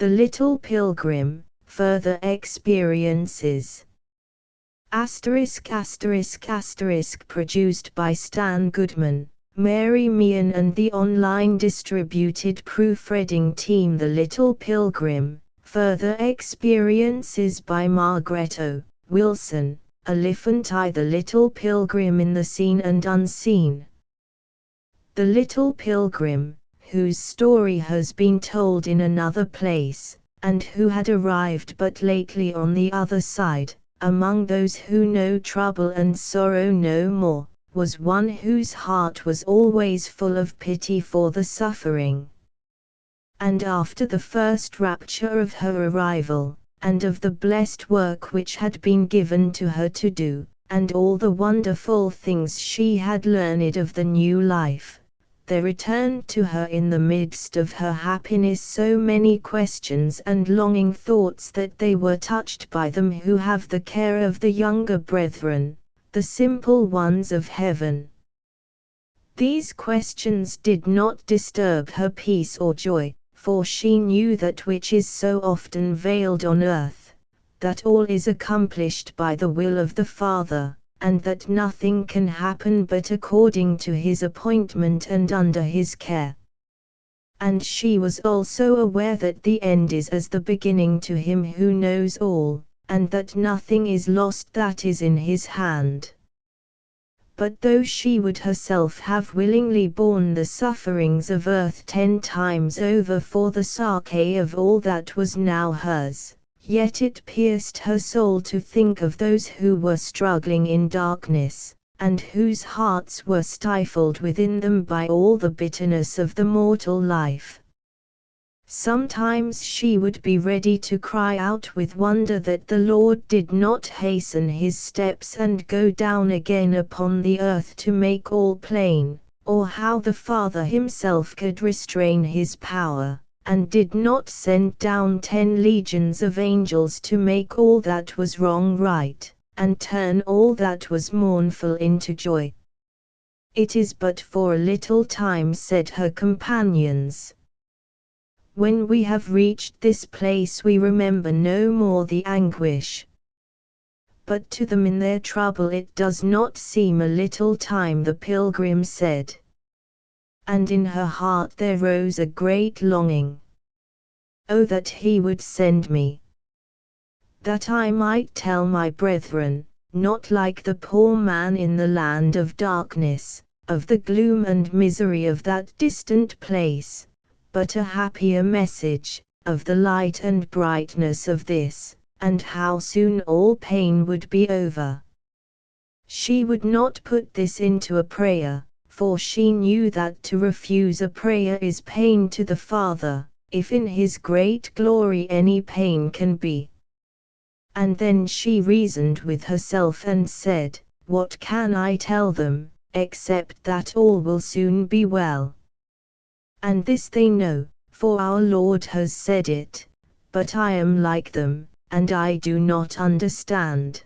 The Little Pilgrim, Further Experiences. ****** Produced by Stan Goodman, Mary Meehan and the online distributed proofreading team. The Little Pilgrim, Further Experiences by Margaret O. Wilson, Oliphant. The Little Pilgrim in the Seen and Unseen. The Little Pilgrim, whose story has been told in another place, and who had arrived but lately on the other side, among those who know trouble and sorrow no more, was one whose heart was always full of pity for the suffering. And after the first rapture of her arrival, and of the blessed work which had been given to her to do, and all the wonderful things she had learned of the new life, there returned to her in the midst of her happiness so many questions and longing thoughts that they were touched by them who have the care of the younger brethren, the simple ones of heaven. These questions did not disturb her peace or joy, for she knew that which is so often veiled on earth, that all is accomplished by the will of the Father, and that nothing can happen but according to his appointment and under his care. And she was also aware that the end is as the beginning to him who knows all, and that nothing is lost that is in his hand. But though she would herself have willingly borne the sufferings of earth 10 times over for the sake of all that was now hers, yet it pierced her soul to think of those who were struggling in darkness, and whose hearts were stifled within them by all the bitterness of the mortal life. Sometimes she would be ready to cry out with wonder that the Lord did not hasten his steps and go down again upon the earth to make all plain, or how the Father himself could restrain his power, and did not send down 10 legions of angels to make all that was wrong right, and turn all that was mournful into joy. It is but for a little time, said her companions. When we have reached this place we remember no more the anguish. But to them in their trouble it does not seem a little time, the pilgrim said. And in her heart there rose a great longing. Oh, that he would send me, that I might tell my brethren, not like the poor man in the land of darkness, of the gloom and misery of that distant place, but a happier message, of the light and brightness of this, and how soon all pain would be over. She would not put this into a prayer, for she knew that to refuse a prayer is pain to the Father, if in his great glory any pain can be. And then she reasoned with herself and said, what can I tell them, except that all will soon be well? And this they know, for our Lord has said it, but I am like them, and I do not understand.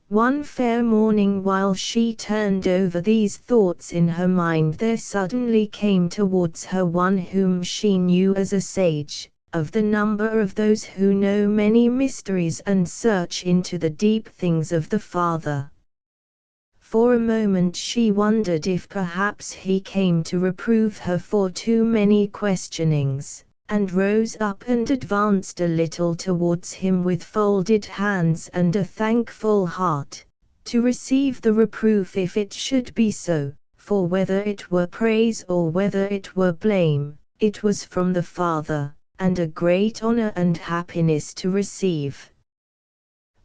One fair morning while she turned over these thoughts in her mind, there suddenly came towards her one whom she knew as a sage, of the number of those who know many mysteries and search into the deep things of the Father. For a moment she wondered if perhaps he came to reprove her for too many questionings, and rose up and advanced a little towards him with folded hands and a thankful heart, to receive the reproof if it should be so, for whether it were praise or whether it were blame, it was from the Father, and a great honor and happiness to receive.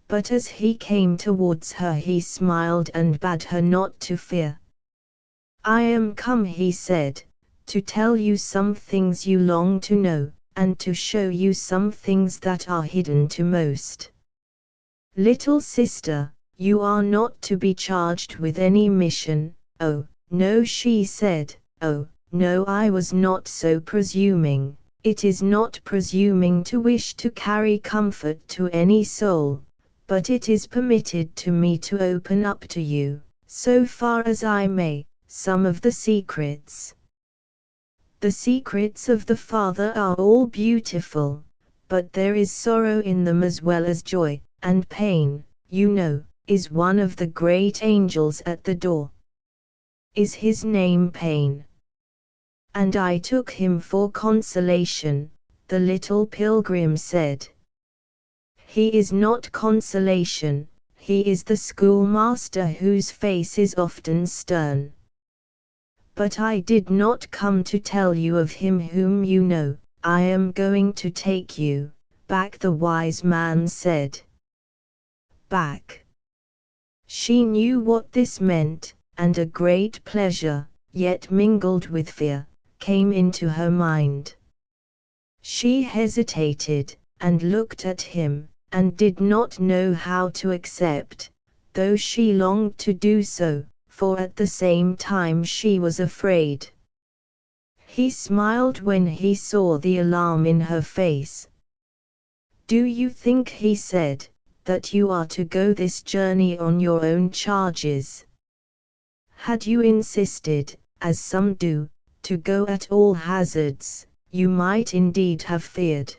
But as he came towards her he smiled and bade her not to fear. I am come, he said, to tell you some things you long to know, and to show you some things that are hidden to most. Little sister, you are not to be charged with any mission. Oh, no, she said. Oh, no, I was not so presuming. It is not presuming to wish to carry comfort to any soul, but it is permitted to me to open up to you, so far as I may, some of the secrets. The secrets of the Father are all beautiful, but there is sorrow in them as well as joy, and pain, you know, is one of the great angels at the door. Is his name Pain? And I took him for consolation, the little pilgrim said. He is not consolation, he is the schoolmaster whose face is often stern. But I did not come to tell you of him whom you know, I am going to take you back, the wise man said. Back. She knew what this meant, and a great pleasure, yet mingled with fear, came into her mind. She hesitated, and looked at him, and did not know how to accept, though she longed to do so, for at the same time she was afraid. He smiled when he saw the alarm in her face. Do you think, he said, that you are to go this journey on your own charges? Had you insisted, as some do, to go at all hazards, you might indeed have feared.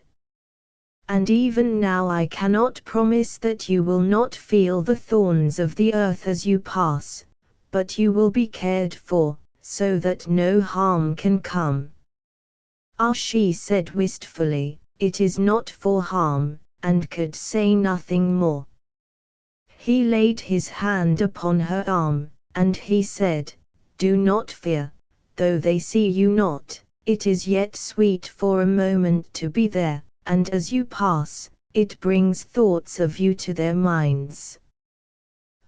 And even now I cannot promise that you will not feel the thorns of the earth as you pass, but you will be cared for, so that no harm can come. Ah, she said wistfully, it is not for harm, and could say nothing more. He laid his hand upon her arm, and he said, do not fear, though they see you not, it is yet sweet for a moment to be there, and as you pass, it brings thoughts of you to their minds.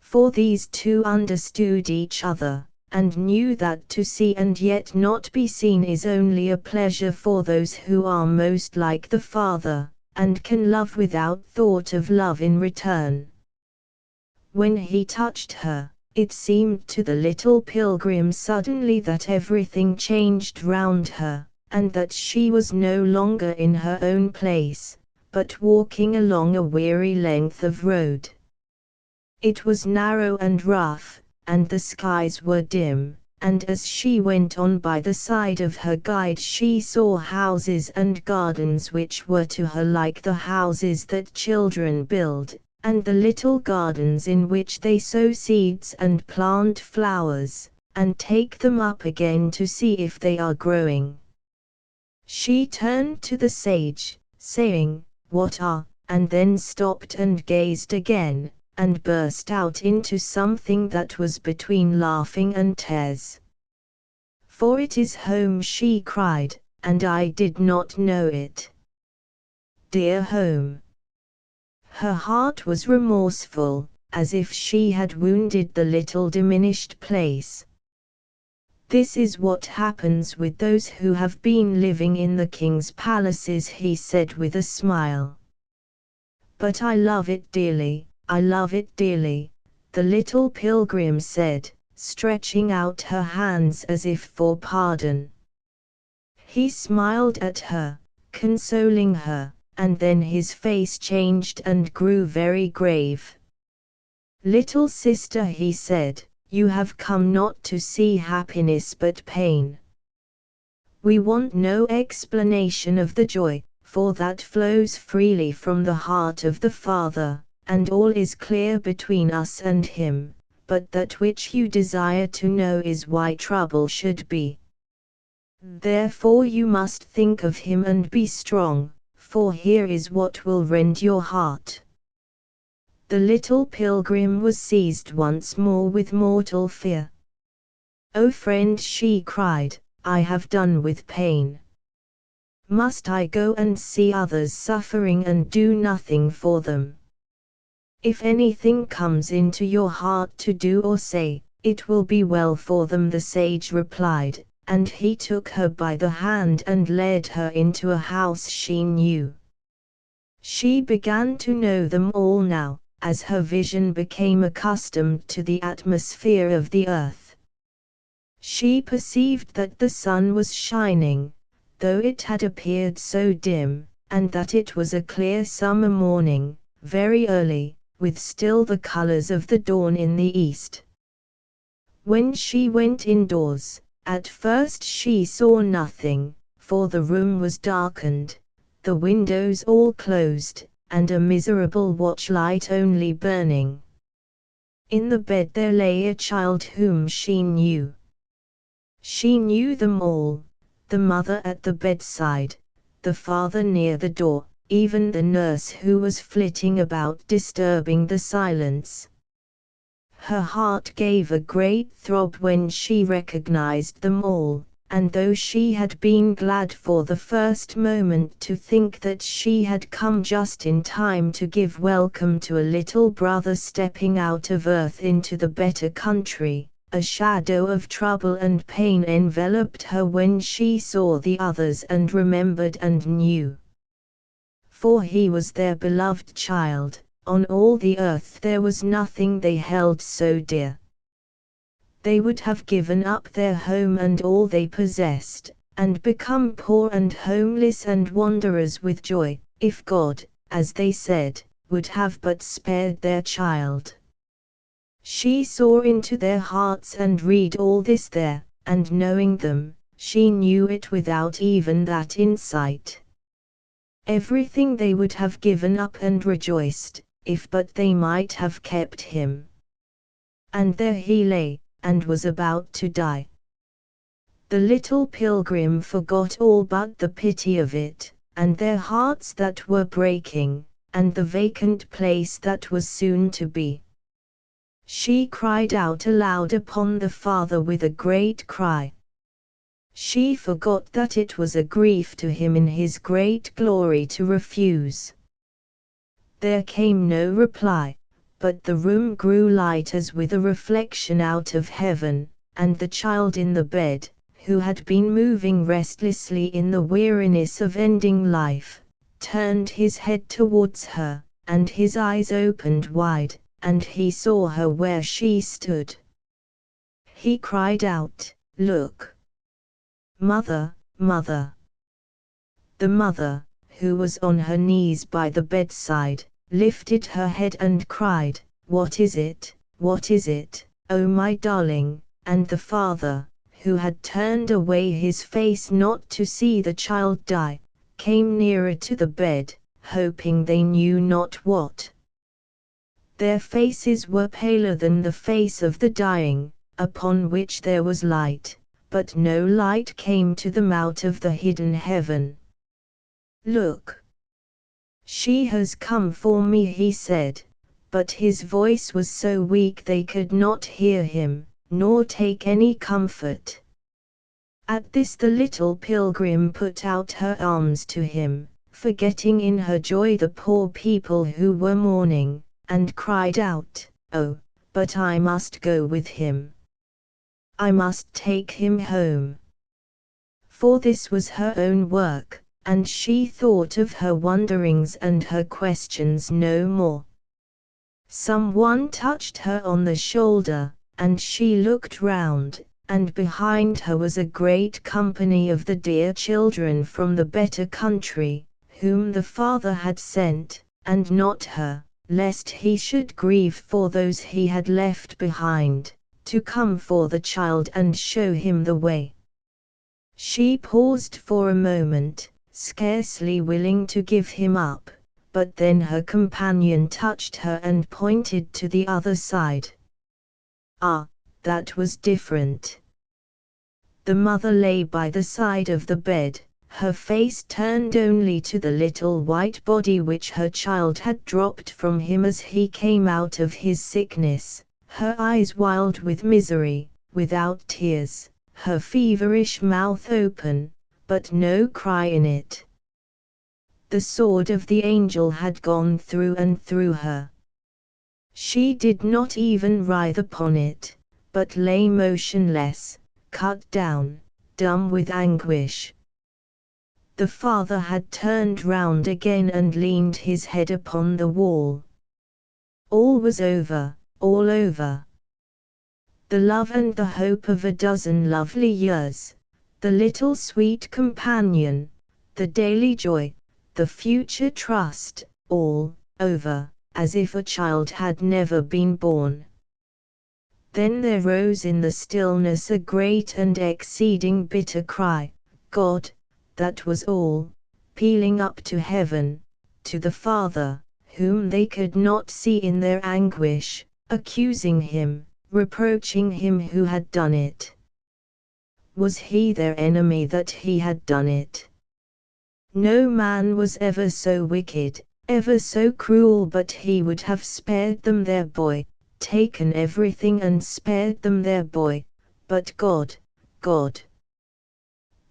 For these two understood each other, and knew that to see and yet not be seen is only a pleasure for those who are most like the Father, and can love without thought of love in return. When he touched her, it seemed to the little pilgrim suddenly that everything changed round her, and that she was no longer in her own place, but walking along a weary length of road. It was narrow and rough, and the skies were dim, and as she went on by the side of her guide she saw houses and gardens which were to her like the houses that children build, and the little gardens in which they sow seeds and plant flowers, and take them up again to see if they are growing. She turned to the sage, saying, "What are?" and then stopped and gazed again, and burst out into something that was between laughing and tears. "For it is home," she cried, "and I did not know it. Dear home." Her heart was remorseful, as if she had wounded the little diminished place. "This is what happens with those who have been living in the king's palaces," he said with a smile. "But I love it dearly, I love it dearly," the little pilgrim said, stretching out her hands as if for pardon. He smiled at her, consoling her, and then his face changed and grew very grave. "Little sister," he said, "you have come not to see happiness but pain. We want no explanation of the joy, for that flows freely from the heart of the Father, and all is clear between us and Him, but that which you desire to know is why trouble should be. Therefore you must think of Him and be strong, for here is what will rend your heart." The little pilgrim was seized once more with mortal fear. "O friend," she cried, "I have done with pain. Must I go and see others suffering and do nothing for them? If anything comes into your heart to do or say, it will be well for them," the sage replied, and he took her by the hand and led her into a house she knew. She began to know them all now, as her vision became accustomed to the atmosphere of the earth. She perceived that the sun was shining, though it had appeared so dim, and that it was a clear summer morning, very early, with still the colors of the dawn in the east. When she went indoors, At first she saw nothing, for the room was darkened, the windows all closed, and a miserable watch-light only burning. In the bed there lay a child whom she knew. She knew them all, the mother at the bedside, the father near the door, even the nurse who was flitting about disturbing the silence. Her heart gave a great throb when she recognized them all, and though she had been glad for the first moment to think that she had come just in time to give welcome to a little brother stepping out of earth into the better country, a shadow of trouble and pain enveloped her when she saw the others and remembered and knew. For he was their beloved child. On all the earth there was nothing they held so dear. They would have given up their home and all they possessed, and become poor and homeless and wanderers with joy, if God, as they said, would have but spared their child. She saw into their hearts and read all this there, and knowing them, she knew it without even that insight. Everything they would have given up and rejoiced, if but they might have kept him. And there he lay, and was about to die. The little pilgrim forgot all but the pity of it, and their hearts that were breaking, and the vacant place that was soon to be. She cried out aloud upon the Father with a great cry. She forgot that it was a grief to him in his great glory to refuse. There came no reply, but the room grew light as with a reflection out of heaven, and the child in the bed, who had been moving restlessly in the weariness of ending life, turned his head towards her, and his eyes opened wide, and he saw her where she stood. He cried out, "Look! Mother, mother!" The mother, who was on her knees by the bedside, lifted her head and cried, "What is it, what is it, oh my darling?" And the father, who had turned away his face not to see the child die, came nearer to the bed, hoping they knew not what. Their faces were paler than the face of the dying, upon which there was light, but no light came to them out of the hidden heaven. "Look! She has come for me," he said, but his voice was so weak they could not hear him, nor take any comfort. At this the little pilgrim put out her arms to him, forgetting in her joy the poor people who were mourning, and cried out, "Oh, but I must go with him. I must take him home." For this was her own work, and she thought of her wonderings and her questions no more. Someone touched her on the shoulder, and she looked round, and behind her was a great company of the dear children from the better country, whom the Father had sent, and not her, lest he should grieve for those he had left behind, to come for the child and show him the way. She paused for a moment, scarcely willing to give him up, but then her companion touched her and pointed to the other side. Ah, that was different. The mother lay by the side of the bed, her face turned only to the little white body which her child had dropped from him as he came out of his sickness, her eyes wild with misery, without tears, her feverish mouth open, but no cry in it. The sword of the angel had gone through and through her. She did not even writhe upon it, but lay motionless, cut down, dumb with anguish. The father had turned round again and leaned his head upon the wall. All was over, all over. The love and the hope of a dozen lovely years, the little sweet companion, the daily joy, the future trust, all over, as if a child had never been born. Then there rose in the stillness a great and exceeding bitter cry, God, that was all, pealing up to heaven, to the Father, whom they could not see in their anguish, accusing him, reproaching him who had done it. Was he their enemy that he had done it? No man was ever so wicked, ever so cruel, but he would have spared them their boy, taken everything and spared them their boy, but God, God.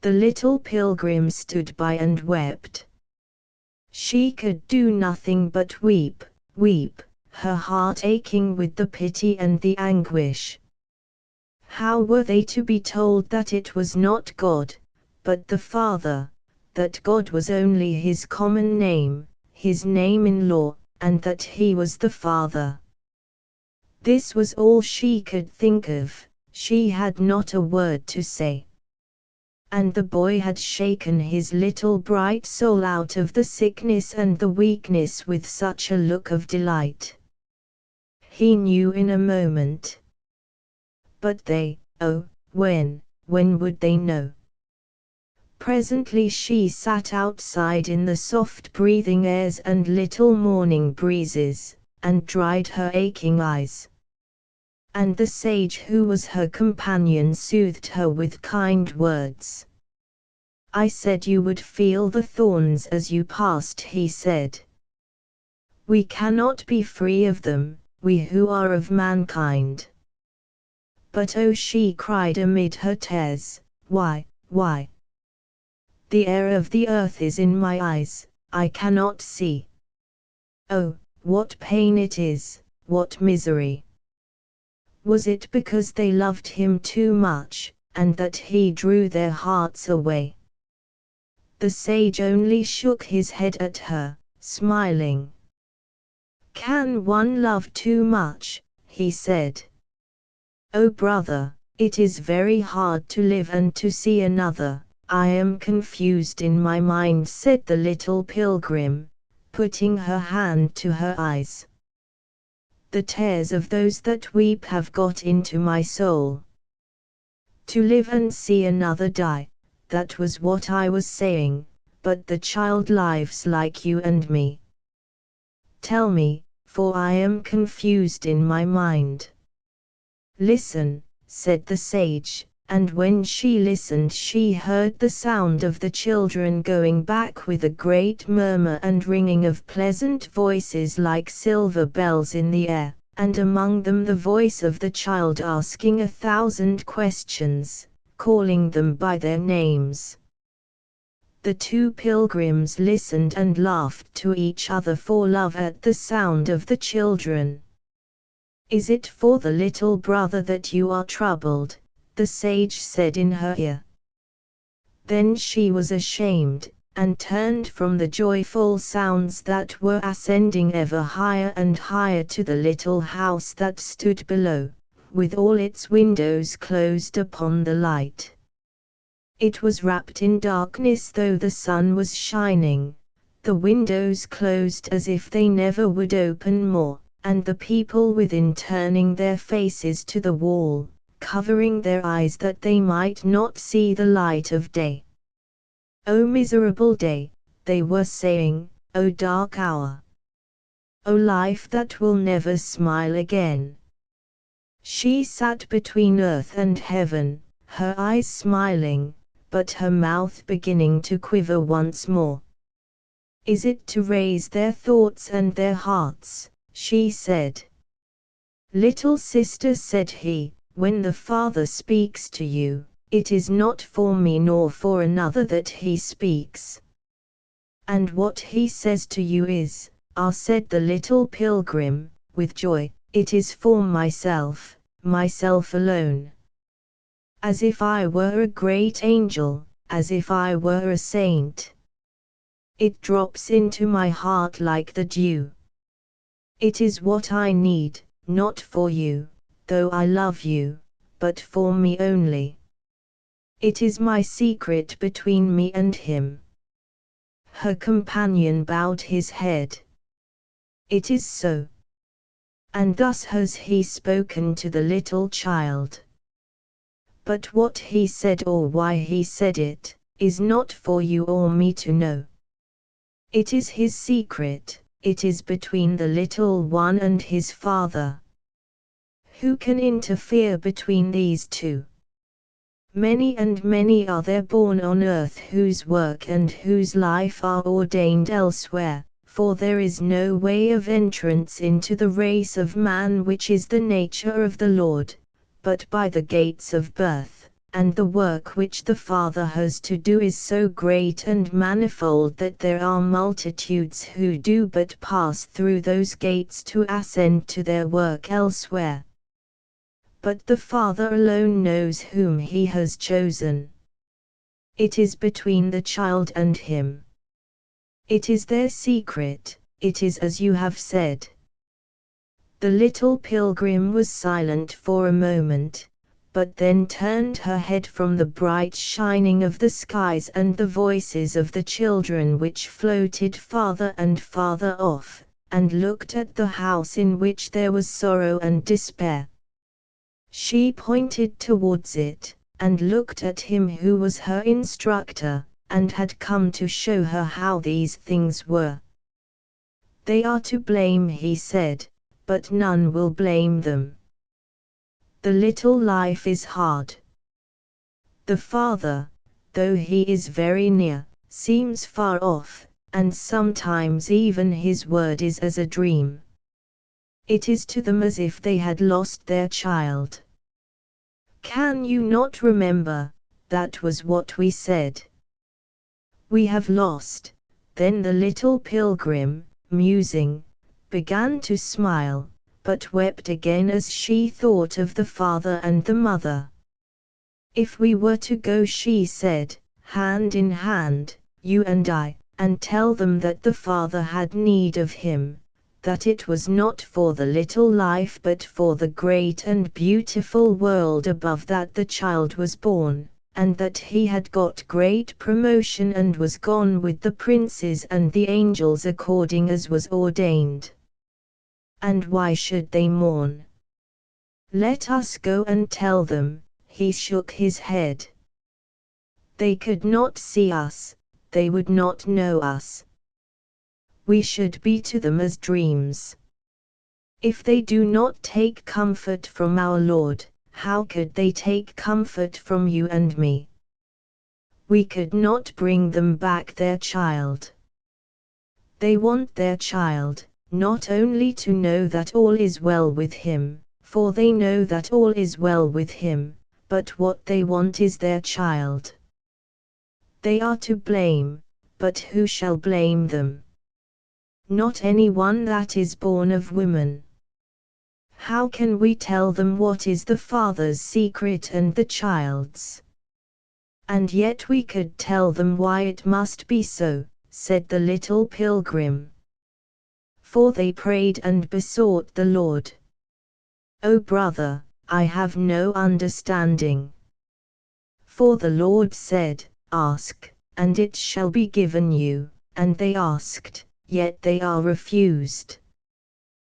The little pilgrim stood by and wept. She could do nothing but weep, weep, her heart aching with the pity and the anguish. How were they to be told that it was not God, but the Father, that God was only his common name, his name in law, and that he was the Father? This was all she could think of, she had not a word to say. And the boy had shaken his little bright soul out of the sickness and the weakness with such a look of delight. He knew in a moment. But they, oh, when would they know? Presently she sat outside in the soft breathing airs and little morning breezes, and dried her aching eyes. And the sage who was her companion soothed her with kind words. I said you would feel the thorns as you passed, he said. We cannot be free of them, we who are of mankind. But oh, she cried amid her tears, why? The air of the earth is in my eyes, I cannot see. Oh, what pain it is, what misery! Was it because they loved him too much, and that he drew their hearts away? The sage only shook his head at her, smiling. Can one love too much? He said. Oh brother, it is very hard to live and to see another. I am confused in my mind, said the little pilgrim, putting her hand to her eyes. The tears of those that weep have got into my soul. To live and see another die, that was what I was saying, but the child lives like you and me. Tell me, for I am confused in my mind. Listen, said the sage, and when she listened she heard the sound of the children going back with a great murmur and ringing of pleasant voices like silver bells in the air, and among them the voice of the child asking 1,000 questions, calling them by their names. The two pilgrims listened and laughed to each other for love at the sound of the children. Is it for the little brother that you are troubled? The sage said in her ear. Then she was ashamed, and turned from the joyful sounds that were ascending ever higher and higher to the little house that stood below, with all its windows closed upon the light. It was wrapped in darkness though the sun was shining, the windows closed as if they never would open more, and the people within turning their faces to the wall, covering their eyes that they might not see the light of day. O miserable day, they were saying, O dark hour. O life that will never smile again. She sat between earth and heaven, her eyes smiling, but her mouth beginning to quiver once more. Is it to raise their thoughts and their hearts? She said. Little sister, said he, when the Father speaks to you, it is not for me nor for another that he speaks. And what he says to you is, said the little pilgrim, with joy, it is for myself, myself alone. As if I were a great angel, as if I were a saint. It drops into my heart like the dew. It is what I need, not for you, though I love you, but for me only. It is my secret between me and him. Her companion bowed his head. It is so. And thus has he spoken to the little child. But what he said or why he said it, is not for you or me to know. It is his secret, it is between the little one and his Father. Who can interfere between these two? Many and many are there born on earth whose work and whose life are ordained elsewhere, for there is no way of entrance into the race of man which is the nature of the Lord, but by the gates of birth, and the work which the Father has to do is so great and manifold that there are multitudes who do but pass through those gates to ascend to their work elsewhere. But the Father alone knows whom he has chosen. It is between the child and him. It is their secret, it is as you have said. The little pilgrim was silent for a moment, but then turned her head from the bright shining of the skies and the voices of the children which floated farther and farther off, and looked at the house in which there was sorrow and despair. She pointed towards it, and looked at him who was her instructor, and had come to show her how these things were. They are to blame, he said, but none will blame them. The little life is hard. The Father, though he is very near, seems far off, and sometimes even his word is as a dream. It is to them as if they had lost their child. Can you not remember, that was what we said? We have lost. Then the little pilgrim, musing, began to smile, but wept again as she thought of the father and the mother. If we were to go, she said, hand in hand, you and I, and tell them that the Father had need of him, that it was not for the little life but for the great and beautiful world above that the child was born, and that he had got great promotion and was gone with the princes and the angels according as was ordained. And why should they mourn? Let us go and tell them. He shook his head. They could not see us, they would not know us. We should be to them as dreams. If they do not take comfort from our Lord, how could they take comfort from you and me? We could not bring them back their child. They want their child, not only to know that all is well with him, for they know that all is well with him, but what they want is their child. They are to blame, but who shall blame them? Not anyone that is born of woman. How can we tell them what is the Father's secret and the child's? And yet we could tell them why it must be so, said the little pilgrim. For they prayed and besought the Lord. O brother, I have no understanding. For the Lord said, ask, and it shall be given you, and they asked, yet they are refused.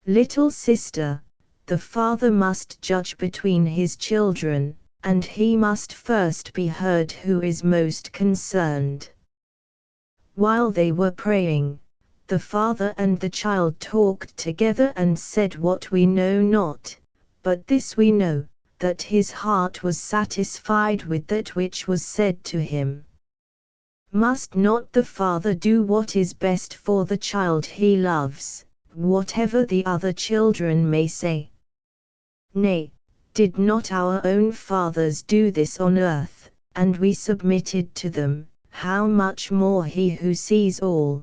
Little sister, the Father must judge between his children, and he must first be heard who is most concerned. While they were praying, the Father and the child talked together and said what we know not, but this we know, that his heart was satisfied with that which was said to him. Must not the Father do what is best for the child he loves, whatever the other children may say? Nay, did not our own fathers do this on earth, and we submitted to them, how much more he who sees all?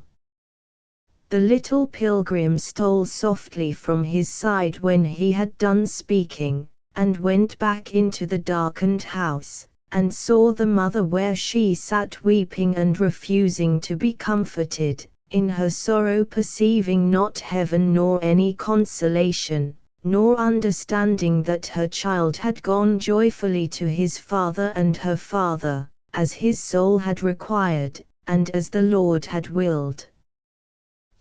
The little pilgrim stole softly from his side when he had done speaking, and went back into the darkened house, and saw the mother where she sat weeping and refusing to be comforted, in her sorrow perceiving not heaven nor any consolation, nor understanding that her child had gone joyfully to his father and her father, as his soul had required, and as the Lord had willed.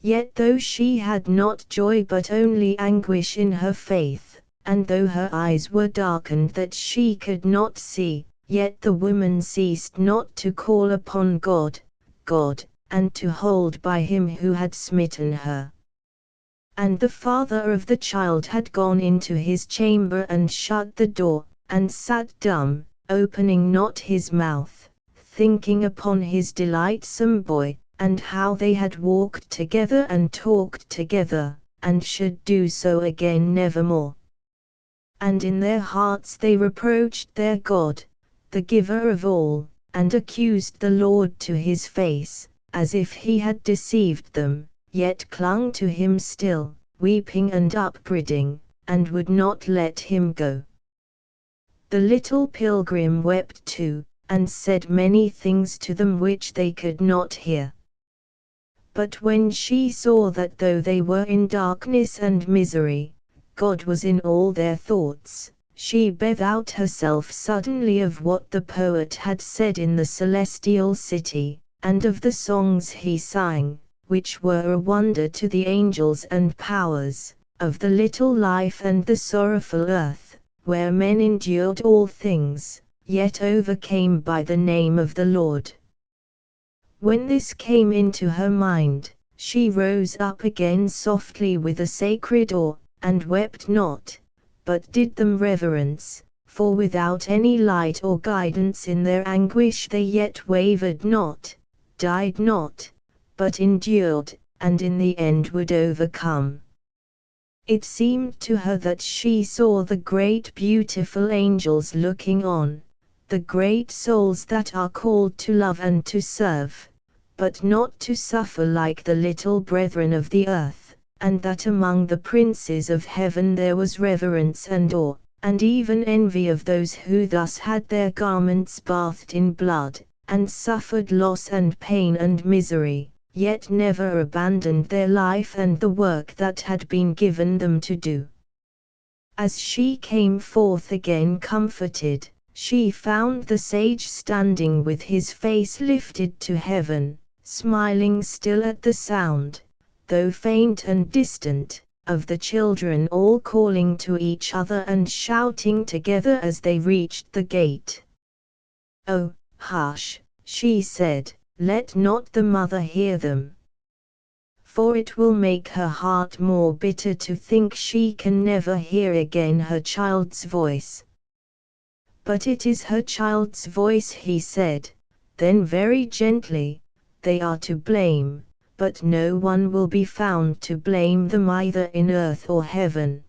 Yet though she had not joy but only anguish in her faith, and though her eyes were darkened that she could not see, yet the woman ceased not to call upon God, and to hold by him who had smitten her. And the father of the child had gone into his chamber and shut the door, and sat dumb, opening not his mouth, thinking upon his delightsome boy, and how they had walked together and talked together, and should do so again nevermore. And in their hearts they reproached their God, the giver of all, and accused the Lord to his face, as if he had deceived them, yet clung to him still, weeping and upbraiding, and would not let him go. The little pilgrim wept too, and said many things to them which they could not hear. But when she saw that though they were in darkness and misery, God was in all their thoughts, she bethought herself suddenly of what the poet had said in the celestial city, and of the songs he sang, which were a wonder to the angels and powers, of the little life and the sorrowful earth, where men endured all things, yet overcame by the name of the Lord. When this came into her mind, she rose up again softly with a sacred awe, and wept not, but did them reverence, for without any light or guidance in their anguish they yet wavered not, died not, but endured, and in the end would overcome. It seemed to her that she saw the great beautiful angels looking on, the great souls that are called to love and to serve, but not to suffer like the little brethren of the earth, and that among the princes of heaven there was reverence and awe, and even envy of those who thus had their garments bathed in blood, and suffered loss and pain and misery, yet never abandoned their life and the work that had been given them to do. As she came forth again comforted, she found the sage standing with his face lifted to heaven, smiling still at the sound, though faint and distant, of the children all calling to each other and shouting together as they reached the gate. "Oh, hush," she said, "let not the mother hear them. For it will make her heart more bitter to think she can never hear again her child's voice." "But it is her child's voice," he said, then very gently, "they are to blame, but no one will be found to blame them either in earth or heaven."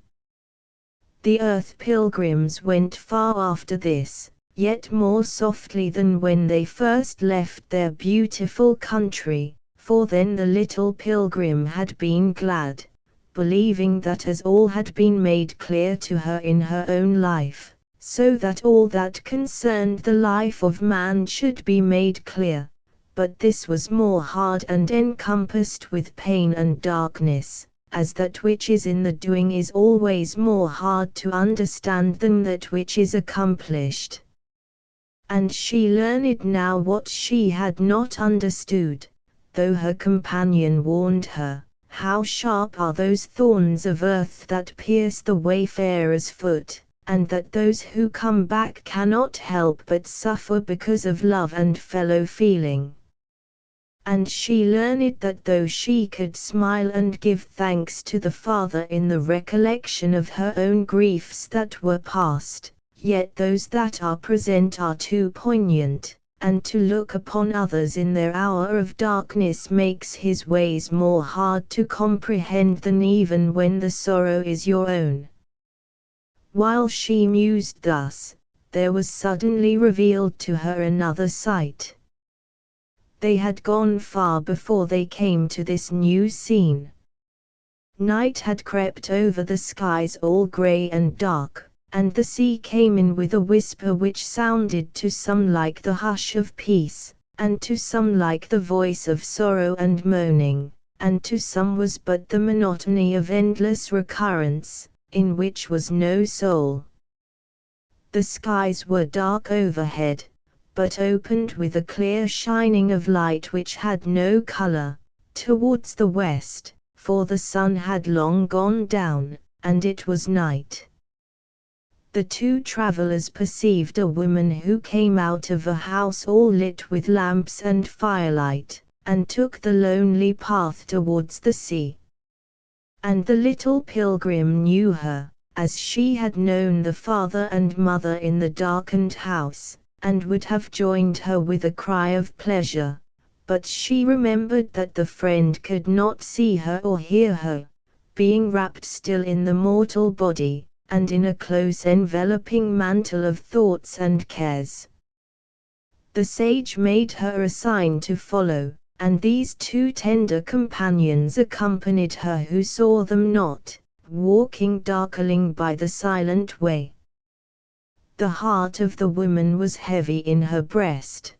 The earth pilgrims went far after this, yet more softly than when they first left their beautiful country, for then the little pilgrim had been glad, believing that as all had been made clear to her in her own life, so that all that concerned the life of man should be made clear. But this was more hard and encompassed with pain and darkness, as that which is in the doing is always more hard to understand than that which is accomplished. And she learned now what she had not understood, though her companion warned her, how sharp are those thorns of earth that pierce the wayfarer's foot, and that those who come back cannot help but suffer because of love and fellow feeling. And she learned that though she could smile and give thanks to the Father in the recollection of her own griefs that were past, yet those that are present are too poignant, and to look upon others in their hour of darkness makes his ways more hard to comprehend than even when the sorrow is your own. While she mused thus, there was suddenly revealed to her another sight. They had gone far before they came to this new scene. Night had crept over the skies all grey and dark, and the sea came in with a whisper which sounded to some like the hush of peace, and to some like the voice of sorrow and moaning, and to some was but the monotony of endless recurrence, in which was no soul. The skies were dark overhead, but opened with a clear shining of light which had no color, towards the west, for the sun had long gone down, and it was night. The two travelers perceived a woman who came out of a house all lit with lamps and firelight, and took the lonely path towards the sea. And the little pilgrim knew her, as she had known the father and mother in the darkened house, and would have joined her with a cry of pleasure, but she remembered that the friend could not see her or hear her, being wrapped still in the mortal body, and in a close enveloping mantle of thoughts and cares. The sage made her a sign to follow, and these two tender companions accompanied her who saw them not, walking darkling by the silent way. The heart of the woman was heavy in her breast.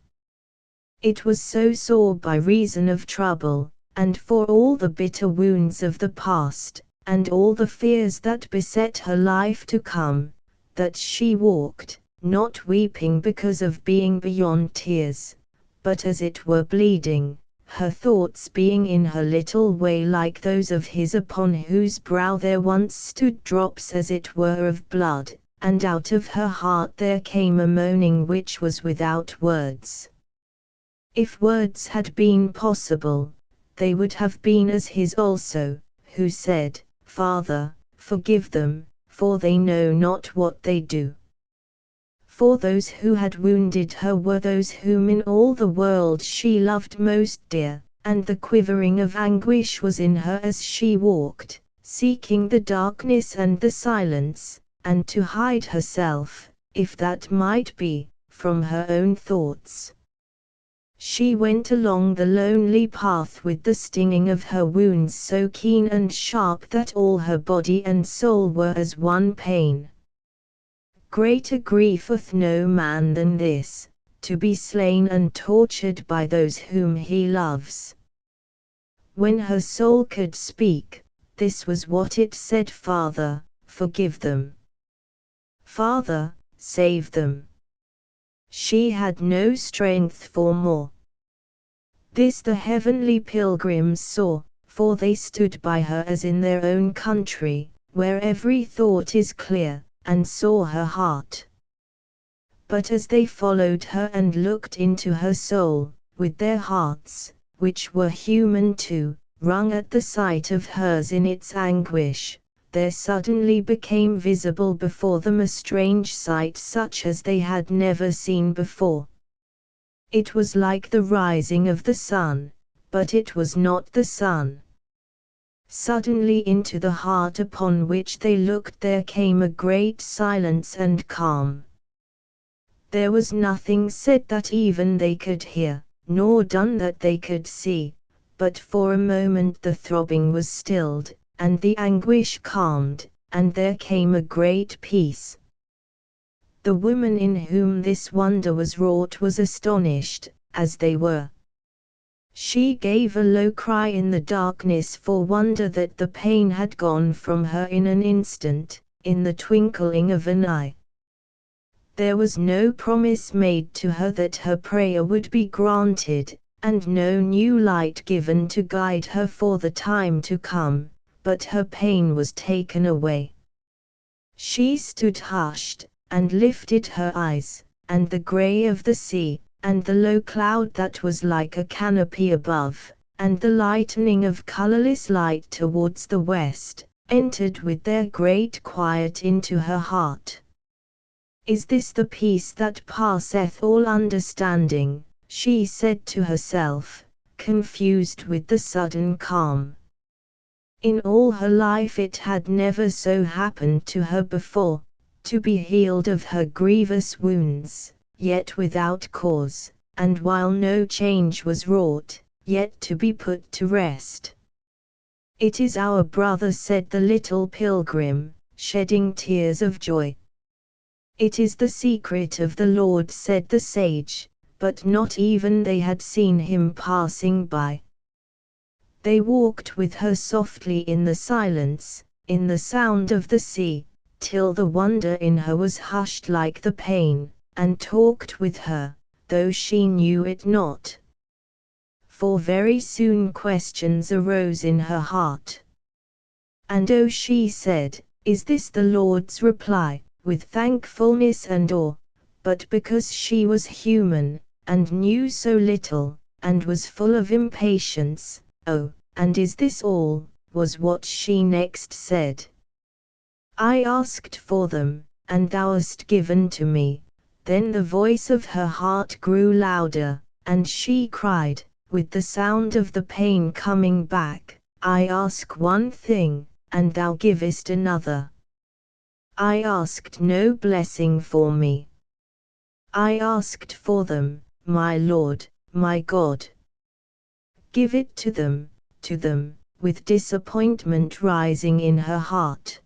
It was so sore by reason of trouble, and for all the bitter wounds of the past, and all the fears that beset her life to come, that she walked, not weeping because of being beyond tears, but as it were bleeding, her thoughts being in her little way like those of his upon whose brow there once stood drops as it were of blood, and out of her heart there came a moaning which was without words. If words had been possible, they would have been as his also, who said, "Father, forgive them, for they know not what they do." For those who had wounded her were those whom in all the world she loved most dear, and the quivering of anguish was in her as she walked, seeking the darkness and the silence, and to hide herself, if that might be, from her own thoughts. She went along the lonely path with the stinging of her wounds so keen and sharp that all her body and soul were as one pain. Greater grieveth no man than this, to be slain and tortured by those whom he loves. When her soul could speak, this was what it said: Father, forgive them. Father, save them. She had no strength for more. This the heavenly pilgrims saw, for they stood by her as in their own country, where every thought is clear, and saw her heart. But as they followed her and looked into her soul, with their hearts, which were human too, wrung at the sight of hers in its anguish, there suddenly became visible before them a strange sight such as they had never seen before. It was like the rising of the sun, but it was not the sun. Suddenly into the heart upon which they looked there came a great silence and calm. There was nothing said that even they could hear, nor done that they could see, but for a moment the throbbing was stilled, and the anguish calmed, and there came a great peace. The woman in whom this wonder was wrought was astonished, as they were. She gave a low cry in the darkness for wonder that the pain had gone from her in an instant, in the twinkling of an eye. There was no promise made to her that her prayer would be granted, and no new light given to guide her for the time to come, but her pain was taken away. She stood hushed, and lifted her eyes, and the grey of the sea, and the low cloud that was like a canopy above, and the lightening of colourless light towards the west, entered with their great quiet into her heart. "Is this the peace that passeth all understanding?" she said to herself, confused with the sudden calm. In all her life it had never so happened to her before, to be healed of her grievous wounds, yet without cause, and while no change was wrought, yet to be put to rest. "It is our brother," said the little pilgrim, shedding tears of joy. "It is the secret of the Lord," said the sage, but not even they had seen him passing by. They walked with her softly in the silence, in the sound of the sea, till the wonder in her was hushed like the pain, and talked with her, though she knew it not. for very soon questions arose in her heart. And oh, she said, is this the Lord's reply, with thankfulness and awe? But because she was human, and knew so little, and was full of impatience, oh, and is this all, was what she next said. I asked for them, and thou hast given to me. Then the voice of her heart grew louder, and she cried, with the sound of the pain coming back, I ask one thing, and thou givest another. I asked no blessing for me. I asked for them, my Lord, my God. Give it to them, with disappointment rising in her heart.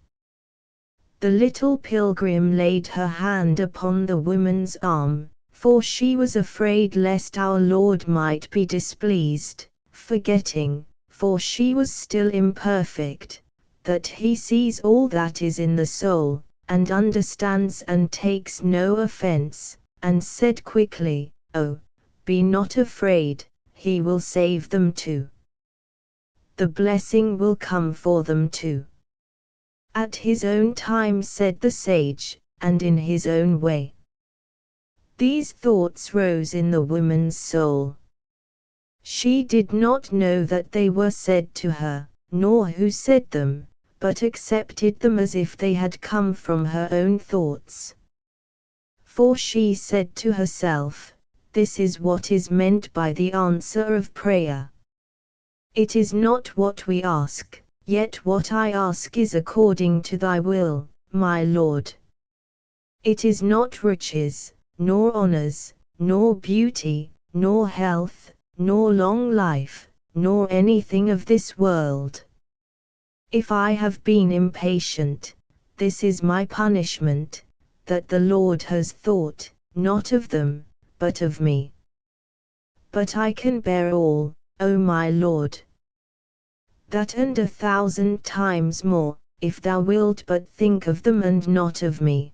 The little pilgrim laid her hand upon the woman's arm, for she was afraid lest our Lord might be displeased, forgetting, for she was still imperfect, that he sees all that is in the soul, and understands and takes no offense, and said quickly, oh, be not afraid, he will save them too. The blessing will come for them too. At his own time, said the sage, and in his own way. These thoughts rose in the woman's soul. She did not know that they were said to her, nor who said them, but accepted them as if they had come from her own thoughts. For she said to herself, this is what is meant by the answer of prayer. It is not what we ask, yet what I ask is according to thy will, my Lord. It is not riches, nor honors, nor beauty, nor health, nor long life, nor anything of this world. If I have been impatient, this is my punishment, that the Lord has thought, not of them, but of me. But I can bear all, O my Lord. That and 1,000 times more, if thou wilt but think of them and not of me.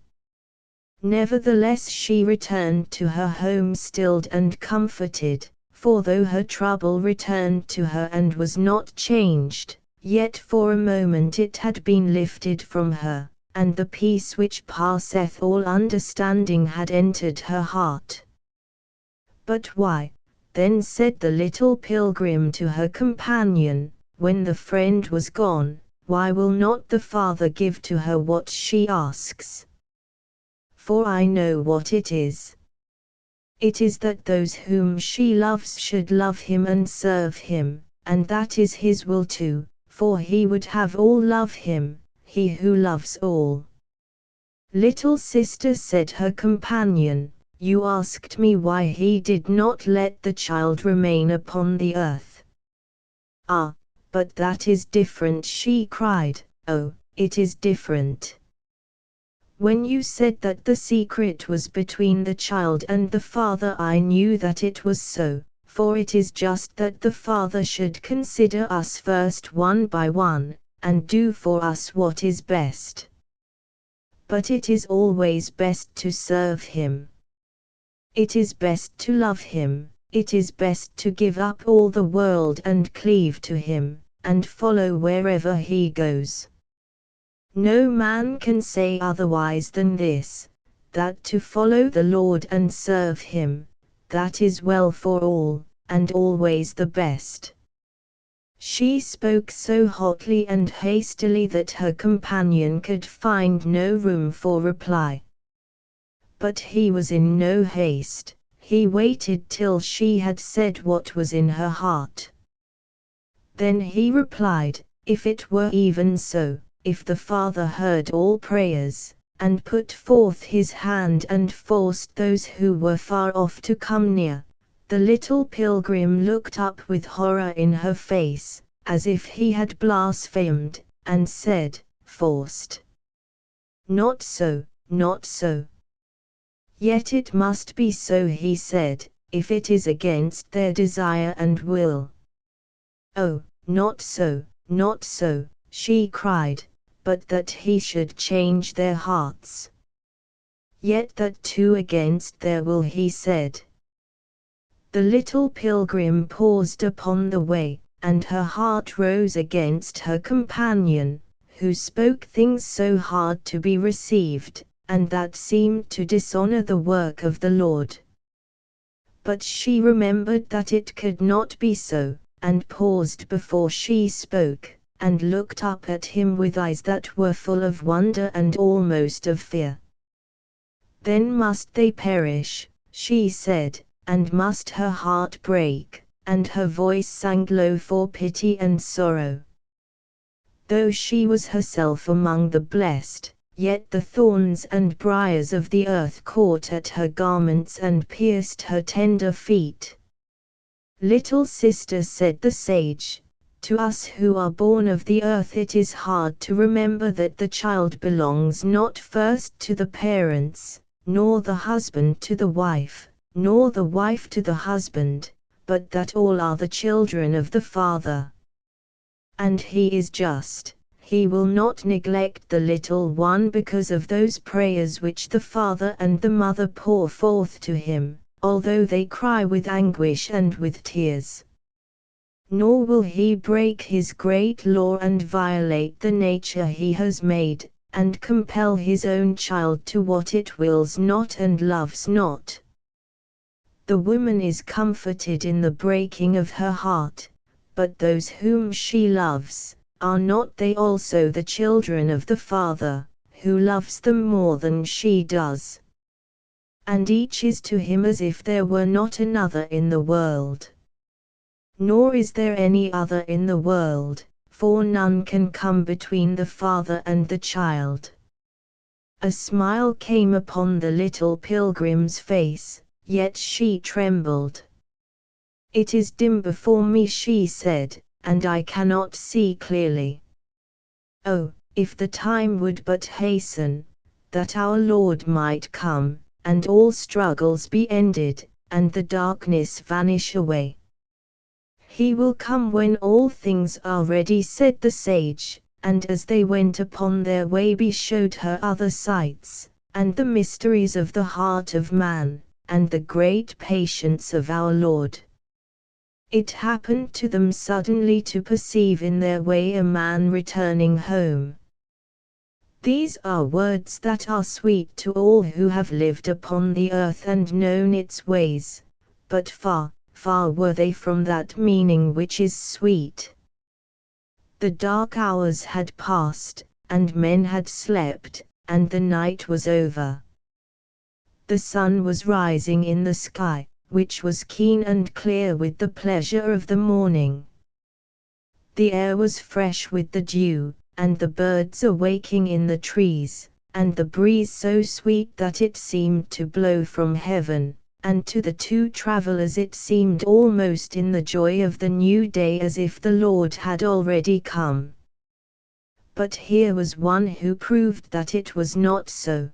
Nevertheless she returned to her home stilled and comforted, for though her trouble returned to her and was not changed, yet for a moment it had been lifted from her, and the peace which passeth all understanding had entered her heart. But why, then said the little pilgrim to her companion, when the friend was gone, why will not the Father give to her what she asks? For I know what it is. It is that those whom she loves should love him and serve him, and that is his will too, for he would have all love him, he who loves all. Little sister, said her companion, you asked me why he did not let the child remain upon the earth. Ah, but that is different, she cried, oh, it is different. When you said that the secret was between the child and the Father, I knew that it was so, for it is just that the Father should consider us first one by one, and do for us what is best. But it is always best to serve him. It is best to love him, it is best to give up all the world and cleave to him, and follow wherever he goes. No man can say otherwise than this, that to follow the Lord and serve him, that is well for all, and always the best. She spoke so hotly and hastily that her companion could find no room for reply. But he was in no haste, he waited till she had said what was in her heart. Then he replied, if it were even so, if the Father heard all prayers, and put forth his hand and forced those who were far off to come near. The little pilgrim looked up with horror in her face, as if he had blasphemed, and said, forced. Not so, not so. Yet it must be so, he said, if it is against their desire and will. Oh, not so, not so, she cried, but that he should change their hearts. Yet that too against their will, he said. The little pilgrim paused upon the way, and her heart rose against her companion, who spoke things so hard to be received, and that seemed to dishonor the work of the Lord. But she remembered that it could not be so, and paused before she spoke, and looked up at him with eyes that were full of wonder and almost of fear. "Then must they perish," she said, and must her heart break, and her voice sank low for pity and sorrow. Though she was herself among the blessed, yet the thorns and briars of the earth caught at her garments and pierced her tender feet. "Little sister," said the sage, "to us who are born of the earth it is hard to remember that the child belongs not first to the parents, nor the husband to the wife, nor the wife to the husband, but that all are the children of the Father. And He is just, He will not neglect the little one because of those prayers which the father and the mother pour forth to Him, although they cry with anguish and with tears. Nor will He break His great law and violate the nature He has made, and compel His own child to what it wills not and loves not. The woman is comforted in the breaking of her heart, but those whom she loves, are not they also the children of the Father, who loves them more than she does? And each is to Him as if there were not another in the world. Nor is there any other in the world, for none can come between the Father and the child." A smile came upon the little pilgrim's face, yet she trembled. "It is dim before me," she said, "and I cannot see clearly. Oh, if the time would but hasten, that our Lord might come, and all struggles be ended, and the darkness vanish away." "He will come when all things are ready," said the sage, and as they went upon their way He showed her other sights, and the mysteries of the heart of man, and the great patience of our Lord. It happened to them suddenly to perceive in their way a man returning home. These are words that are sweet to all who have lived upon the earth and known its ways, but far, far were they from that meaning which is sweet. The dark hours had passed, and men had slept, and the night was over. The sun was rising in the sky, which was keen and clear with the pleasure of the morning. The air was fresh with the dew, and the birds awaking in the trees, and the breeze so sweet that it seemed to blow from heaven, and to the two travelers it seemed almost in the joy of the new day as if the Lord had already come. But here was one who proved that it was not so.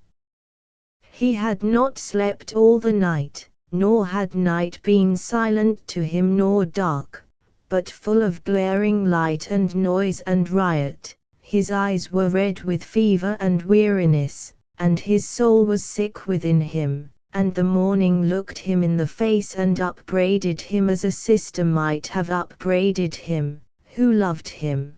He had not slept all the night, nor had night been silent to him nor dark, but full of glaring light and noise and riot. His eyes were red with fever and weariness, and his soul was sick within him, and the morning looked him in the face and upbraided him as a sister might have upbraided him, who loved him.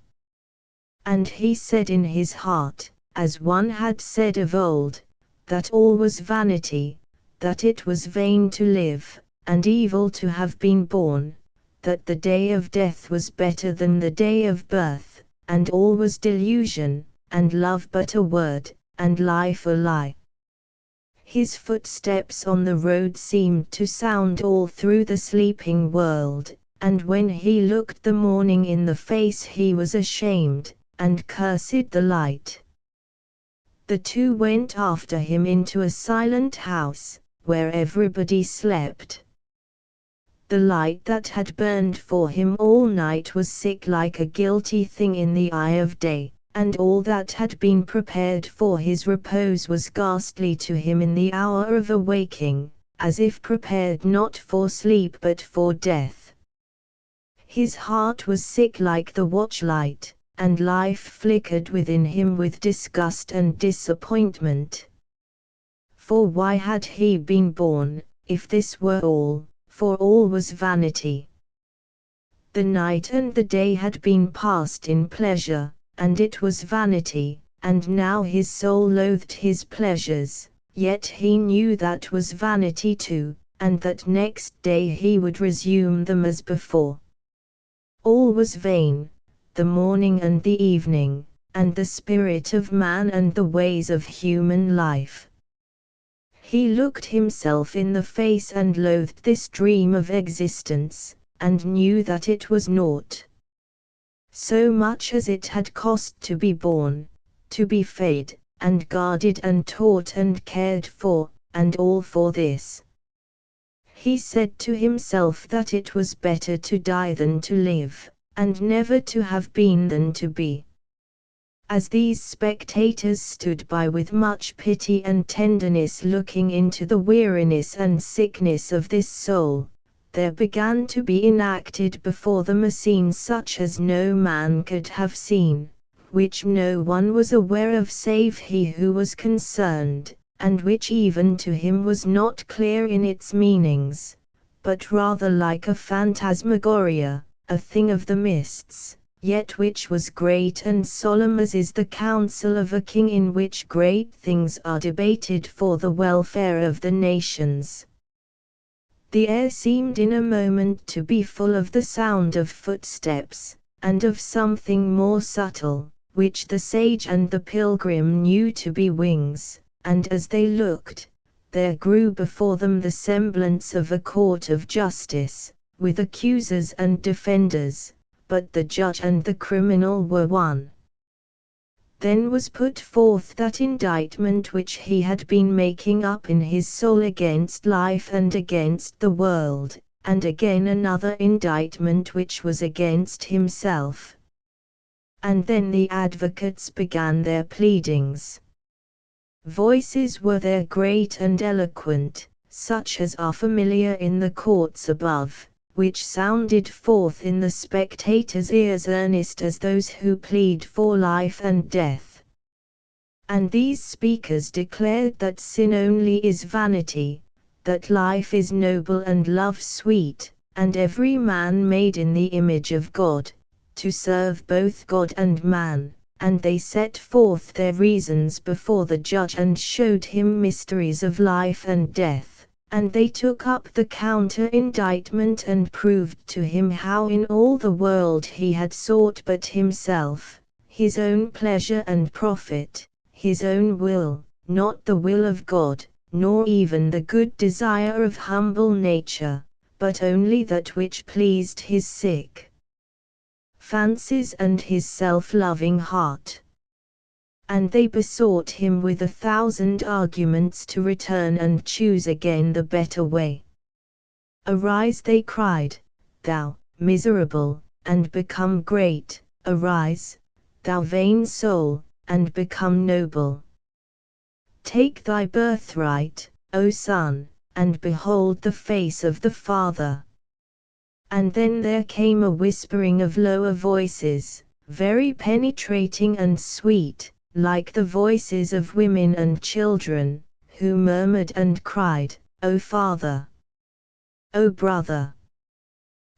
And he said in his heart, as one had said of old, that all was vanity, that it was vain to live, and evil to have been born, that the day of death was better than the day of birth, and all was delusion, and love but a word, and life a lie. His footsteps on the road seemed to sound all through the sleeping world, and when he looked the morning in the face he was ashamed, and cursed the light. The two went after him into a silent house, where everybody slept. The light that had burned for him all night was sick like a guilty thing in the eye of day, and all that had been prepared for his repose was ghastly to him in the hour of awaking, as if prepared not for sleep but for death. His heart was sick like the watchlight, and life flickered within him with disgust and disappointment. For why had he been born, if this were all? for all was vanity. The night and the day had been passed in pleasure, and it was vanity, and now his soul loathed his pleasures, yet he knew that was vanity too, and that next day he would resume them as before. All was vain, the morning and the evening, and the spirit of man and the ways of human life. He looked himself in the face and loathed this dream of existence, and knew that it was naught. So much as it had cost to be born, to be fed, and guarded and taught and cared for, and all for this. He said to himself that it was better to die than to live, and never to have been than to be. As these spectators stood by with much pity and tenderness looking into the weariness and sickness of this soul, there began to be enacted before them a scene such as no man could have seen, which no one was aware of save he who was concerned, and which even to him was not clear in its meanings, but rather like a phantasmagoria, a thing of the mists, yet which was great and solemn as is the council of a king in which great things are debated for the welfare of the nations. The air seemed in a moment to be full of the sound of footsteps, and of something more subtle, which the sage and the pilgrim knew to be wings, and as they looked, there grew before them the semblance of a court of justice, with accusers and defenders, but the judge and the criminal were one. Then was put forth that indictment which he had been making up in his soul against life and against the world, and again another indictment which was against himself. And then the advocates began their pleadings. Voices were there great and eloquent, such as are familiar in the courts above, which sounded forth in the spectators' ears earnest as those who plead for life and death. And these speakers declared that sin only is vanity, that life is noble and love sweet, and every man made in the image of God, to serve both God and man, and they set forth their reasons before the judge and showed him mysteries of life and death. And they took up the counter-indictment and proved to him how in all the world he had sought but himself, his own pleasure and profit, his own will, not the will of God, nor even the good desire of humble nature, but only that which pleased his sick fancies and his self-loving heart. And they besought him with 1,000 arguments to return and choose again the better way. Arise, they cried, thou, miserable, and become great, arise, thou vain soul, and become noble. Take thy birthright, O Son, and behold the face of the Father. And then there came a whispering of lower voices, very penetrating and sweet, like the voices of women and children, who murmured and cried, O Father! O brother!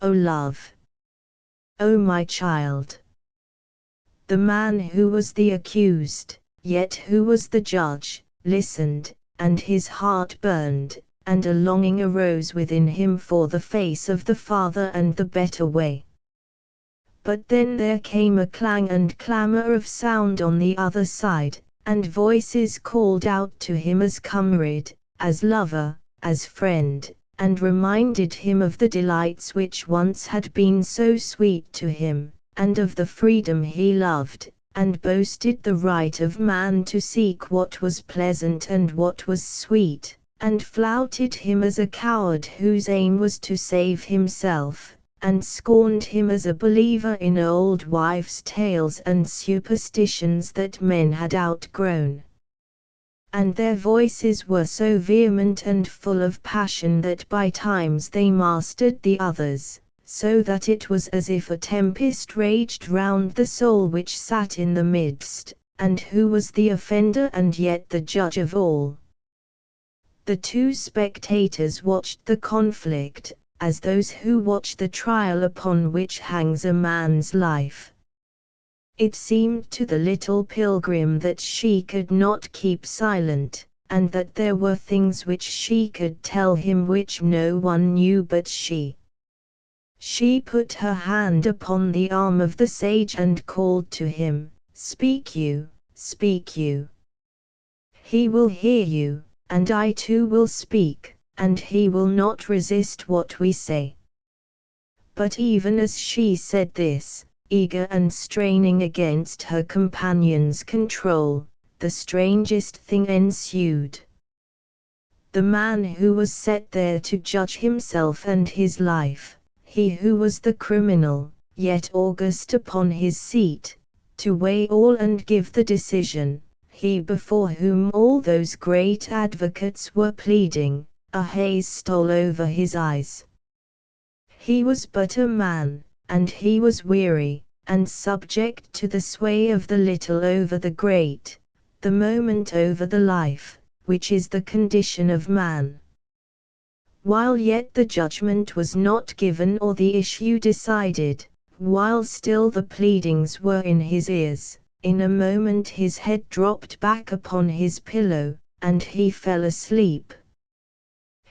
O love! O my child! The man who was the accused, yet who was the judge, listened, and his heart burned, and a longing arose within him for the face of the Father and the better way. But then there came a clang and clamor of sound on the other side, and voices called out to him as comrade, as lover, as friend, and reminded him of the delights which once had been so sweet to him, and of the freedom he loved, and boasted the right of man to seek what was pleasant and what was sweet, and flouted him as a coward whose aim was to save himself, and scorned him as a believer in old wives' tales and superstitions that men had outgrown. And their voices were so vehement and full of passion that by times they mastered the others, so that it was as if a tempest raged round the soul which sat in the midst, and who was the offender and yet the judge of all. The two spectators watched the conflict, as those who watch the trial upon which hangs a man's life. It seemed to the little pilgrim that she could not keep silent, and that there were things which she could tell him which no one knew but she. She put her hand upon the arm of the sage and called to him, "Speak you, speak you. He will hear you, and I too will speak, and he will not resist what we say." But even as she said this, eager and straining against her companion's control, the strangest thing ensued. The man who was set there to judge himself and his life, he who was the criminal, yet august upon his seat, to weigh all and give the decision, he before whom all those great advocates were pleading, a haze stole over his eyes. He was but a man, and he was weary, and subject to the sway of the little over the great, the moment over the life, which is the condition of man. While yet the judgment was not given or the issue decided, while still the pleadings were in his ears, in a moment his head dropped back upon his pillow, and he fell asleep.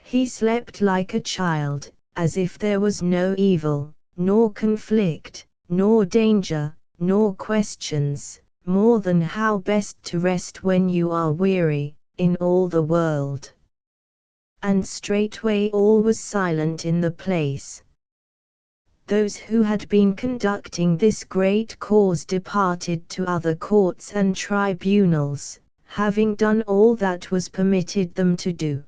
He slept like a child, as if there was no evil, nor conflict, nor danger, nor questions, more than how best to rest when you are weary, in all the world. And straightway all was silent in the place. Those who had been conducting this great cause departed to other courts and tribunals, having done all that was permitted them to do.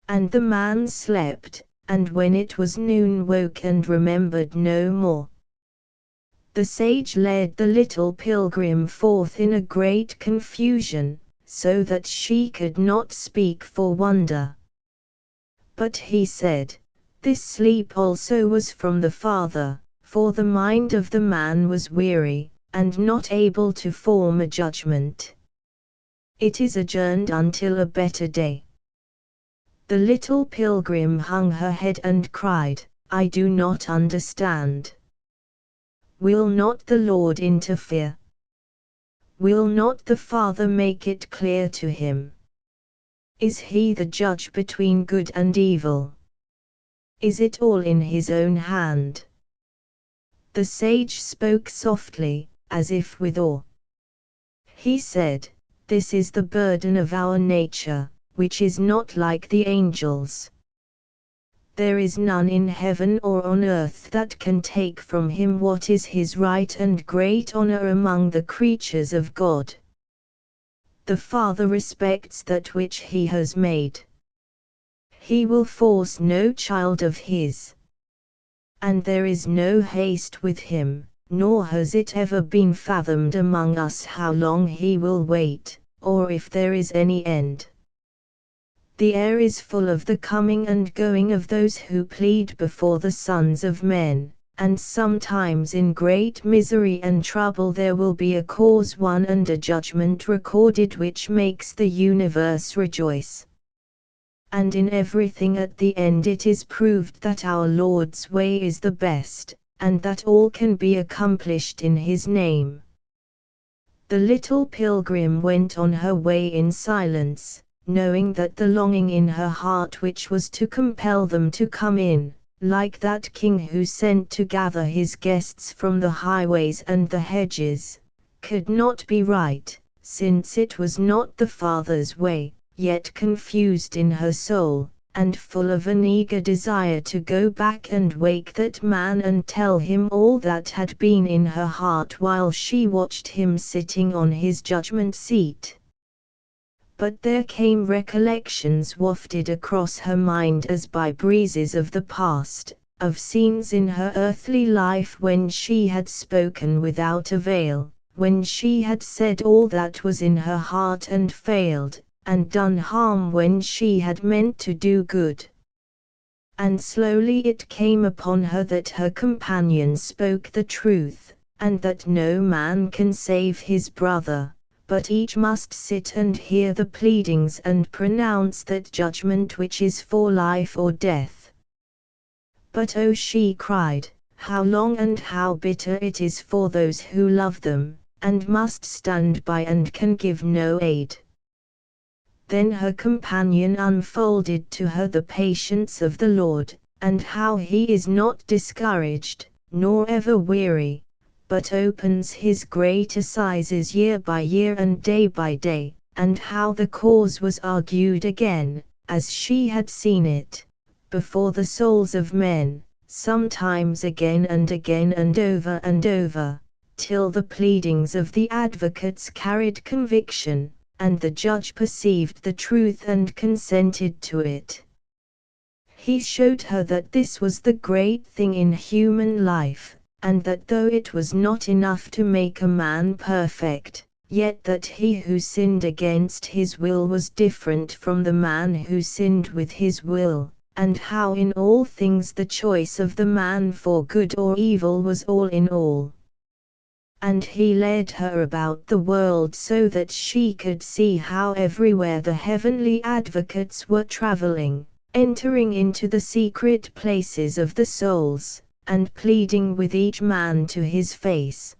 And the man slept, and when it was noon woke and remembered no more. The sage led the little pilgrim forth in a great confusion, so that she could not speak for wonder. But he said, "This sleep also was from the Father, for the mind of the man was weary, and not able to form a judgment. It is adjourned until a better day." The little pilgrim hung her head and cried, "I do not understand. Will not the Lord interfere? Will not the Father make it clear to him? Is he the judge between good and evil? Is it all in his own hand?" The sage spoke softly, as if with awe. He said, "This is the burden of our nature, which is not like the angels. There is none in heaven or on earth that can take from him what is his right and great honor among the creatures of God. The Father respects that which he has made. He will force no child of his. And there is no haste with him, nor has it ever been fathomed among us how long he will wait, or if there is any end. The air is full of the coming and going of those who plead before the sons of men, and sometimes in great misery and trouble there will be a cause won and a judgment recorded which makes the universe rejoice. And in everything at the end it is proved that our Lord's way is the best, and that all can be accomplished in his name." The little pilgrim went on her way in silence, knowing that the longing in her heart which was to compel them to come in, like that king who sent to gather his guests from the highways and the hedges, could not be right, since it was not the Father's way, yet confused in her soul, and full of an eager desire to go back and wake that man and tell him all that had been in her heart while she watched him sitting on his judgment seat. But there came recollections wafted across her mind as by breezes of the past, of scenes in her earthly life when she had spoken without avail, when she had said all that was in her heart and failed, and done harm when she had meant to do good. And slowly it came upon her that her companion spoke the truth, and that no man can save his brother, but each must sit and hear the pleadings and pronounce that judgment which is for life or death. But oh, she cried, how long and how bitter it is for those who love them, and must stand by and can give no aid. Then her companion unfolded to her the patience of the Lord, and how he is not discouraged, nor ever weary, but opens his great assizes year by year and day by day, and how the cause was argued again, as she had seen it, before the souls of men, sometimes again and again and over, till the pleadings of the advocates carried conviction, and the judge perceived the truth and consented to it. He showed her that this was the great thing in human life, and that though it was not enough to make a man perfect, yet that he who sinned against his will was different from the man who sinned with his will, and how in all things the choice of the man for good or evil was all in all. And he led her about the world so that she could see how everywhere the heavenly advocates were traveling, entering into the secret places of the souls, and pleading with each man to his face.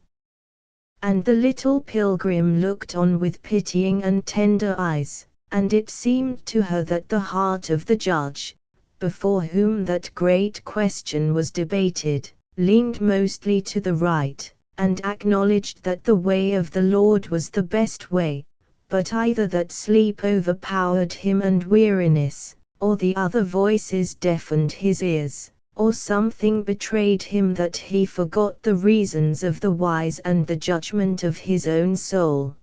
And the little pilgrim looked on with pitying and tender eyes, and it seemed to her that the heart of the judge, before whom that great question was debated, leaned mostly to the right, and acknowledged that the way of the Lord was the best way, but either that sleep overpowered him and weariness, or the other voices deafened his ears, or something betrayed him that he forgot the reasons of the wise and the judgment of his own soul.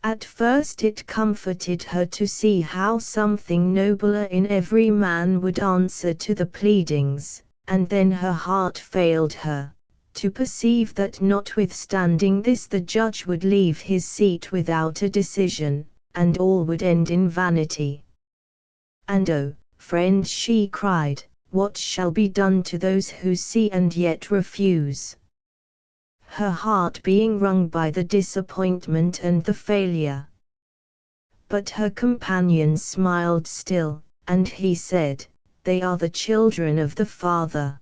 At first it comforted her to see how something nobler in every man would answer to the pleadings, and then her heart failed her, to perceive that notwithstanding this the judge would leave his seat without a decision, and all would end in vanity. And oh, friend, she cried, what shall be done to those who see and yet refuse? Her heart being wrung by the disappointment and the failure. But her companion smiled still, and he said, they are the children of the Father.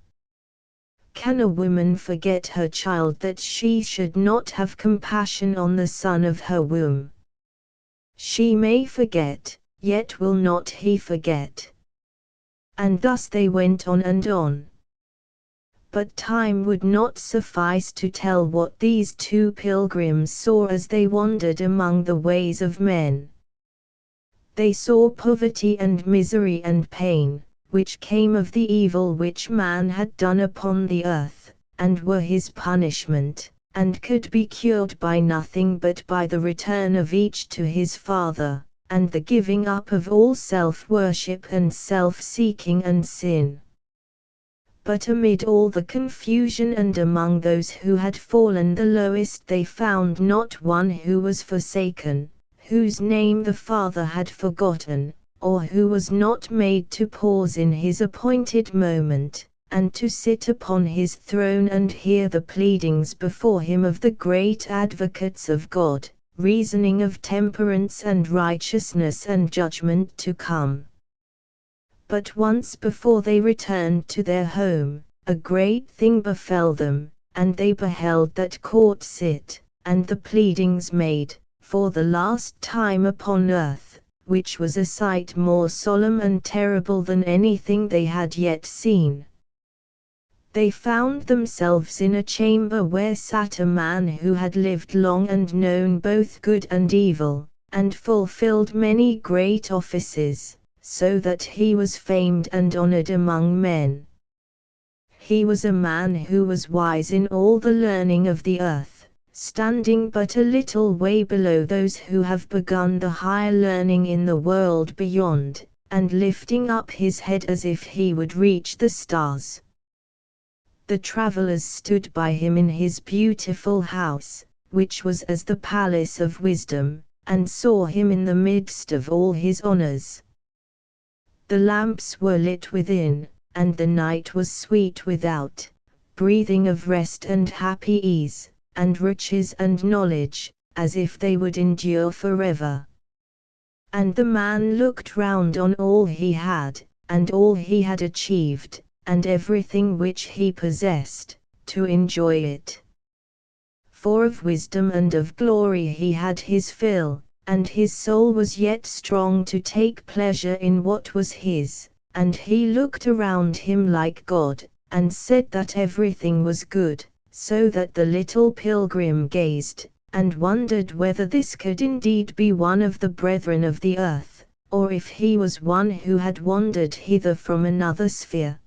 Can a woman forget her child that she should not have compassion on the son of her womb? She may forget, yet will not he forget. And thus they went on and on. But time would not suffice to tell what these two pilgrims saw as they wandered among the ways of men. They saw poverty and misery and pain, which came of the evil which man had done upon the earth, and were his punishment, and could be cured by nothing but by the return of each to his Father, and the giving up of all self-worship and self-seeking and sin. But amid all the confusion and among those who had fallen the lowest they found not one who was forsaken, whose name the Father had forgotten, or who was not made to pause in his appointed moment, and to sit upon his throne and hear the pleadings before him of the great advocates of God, reasoning of temperance and righteousness and judgment to come. But once before they returned to their home, a great thing befell them, and they beheld that court sit, and the pleadings made, for the last time upon earth, which was a sight more solemn and terrible than anything they had yet seen. They found themselves in a chamber where sat a man who had lived long and known both good and evil, and fulfilled many great offices, so that he was famed and honored among men. He was a man who was wise in all the learning of the earth, standing but a little way below those who have begun the higher learning in the world beyond, and lifting up his head as if he would reach the stars. The travelers stood by him in his beautiful house, which was as the palace of wisdom, and saw him in the midst of all his honors. The lamps were lit within, and the night was sweet without, breathing of rest and happy ease, and riches and knowledge, as if they would endure forever. And the man looked round on all he had, and all he had achieved, and everything which he possessed, to enjoy it. For of wisdom and of glory he had his fill, and his soul was yet strong to take pleasure in what was his, and he looked around him like God, and said that everything was good, so that the little pilgrim gazed, and wondered whether this could indeed be one of the brethren of the earth, or if he was one who had wandered hither from another sphere.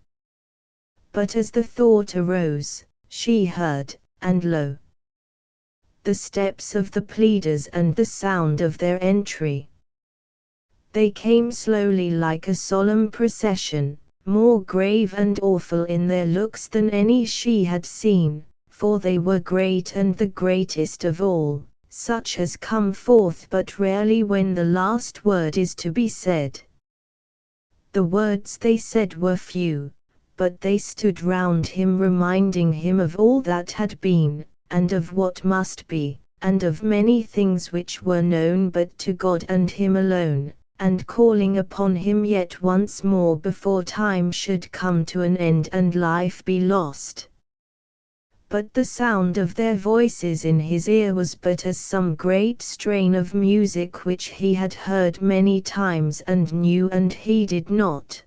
But as the thought arose, she heard, and lo, the steps of the pleaders and the sound of their entry. They came slowly like a solemn procession, more grave and awful in their looks than any she had seen, for they were great and the greatest of all, such as come forth but rarely when the last word is to be said. The words they said were few, but they stood round him reminding him of all that had been, and of what must be, and of many things which were known but to God and him alone, and calling upon him yet once more before time should come to an end and life be lost. But the sound of their voices in his ear was but as some great strain of music which he had heard many times and knew and heeded not.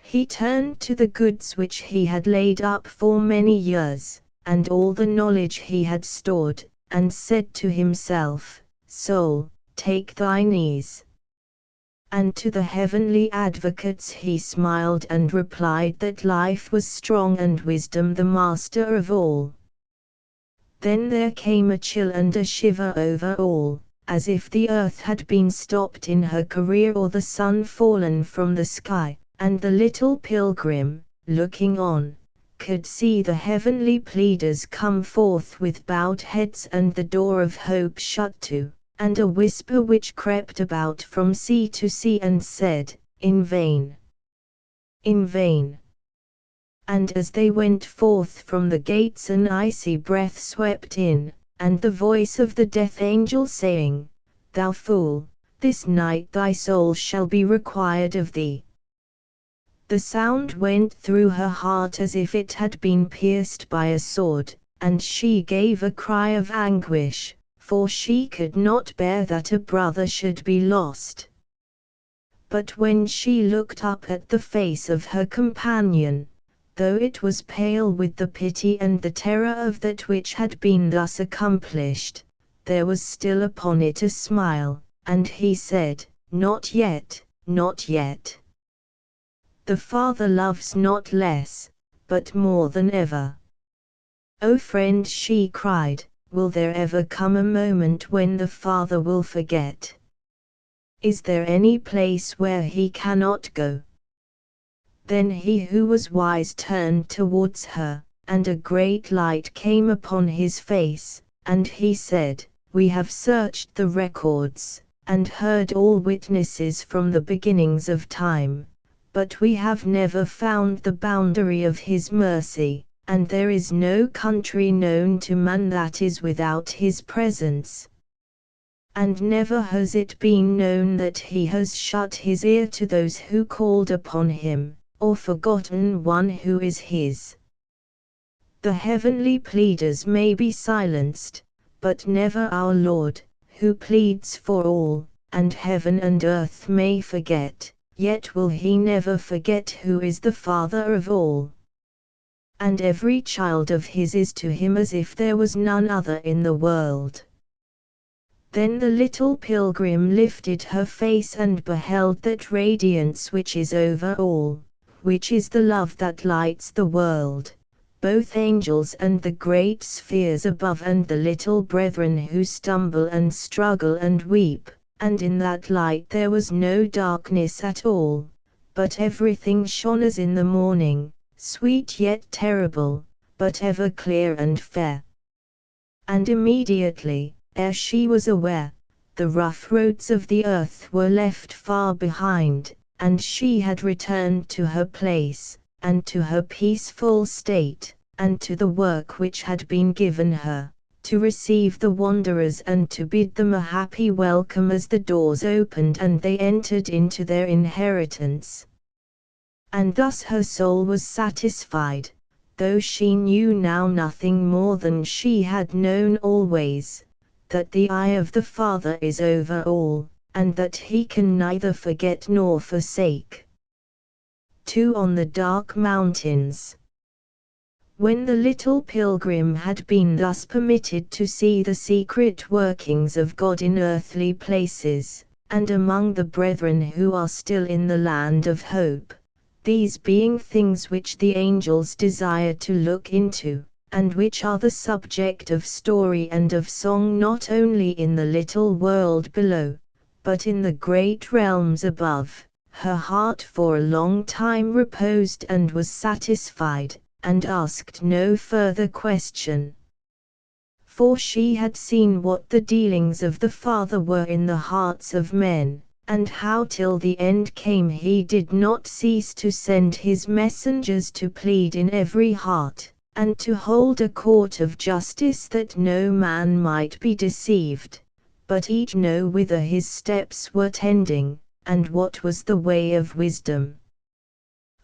He turned to the goods which he had laid up for many years, and all the knowledge he had stored, and said to himself, Soul, take thine ease. And to the heavenly advocates he smiled and replied that life was strong and wisdom the master of all. Then there came a chill and a shiver over all, as if the earth had been stopped in her career or the sun fallen from the sky, and the little pilgrim, looking on, could see the heavenly pleaders come forth with bowed heads and the door of hope shut to, and a whisper which crept about from sea to sea and said, In vain! In vain! And as they went forth from the gates an icy breath swept in, and the voice of the death angel saying, Thou fool, this night thy soul shall be required of thee. The sound went through her heart as if it had been pierced by a sword, and she gave a cry of anguish, for she could not bear that a brother should be lost. But when she looked up at the face of her companion, though it was pale with the pity and the terror of that which had been thus accomplished, there was still upon it a smile, and he said, Not yet, not yet. The Father loves not less, but more than ever. O friend, she cried, will there ever come a moment when the Father will forget? Is there any place where he cannot go? Then he who was wise turned towards her, and a great light came upon his face, and he said, We have searched the records, and heard all witnesses from the beginnings of time, but we have never found the boundary of his mercy, and there is no country known to man that is without his presence. And never has it been known that he has shut his ear to those who called upon him, or forgotten one who is his. The heavenly pleaders may be silenced, but never our Lord, who pleads for all, and heaven and earth may forget, yet will he never forget who is the Father of all. And every child of his is to him as if there was none other in the world. Then the little pilgrim lifted her face and beheld that radiance which is over all, which is the love that lights the world, both angels and the great spheres above and the little brethren who stumble and struggle and weep, and in that light there was no darkness at all, but everything shone as in the morning, sweet yet terrible, but ever clear and fair. And immediately, ere she was aware, the rough roads of the earth were left far behind, and she had returned to her place, and to her peaceful state, and to the work which had been given her, to receive the wanderers and to bid them a happy welcome as the doors opened and they entered into their inheritance. And thus her soul was satisfied, though she knew now nothing more than she had known always, that the eye of the Father is over all, and that he can neither forget nor forsake. 2. On the dark mountains. When the little pilgrim had been thus permitted to see the secret workings of God in earthly places, and among the brethren who are still in the land of hope, these being things which the angels desire to look into, and which are the subject of story and of song not only in the little world below, but in the great realms above, her heart for a long time reposed and was satisfied, and asked no further question. For she had seen what the dealings of the Father were in the hearts of men, and how till the end came he did not cease to send his messengers to plead in every heart, and to hold a court of justice that no man might be deceived, but each know whither his steps were tending, and what was the way of wisdom.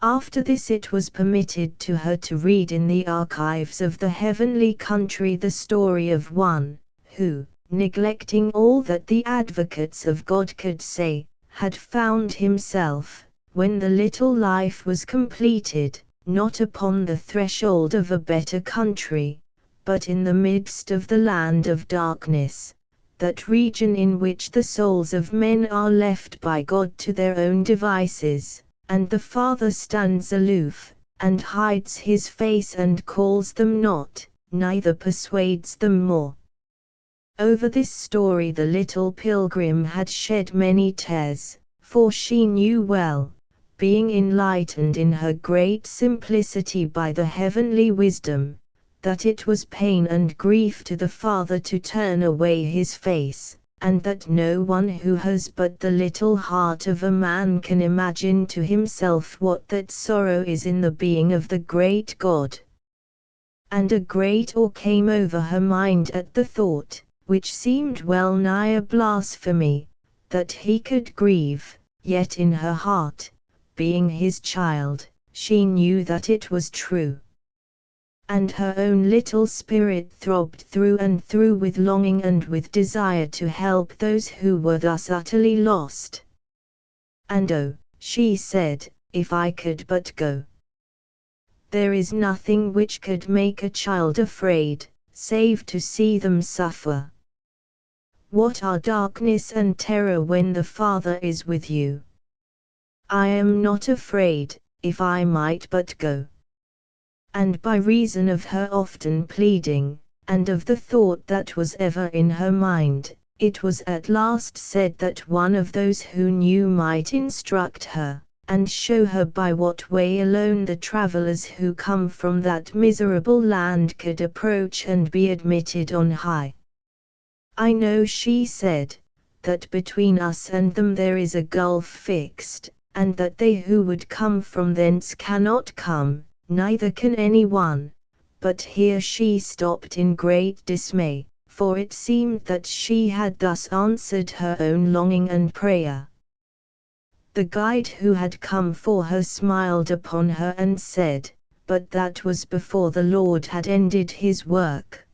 After this it was permitted to her to read in the archives of the heavenly country the story of one, who, neglecting all that the advocates of God could say, had found himself, when the little life was completed, not upon the threshold of a better country, but in the midst of the land of darkness, that region in which the souls of men are left by God to their own devices, and the Father stands aloof, and hides his face and calls them not, neither persuades them more. Over this story the little pilgrim had shed many tears, for she knew well, being enlightened in her great simplicity by the heavenly wisdom, that it was pain and grief to the Father to turn away his face, and that no one who has but the little heart of a man can imagine to himself what that sorrow is in the being of the great God. And a great awe came over her mind at the thought, which seemed well nigh a blasphemy, that he could grieve, yet in her heart, being his child, she knew that it was true. And her own little spirit throbbed through and through with longing and with desire to help those who were thus utterly lost. And oh, she said, if I could but go. There is nothing which could make a child afraid, save to see them suffer. What are darkness and terror when the Father is with you? I am not afraid, if I might but go. And by reason of her often pleading, and of the thought that was ever in her mind, it was at last said that one of those who knew might instruct her, and show her by what way alone the travellers who come from that miserable land could approach and be admitted on high. I know, she said, that between us and them there is a gulf fixed, and that they who would come from thence cannot come, neither can any one. But here she stopped in great dismay, for it seemed that she had thus answered her own longing and prayer. The guide who had come for her smiled upon her and said, but that was before the Lord had ended his work.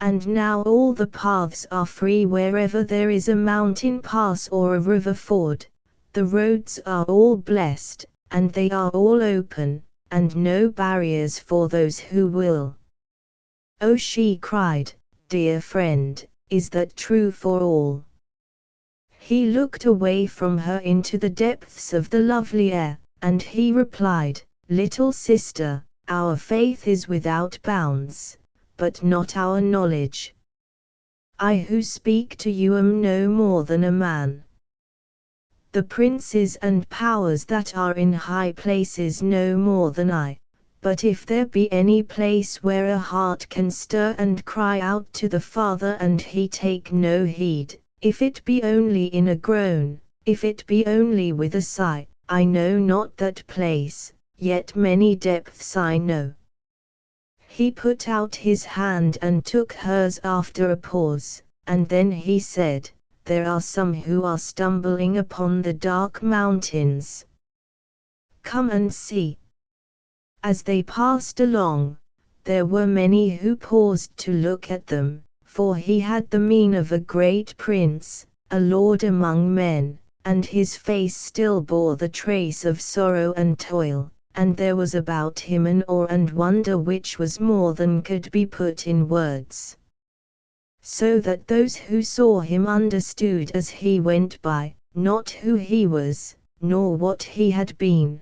And now all the paths are free wherever there is a mountain pass or a river ford, the roads are all blessed, and they are all open, and no barriers for those who will. Oh, she cried, dear friend, is that true for all? He looked away from her into the depths of the lovely air, and he replied, little sister, our faith is without bounds, but not our knowledge. I who speak to you am no more than a man. The princes and powers that are in high places no more than I, but if there be any place where a heart can stir and cry out to the Father and he take no heed, if it be only in a groan, if it be only with a sigh, I know not that place, yet many depths I know. He put out his hand and took hers after a pause, and then he said, there are some who are stumbling upon the dark mountains. Come and see." As they passed along, there were many who paused to look at them, for he had the mien of a great prince, a lord among men, and his face still bore the trace of sorrow and toil, and there was about him an awe and wonder which was more than could be put in words. So that those who saw him understood as he went by, not who he was, nor what he had been,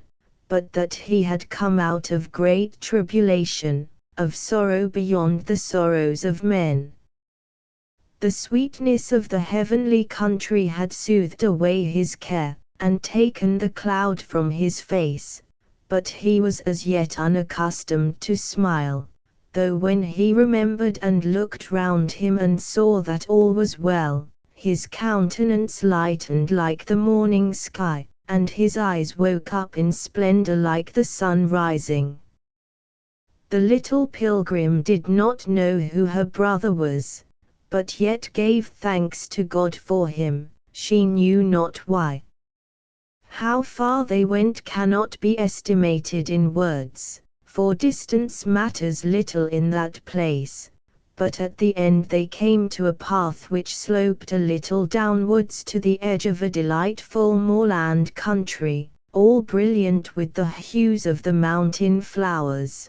but that he had come out of great tribulation, of sorrow beyond the sorrows of men. The sweetness of the heavenly country had soothed away his care, and taken the cloud from his face, but he was as yet unaccustomed to smile, though when he remembered and looked round him and saw that all was well, his countenance lightened like the morning sky, and his eyes woke up in splendor like the sun rising. The little pilgrim did not know who her brother was, but yet gave thanks to God for him, she knew not why. How far they went cannot be estimated in words, for distance matters little in that place, but at the end they came to a path which sloped a little downwards to the edge of a delightful moorland country, all brilliant with the hues of the mountain flowers.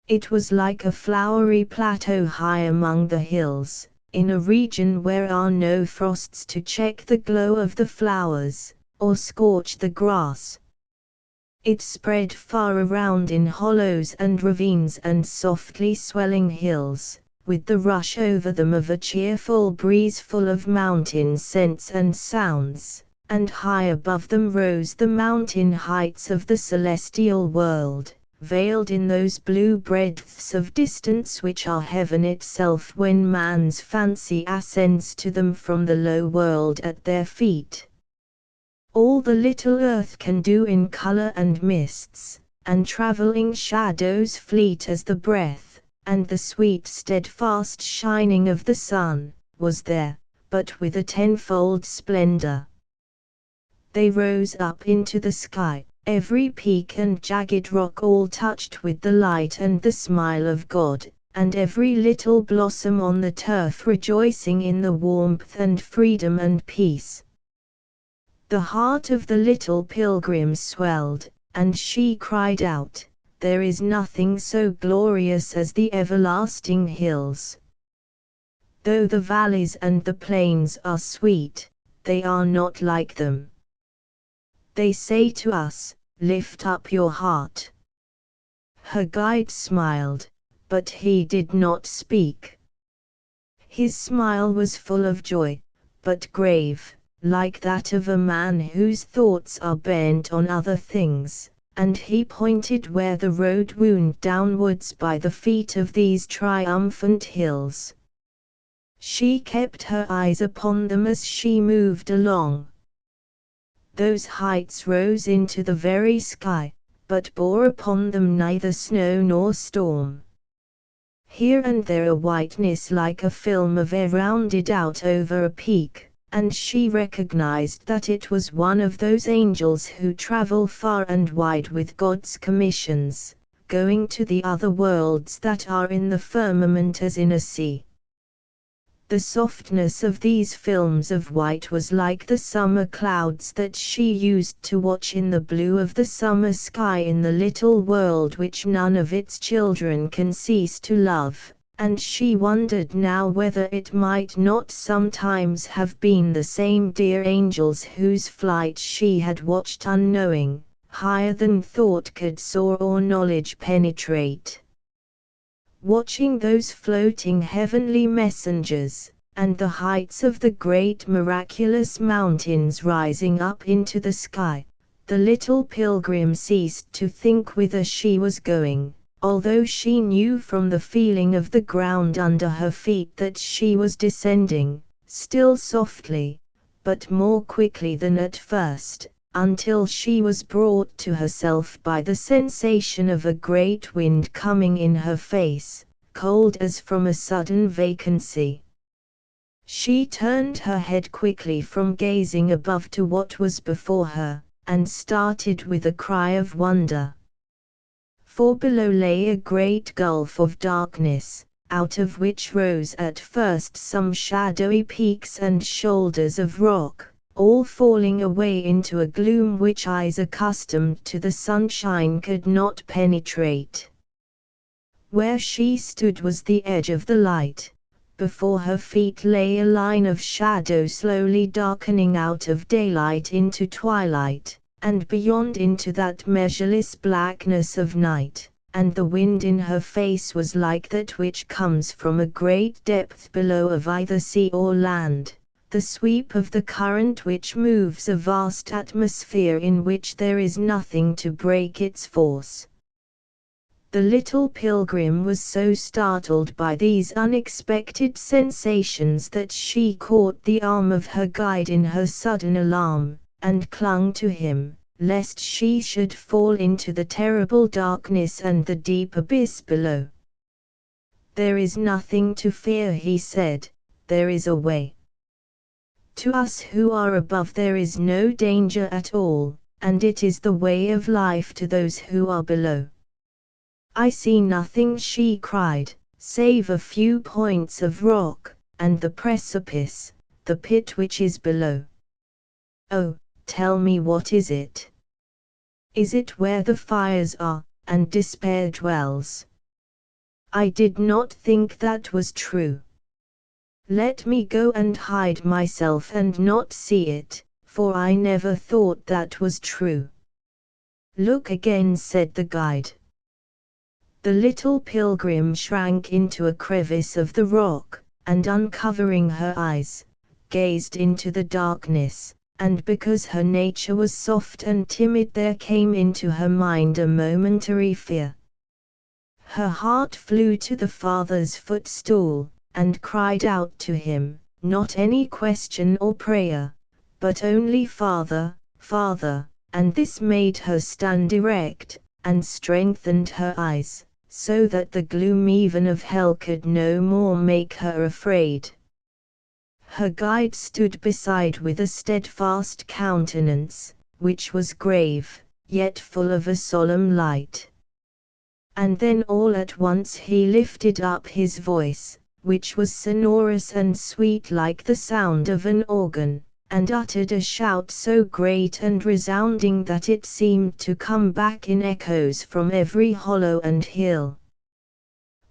It was like a flowery plateau high among the hills, in a region where are no frosts to check the glow of the flowers, or scorch the grass. It spread far around in hollows and ravines and softly swelling hills, with the rush over them of a cheerful breeze full of mountain scents and sounds, and high above them rose the mountain heights of the celestial world, veiled in those blue breadths of distance which are heaven itself when man's fancy ascends to them from the low world at their feet. All the little earth can do in color and mists, and traveling shadows fleet as the breath, and the sweet steadfast shining of the sun, was there, but with a tenfold splendor. They rose up into the sky, every peak and jagged rock all touched with the light and the smile of God, and every little blossom on the turf rejoicing in the warmth and freedom and peace. The heart of the little pilgrim swelled, and she cried out, "There is nothing so glorious as the everlasting hills. Though the valleys and the plains are sweet, they are not like them. They say to us, 'Lift up your heart.'" Her guide smiled, but he did not speak. His smile was full of joy, but grave, like that of a man whose thoughts are bent on other things, and he pointed where the road wound downwards by the feet of these triumphant hills. She kept her eyes upon them as she moved along. Those heights rose into the very sky, but bore upon them neither snow nor storm. Here and there a whiteness like a film of air rounded out over a peak, and she recognized that it was one of those angels who travel far and wide with God's commissions, going to the other worlds that are in the firmament as in a sea. The softness of these films of white was like the summer clouds that she used to watch in the blue of the summer sky in the little world which none of its children can cease to love, and she wondered now whether it might not sometimes have been the same dear angels whose flight she had watched unknowing, higher than thought could soar or knowledge penetrate. Watching those floating heavenly messengers, and the heights of the great miraculous mountains rising up into the sky, the little pilgrim ceased to think whither she was going, although she knew from the feeling of the ground under her feet that she was descending, still softly, but more quickly than at first, until she was brought to herself by the sensation of a great wind coming in her face, cold as from a sudden vacancy. She turned her head quickly from gazing above to what was before her, and started with a cry of wonder. For below lay a great gulf of darkness, out of which rose at first some shadowy peaks and shoulders of rock, all falling away into a gloom which eyes accustomed to the sunshine could not penetrate. Where she stood was the edge of the light. Before her feet lay a line of shadow slowly darkening out of daylight into twilight, and beyond into that measureless blackness of night, and the wind in her face was like that which comes from a great depth below of either sea or land, the sweep of the current which moves a vast atmosphere in which there is nothing to break its force. The little pilgrim was so startled by these unexpected sensations that she caught the arm of her guide in her sudden alarm, and clung to him, lest she should fall into the terrible darkness and the deep abyss below. "There is nothing to fear," he said, "there is a way. To us who are above there is no danger at all, and it is the way of life to those who are below." "I see nothing," she cried, "save a few points of rock, and the precipice, the pit which is below." "Oh, tell me, what is it? Is it where the fires are, and despair dwells?" "I did not think that was true. Let me go and hide myself and not see it, for I never thought that was true." "Look again," said the guide. The little pilgrim shrank into a crevice of the rock, and uncovering her eyes, gazed into the darkness, and because her nature was soft and timid there came into her mind a momentary fear. Her heart flew to the Father's footstool, and cried out to him, not any question or prayer, but only "Father, Father," and this made her stand erect, and strengthened her eyes, so that the gloom even of hell could no more make her afraid. Her guide stood beside with a steadfast countenance, which was grave, yet full of a solemn light. And then all at once he lifted up his voice, which was sonorous and sweet like the sound of an organ, and uttered a shout so great and resounding that it seemed to come back in echoes from every hollow and hill.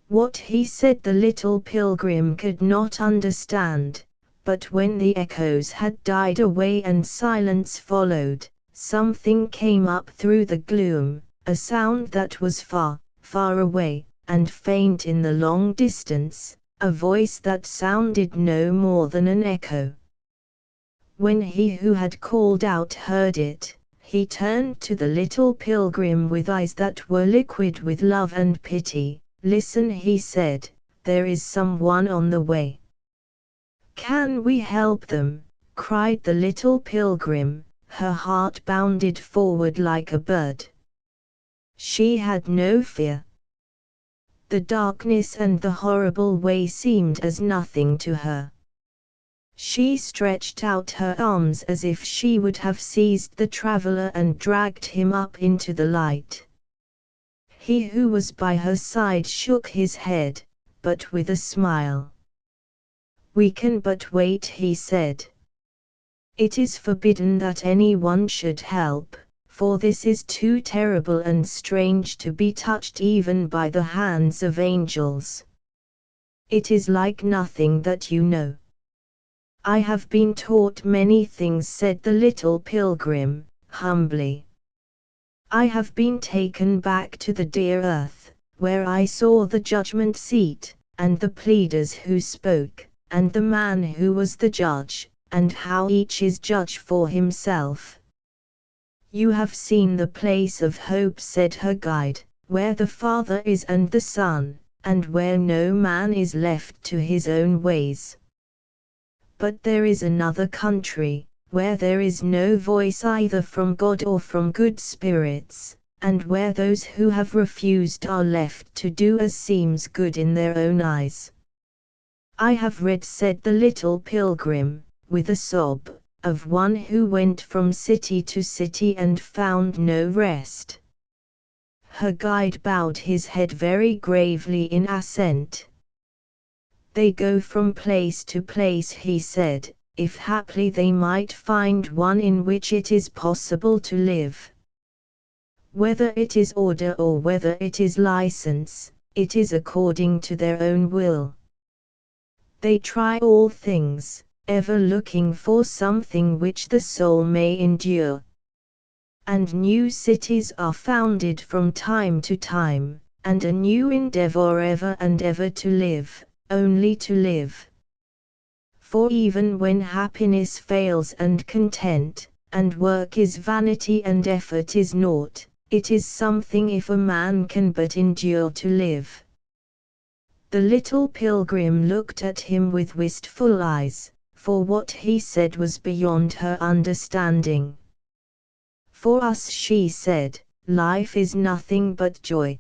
What he said the little pilgrim could not understand, but when the echoes had died away and silence followed, something came up through the gloom, a sound that was far, far away, and faint in the long distance, a voice that sounded no more than an echo. When he who had called out heard it, he turned to the little pilgrim with eyes that were liquid with love and pity. "Listen," he said, "there is someone on the way." "Can we help them?" cried the little pilgrim, her heart bounded forward like a bird. She had no fear. The darkness and the horrible way seemed as nothing to her. She stretched out her arms as if she would have seized the traveler and dragged him up into the light. He who was by her side shook his head, but with a smile. "We can but wait," he said. "It is forbidden that anyone should help, for this is too terrible and strange to be touched even by the hands of angels. It is like nothing that you know." "I have been taught many things," said the little pilgrim, humbly. "I have been taken back to the dear earth, where I saw the judgment seat, and the pleaders who spoke, and the man who was the judge, and how each is judge for himself." "You have seen the place of hope," said her guide, "where the Father is and the Son, and where no man is left to his own ways. But there is another country, where there is no voice either from God or from good spirits, and where those who have refused are left to do as seems good in their own eyes." "I have read," said the little pilgrim, with a sob, of one who went from city to city and found no rest. Her guide bowed his head very gravely in assent. They go from place to place, he said, if haply they might find one in which it is possible to live. Whether it is order or whether it is license, it is according to their own will. They try all things, ever looking for something which the soul may endure. And new cities are founded from time to time, and a new endeavor ever and ever to live, only to live. For even when happiness fails and content, and work is vanity and effort is naught, it is something if a man can but endure to live. The little pilgrim looked at him with wistful eyes, for what he said was beyond her understanding. For us, she said, life is nothing but joy.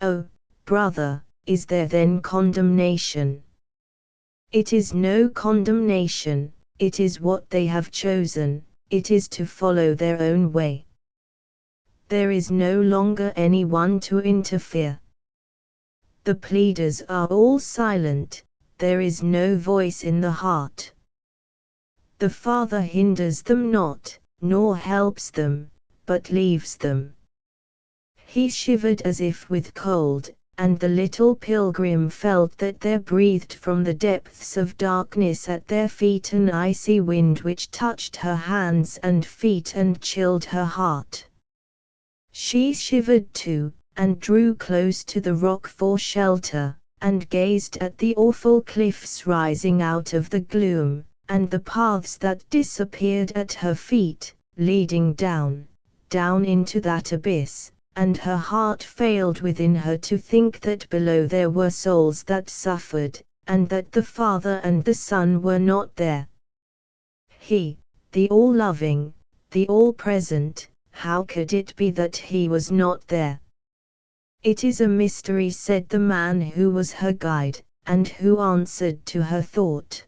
Oh, brother, is there then condemnation? It is no condemnation, it is what they have chosen, it is to follow their own way. There is no longer anyone to interfere. The pleaders are all silent, there is no voice in the heart. The Father hinders them not, nor helps them, but leaves them. He shivered as if with cold, and the little pilgrim felt that there breathed from the depths of darkness at their feet an icy wind which touched her hands and feet and chilled her heart. She shivered too, and drew close to the rock for shelter, and gazed at the awful cliffs rising out of the gloom, and the paths that disappeared at her feet, leading down, down into that abyss. And her heart failed within her to think that below there were souls that suffered, and that the Father and the Son were not there. He, the all-loving, the all-present, how could it be that he was not there? It is a mystery, said the man who was her guide, and who answered to her thought.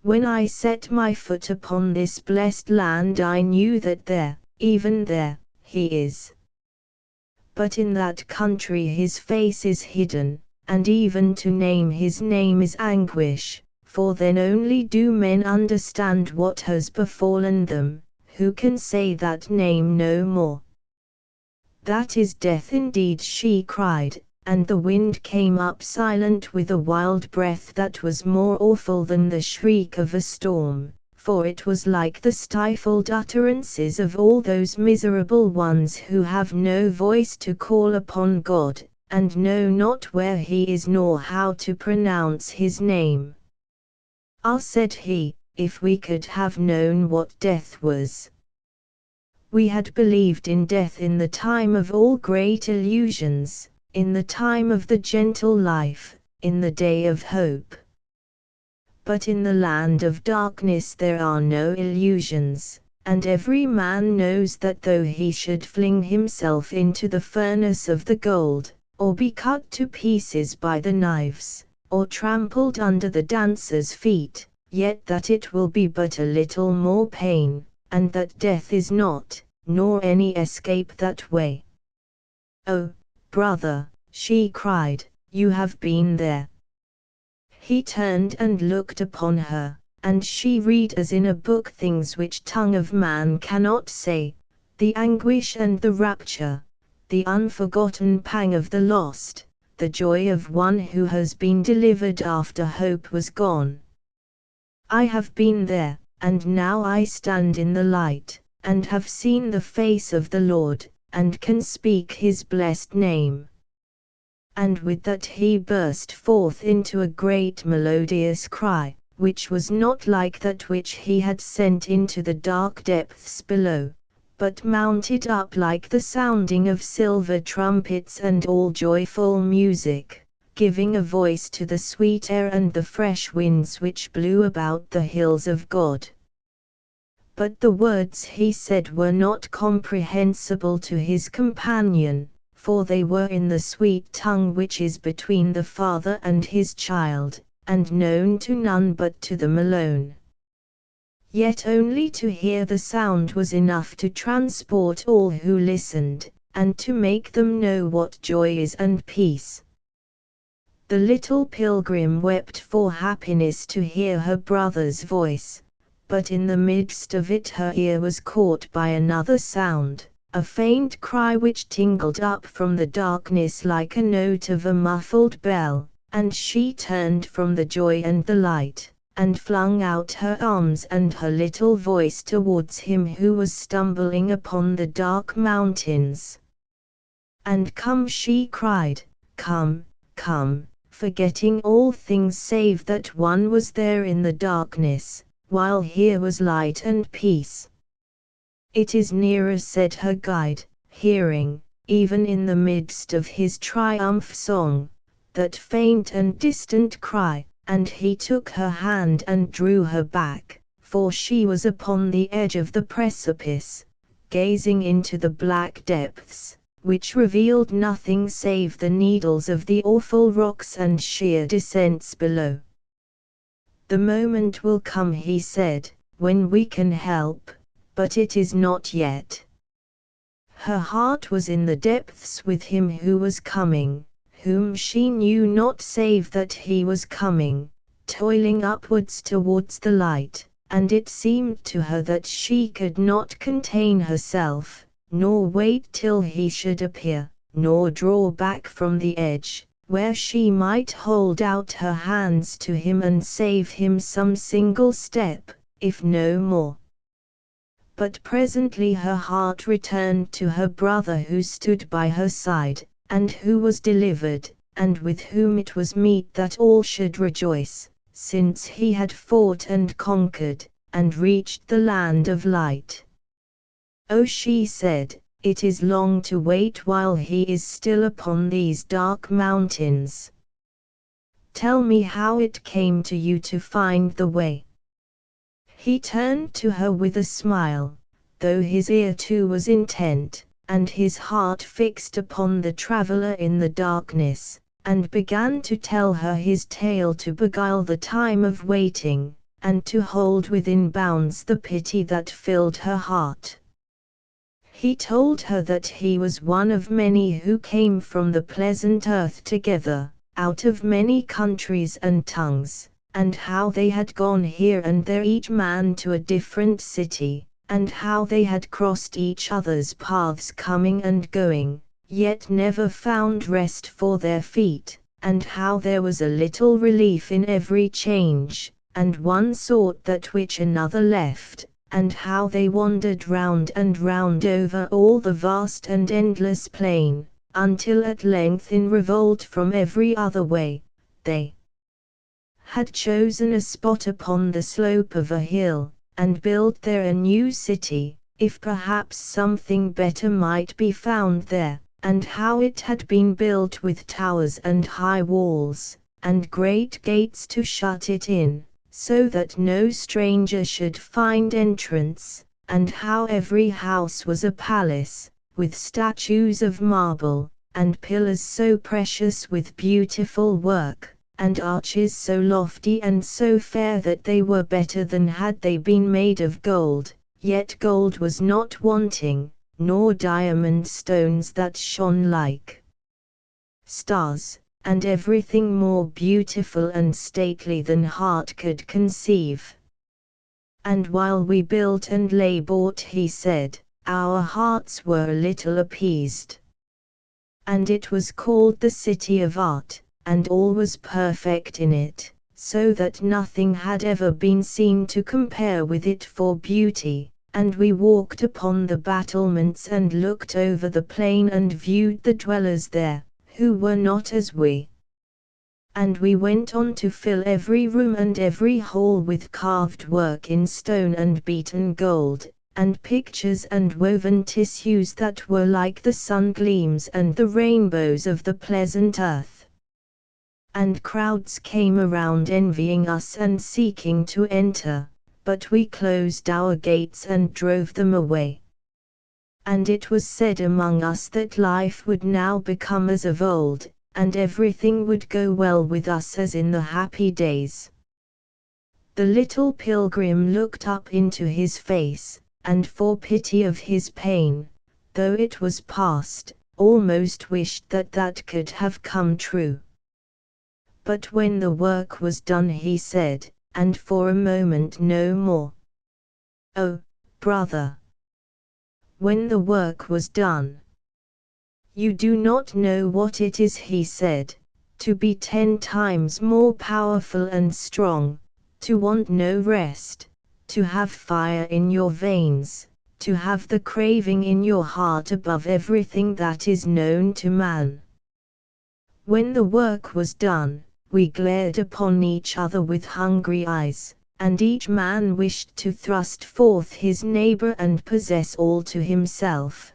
When I set my foot upon this blessed land I knew that there, even there, he is. But in that country his face is hidden, and even to name his name is anguish, for then only do men understand what has befallen them, who can say that name no more. That is death indeed, she cried, and the wind came up silent with a wild breath that was more awful than the shriek of a storm. For it was like the stifled utterances of all those miserable ones who have no voice to call upon God, and know not where he is nor how to pronounce his name. Ah, said he, if we could have known what death was. We had believed in death in the time of all great illusions, in the time of the gentle life, in the day of hope. But in the land of darkness there are no illusions, and every man knows that though he should fling himself into the furnace of the gold, or be cut to pieces by the knives, or trampled under the dancers' feet, yet that it will be but a little more pain, and that death is not, nor any escape that way. Oh, brother, she cried, you have been there. He turned and looked upon her, and she read as in a book things which tongue of man cannot say, the anguish and the rapture, the unforgotten pang of the lost, the joy of one who has been delivered after hope was gone. I have been there, and now I stand in the light, and have seen the face of the Lord, and can speak his blessed name. And with that he burst forth into a great melodious cry, which was not like that which he had sent into the dark depths below, but mounted up like the sounding of silver trumpets and all joyful music, giving a voice to the sweet air and the fresh winds which blew about the hills of God. But the words he said were not comprehensible to his companion, for they were in the sweet tongue which is between the Father and his child, and known to none but to them alone. yet only to hear the sound was enough to transport all who listened, and to make them know what joy is and peace. The little pilgrim wept for happiness to hear her brother's voice, but in the midst of it her ear was caught by another sound, a faint cry which tingled up from the darkness like a note of a muffled bell, and she turned from the joy and the light, and flung out her arms and her little voice towards him who was stumbling upon the dark mountains. "And come," she cried, "come, come," forgetting all things save that one was there in the darkness, while here was light and peace. "It is nearer," said her guide, hearing, even in the midst of his triumph song, that faint and distant cry, and he took her hand and drew her back, for she was upon the edge of the precipice, gazing into the black depths, which revealed nothing save the needles of the awful rocks and sheer descents below. "The moment will come," he said, "when we can help, but it is not yet." Her heart was in the depths with him who was coming, whom she knew not save that he was coming, toiling upwards towards the light, and it seemed to her that she could not contain herself, nor wait till he should appear, nor draw back from the edge, where she might hold out her hands to him and save him some single step, if no more. But presently her heart returned to her brother who stood by her side, and who was delivered, and with whom it was meet that all should rejoice, since he had fought and conquered, and reached the land of light. "Oh," she said, "it is long to wait while he is still upon these dark mountains. Tell me how it came to you to find the way." He turned to her with a smile, though his ear too was intent, and his heart fixed upon the traveler in the darkness, and began to tell her his tale to beguile the time of waiting, and to hold within bounds the pity that filled her heart. He told her that he was one of many who came from the pleasant earth together, out of many countries and tongues, and how they had gone here and there each man to a different city, and how they had crossed each other's paths coming and going, yet never found rest for their feet, and how there was a little relief in every change, and one sought that which another left, and how they wandered round and round over all the vast and endless plain, until at length in revolt from every other way, they had chosen a spot upon the slope of a hill, and built there a new city, if perhaps something better might be found there, and how it had been built with towers and high walls, and great gates to shut it in, so that no stranger should find entrance, and how every house was a palace, with statues of marble, and pillars so precious with beautiful work, and arches so lofty and so fair that they were better than had they been made of gold, yet gold was not wanting, nor diamond stones that shone like stars, and everything more beautiful and stately than heart could conceive. And while we built and labored, he said, our hearts were a little appeased. And it was called the City of Art, and all was perfect in it, so that nothing had ever been seen to compare with it for beauty, and we walked upon the battlements and looked over the plain and viewed the dwellers there, who were not as we. And we went on to fill every room and every hall with carved work in stone and beaten gold, and pictures and woven tissues that were like the sun gleams and the rainbows of the pleasant earth. And crowds came around envying us and seeking to enter, but we closed our gates and drove them away. And it was said among us that life would now become as of old, and everything would go well with us as in the happy days. The little pilgrim looked up into his face, and for pity of his pain, though it was past, almost wished that that could have come true. But when the work was done he said, and for a moment no more, "Oh, brother." When the work was done. "You do not know what it is," he said, "to be 10 times more powerful and strong, to want no rest, to have fire in your veins, to have the craving in your heart above everything that is known to man." When the work was done, we glared upon each other with hungry eyes, and each man wished to thrust forth his neighbor and possess all to himself.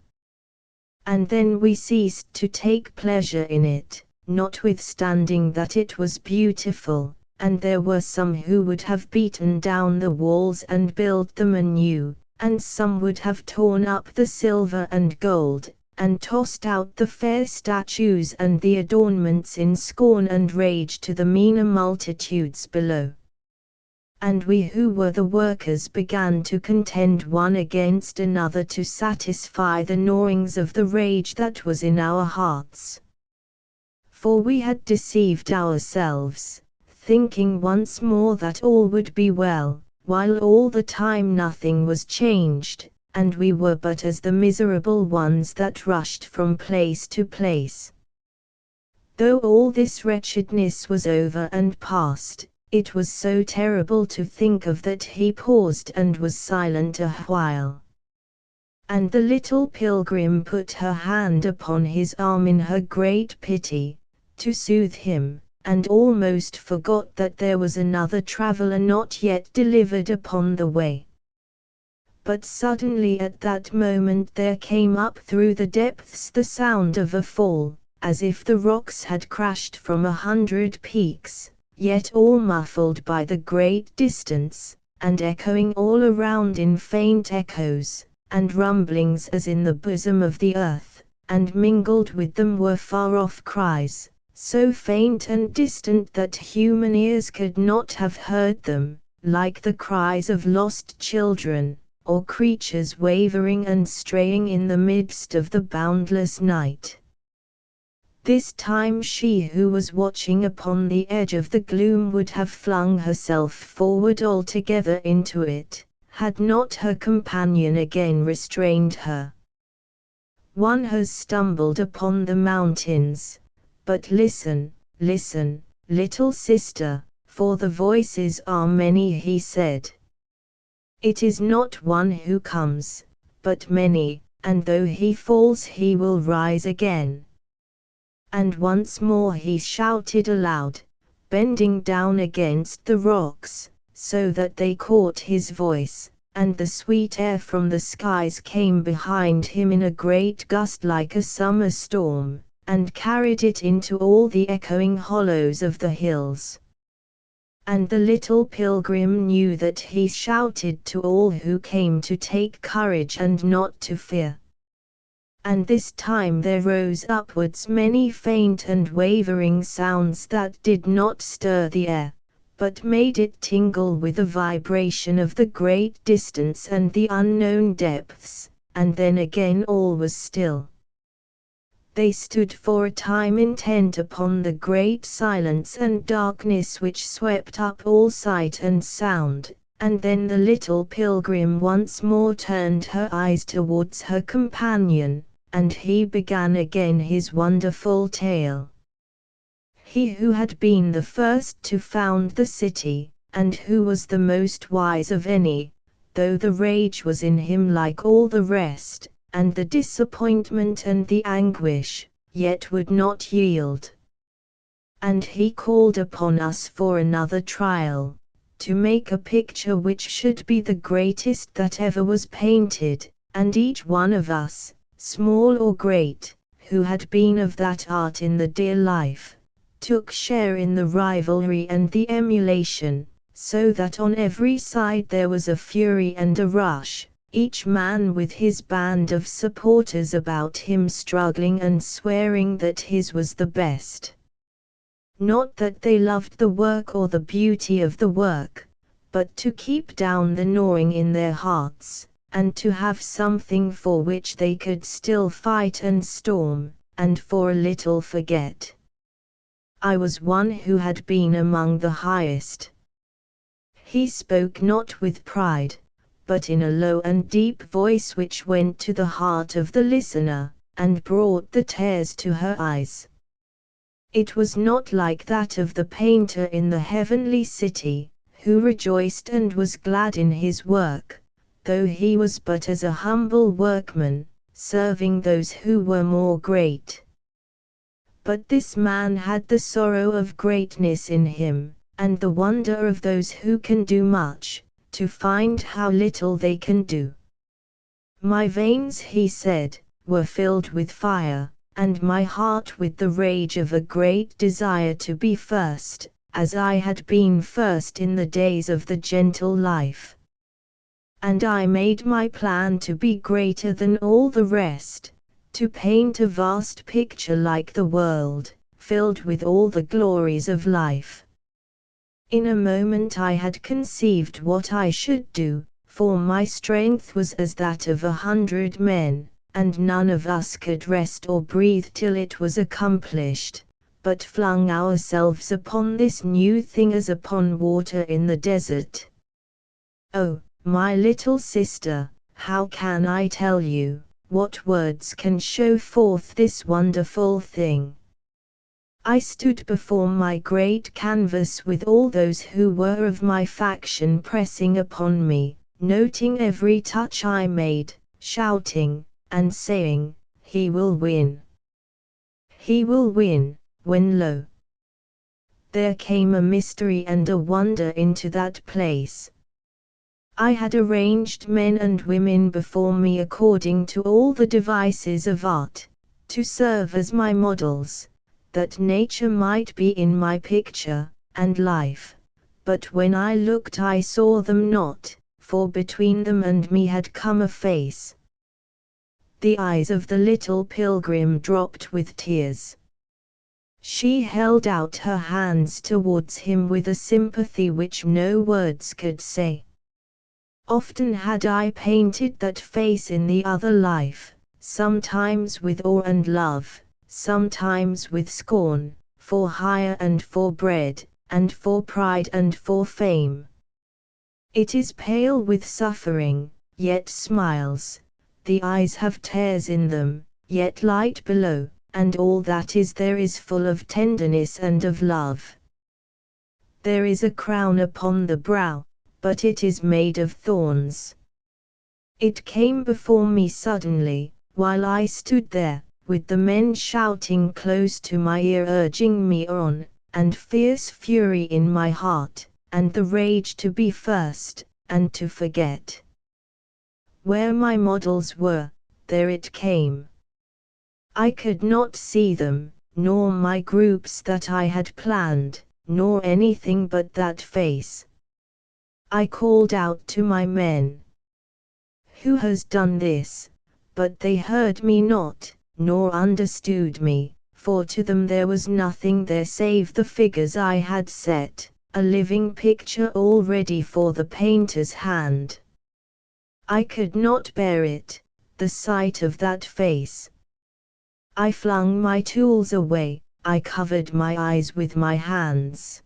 And then we ceased to take pleasure in it, notwithstanding that it was beautiful, and there were some who would have beaten down the walls and built them anew, and some would have torn up the silver and gold, and tossed out the fair statues and the adornments in scorn and rage to the meaner multitudes below. And we who were the workers began to contend one against another to satisfy the gnawings of the rage that was in our hearts. For we had deceived ourselves, thinking once more that all would be well, while all the time nothing was changed, and we were but as the miserable ones that rushed from place to place. Though all this wretchedness was over and past, it was so terrible to think of that he paused and was silent a while. And the little pilgrim put her hand upon his arm in her great pity, to soothe him, and almost forgot that there was another traveler not yet delivered upon the way. But suddenly at that moment there came up through the depths the sound of a fall, as if the rocks had crashed from 100 peaks, yet all muffled by the great distance, and echoing all around in faint echoes, and rumblings as in the bosom of the earth, and mingled with them were far-off cries, so faint and distant that human ears could not have heard them, like the cries of lost children, or creatures wavering and straying in the midst of the boundless night. This time she who was watching upon the edge of the gloom would have flung herself forward altogether into it, had not her companion again restrained her. "One has stumbled upon the mountains, but listen, listen, little sister, for the voices are many," he said. "It is not one who comes, but many, and though he falls he will rise again." And once more he shouted aloud, bending down against the rocks, so that they caught his voice, and the sweet air from the skies came behind him in a great gust like a summer storm, and carried it into all the echoing hollows of the hills. And the little pilgrim knew that he shouted to all who came to take courage and not to fear. And this time there rose upwards many faint and wavering sounds that did not stir the air, but made it tingle with the vibration of the great distance and the unknown depths, and then again all was still. They stood for a time intent upon the great silence and darkness which swept up all sight and sound, and then the little pilgrim once more turned her eyes towards her companion, and he began again his wonderful tale. He who had been the first to found the city, and who was the most wise of any, though the rage was in him like all the rest, and the disappointment and the anguish, yet would not yield. And he called upon us for another trial, to make a picture which should be the greatest that ever was painted, and each one of us, small or great, who had been of that art in the dear life, took share in the rivalry and the emulation, so that on every side there was a fury and a rush, each man with his band of supporters about him struggling and swearing that his was the best. Not that they loved the work or the beauty of the work, but to keep down the gnawing in their hearts, and to have something for which they could still fight and storm, and for a little forget. I was one who had been among the highest. He spoke not with pride, but in a low and deep voice which went to the heart of the listener, and brought the tears to her eyes. It was not like that of the painter in the heavenly city, who rejoiced and was glad in his work, though he was but as a humble workman, serving those who were more great. But this man had the sorrow of greatness in him, and the wonder of those who can do much, to find how little they can do. My veins, he said, were filled with fire, and my heart with the rage of a great desire to be first, as I had been first in the days of the gentle life. And I made my plan to be greater than all the rest, to paint a vast picture like the world, filled with all the glories of life. In a moment I had conceived what I should do, for my strength was as that of 100 men, and none of us could rest or breathe till it was accomplished, but flung ourselves upon this new thing as upon water in the desert. Oh, my little sister, how can I tell you, what words can show forth this wonderful thing? I stood before my great canvas with all those who were of my faction pressing upon me, noting every touch I made, shouting, and saying, "He will win! He will win!" when lo! there came a mystery and a wonder into that place. I had arranged men and women before me according to all the devices of art, to serve as my models, that nature might be in my picture, and life. But when I looked I saw them not, for between them and me had come a face. The eyes of the little pilgrim dropped with tears. She held out her hands towards him with a sympathy which no words could say. Often had I painted that face in the other life, sometimes with awe and love, sometimes with scorn, for hire and for bread, and for pride and for fame. It is pale with suffering, yet smiles, the eyes have tears in them, yet light below, and all that is there is full of tenderness and of love. There is a crown upon the brow, but it is made of thorns. It came before me suddenly, while I stood there, with the men shouting close to my ear urging me on, and fierce fury in my heart, and the rage to be first, and to forget. Where my models were, there it came. I could not see them, nor my groups that I had planned, nor anything but that face. I called out to my men, "Who has done this?" But they heard me not, nor understood me, for to them there was nothing there save the figures I had set, a living picture all ready for the painter's hand. I could not bear it, the sight of that face. I flung my tools away, I covered my eyes with my hands.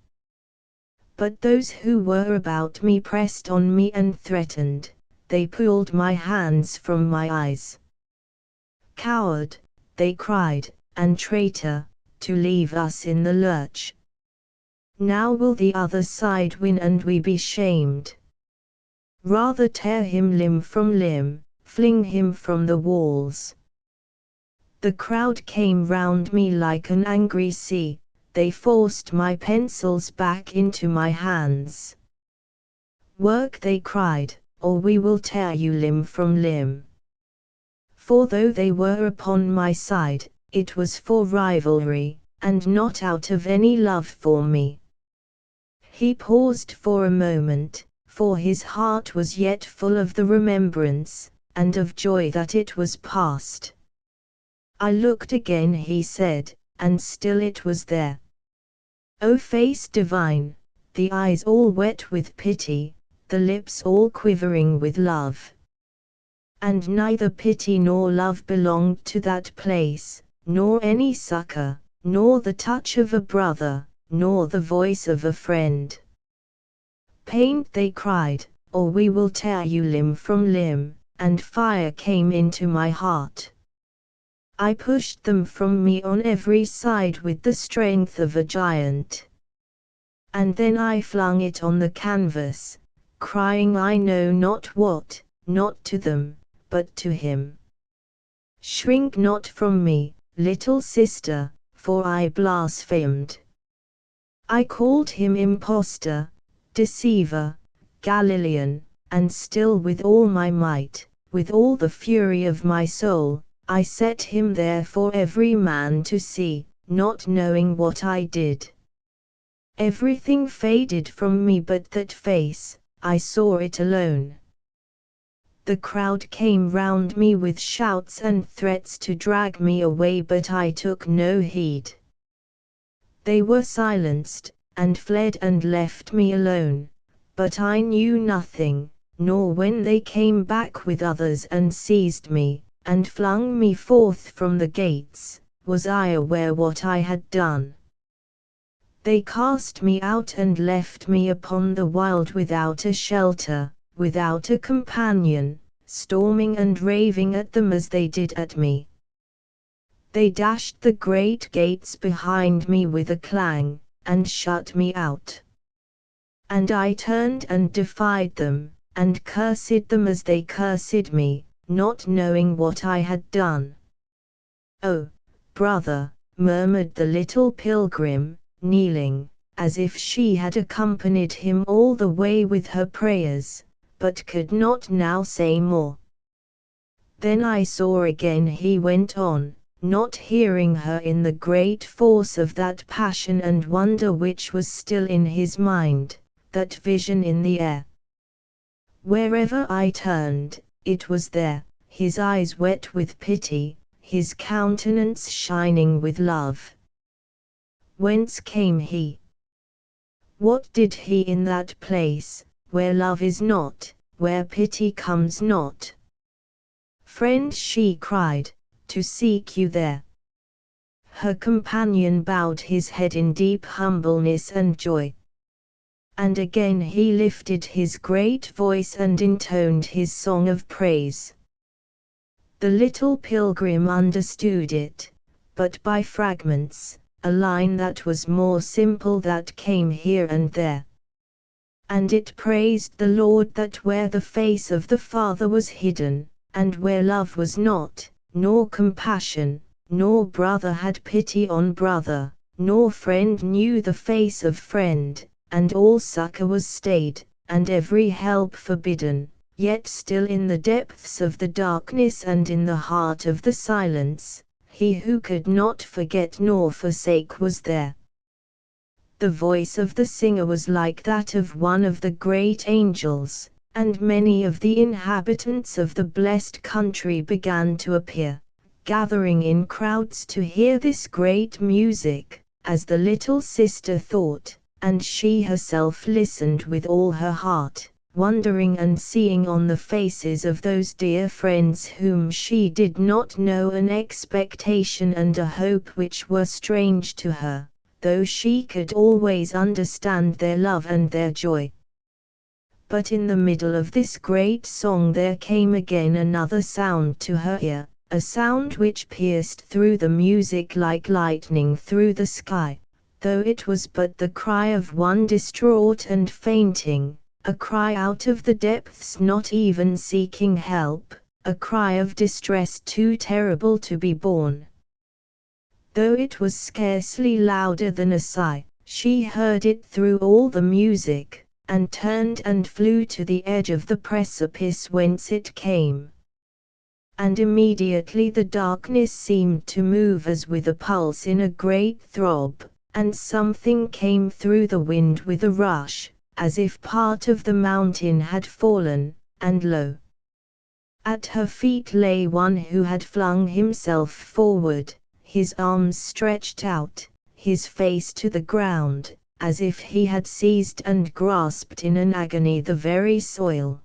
But those who were about me pressed on me and threatened, they pulled my hands from my eyes. "Coward," they cried, "and traitor, to leave us in the lurch. Now will the other side win and we be shamed. Rather tear him limb from limb, fling him from the walls." The crowd came round me like an angry sea, they forced my pencils back into my hands. "Work," they cried, "or we will tear you limb from limb." For though they were upon my side, it was for rivalry, and not out of any love for me. He paused for a moment, for his heart was yet full of the remembrance, and of joy that it was past. I looked again, he said, and still it was there. "O face divine, the eyes all wet with pity, the lips all quivering with love. And neither pity nor love belonged to that place, nor any succor, nor the touch of a brother, nor the voice of a friend. "Paint," they cried, "or we will tear you limb from limb," and fire came into my heart. I pushed them from me on every side with the strength of a giant. And then I flung it on the canvas, crying I know not what, not to them, but to him. "Shrink not from me, little sister," for I blasphemed. I called him impostor, deceiver, Galilean, and still with all my might, with all the fury of my soul, I set him there for every man to see, not knowing what I did. Everything faded from me but that face, I saw it alone. The crowd came round me with shouts and threats to drag me away, but I took no heed. They were silenced, and fled and left me alone, but I knew nothing, nor when they came back with others and seized me, and flung me forth from the gates, was I aware what I had done. They cast me out and left me upon the wild without a shelter, without a companion, storming and raving at them as they did at me. They dashed the great gates behind me with a clang, and shut me out. And I turned and defied them, and cursed them as they cursed me, not knowing what I had done. "Oh, brother," murmured the little pilgrim, kneeling, as if she had accompanied him all the way with her prayers, but could not now say more. Then I saw again, he went on, not hearing her in the great force of that passion and wonder which was still in his mind, that vision in the air. Wherever I turned, it was there, his eyes wet with pity, his countenance shining with love. Whence came he? What did he in that place, where love is not, where pity comes not? "Friend," she cried, "to seek you there." Her companion bowed his head in deep humbleness and joy. And again he lifted his great voice and intoned his song of praise. The little pilgrim understood it, but by fragments, a line that was more simple that came here and there. And it praised the Lord that where the face of the Father was hidden, and where love was not, nor compassion, nor brother had pity on brother, nor friend knew the face of friend, and all succor was stayed, and every help forbidden, yet still in the depths of the darkness and in the heart of the silence, he who could not forget nor forsake was there. The voice of the singer was like that of one of the great angels, and many of the inhabitants of the blessed country began to appear, gathering in crowds to hear this great music, as the little sister thought, and she herself listened with all her heart, wondering and seeing on the faces of those dear friends whom she did not know an expectation and a hope which were strange to her, though she could always understand their love and their joy. But in the middle of this great song there came again another sound to her ear, a sound which pierced through the music like lightning through the sky, though it was but the cry of one distraught and fainting, a cry out of the depths not even seeking help, a cry of distress too terrible to be borne. Though it was scarcely louder than a sigh, she heard it through all the music, and turned and flew to the edge of the precipice whence it came. And immediately the darkness seemed to move as with a pulse in a great throb, and something came through the wind with a rush, as if part of the mountain had fallen, and lo! At her feet lay one who had flung himself forward, his arms stretched out, his face to the ground, as if he had seized and grasped in an agony the very soil.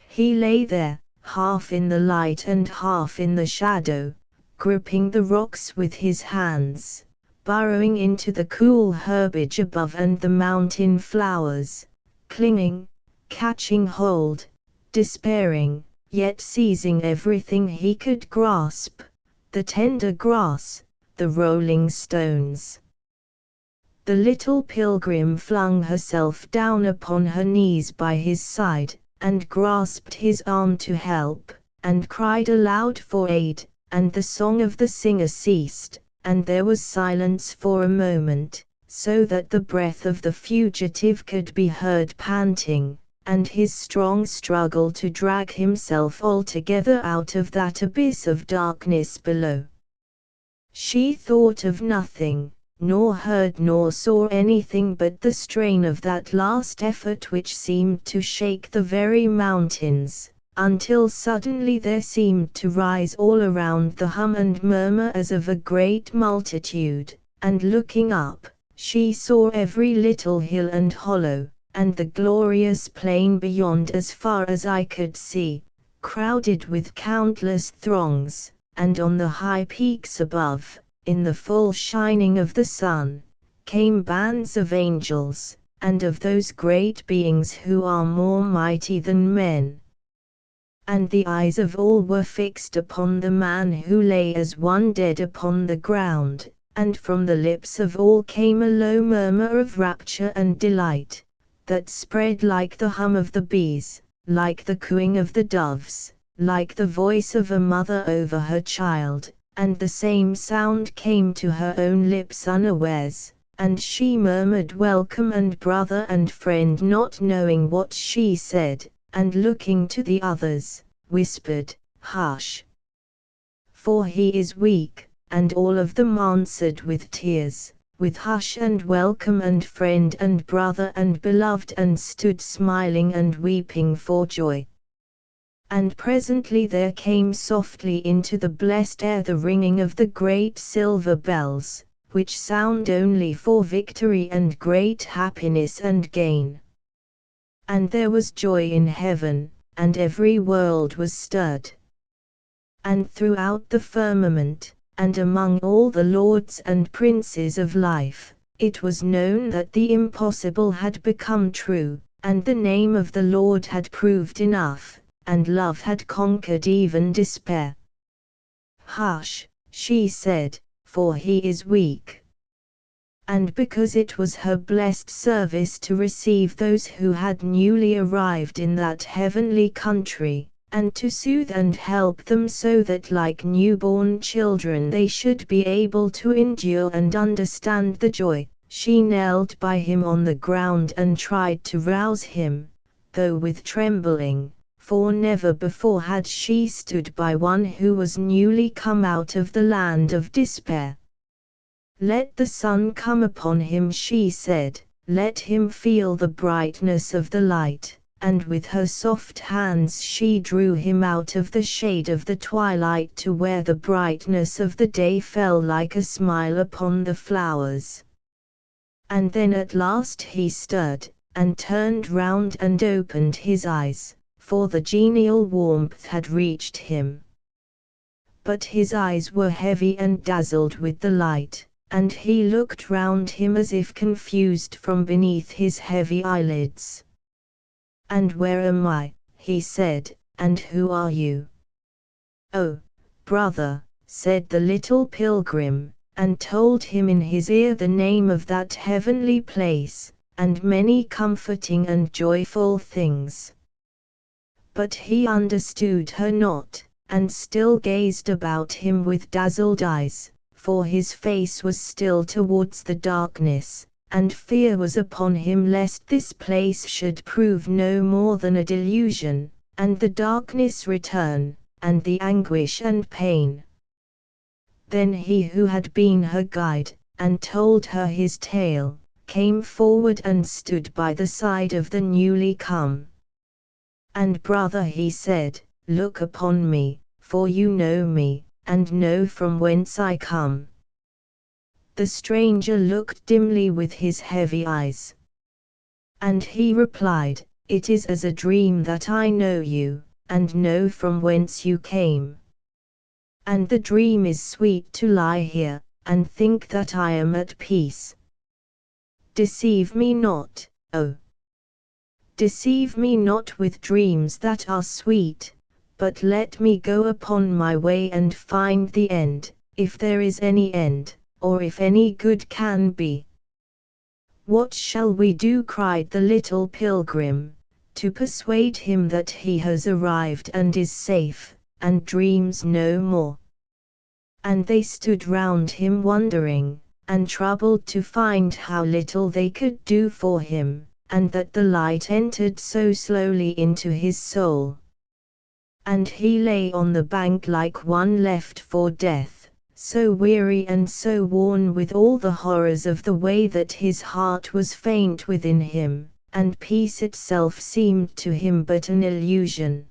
He lay there, half in the light and half in the shadow, gripping the rocks with his hands, burrowing into the cool herbage above and the mountain flowers, clinging, catching hold, despairing, yet seizing everything he could grasp, the tender grass, the rolling stones. The little pilgrim flung herself down upon her knees by his side, and grasped his arm to help, and cried aloud for aid, and the song of the singer ceased, and there was silence for a moment, so that the breath of the fugitive could be heard panting, and his strong struggle to drag himself altogether out of that abyss of darkness below. She thought of nothing, nor heard nor saw anything but the strain of that last effort which seemed to shake the very mountains, until suddenly there seemed to rise all around the hum and murmur as of a great multitude, and looking up, she saw every little hill and hollow, and the glorious plain beyond as far as eye could see, crowded with countless throngs, and on the high peaks above, in the full shining of the sun, came bands of angels, and of those great beings who are more mighty than men. And the eyes of all were fixed upon the man who lay as one dead upon the ground, and from the lips of all came a low murmur of rapture and delight, that spread like the hum of the bees, like the cooing of the doves, like the voice of a mother over her child, and the same sound came to her own lips unawares, and she murmured welcome and brother and friend, not knowing what she said, and looking to the others, whispered, "Hush! For he is weak," and all of them answered with tears, with hush and welcome and friend and brother and beloved, and stood smiling and weeping for joy. And presently there came softly into the blessed air the ringing of the great silver bells, which sound only for victory and great happiness and gain. And there was joy in heaven, and every world was stirred. And throughout the firmament, and among all the lords and princes of life, it was known that the impossible had become true, and the name of the Lord had proved enough, and love had conquered even despair. "Hush," she said, "for he is weak." And because it was her blessed service to receive those who had newly arrived in that heavenly country, and to soothe and help them so that like newborn children they should be able to endure and understand the joy, she knelt by him on the ground and tried to rouse him, though with trembling, for never before had she stood by one who was newly come out of the land of despair. "Let the sun come upon him," she said, "let him feel the brightness of the light," and with her soft hands she drew him out of the shade of the twilight to where the brightness of the day fell like a smile upon the flowers. And then at last he stirred, and turned round and opened his eyes, for the genial warmth had reached him. But his eyes were heavy and dazzled with the light, and he looked round him as if confused from beneath his heavy eyelids. "And where am I?" he said, "and who are you?" "Oh, brother," said the little pilgrim, and told him in his ear the name of that heavenly place, and many comforting and joyful things. But he understood her not, and still gazed about him with dazzled eyes, for his face was still towards the darkness, and fear was upon him lest this place should prove no more than a delusion, and the darkness return, and the anguish and pain. Then he who had been her guide, and told her his tale, came forward and stood by the side of the newly come. "And brother," he said, "look upon me, for you know me, and know from whence I come." The stranger looked dimly with his heavy eyes. And he replied, "It is as a dream that I know you, and know from whence you came. And the dream is sweet to lie here, and think that I am at peace. Deceive me not, oh! Deceive me not with dreams that are sweet, but let me go upon my way and find the end, if there is any end, or if any good can be." "What shall we do?" cried the little pilgrim, "to persuade him that he has arrived and is safe, and dreams no more?" And they stood round him wondering, and troubled to find how little they could do for him, and that the light entered so slowly into his soul. And he lay on the bank like one left for death, so weary and so worn with all the horrors of the way that his heart was faint within him, and peace itself seemed to him but an illusion.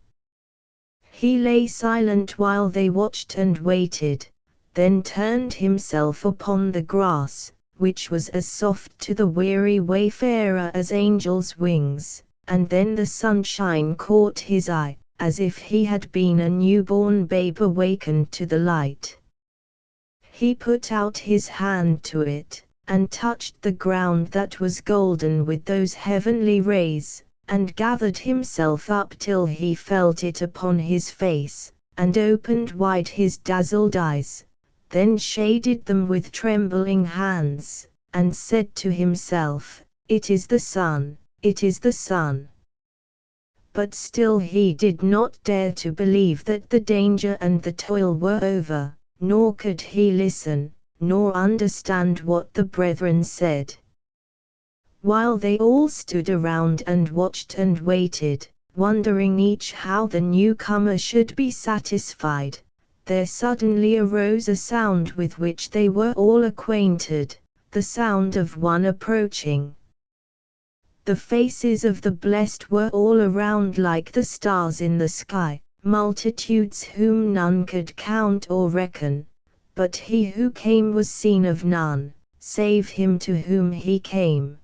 He lay silent while they watched and waited, then turned himself upon the grass, which was as soft to the weary wayfarer as angels' wings, and then the sunshine caught his eye, as if he had been a newborn babe awakened to the light. He put out his hand to it, and touched the ground that was golden with those heavenly rays, and gathered himself up till he felt it upon his face, and opened wide his dazzled eyes, then shaded them with trembling hands, and said to himself, "It is the sun, it is the sun." But still he did not dare to believe that the danger and the toil were over, nor could he listen, nor understand what the brethren said. While they all stood around and watched and waited, wondering each how the newcomer should be satisfied, there suddenly arose a sound with which they were all acquainted, the sound of one approaching. The faces of the blessed were all around like the stars in the sky, multitudes whom none could count or reckon, but he who came was seen of none, save him to whom he came.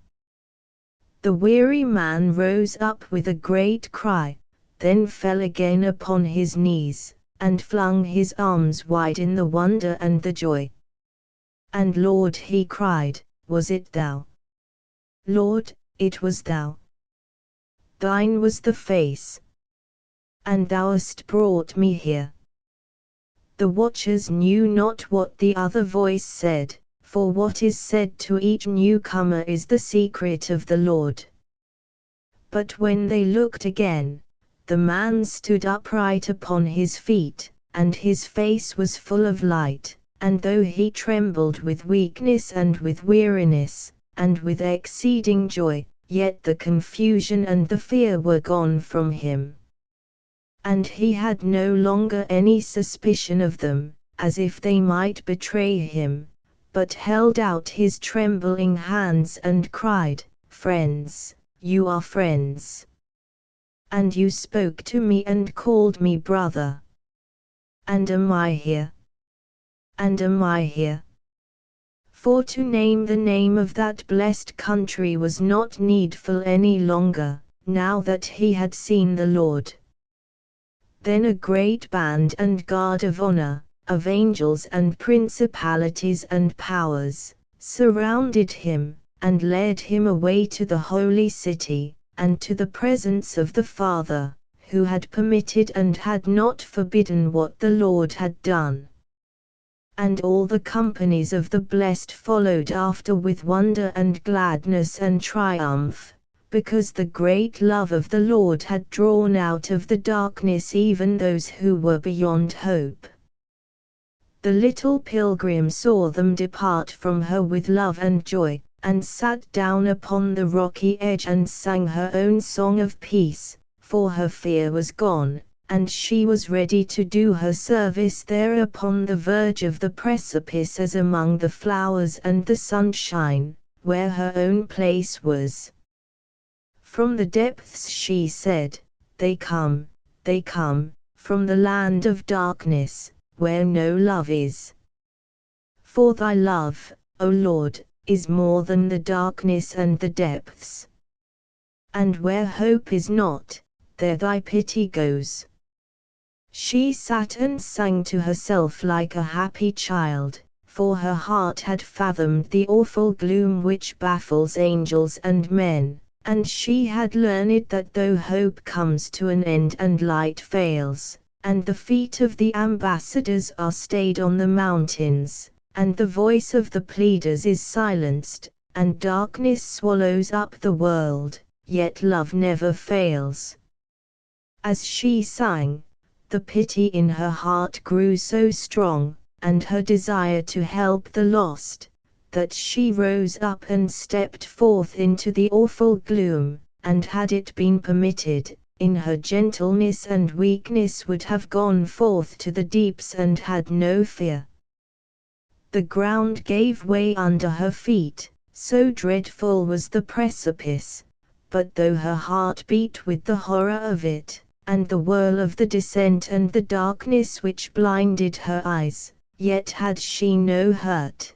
The weary man rose up with a great cry, then fell again upon his knees, and flung his arms wide in the wonder and the joy. "And Lord," he cried, "was it thou? Lord, it was thou. Thine was the face. And thou hast brought me here." The watchers knew not what the other voice said, for what is said to each newcomer is the secret of the Lord. But when they looked again, the man stood upright upon his feet, and his face was full of light, and though he trembled with weakness and with weariness, and with exceeding joy, yet the confusion and the fear were gone from him. And he had no longer any suspicion of them, as if they might betray him, but held out his trembling hands and cried, "Friends, you are friends. And you spoke to me and called me brother. And am I here? And am I here?" For to name the name of that blessed country was not needful any longer, now that he had seen the Lord. Then a great band and guard of honor, of angels and principalities and powers, surrounded him, and led him away to the holy city, and to the presence of the Father, who had permitted and had not forbidden what the Lord had done. And all the companies of the blessed followed after with wonder and gladness and triumph, because the great love of the Lord had drawn out of the darkness even those who were beyond hope. The little pilgrim saw them depart from her with love and joy, and sat down upon the rocky edge and sang her own song of peace, for her fear was gone, and she was ready to do her service there upon the verge of the precipice as among the flowers and the sunshine, where her own place was. From the depths she said, they come, from the land of darkness, where no love is. For thy love, O Lord, is more than the darkness and the depths. And where hope is not, there thy pity goes. She sat and sang to herself like a happy child, for her heart had fathomed the awful gloom which baffles angels and men, and she had learned that though hope comes to an end and light fails, and the feet of the ambassadors are stayed on the mountains, and the voice of the pleaders is silenced, and darkness swallows up the world, yet love never fails. As she sang, the pity in her heart grew so strong, and her desire to help the lost, that she rose up and stepped forth into the awful gloom, and had it been permitted, in her gentleness and weakness would have gone forth to the deeps and had no fear. The ground gave way under her feet, so dreadful was the precipice, but though her heart beat with the horror of it, and the whirl of the descent and the darkness which blinded her eyes, yet had she no hurt.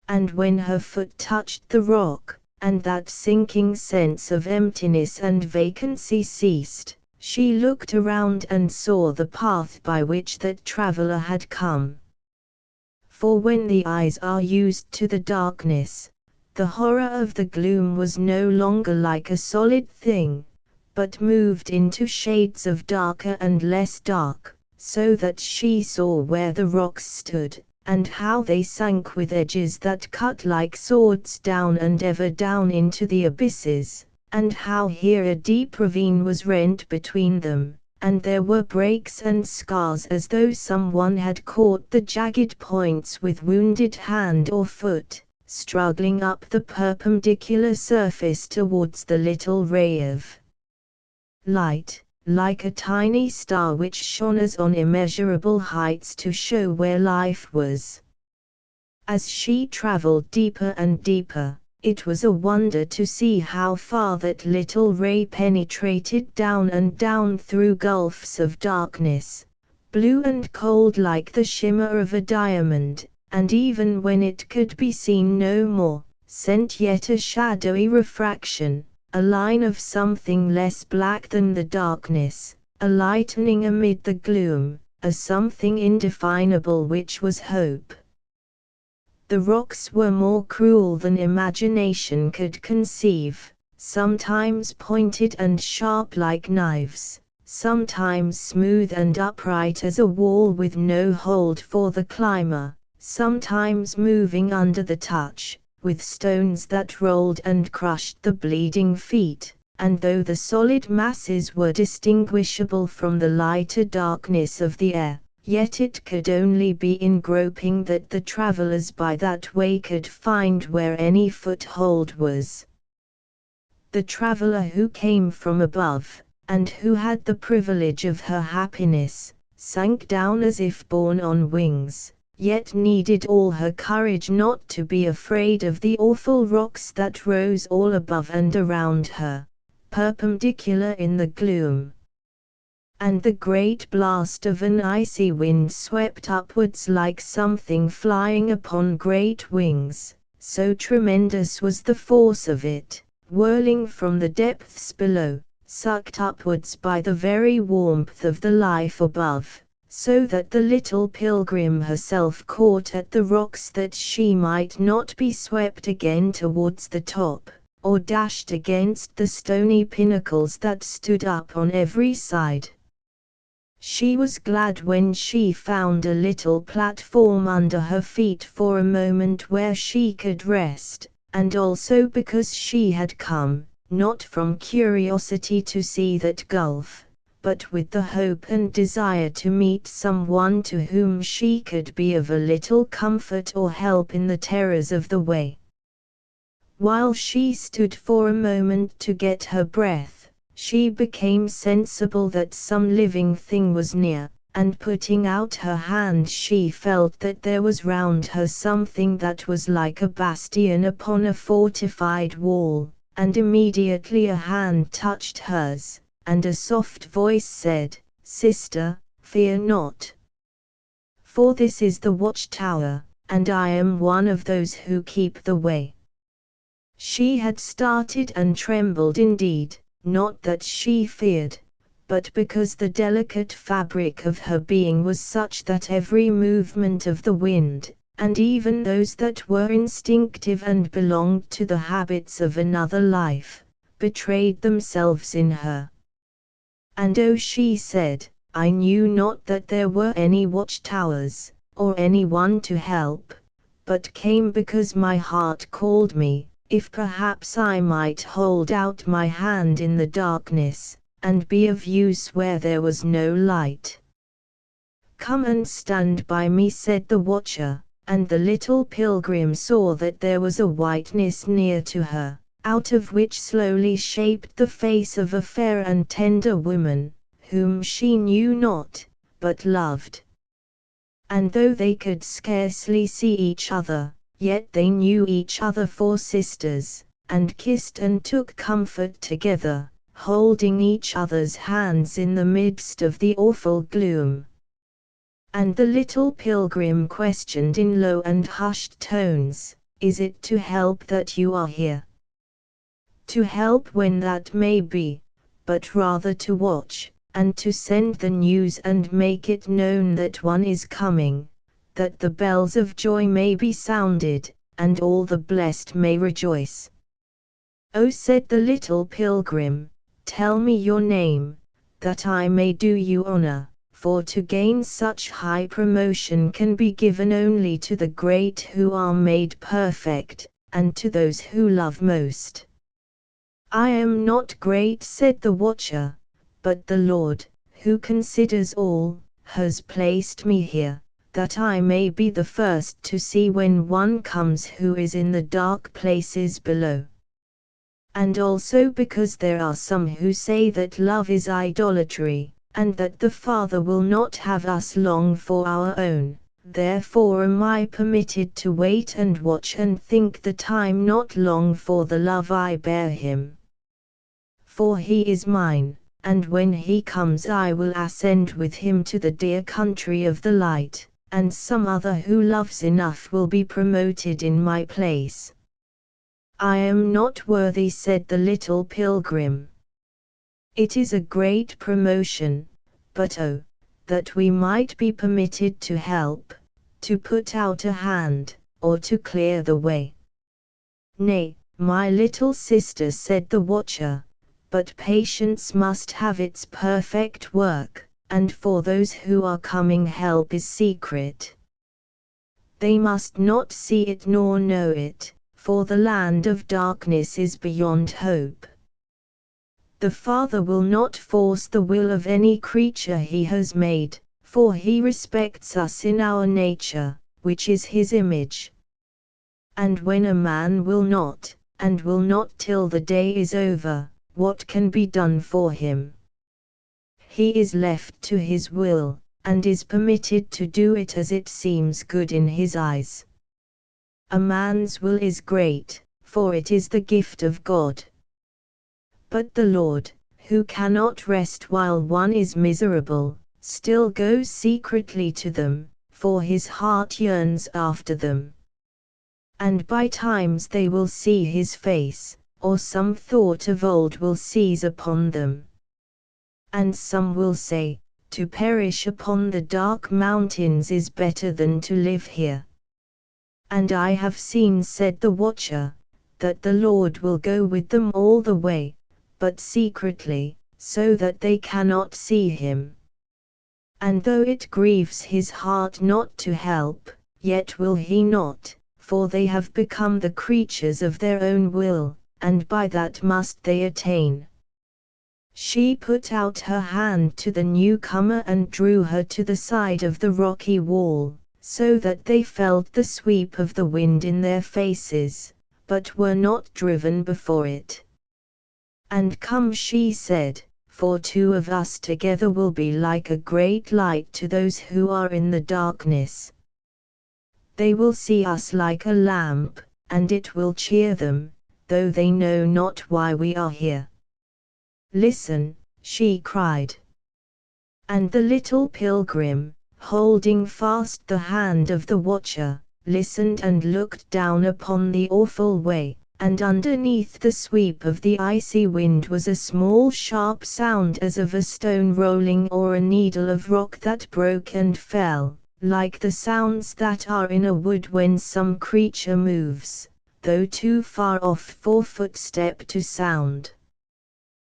And when her foot touched the rock, and that sinking sense of emptiness and vacancy ceased, she looked around and saw the path by which that traveler had come. For when the eyes are used to the darkness, the horror of the gloom was no longer like a solid thing, but moved into shades of darker and less dark, so that she saw where the rocks stood, and how they sank with edges that cut like swords down and ever down into the abysses, and how here a deep ravine was rent between them, and there were breaks and scars as though someone had caught the jagged points with wounded hand or foot, struggling up the perpendicular surface towards the little ray of light, like a tiny star which shone as on immeasurable heights to show where life was. As she traveled deeper and deeper, it was a wonder to see how far that little ray penetrated down and down through gulfs of darkness, blue and cold like the shimmer of a diamond, and even when it could be seen no more, sent yet a shadowy refraction, a line of something less black than the darkness, a lightening amid the gloom, a something indefinable which was hope. The rocks were more cruel than imagination could conceive, sometimes pointed and sharp like knives, sometimes smooth and upright as a wall with no hold for the climber, sometimes moving under the touch, with stones that rolled and crushed the bleeding feet, and though the solid masses were distinguishable from the lighter darkness of the air, yet it could only be in groping that the travelers by that way could find where any foothold was. The traveler who came from above, and who had the privilege of her happiness, sank down as if borne on wings, yet needed all her courage not to be afraid of the awful rocks that rose all above and around her, perpendicular in the gloom. And the great blast of an icy wind swept upwards like something flying upon great wings, so tremendous was the force of it, whirling from the depths below, sucked upwards by the very warmth of the life above, so that the little pilgrim herself caught at the rocks that she might not be swept again towards the top, or dashed against the stony pinnacles that stood up on every side. She was glad when she found a little platform under her feet for a moment where she could rest, and also because she had come, not from curiosity to see that gulf, but with the hope and desire to meet someone to whom she could be of a little comfort or help in the terrors of the way. While she stood for a moment to get her breath, she became sensible that some living thing was near, and putting out her hand she felt that there was round her something that was like a bastion upon a fortified wall, and immediately a hand touched hers, and a soft voice said, "Sister, fear not. For this is the watchtower, and I am one of those who keep the way." She had started and trembled indeed, not that she feared, but because the delicate fabric of her being was such that every movement of the wind, and even those that were instinctive and belonged to the habits of another life, betrayed themselves in her. "And oh," she said, "I knew not that there were any watchtowers, or any one to help, but came because my heart called me, if perhaps I might hold out my hand in the darkness, and be of use where there was no light." "Come and stand by me," said the watcher, and the little pilgrim saw that there was a whiteness near to her, out of which slowly shaped the face of a fair and tender woman, whom she knew not, but loved. And though they could scarcely see each other, yet they knew each other for sisters, and kissed and took comfort together, holding each other's hands in the midst of the awful gloom. And the little pilgrim questioned in low and hushed tones, "Is it to help that you are here?" "To help when that may be, but rather to watch, and to send the news and make it known that one is coming, that the bells of joy may be sounded, and all the blessed may rejoice." "Oh," said the little pilgrim, "tell me your name, that I may do you honor, for to gain such high promotion can be given only to the great who are made perfect, and to those who love most." "I am not great," said the watcher, "but the Lord, who considers all, has placed me here, that I may be the first to see when one comes who is in the dark places below. And also because there are some who say that love is idolatry, and that the Father will not have us long for our own. Therefore am I permitted to wait and watch and think the time not long for the love I bear him. For he is mine, and when he comes I will ascend with him to the dear country of the light, and some other who loves enough will be promoted in my place." "I am not worthy," said the little pilgrim. "It is a great promotion, but oh, that we might be permitted to help, to put out a hand, or to clear the way." "Nay, my little sister," said the watcher, "but patience must have its perfect work, and for those who are coming help is secret. They must not see it nor know it, for the land of darkness is beyond hope. The Father will not force the will of any creature he has made, for he respects us in our nature, which is his image. And when a man will not, and will not till the day is over, what can be done for him? He is left to his will, and is permitted to do it as it seems good in his eyes. A man's will is great, for it is the gift of God. But the Lord, who cannot rest while one is miserable, still goes secretly to them, for his heart yearns after them. And by times they will see his face, or some thought of old will seize upon them. And some will say, to perish upon the dark mountains is better than to live here. And I have seen," said the watcher, "that the Lord will go with them all the way, but secretly, so that they cannot see him. And though it grieves his heart not to help, yet will he not, for they have become the creatures of their own will, and by that must they attain." She put out her hand to the newcomer and drew her to the side of the rocky wall, so that they felt the sweep of the wind in their faces, but were not driven before it. "And come," she said, "for two of us together will be like a great light to those who are in the darkness. They will see us like a lamp, and it will cheer them, though they know not why we are here." "Listen," she cried. And the little pilgrim, holding fast the hand of the watcher, listened and looked down upon the awful way, and underneath the sweep of the icy wind was a small sharp sound as of a stone rolling or a needle of rock that broke and fell, like the sounds that are in a wood when some creature moves, though too far off for footstep to sound.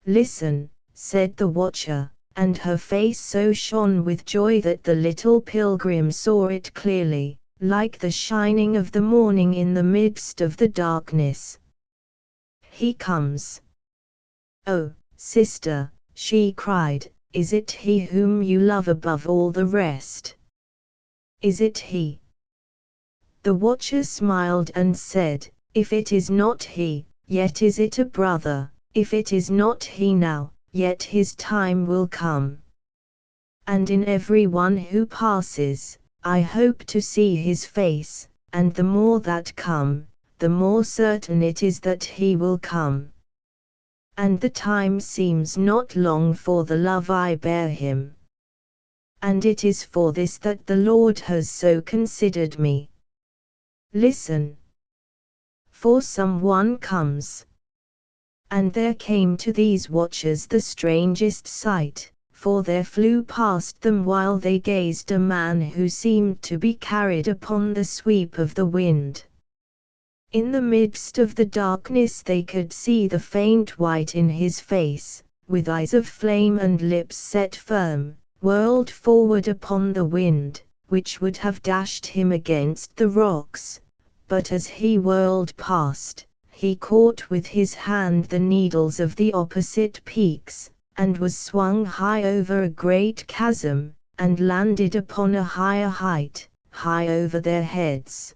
"Listen," said the watcher, and her face so shone with joy that the little pilgrim saw it clearly, like the shining of the morning in the midst of the darkness. "He comes." "Oh, sister," she cried, "is it he whom you love above all the rest? Is it he?" The watcher smiled and said, "If it is not he, yet is it a brother. If it is not he now, yet his time will come. And in every one who passes, I hope to see his face, and the more that come, the more certain it is that he will come. And the time seems not long for the love I bear him. And it is for this that the Lord has so considered me. Listen. For someone comes." And there came to these watchers the strangest sight, for there flew past them while they gazed a man who seemed to be carried upon the sweep of the wind. In the midst of the darkness they could see the faint white in his face, with eyes of flame and lips set firm, whirled forward upon the wind, which would have dashed him against the rocks, but as he whirled past, he caught with his hand the needles of the opposite peaks, and was swung high over a great chasm, and landed upon a higher height, high over their heads.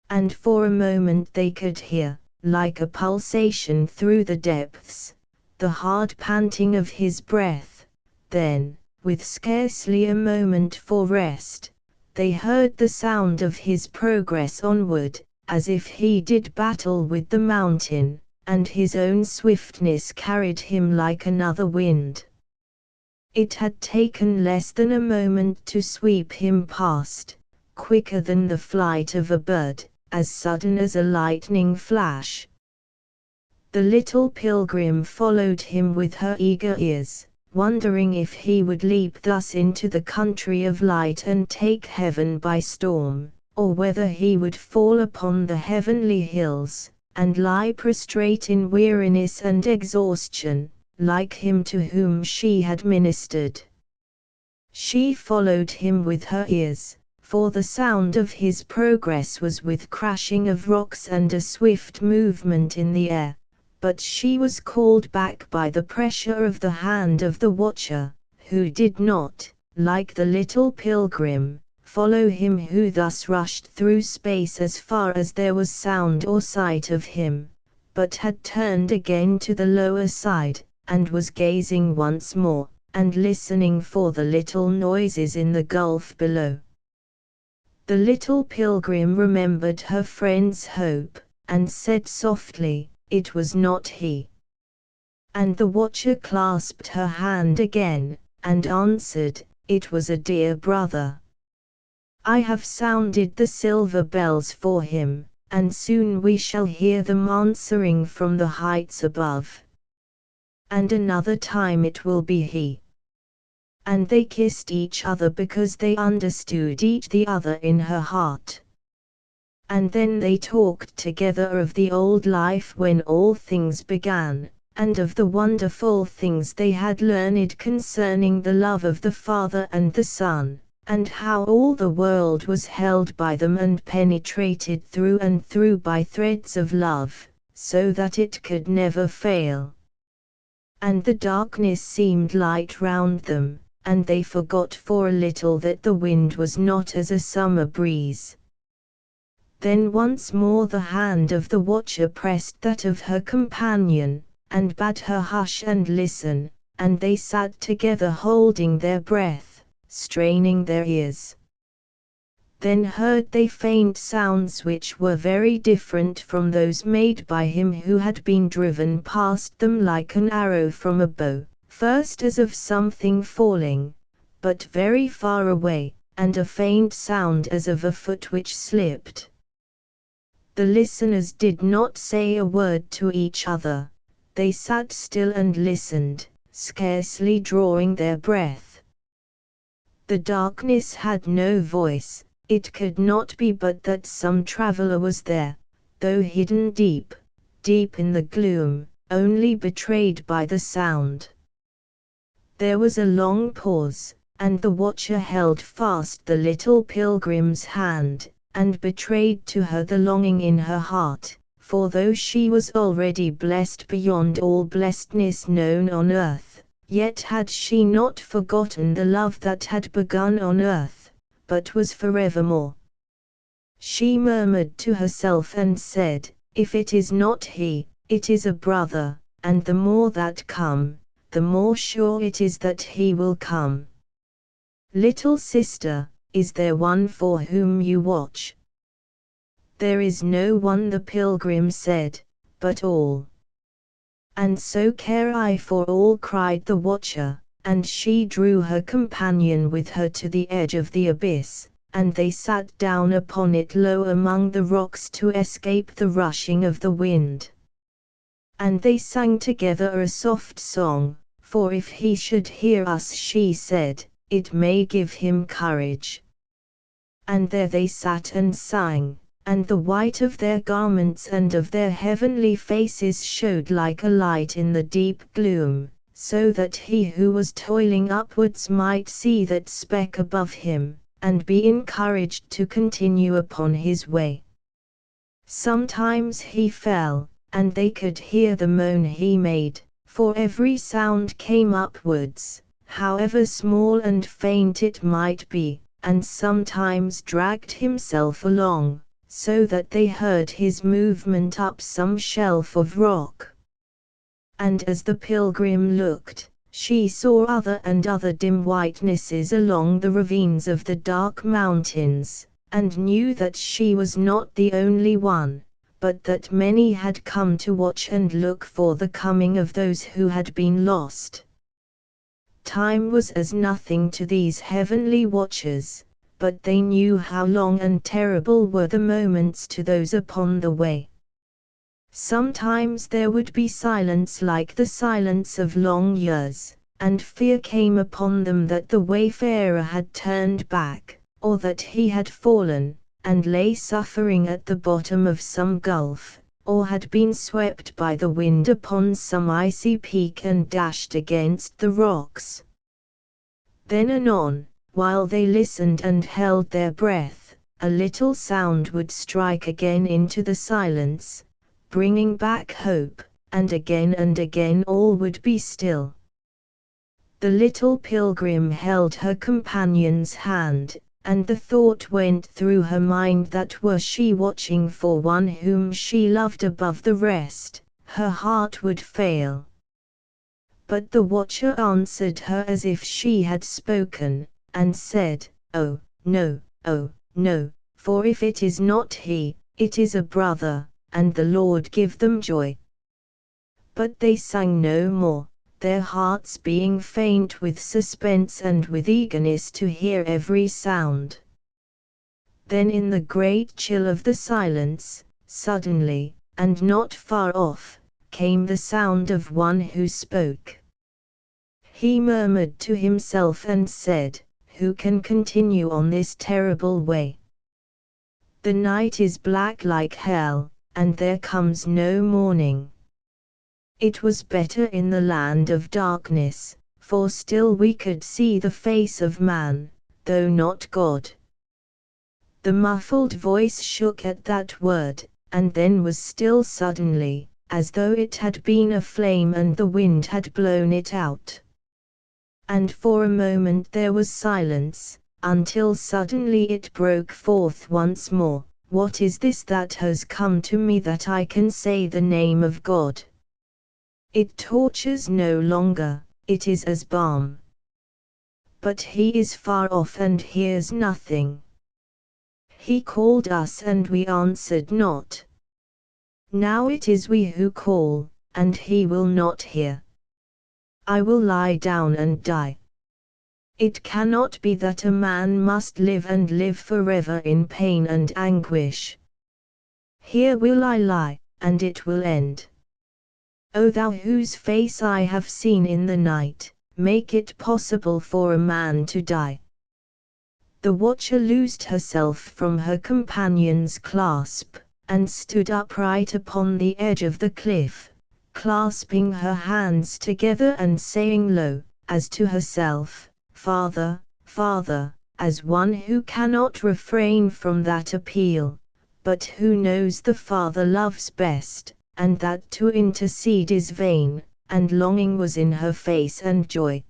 And for a moment they could hear, like a pulsation through the depths, the hard panting of his breath. Then, with scarcely a moment for rest, they heard the sound of his progress onward, as if he did battle with the mountain, and his own swiftness carried him like another wind. It had taken less than a moment to sweep him past, quicker than the flight of a bird, as sudden as a lightning flash. The little pilgrim followed him with her eager ears, wondering if he would leap thus into the country of light and take heaven by storm, or whether he would fall upon the heavenly hills, and lie prostrate in weariness and exhaustion, like him to whom she had ministered. She followed him with her ears, for the sound of his progress was with crashing of rocks and a swift movement in the air, but she was called back by the pressure of the hand of the watcher, who did not, like the little pilgrim, follow him who thus rushed through space as far as there was sound or sight of him, but had turned again to the lower side, and was gazing once more, and listening for the little noises in the gulf below. The little pilgrim remembered her friend's hope, and said softly, "It was not he." And the watcher clasped her hand again, and answered, "It was a dear brother. I have sounded the silver bells for him, and soon we shall hear them answering from the heights above. And another time it will be he." And they kissed each other because they understood each the other in her heart. And then they talked together of the old life when all things began, and of the wonderful things they had learned concerning the love of the Father and the Son, and how all the world was held by them and penetrated through and through by threads of love, so that it could never fail. And the darkness seemed light round them, and they forgot for a little that the wind was not as a summer breeze. Then once more the hand of the watcher pressed that of her companion, and bade her hush and listen, and they sat together holding their breath, straining their ears. Then heard they faint sounds which were very different from those made by him who had been driven past them like an arrow from a bow, first as of something falling, but very far away, and a faint sound as of a foot which slipped. The listeners did not say a word to each other. They sat still and listened, scarcely drawing their breath. The darkness had no voice. It could not be but that some traveler was there, though hidden deep, deep in the gloom, only betrayed by the sound. There was a long pause, and the watcher held fast the little pilgrim's hand, and betrayed to her the longing in her heart, for though she was already blessed beyond all blessedness known on earth, yet had she not forgotten the love that had begun on earth, but was forevermore. She murmured to herself and said, "If it is not he, it is a brother, and the more that come, the more sure it is that he will come. Little sister, is there one for whom you watch?" "There is no one," the pilgrim said, "but all. And so care I for all," cried the watcher, and she drew her companion with her to the edge of the abyss, and they sat down upon it low among the rocks to escape the rushing of the wind. And they sang together a soft song, for if he should hear us, she said, it may give him courage. And there they sat and sang, and the white of their garments and of their heavenly faces showed like a light in the deep gloom, so that he who was toiling upwards might see that speck above him, and be encouraged to continue upon his way. Sometimes he fell, and they could hear the moan he made, for every sound came upwards, however small and faint it might be, and sometimes dragged himself along, so that they heard his movement up some shelf of rock. And as the pilgrim looked, she saw other and other dim whitenesses along the ravines of the dark mountains, and knew that she was not the only one, but that many had come to watch and look for the coming of those who had been lost. Time was as nothing to these heavenly watchers, but they knew how long and terrible were the moments to those upon the way. Sometimes there would be silence like the silence of long years, and fear came upon them that the wayfarer had turned back, or that he had fallen, and lay suffering at the bottom of some gulf, or had been swept by the wind upon some icy peak and dashed against the rocks. Then anon, while they listened and held their breath, a little sound would strike again into the silence, bringing back hope, and again all would be still. The little pilgrim held her companion's hand, and the thought went through her mind that were she watching for one whom she loved above the rest, her heart would fail. But the watcher answered her as if she had spoken, and said, "Oh, no, for if it is not he, it is a brother, and the Lord give them joy." But they sang no more, their hearts being faint with suspense and with eagerness to hear every sound. Then in the great chill of the silence, suddenly, and not far off, came the sound of one who spoke. He murmured to himself and said, "Who can continue on this terrible way? The night is black like hell, and there comes no morning. It was better in the land of darkness, for still we could see the face of man, though not God." The muffled voice shook at that word, and then was still suddenly, as though it had been a flame and the wind had blown it out. And for a moment there was silence, until suddenly it broke forth once more, "What is this that has come to me that I can say the name of God? It tortures no longer, it is as balm. But he is far off and hears nothing. He called us and we answered not. Now it is we who call, and he will not hear. I will lie down and die. It cannot be that a man must live and live forever in pain and anguish. Here will I lie, and it will end. O thou whose face I have seen in the night, make it possible for a man to die. The watcher loosed herself from her companion's clasp, and stood upright upon the edge of the cliff, clasping her hands together and saying low, as to herself, Father, Father, as one who cannot refrain from that appeal, but who knows the Father loves best, and that to intercede is vain, and longing was in her face and joy.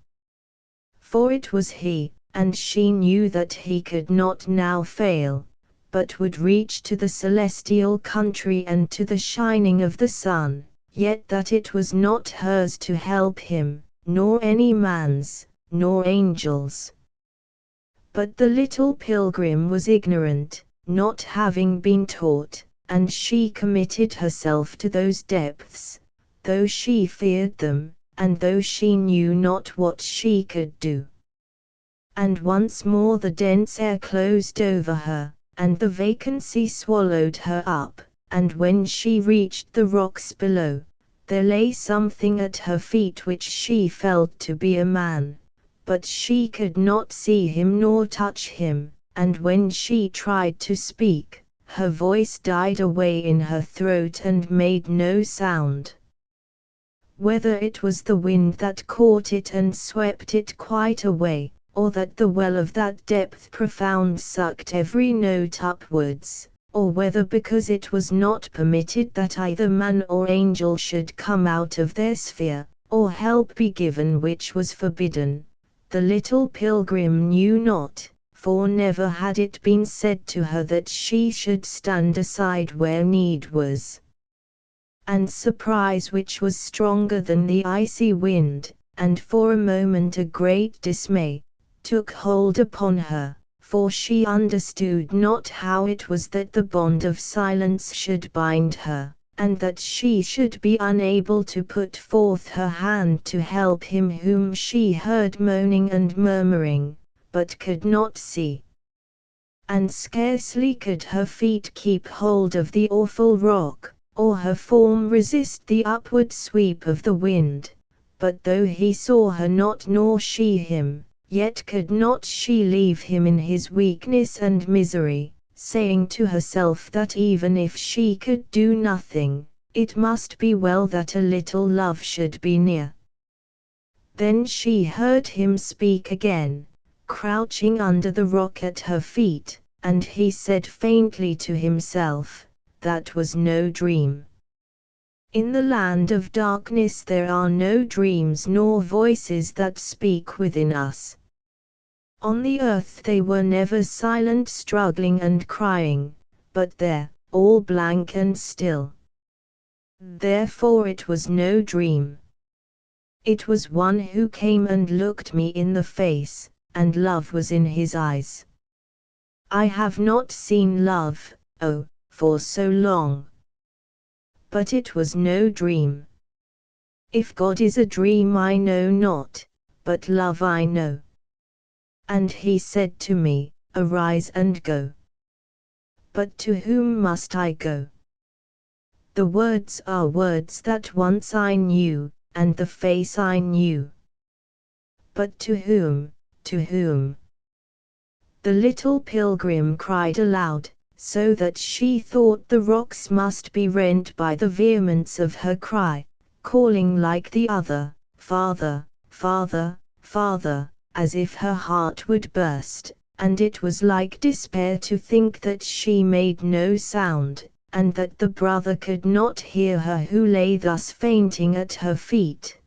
For it was he, and she knew that he could not now fail, but would reach to the celestial country and to the shining of the sun, yet that it was not hers to help him, nor any man's, nor angels. But the little pilgrim was ignorant, not having been taught, and she committed herself to those depths, though she feared them, and though she knew not what she could do. And once more the dense air closed over her, and the vacancy swallowed her up, and when she reached the rocks below, there lay something at her feet which she felt to be a man, but she could not see him nor touch him, and when she tried to speak, her voice died away in her throat and made no sound. Whether it was the wind that caught it and swept it quite away, or that the well of that depth profound sucked every note upwards, or whether because it was not permitted that either man or angel should come out of their sphere, or help be given which was forbidden, the little pilgrim knew not, for never had it been said to her that she should stand aside where need was. And surprise which was stronger than the icy wind, and for a moment a great dismay, took hold upon her, for she understood not how it was that the bond of silence should bind her, and that she should be unable to put forth her hand to help him whom she heard moaning and murmuring, but could not see. And scarcely could her feet keep hold of the awful rock, or her form resist the upward sweep of the wind, but though he saw her not nor she him, yet could not she leave him in his weakness and misery, saying to herself that even if she could do nothing, it must be well that a little love should be near. Then she heard him speak again, crouching under the rock at her feet, and he said faintly to himself, that was no dream. In the land of darkness there are no dreams nor voices that speak within us. On the earth they were never silent struggling and crying, but there, all blank and still. Therefore it was no dream. It was one who came and looked me in the face, and love was in his eyes. I have not seen love, oh, for so long. But it was no dream. If God is a dream I know not, but love I know. And he said to me, Arise and go. But to whom must I go? The words are words that once I knew, and the face I knew. But to whom, to whom? The little pilgrim cried aloud, so that she thought the rocks must be rent by the vehemence of her cry, calling like the other, Father, Father, Father, as if her heart would burst, and it was like despair to think that she made no sound, and that the brother could not hear her who lay thus fainting at her feet.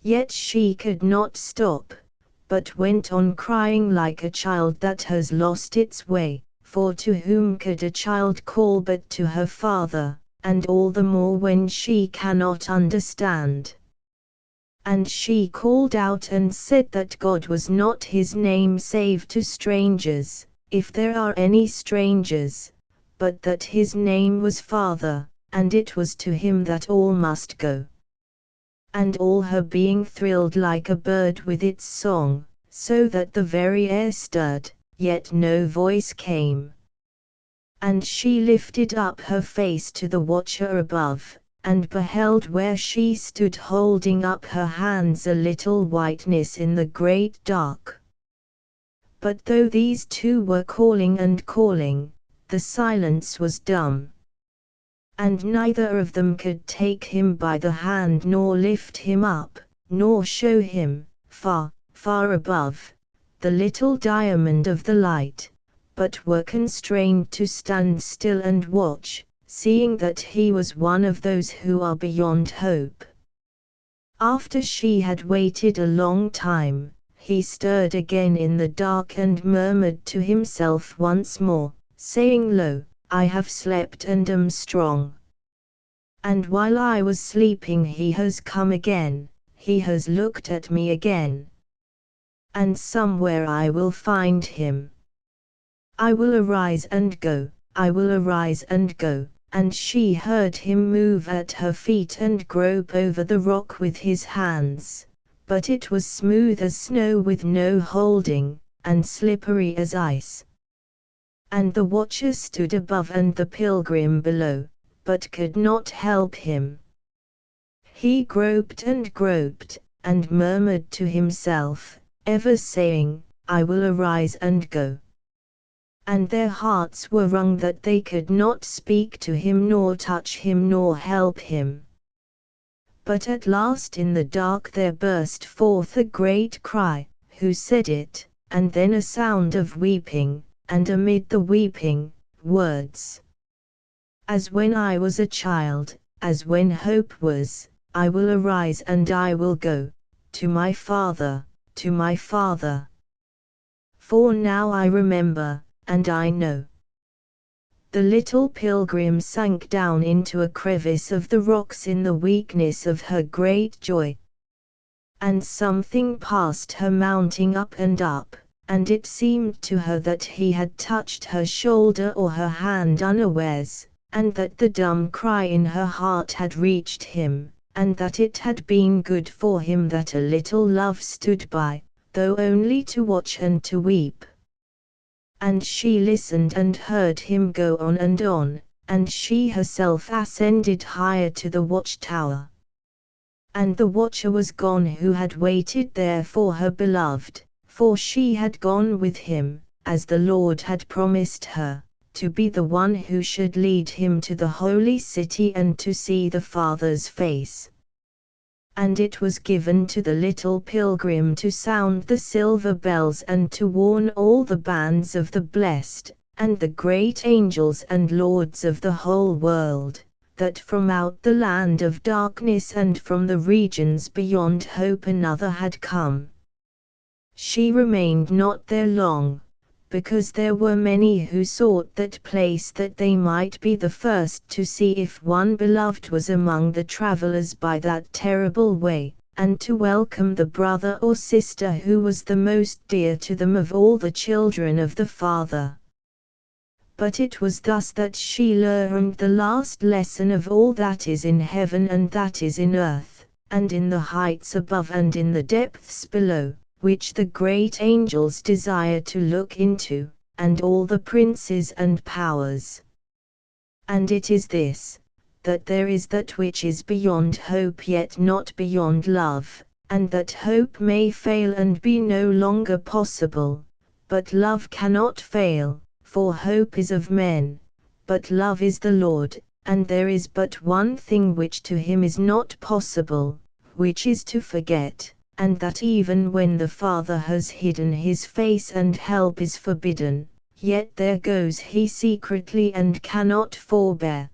Yet she could not stop, but went on crying like a child that has lost its way, for to whom could a child call but to her father, and all the more when she cannot understand. And she called out and said that God was not his name save to strangers, if there are any strangers, but that his name was Father, and it was to him that all must go. And all her being thrilled like a bird with its song, so that the very air stirred, yet no voice came. And she lifted up her face to the watcher above, and beheld where she stood holding up her hands a little whiteness in the great dark. But though these two were calling and calling, the silence was dumb. And neither of them could take him by the hand nor lift him up, nor show him, far, far above, the little diamond of the light, but were constrained to stand still and watch, seeing that he was one of those who are beyond hope. After she had waited a long time, he stirred again in the dark and murmured to himself once more, saying, "Lo, I have slept and am strong. And while I was sleeping he has come again, he has looked at me again. And somewhere I will find him. I will arise and go, I will arise and go." And she heard him move at her feet and grope over the rock with his hands, but it was smooth as snow with no holding, and slippery as ice. And the watcher stood above and the pilgrim below, but could not help him. He groped, and murmured to himself, ever saying, "I will arise and go." And their hearts were wrung that they could not speak to him nor touch him nor help him. But at last in the dark there burst forth a great cry, "Who said it?" and then a sound of weeping, and amid the weeping, words. "As when I was a child, as when hope was, I will arise and I will go, to my father, to my father. For now I remember, and I know." The little pilgrim sank down into a crevice of the rocks in the weakness of her great joy. And something passed her mounting up, and it seemed to her that he had touched her shoulder or her hand unawares, and that the dumb cry in her heart had reached him, and that it had been good for him that a little love stood by, though only to watch and to weep. And she listened and heard him go on, and she herself ascended higher to the watchtower. And the watcher was gone who had waited there for her beloved, for she had gone with him, as the Lord had promised her, to be the one who should lead him to the holy city and to see the Father's face. And it was given to the little pilgrim to sound the silver bells and to warn all the bands of the blessed, and the great angels and lords of the whole world, that from out the land of darkness and from the regions beyond hope another had come. She remained not there long, because there were many who sought that place that they might be the first to see if one beloved was among the travelers by that terrible way, and to welcome the brother or sister who was the most dear to them of all the children of the Father. But it was thus that she learned the last lesson of all that is in heaven and that is in earth, and in the heights above and in the depths below, which the great angels desire to look into, and all the princes and powers. And it is this, that there is that which is beyond hope yet not beyond love, and that hope may fail and be no longer possible, but love cannot fail, for hope is of men, but love is the Lord, and there is but one thing which to him is not possible, which is to forget. And that even when the Father has hidden his face and help is forbidden, yet there goes he secretly and cannot forbear.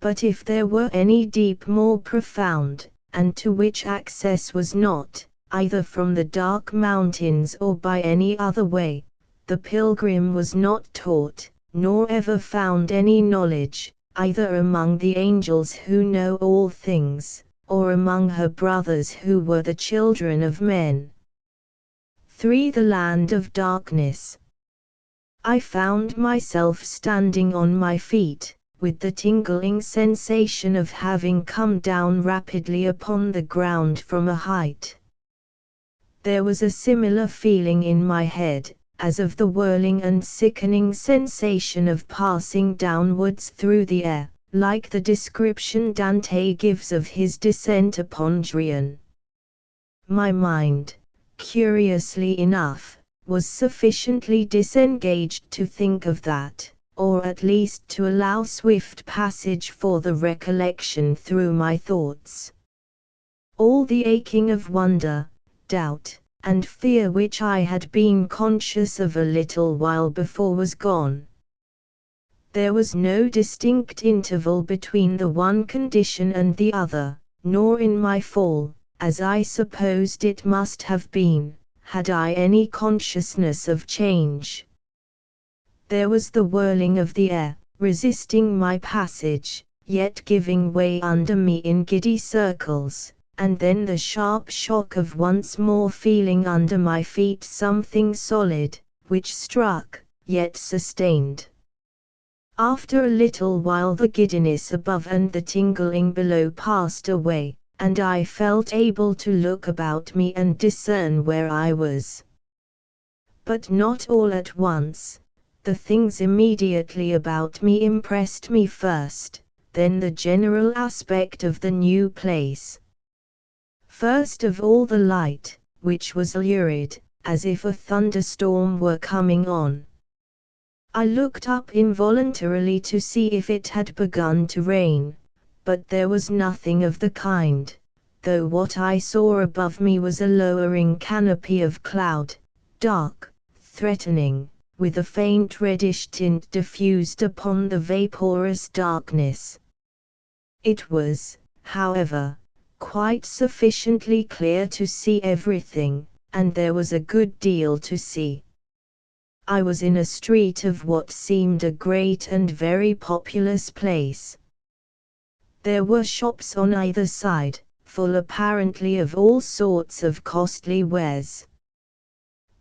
But if there were any deep more profound, and to which access was not, either from the dark mountains or by any other way, the pilgrim was not taught, nor ever found any knowledge, either among the angels who know all things, or among her brothers who were the children of men. 3. The land of darkness. I found myself standing on my feet, with the tingling sensation of having come down rapidly upon the ground from a height. There was a similar feeling in my head, as of the whirling and sickening sensation of passing downwards through the air, like the description Dante gives of his descent upon Drian. My mind, curiously enough, was sufficiently disengaged to think of that, or at least to allow swift passage for the recollection through my thoughts. All the aching of wonder, doubt, and fear which I had been conscious of a little while before was gone. There was no distinct interval between the one condition and the other, nor in my fall, as I supposed it must have been, had I any consciousness of change. There was the whirling of the air, resisting my passage, yet giving way under me in giddy circles, and then the sharp shock of once more feeling under my feet something solid, which struck, yet sustained. After a little while the giddiness above and the tingling below passed away, and I felt able to look about me and discern where I was. But not all at once. The things immediately about me impressed me first, then the general aspect of the new place. First of all the light, which was lurid, as if a thunderstorm were coming on. I looked up involuntarily to see if it had begun to rain, but there was nothing of the kind, though what I saw above me was a lowering canopy of cloud, dark, threatening, with a faint reddish tint diffused upon the vaporous darkness. It was, however, quite sufficiently clear to see everything, and there was a good deal to see. I was in a street of what seemed a great and very populous place. There were shops on either side, full apparently of all sorts of costly wares.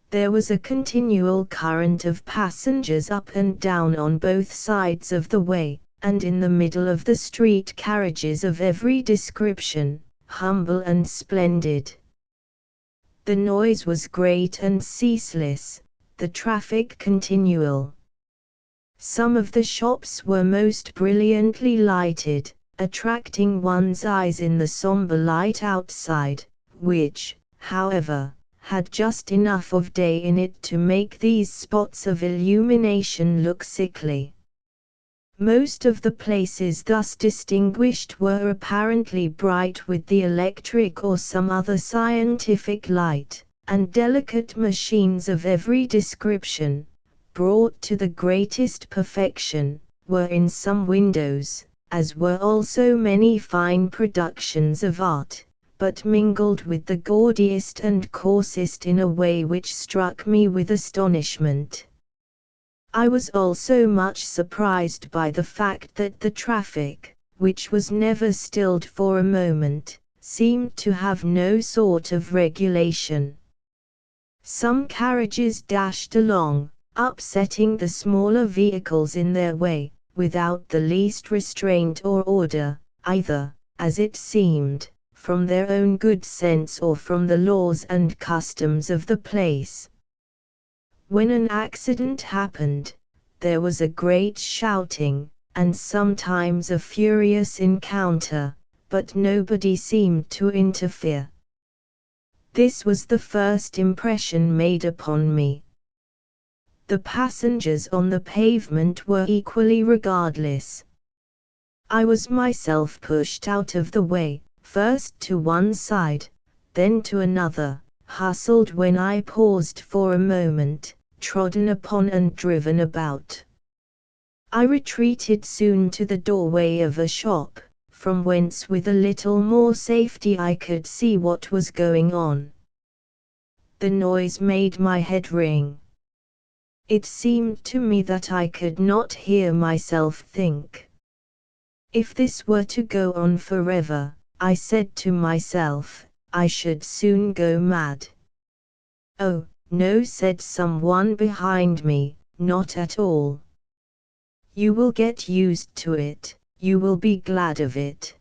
There was a continual current of passengers up and down on both sides of the way, and in the middle of the street carriages of every description, humble and splendid. The noise was great and ceaseless, the traffic continual. Some of the shops were most brilliantly lighted, attracting one's eyes in the somber light outside, which, however, had just enough of day in it to make these spots of illumination look sickly. Most of the places thus distinguished were apparently bright with the electric or some other scientific light, and delicate machines of every description, brought to the greatest perfection, were in some windows, as were also many fine productions of art, but mingled with the gaudiest and coarsest in a way which struck me with astonishment. I was also much surprised by the fact that the traffic, which was never stilled for a moment, seemed to have no sort of regulation. Some carriages dashed along, upsetting the smaller vehicles in their way, without the least restraint or order, either, as it seemed, from their own good sense or from the laws and customs of the place. When an accident happened, there was a great shouting, and sometimes a furious encounter, but nobody seemed to interfere. This was the first impression made upon me. The passengers on the pavement were equally regardless. I was myself pushed out of the way, first to one side, then to another, hustled when I paused for a moment, trodden upon and driven about. I retreated soon to the doorway of a shop, from whence with a little more safety I could see what was going on. The noise made my head ring. It seemed to me that I could not hear myself think. If this were to go on forever, I said to myself, I should soon go mad. Oh, no, said someone behind me, not at all. You will get used to it, you will be glad of it.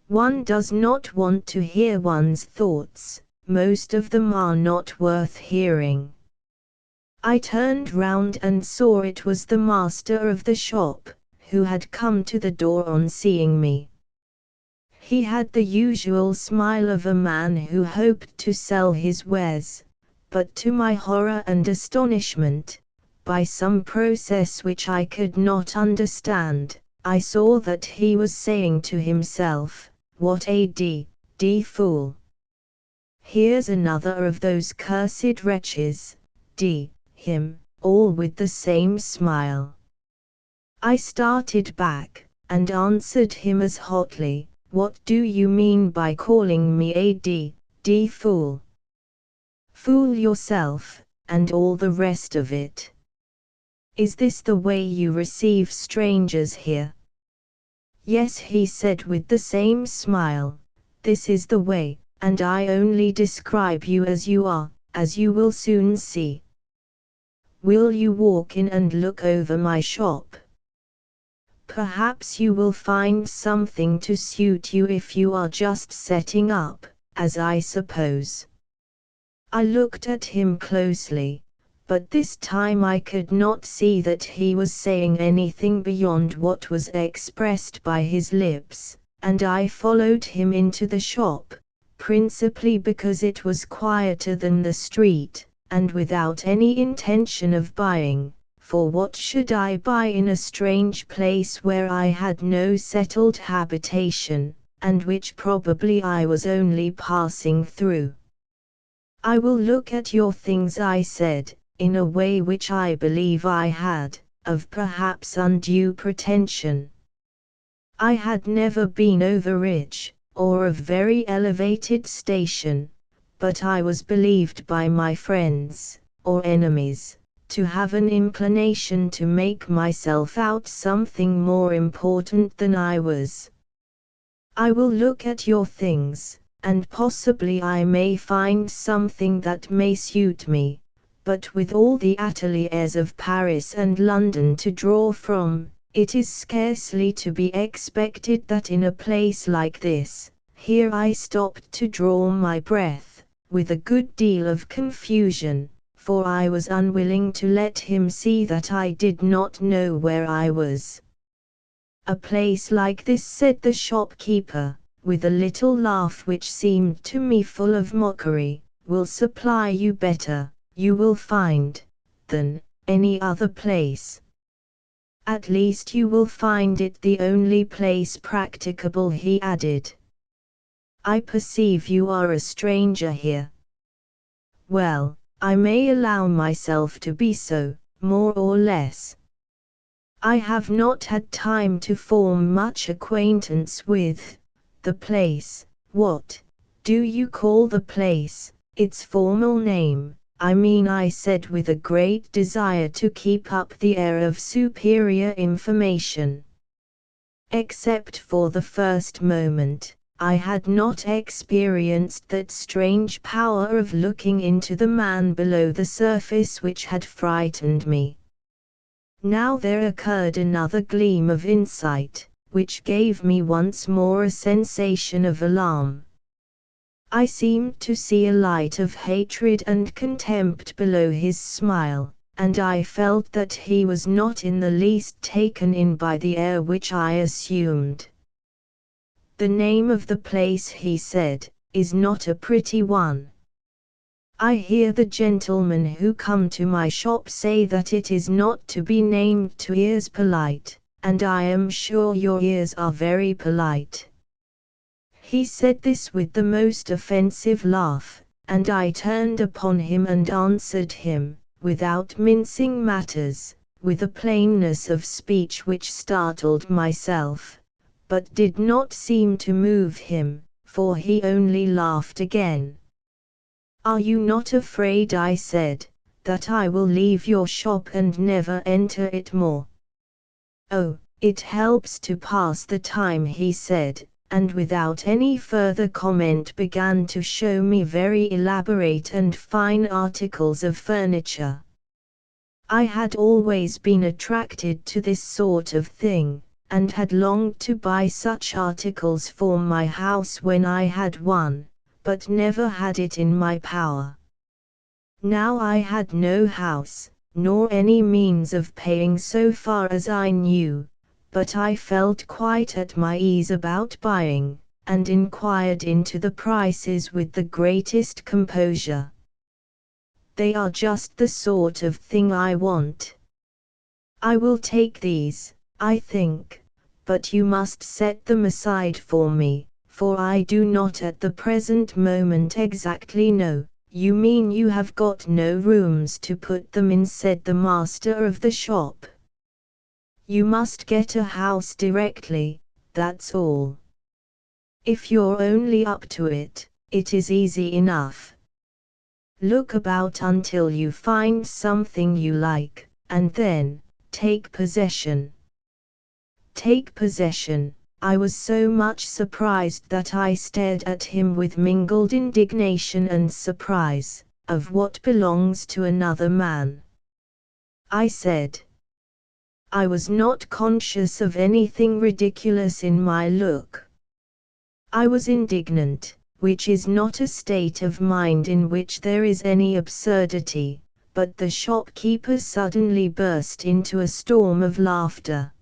One does not want to hear one's thoughts, most of them are not worth hearing. I turned round and saw it was the master of the shop, who had come to the door on seeing me. He had the usual smile of a man who hoped to sell his wares, but to my horror and astonishment, by some process which I could not understand, I saw that he was saying to himself, "What a fool! Here's another of those cursed wretches, him," all with the same smile. I started back, and answered him as hotly, "What do you mean by calling me a fool? Fool yourself, and all the rest of it. Is this the way you receive strangers here?" "Yes," he said with the same smile, "this is the way, and I only describe you as you are, as you will soon see. Will you walk in and look over my shop? Perhaps you will find something to suit you if you are just setting up, as I suppose." I looked at him closely, but this time I could not see that he was saying anything beyond what was expressed by his lips, and I followed him into the shop, principally because it was quieter than the street, and without any intention of buying, for what should I buy in a strange place where I had no settled habitation, and which probably I was only passing through? "I will look at your things," I said, in a way which I believe I had, of perhaps undue pretension. I had never been over-rich, or of very elevated station, but I was believed by my friends, or enemies, to have an inclination to make myself out something more important than I was. "I will look at your things, and possibly I may find something that may suit me, but with all the ateliers of Paris and London to draw from, it is scarcely to be expected that in a place like this." Here I stopped to draw my breath, with a good deal of confusion, for I was unwilling to let him see that I did not know where I was. "A place like this," said the shopkeeper, with a little laugh which seemed to me full of mockery, "will supply you better, you will find, than any other place. At least you will find it the only place practicable," he added. "I perceive you are a stranger here. Well, I may allow myself to be so, more or less. I have not had time to form much acquaintance with the place." "What do you call the place, its formal name, I mean?" I said with a great desire to keep up the air of superior information. Except for the first moment, I had not experienced that strange power of looking into the man below the surface which had frightened me. Now there occurred another gleam of insight, which gave me once more a sensation of alarm. I seemed to see a light of hatred and contempt below his smile, and I felt that he was not in the least taken in by the air which I assumed. "The name of the place," he said, "is not a pretty one. I hear the gentlemen who come to my shop say that it is not to be named to ears polite, and I am sure your ears are very polite." He said this with the most offensive laugh, and I turned upon him and answered him, without mincing matters, with a plainness of speech which startled myself, but did not seem to move him, for he only laughed again. "Are you not afraid," I said, "that I will leave your shop and never enter it more?" "Oh, it helps to pass the time," he said, and without any further comment began to show me very elaborate and fine articles of furniture. I had always been attracted to this sort of thing, and had longed to buy such articles for my house when I had one, but never had it in my power. Now I had no house, nor any means of paying so far as I knew, but I felt quite at my ease about buying, and inquired into the prices with the greatest composure. They are just the sort of thing I want. I will take these, I think, but you must set them aside for me, for I do not at the present moment exactly know. You mean you have got no rooms to put them in, said the master of the shop. You must get a house directly, that's all. If you're only up to it, it is easy enough. Look about until you find something you like, and then, take possession. Take possession. I was so much surprised that I stared at him with mingled indignation and surprise, of what belongs to another man. I said. I was not conscious of anything ridiculous in my look. I was indignant, which is not a state of mind in which there is any absurdity, but the shopkeeper suddenly burst into a storm of laughter.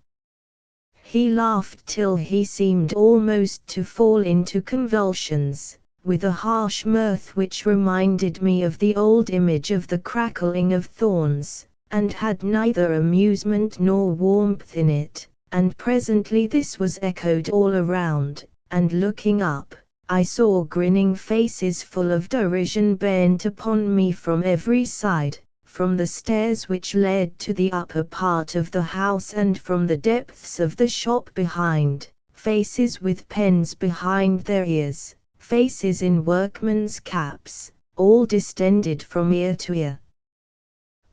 He laughed till he seemed almost to fall into convulsions, with a harsh mirth which reminded me of the old image of the crackling of thorns, and had neither amusement nor warmth in it, and presently this was echoed all around, and looking up, I saw grinning faces full of derision bent upon me from every side, from the stairs which led to the upper part of the house and from the depths of the shop behind, faces with pens behind their ears, faces in workmen's caps, all distended from ear to ear,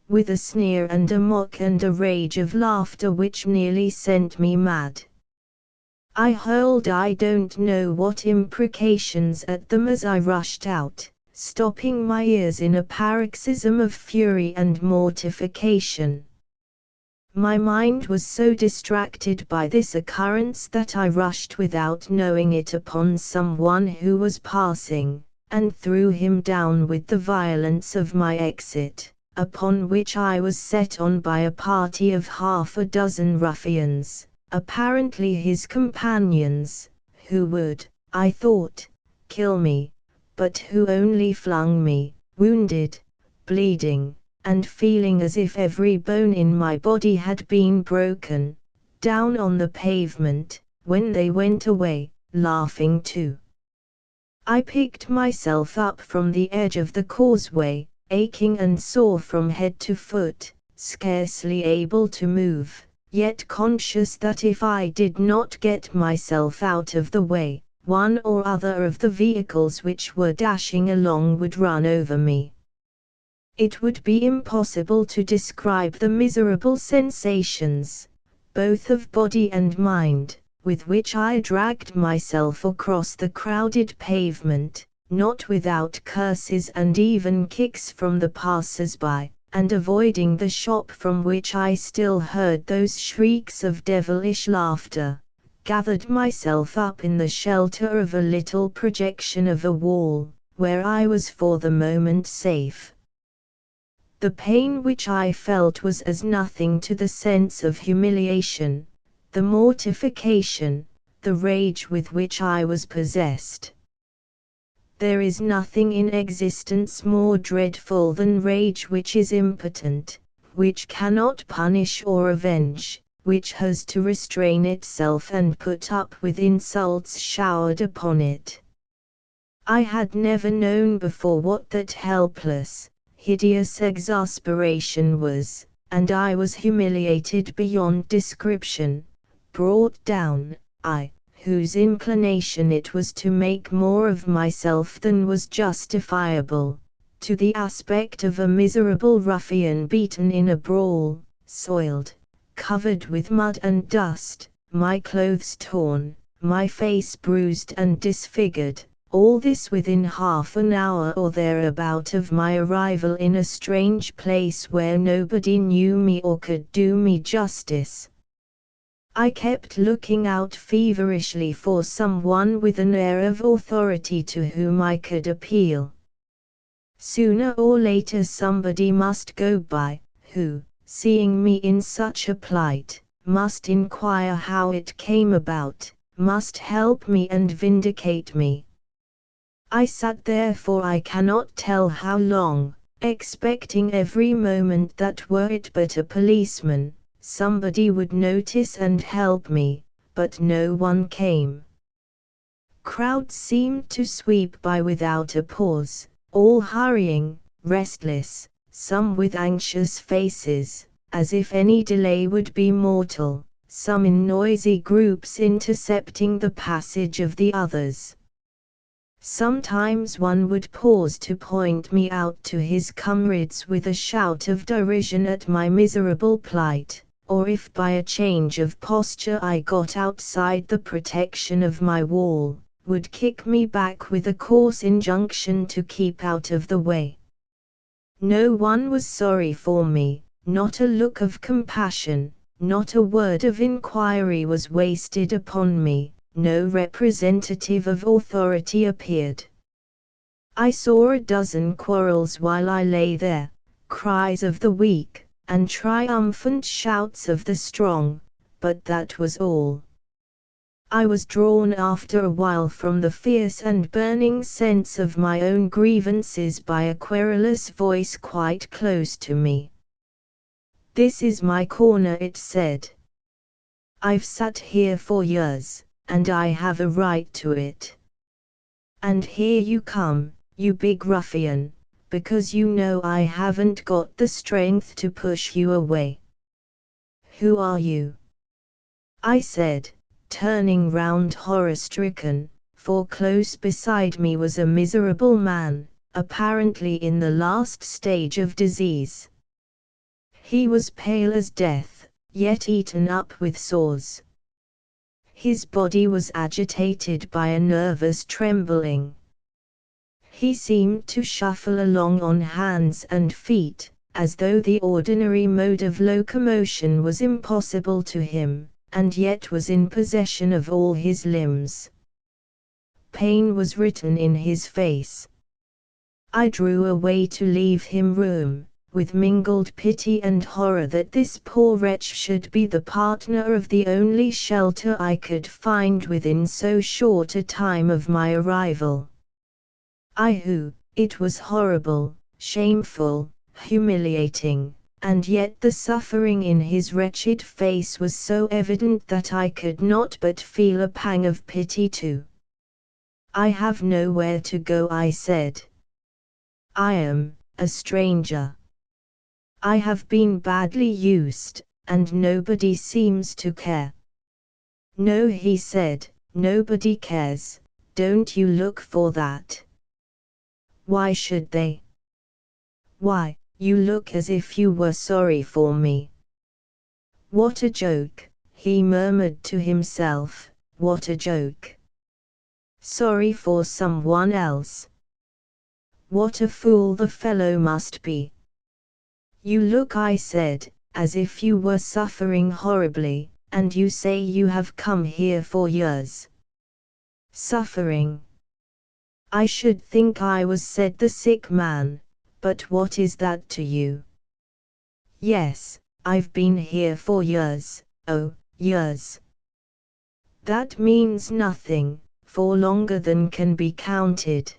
with a sneer and a mock and a rage of laughter which nearly sent me mad. I hurled I don't know what imprecations at them as I rushed out, stopping my ears in a paroxysm of fury and mortification. My mind was so distracted by this occurrence that I rushed without knowing it upon someone who was passing, and threw him down with the violence of my exit, upon which I was set on by a party of half a dozen ruffians, apparently his companions, who would, I thought, kill me, but who only flung me, wounded, bleeding, and feeling as if every bone in my body had been broken, down on the pavement, when they went away, laughing too. I picked myself up from the edge of the causeway, aching and sore from head to foot, scarcely able to move, yet conscious that if I did not get myself out of the way, one or other of the vehicles which were dashing along would run over me. It would be impossible to describe the miserable sensations, both of body and mind, with which I dragged myself across the crowded pavement, not without curses and even kicks from the passers-by, and avoiding the shop from which I still heard those shrieks of devilish laughter, gathered myself up in the shelter of a little projection of a wall, where I was for the moment safe. The pain which I felt was as nothing to the sense of humiliation, the mortification, the rage with which I was possessed. There is nothing in existence more dreadful than rage which is impotent, which cannot punish or avenge, which has to restrain itself and put up with insults showered upon it. I had never known before what that helpless, hideous exasperation was, and I was humiliated beyond description, brought down, whose inclination it was to make more of myself than was justifiable, to the aspect of a miserable ruffian beaten in a brawl, soiled, covered with mud and dust, my clothes torn, my face bruised and disfigured, all this within half an hour or thereabout of my arrival in a strange place where nobody knew me or could do me justice. I kept looking out feverishly for someone with an air of authority to whom I could appeal. Sooner or later somebody must go by, who, seeing me in such a plight, must inquire how it came about, must help me and vindicate me. I sat there for I cannot tell how long, expecting every moment that were it but a policeman, somebody would notice and help me, but no one came. Crowds seemed to sweep by without a pause, all hurrying, restless, some with anxious faces, as if any delay would be mortal, some in noisy groups intercepting the passage of the others. Sometimes one would pause to point me out to his comrades with a shout of derision at my miserable plight, or if by a change of posture I got outside the protection of my wall, would kick me back with a coarse injunction to keep out of the way. No one was sorry for me, not a look of compassion, not a word of inquiry was wasted upon me. No representative of authority appeared. I saw a dozen quarrels while I lay there, cries of the weak, and triumphant shouts of the strong, but that was all. I was drawn after a while from the fierce and burning sense of my own grievances by a querulous voice quite close to me. "This is my corner," it said. "I've sat here for years, and I have a right to it. And here you come, you big ruffian, because you know I haven't got the strength to push you away." "Who are you?" I said, turning round horror-stricken, for close beside me was a miserable man, apparently in the last stage of disease. He was pale as death, yet eaten up with sores. His body was agitated by a nervous trembling. He seemed to shuffle along on hands and feet, as though the ordinary mode of locomotion was impossible to him, and yet was in possession of all his limbs. Pain was written in his face. I drew away to leave him room, with mingled pity and horror that this poor wretch should be the partner of the only shelter I could find within so short a time of my arrival. I who, it was horrible, shameful, humiliating, and yet the suffering in his wretched face was so evident that I could not but feel a pang of pity too. "I have nowhere to go," I said. "I am a stranger. I have been badly used, and nobody seems to care." "No," he said, "nobody cares, don't you look for that." "Why should they?" "Why, you look as if you were sorry for me." "What a joke," he murmured to himself, "what a joke. Sorry for someone else. What a fool the fellow must be." "You look," I said, "as if you were suffering horribly, and you say you have come here for years." "Suffering? I should think I was," said the sick man, "but what is that to you?" "Yes, I've been here for years, oh, years." "That means nothing, for longer than can be counted.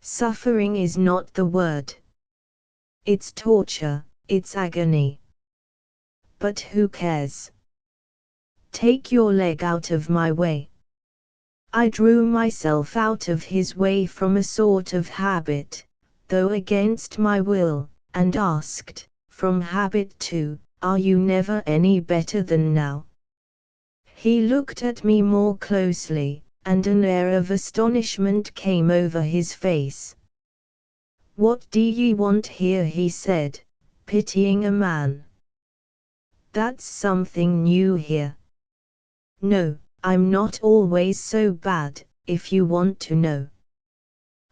Suffering is not the word. It's torture, it's agony. But who cares? Take your leg out of my way." I drew myself out of his way from a sort of habit, though against my will, and asked, from habit too, "Are you never any better than now?" He looked at me more closely, and an air of astonishment came over his face. "What do ye want here?" he said, pitying a man. "That's something new here." "No, I'm not always so bad, if you want to know.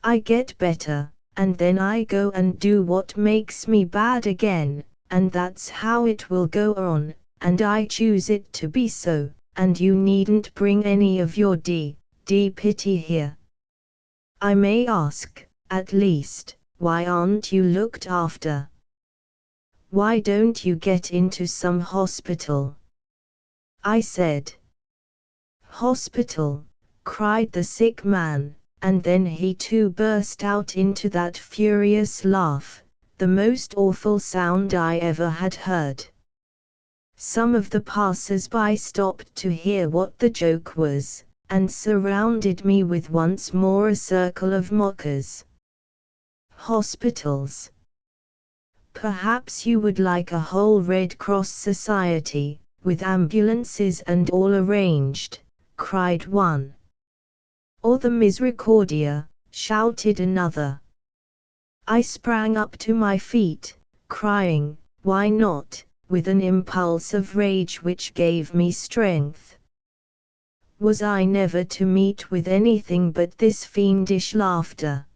I get better, and then I go and do what makes me bad again, and that's how it will go on, and I choose it to be so, and you needn't bring any of your pity here. I may ask, at least, why aren't you looked after? Why don't you get into some hospital? I said. Hospital, cried the sick man, and then he too burst out into that furious laugh, the most awful sound I ever had heard. Some of the passers-by stopped to hear what the joke was, and surrounded me with once more a circle of mockers. Hospitals. Perhaps you would like a whole Red Cross society, with ambulances and all arranged, cried one. Or the Misericordia, shouted another. I sprang up to my feet, crying, why not, with an impulse of rage which gave me strength. Was I never to meet with anything but this fiendish laughter?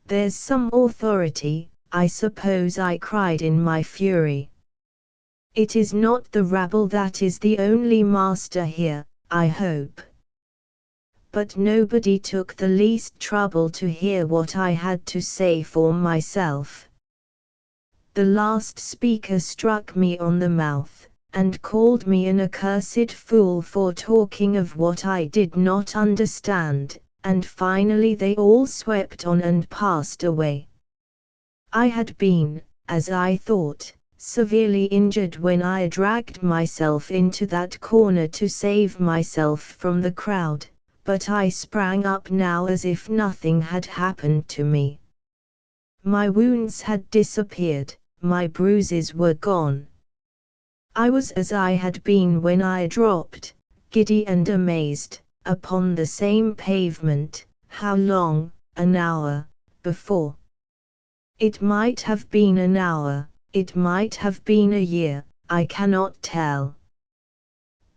There's some authority, I suppose, I cried in my fury. It is not the rabble that is the only master here, I hope. But nobody took the least trouble to hear what I had to say for myself. The last speaker struck me on the mouth, and called me an accursed fool for talking of what I did not understand, and finally they all swept on and passed away. I had been, as I thought, severely injured when I dragged myself into that corner to save myself from the crowd, but I sprang up now as if nothing had happened to me. My wounds had disappeared, my bruises were gone. I was as I had been when I dropped, giddy and amazed, upon the same pavement, how long, an hour, before. It might have been an hour, it might have been a year, I cannot tell.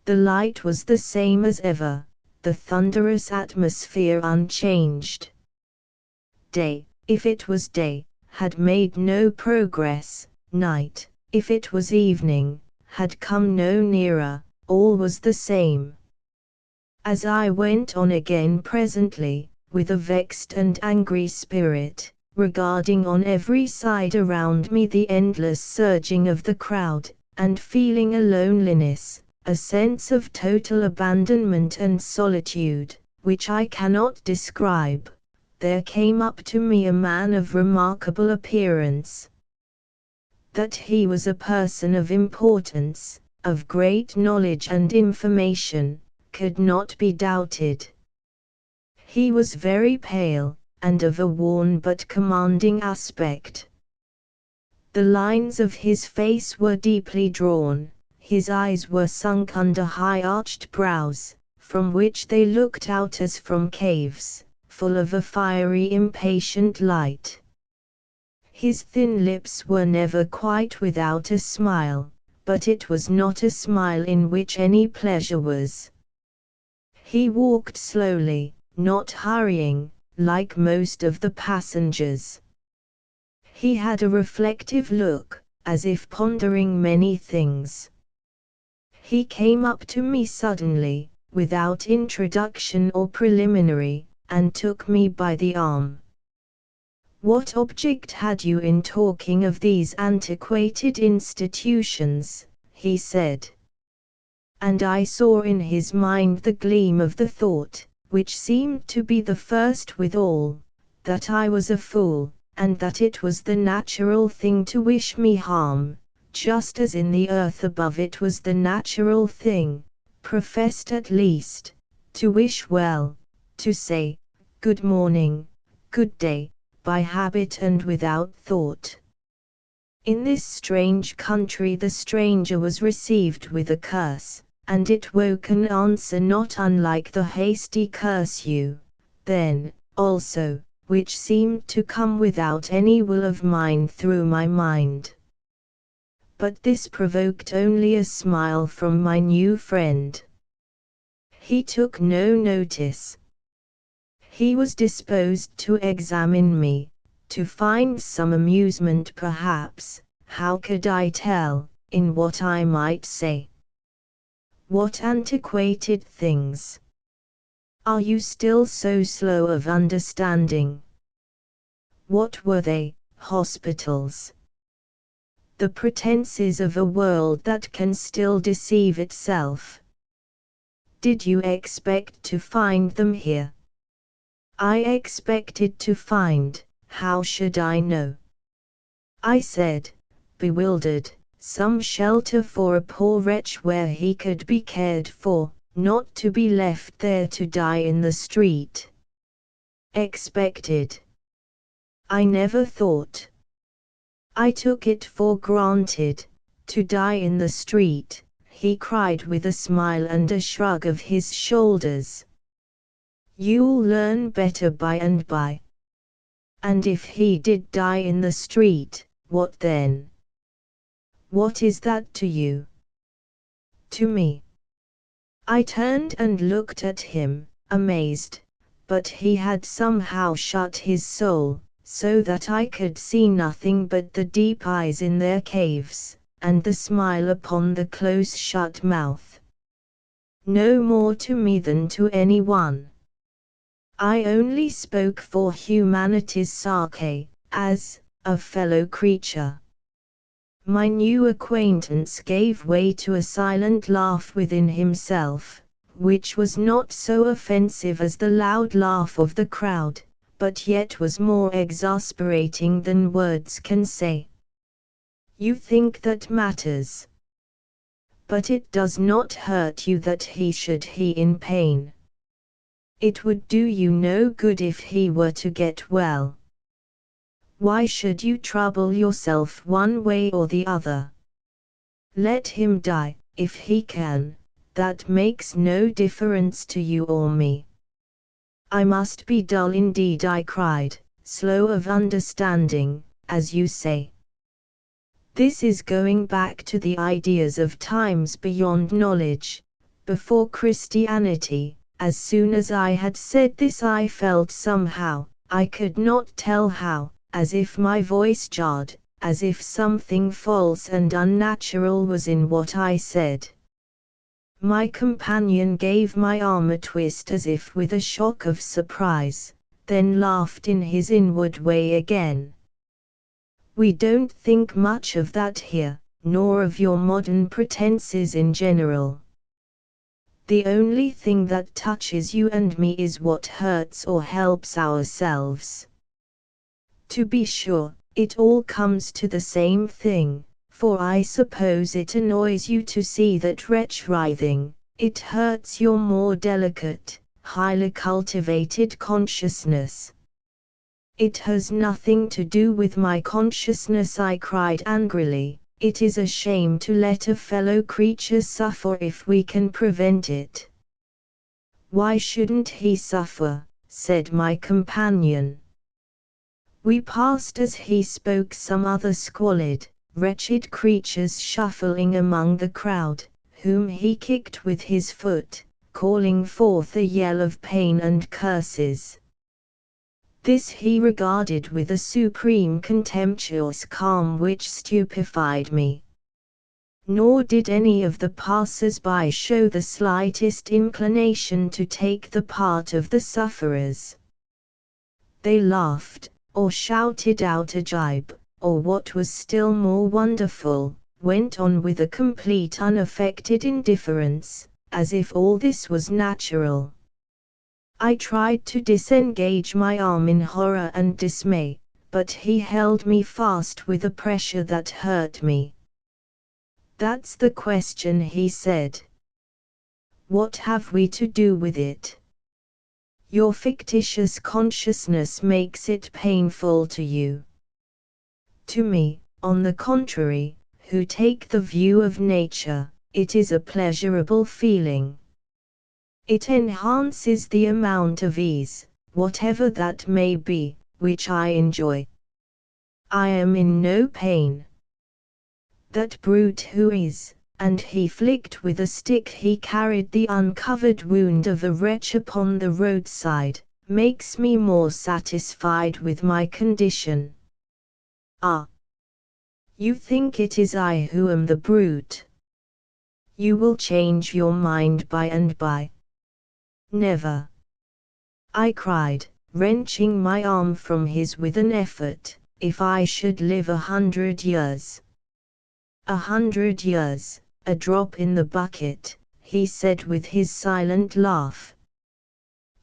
The light was the same as ever, the thunderous atmosphere unchanged. Day, if it was day, had made no progress, night, if it was evening, had come no nearer, all was the same. As I went on again presently, with a vexed and angry spirit, regarding on every side around me the endless surging of the crowd, and feeling a loneliness, a sense of total abandonment and solitude, which I cannot describe, there came up to me a man of remarkable appearance. That he was a person of importance, of great knowledge and information, could not be doubted. He was very pale, and of a worn but commanding aspect. The lines of his face were deeply drawn, his eyes were sunk under high-arched brows, from which they looked out as from caves, full of a fiery impatient light. His thin lips were never quite without a smile, but it was not a smile in which any pleasure was. He walked slowly, not hurrying, like most of the passengers. He had a reflective look, as if pondering many things. He came up to me suddenly, without introduction or preliminary, and took me by the arm. What object had you in talking of these antiquated institutions? He said. And I saw in his mind the gleam of the thought, which seemed to be the first with all, that I was a fool, and that it was the natural thing to wish me harm, just as in the earth above it was the natural thing, professed at least, to wish well, to say, good morning, good day, by habit and without thought. In this strange country the stranger was received with a curse, and it woke an answer not unlike the hasty curse you, then, also, which seemed to come without any will of mine through my mind. But this provoked only a smile from my new friend. He took no notice. He was disposed to examine me, to find some amusement perhaps, how could I tell, in what I might say. What antiquated things! Are you still so slow of understanding? What were they, hospitals? The pretenses of a world that can still deceive itself. Did you expect to find them here? I expected to find, how should I know? I said, bewildered, some shelter for a poor wretch where he could be cared for, not to be left there to die in the street. Expected. I never thought. I took it for granted, to die in the street, he cried with a smile and a shrug of his shoulders. You'll learn better by and by. And if he did die in the street, what then? What is that to you? To me. I turned and looked at him, amazed, but he had somehow shut his soul, so that I could see nothing but the deep eyes in their caves, and the smile upon the close-shut mouth. No more to me than to anyone. I only spoke for humanity's sake, as a fellow creature. My new acquaintance gave way to a silent laugh within himself, which was not so offensive as the loud laugh of the crowd, but yet was more exasperating than words can say. You think that matters. But it does not hurt you that he should be in pain. It would do you no good if he were to get well. Why should you trouble yourself one way or the other? Let him die, if he can, that makes no difference to you or me. I must be dull indeed, I cried, slow of understanding, as you say. This is going back to the ideas of times beyond knowledge, before Christianity. As soon as I had said this I felt somehow, I could not tell how, as if my voice jarred, as if something false and unnatural was in what I said. My companion gave my arm a twist as if with a shock of surprise, then laughed in his inward way again. We don't think much of that here, nor of your modern pretenses in general. The only thing that touches you and me is what hurts or helps ourselves. To be sure, it all comes to the same thing, for I suppose it annoys you to see that wretch writhing. It hurts your more delicate, highly cultivated consciousness. It has nothing to do with my consciousness, I cried angrily. It is a shame to let a fellow creature suffer if we can prevent it. Why shouldn't he suffer? Said my companion. We passed as he spoke some other squalid, wretched creatures shuffling among the crowd, whom he kicked with his foot, calling forth a yell of pain and curses. This he regarded with a supreme contemptuous calm which stupefied me. Nor did any of the passers-by show the slightest inclination to take the part of the sufferers. They laughed, or shouted out a jibe, or what was still more wonderful, went on with a complete unaffected indifference, as if all this was natural. I tried to disengage my arm in horror and dismay, but he held me fast with a pressure that hurt me. That's the question, he said. What have we to do with it? Your fictitious consciousness makes it painful to you. To me, on the contrary, who take the view of nature, it is a pleasurable feeling. It enhances the amount of ease, whatever that may be, which I enjoy. I am in no pain. That brute who is, and he flicked with a stick he carried the uncovered wound of a wretch upon the roadside, makes me more satisfied with my condition. Ah! You think it is I who am the brute. You will change your mind by and by. Never. I cried, wrenching my arm from his with an effort. If I should live 100 years. 100 years, a drop in the bucket, he said with his silent laugh.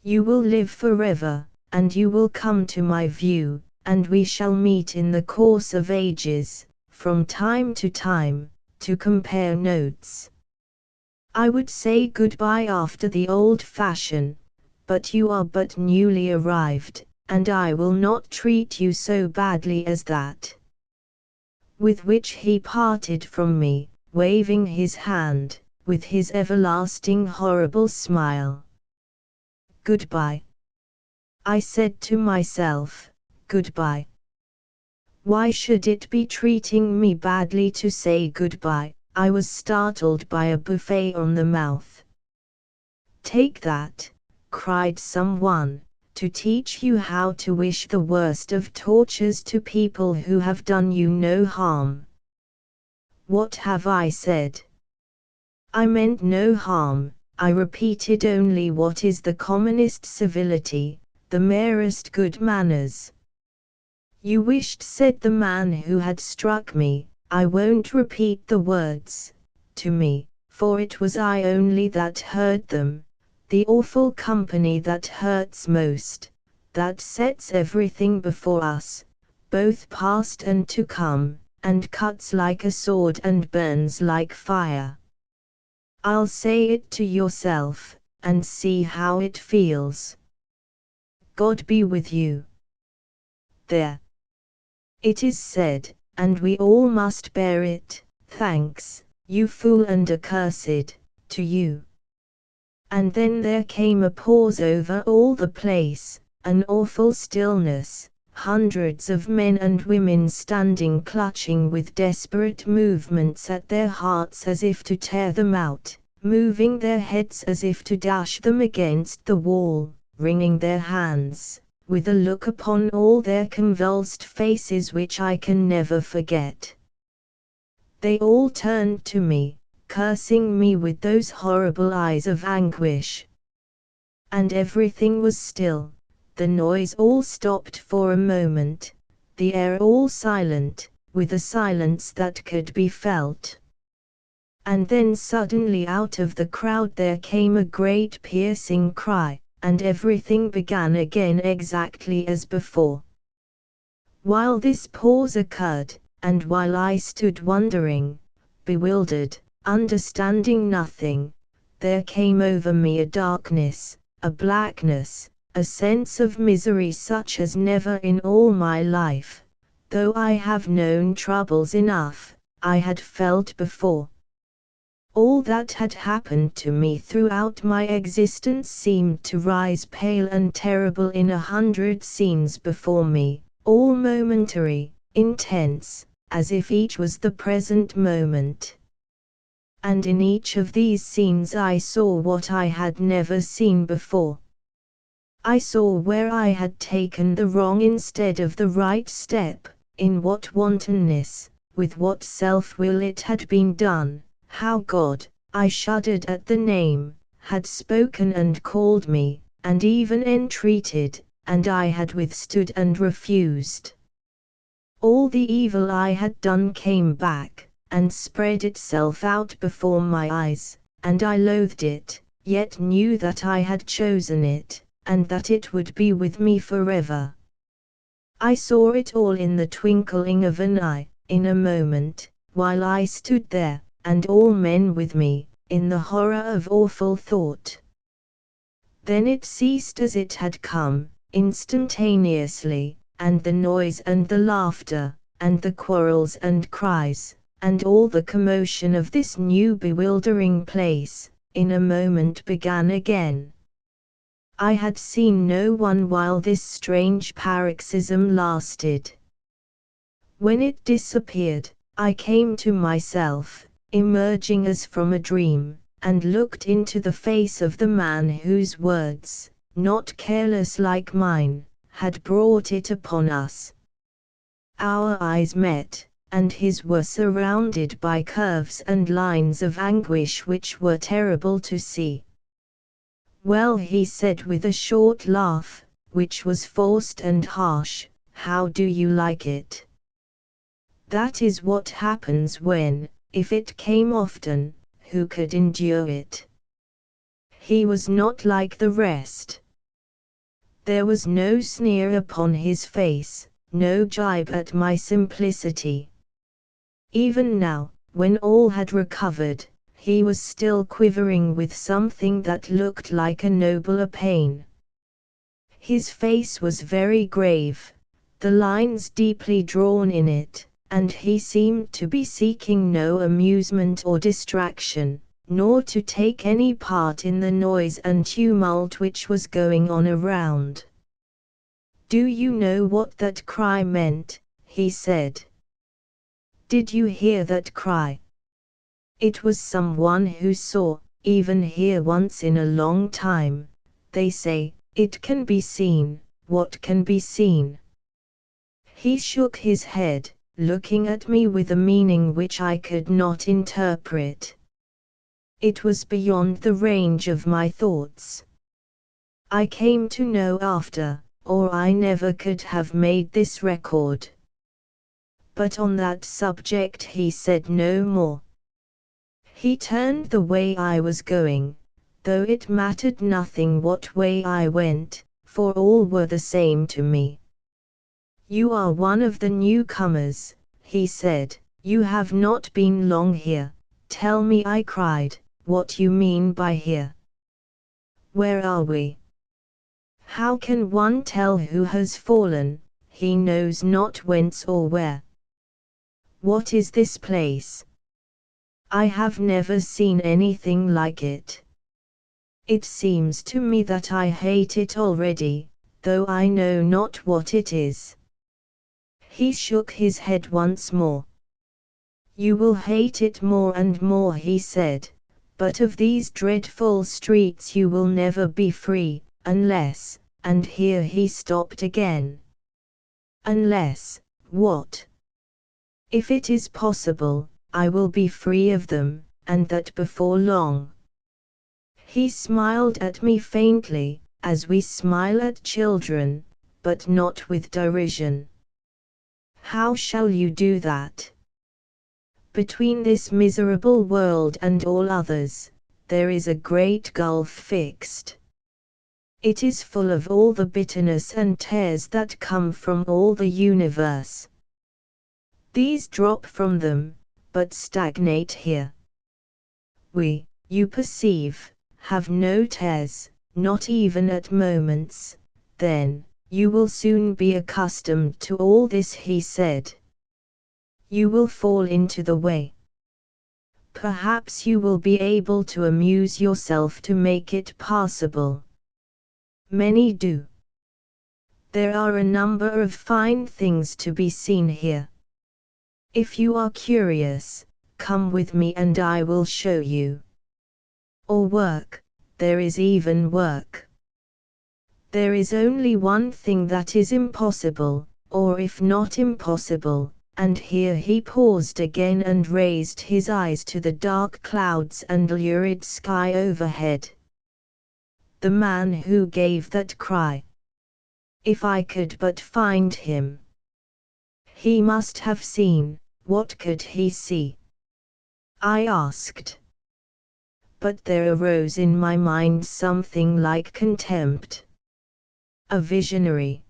You will live forever, and you will come to my view, and we shall meet in the course of ages, from time to time, to compare notes. I would say goodbye after the old fashion, but you are but newly arrived, and I will not treat you so badly as that. With which he parted from me, waving his hand, with his everlasting horrible smile. Goodbye. I said to myself, goodbye. Why should it be treating me badly to say goodbye? I was startled by a buffet on the mouth. Take that, cried someone, to teach you how to wish the worst of tortures to people who have done you no harm. What have I said? I meant no harm, I repeated only what is the commonest civility, the merest good manners. You wished, said the man who had struck me, I won't repeat the words, to me, for it was I only that heard them, the awful company that hurts most, that sets everything before us, both past and to come, and cuts like a sword and burns like fire. I'll say it to yourself, and see how it feels. God be with you. There. It is said, and we all must bear it, thanks, you fool and accursed, to you. And then there came a pause over all the place, an awful stillness, hundreds of men and women standing clutching with desperate movements at their hearts as if to tear them out, moving their heads as if to dash them against the wall, wringing their hands, with a look upon all their convulsed faces which I can never forget. They all turned to me, cursing me with those horrible eyes of anguish. And everything was still, the noise all stopped for a moment, the air all silent, with a silence that could be felt. And then suddenly out of the crowd there came a great piercing cry, and everything began again exactly as before. While this pause occurred, and while I stood wondering, bewildered, understanding nothing, there came over me a darkness, a blackness, a sense of misery such as never in all my life, though I have known troubles enough, I had felt before. All that had happened to me throughout my existence seemed to rise pale and terrible in 100 scenes before me, all momentary, intense, as if each was the present moment. And in each of these scenes I saw what I had never seen before. I saw where I had taken the wrong instead of the right step, in what wantonness, with what self-will it had been done, how God, I shuddered at the name, had spoken and called me, and even entreated, and I had withstood and refused. All the evil I had done came back, and spread itself out before my eyes, and I loathed it, yet knew that I had chosen it, and that it would be with me forever. I saw it all in the twinkling of an eye, in a moment, while I stood there, and all men with me, in the horror of awful thought. Then it ceased as it had come, instantaneously, and the noise and the laughter, and the quarrels and cries, and all the commotion of this new bewildering place, in a moment began again. I had seen no one while this strange paroxysm lasted. When it disappeared, I came to myself, emerging as from a dream, and looked into the face of the man whose words, not careless like mine, had brought it upon us. Our eyes met, and his were surrounded by curves and lines of anguish which were terrible to see. "Well," he said with a short laugh, which was forced and harsh, "how do you like it? That is what happens when, if it came often, who could endure it?" He was not like the rest. There was no sneer upon his face, no jibe at my simplicity. Even now, when all had recovered, he was still quivering with something that looked like a nobler pain. His face was very grave, the lines deeply drawn in it, and he seemed to be seeking no amusement or distraction, nor to take any part in the noise and tumult which was going on around. "Do you know what that cry meant?" he said. "Did you hear that cry? It was someone who saw, even here once in a long time. They say, it can be seen, what can be seen." He shook his head, looking at me with a meaning which I could not interpret. It was beyond the range of my thoughts. I came to know after, or I never could have made this record. But on that subject he said no more. He turned the way I was going, though it mattered nothing what way I went, for all were the same to me. "You are one of the newcomers," he said. "You have not been long here." "Tell me," I cried, "what you mean by here. Where are we? How can one tell who has fallen? He knows not whence or where. What is this place? I have never seen anything like it. It seems to me that I hate it already, though I know not what it is." He shook his head once more. "You will hate it more and more," he said, "but of these dreadful streets you will never be free, unless," and here he stopped again. "Unless, what?" "If it is possible, I will be free of them, and that before long." He smiled at me faintly, as we smile at children, but not with derision. "How shall you do that? Between this miserable world and all others, there is a great gulf fixed. It is full of all the bitterness and tears that come from all the universe. These drop from them, but stagnate here. We, you perceive, have no tears, not even at moments. Then, you will soon be accustomed to all this," he said. "You will fall into the way. Perhaps you will be able to amuse yourself to make it passable. Many do. There are a number of fine things to be seen here. If you are curious, come with me and I will show you. Or work, there is even work. There is only one thing that is impossible, or if not impossible," and here he paused again and raised his eyes to the dark clouds and lurid sky overhead. "The man who gave that cry. If I could but find him. He must have seen, what could he see?" I asked. But there arose in my mind something like contempt. A visionary,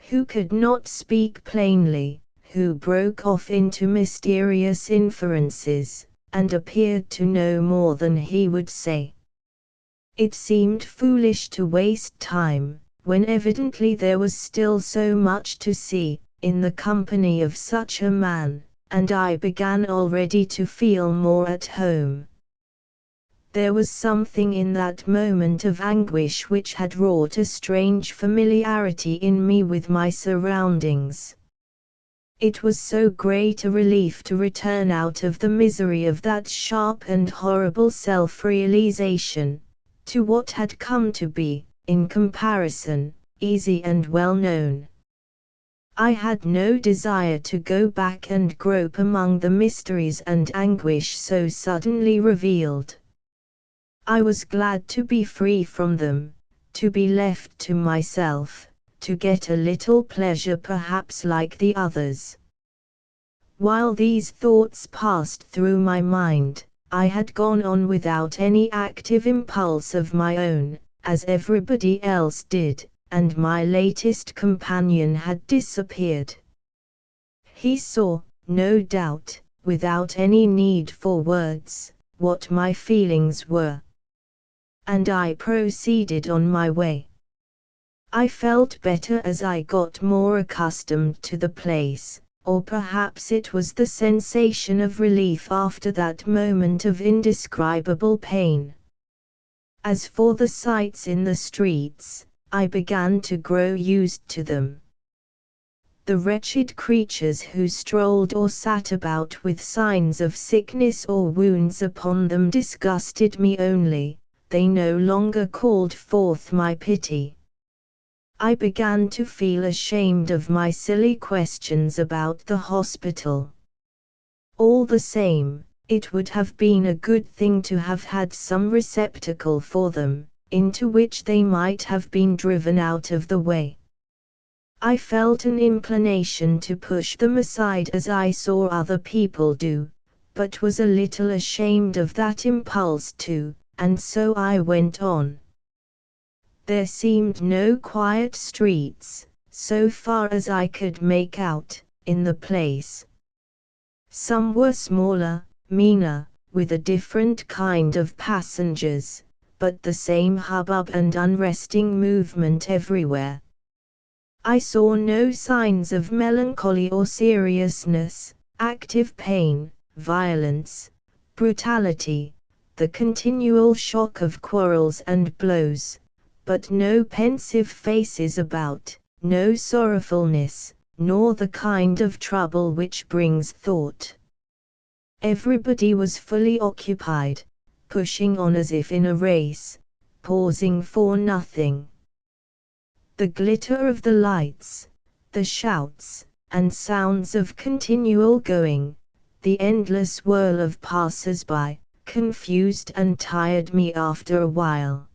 who could not speak plainly, who broke off into mysterious inferences, and appeared to know more than he would say. It seemed foolish to waste time, when evidently there was still so much to see, in the company of such a man, and I began already to feel more at home. There was something in that moment of anguish which had wrought a strange familiarity in me with my surroundings. It was so great a relief to return out of the misery of that sharp and horrible self-realization, to what had come to be, in comparison, easy and well known. I had no desire to go back and grope among the mysteries and anguish so suddenly revealed. I was glad to be free from them, to be left to myself, to get a little pleasure perhaps like the others. While these thoughts passed through my mind, I had gone on without any active impulse of my own, as everybody else did, and my latest companion had disappeared. He saw, no doubt, without any need for words, what my feelings were. And I proceeded on my way. I felt better as I got more accustomed to the place, or perhaps it was the sensation of relief after that moment of indescribable pain. As for the sights in the streets, I began to grow used to them. The wretched creatures who strolled or sat about with signs of sickness or wounds upon them disgusted me only, they no longer called forth my pity. I began to feel ashamed of my silly questions about the hospital. All the same, it would have been a good thing to have had some receptacle for them, into which they might have been driven out of the way. I felt an inclination to push them aside as I saw other people do, but was a little ashamed of that impulse too, and so I went on. There seemed no quiet streets, so far as I could make out, in the place. Some were smaller, meaner, with a different kind of passengers, but the same hubbub and unresting movement everywhere. I saw no signs of melancholy or seriousness, active pain, violence, brutality, the continual shock of quarrels and blows, but no pensive faces about, no sorrowfulness, nor the kind of trouble which brings thought. Everybody was fully occupied, pushing on as if in a race, pausing for nothing. The glitter of the lights, the shouts, and sounds of continual going, the endless whirl of passers-by, confused and tired me after a while.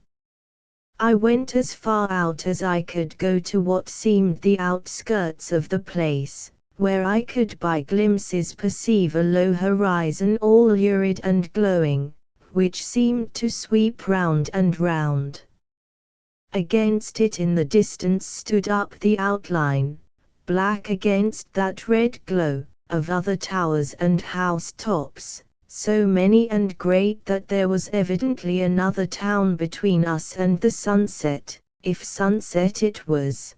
I went as far out as I could go to what seemed the outskirts of the place, where I could by glimpses perceive a low horizon all lurid and glowing, which seemed to sweep round and round. Against it in the distance stood up the outline, black against that red glow, of other towers and house-tops, so many and great that there was evidently another town between us and the sunset, if sunset it was.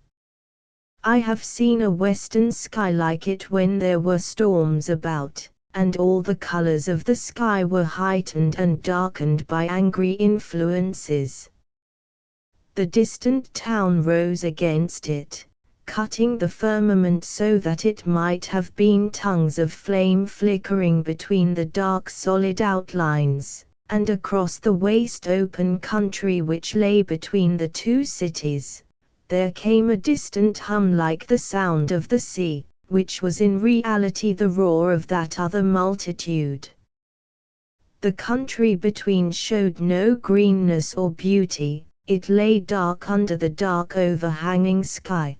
I have seen a western sky like it when there were storms about, and all the colors of the sky were heightened and darkened by angry influences. The distant town rose against it, cutting the firmament so that it might have been tongues of flame flickering between the dark solid outlines, and across the waste open country which lay between the two cities, there came a distant hum like the sound of the sea, which was in reality the roar of that other multitude. The country between showed no greenness or beauty, it lay dark under the dark overhanging sky.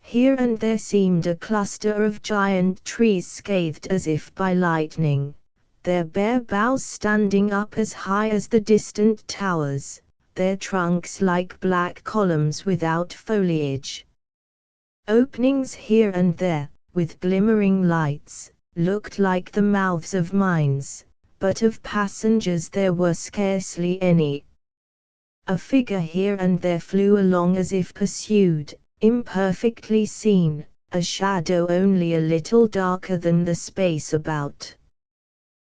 Here and there seemed a cluster of giant trees scathed as if by lightning, their bare boughs standing up as high as the distant towers, their trunks like black columns without foliage. Openings here and there, with glimmering lights, looked like the mouths of mines, but of passengers there were scarcely any. A figure here and there flew along as if pursued, imperfectly seen, a shadow only a little darker than the space about.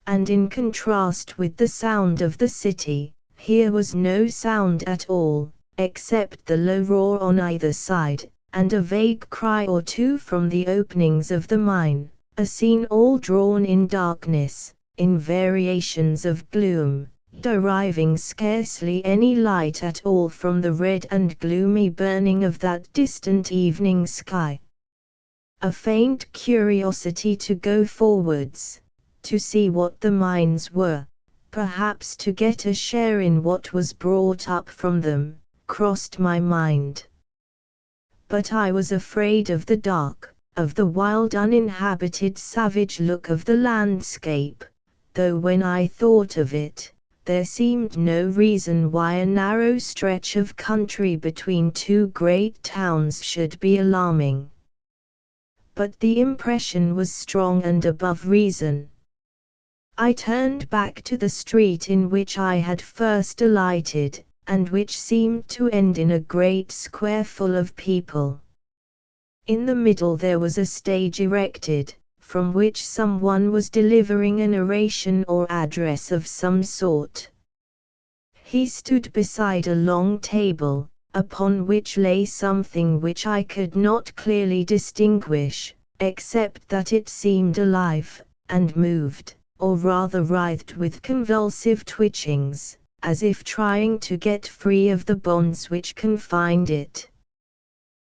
And in contrast with the sound of the city, here was no sound at all, except the low roar on either side, and a vague cry or two from the openings of the mine, a scene all drawn in darkness, in variations of gloom, deriving scarcely any light at all from the red and gloomy burning of that distant evening sky. a faint curiosity to go forwards, to see what the mines were, perhaps to get a share in what was brought up from them, crossed my mind. But I was afraid of the dark, of the wild uninhabited savage look of the landscape, though when I thought of it, there seemed no reason why a narrow stretch of country between two great towns should be alarming. But the impression was strong and above reason. I turned back to the street in which I had first alighted, and which seemed to end in a great square full of people. In the middle there was a stage erected, from which someone was delivering an oration or address of some sort. He stood beside a long table, upon which lay something which I could not clearly distinguish, except that it seemed alive, and moved, or rather writhed with convulsive twitchings, as if trying to get free of the bonds which confined it.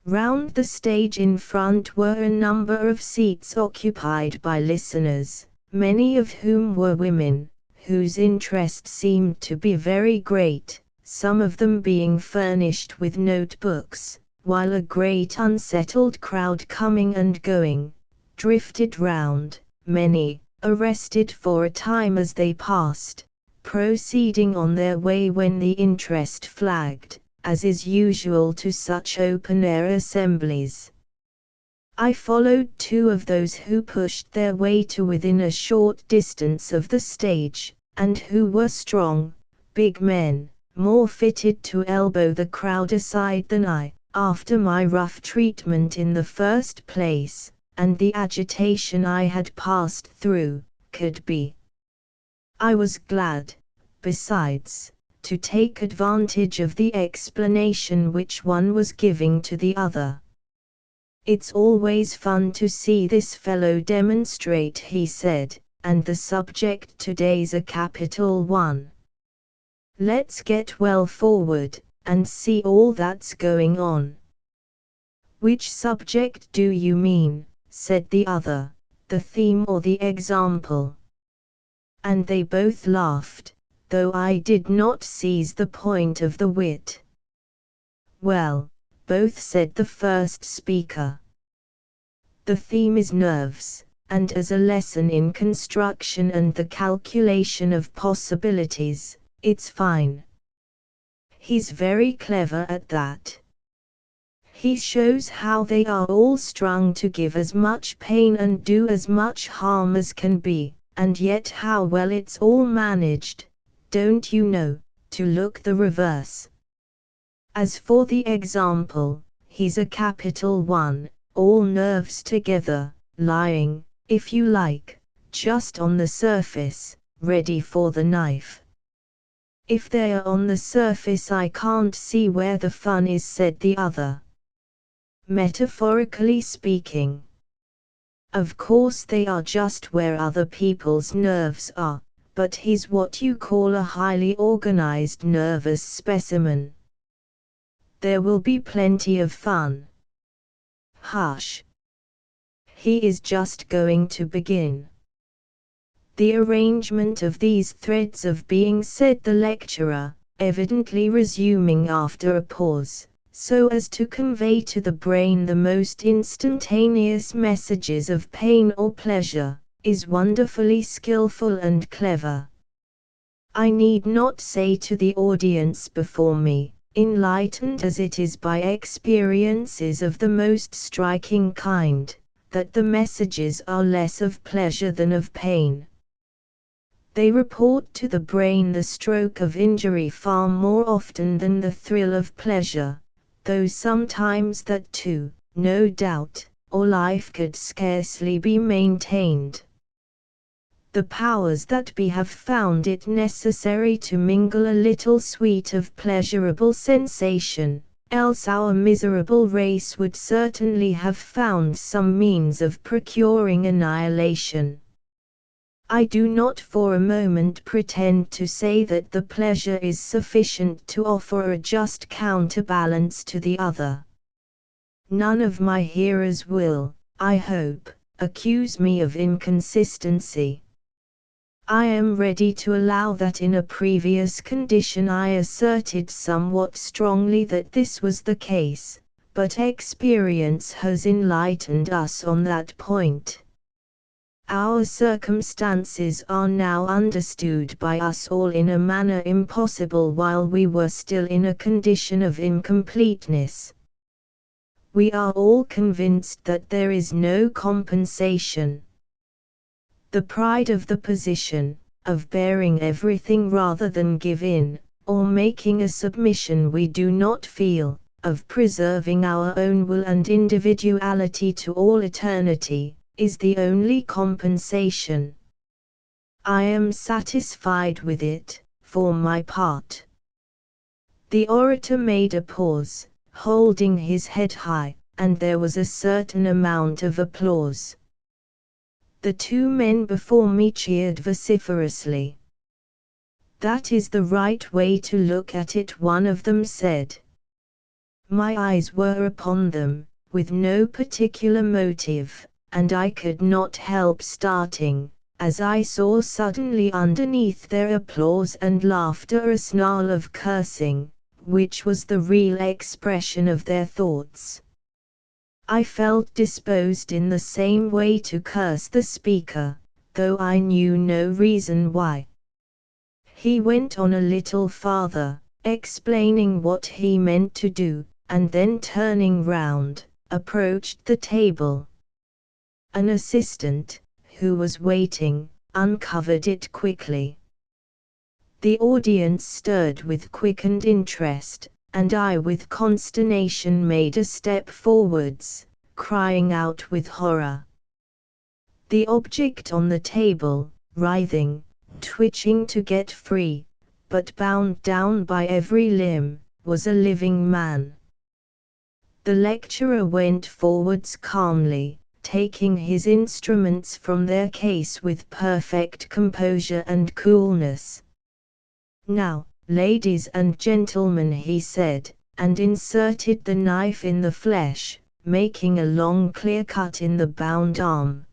Round the stage in front were a number of seats occupied by listeners, many of whom were women, whose interest seemed to be very great, some of them being furnished with notebooks, while a great unsettled crowd coming and going, drifted round, many, arrested for a time as they passed, proceeding on their way when the interest flagged, as is usual to such open-air assemblies. I followed two of those who pushed their way to within a short distance of the stage, and who were strong, big men, more fitted to elbow the crowd aside than I, after my rough treatment in the first place, and the agitation I had passed through, could be. I was glad, besides, to take advantage of the explanation which one was giving to the other. "It's always fun to see this fellow demonstrate," he said, "and the subject today's a capital one. Let's get well forward, and see all that's going on." "Which subject do you mean?" said the other, "the theme or the example?" And they both laughed, though I did not seize the point of the wit. "Well," both said the first speaker. "The theme is nerves, and as a lesson in construction and the calculation of possibilities, it's fine. He's very clever at that. He shows how they are all strung to give as much pain and do as much harm as can be, and yet how well it's all managed, don't you know, to look the reverse. As for the example, he's a capital one, all nerves together, lying, if you like, just on the surface, ready for the knife." "If they are on the surface I can't see where the fun is," said the other. "Metaphorically speaking. Of course they are just where other people's nerves are, but he's what you call a highly organized nervous specimen. There will be plenty of fun." "Hush. He is just going to begin." "The arrangement of these threads of being," said the lecturer, evidently resuming after a pause, "so as to convey to the brain the most instantaneous messages of pain or pleasure, is wonderfully skillful and clever. I need not say to the audience before me, enlightened as it is by experiences of the most striking kind, that the messages are less of pleasure than of pain. They report to the brain the stroke of injury far more often than the thrill of pleasure, though sometimes that too, no doubt, or life could scarcely be maintained. The powers that be have found it necessary to mingle a little sweet of pleasurable sensation, else our miserable race would certainly have found some means of procuring annihilation. I do not for a moment pretend to say that the pleasure is sufficient to offer a just counterbalance to the other. None of my hearers will, I hope, accuse me of inconsistency. I am ready to allow that in a previous condition I asserted somewhat strongly that this was the case, but experience has enlightened us on that point. Our circumstances are now understood by us all in a manner impossible while we were still in a condition of incompleteness. We are all convinced that there is no compensation. The pride of the position, of bearing everything rather than give in, or making a submission we do not feel, of preserving our own will and individuality to all eternity, is the only compensation. I am satisfied with it, for my part. The orator made a pause, holding his head high, and there was a certain amount of applause. The two men before me cheered vociferously. "That is the right way to look at it," one of them said. My eyes were upon them, with no particular motive, and I could not help starting, as I saw suddenly underneath their applause and laughter a snarl of cursing, which was the real expression of their thoughts. I felt disposed in the same way to curse the speaker, though I knew no reason why. He went on a little farther, explaining what he meant to do, and then turning round, approached the table. An assistant, who was waiting, uncovered it quickly. The audience stirred with quickened interest, and I with consternation made a step forwards, crying out with horror. The object on the table, writhing, twitching to get free, but bound down by every limb, was a living man. The lecturer went forwards calmly, taking his instruments from their case with perfect composure and coolness. "Now, ladies and gentlemen," he said, and inserted the knife in the flesh, making a long clear cut in the bound arm.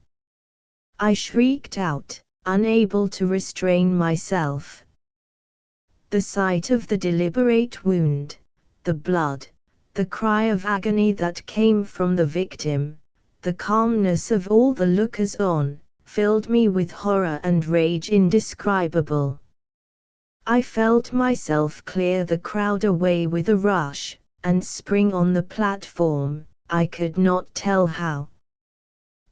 I shrieked out, unable to restrain myself. The sight of the deliberate wound, the blood, the cry of agony that came from the victim, the calmness of all the lookers-on, filled me with horror and rage indescribable. I felt myself clear the crowd away with a rush, and spring on the platform, I could not tell how.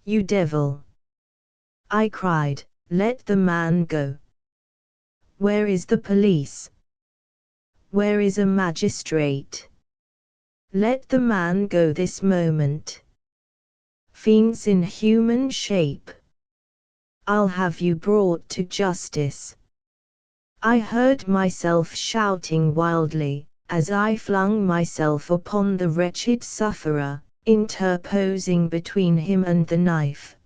"You devil!" I cried, "let the man go. Where is the police? Where is a magistrate? Let the man go this moment. Fiends in human shape! I'll have you brought to justice." I heard myself shouting wildly, as I flung myself upon the wretched sufferer, interposing between him and the knife.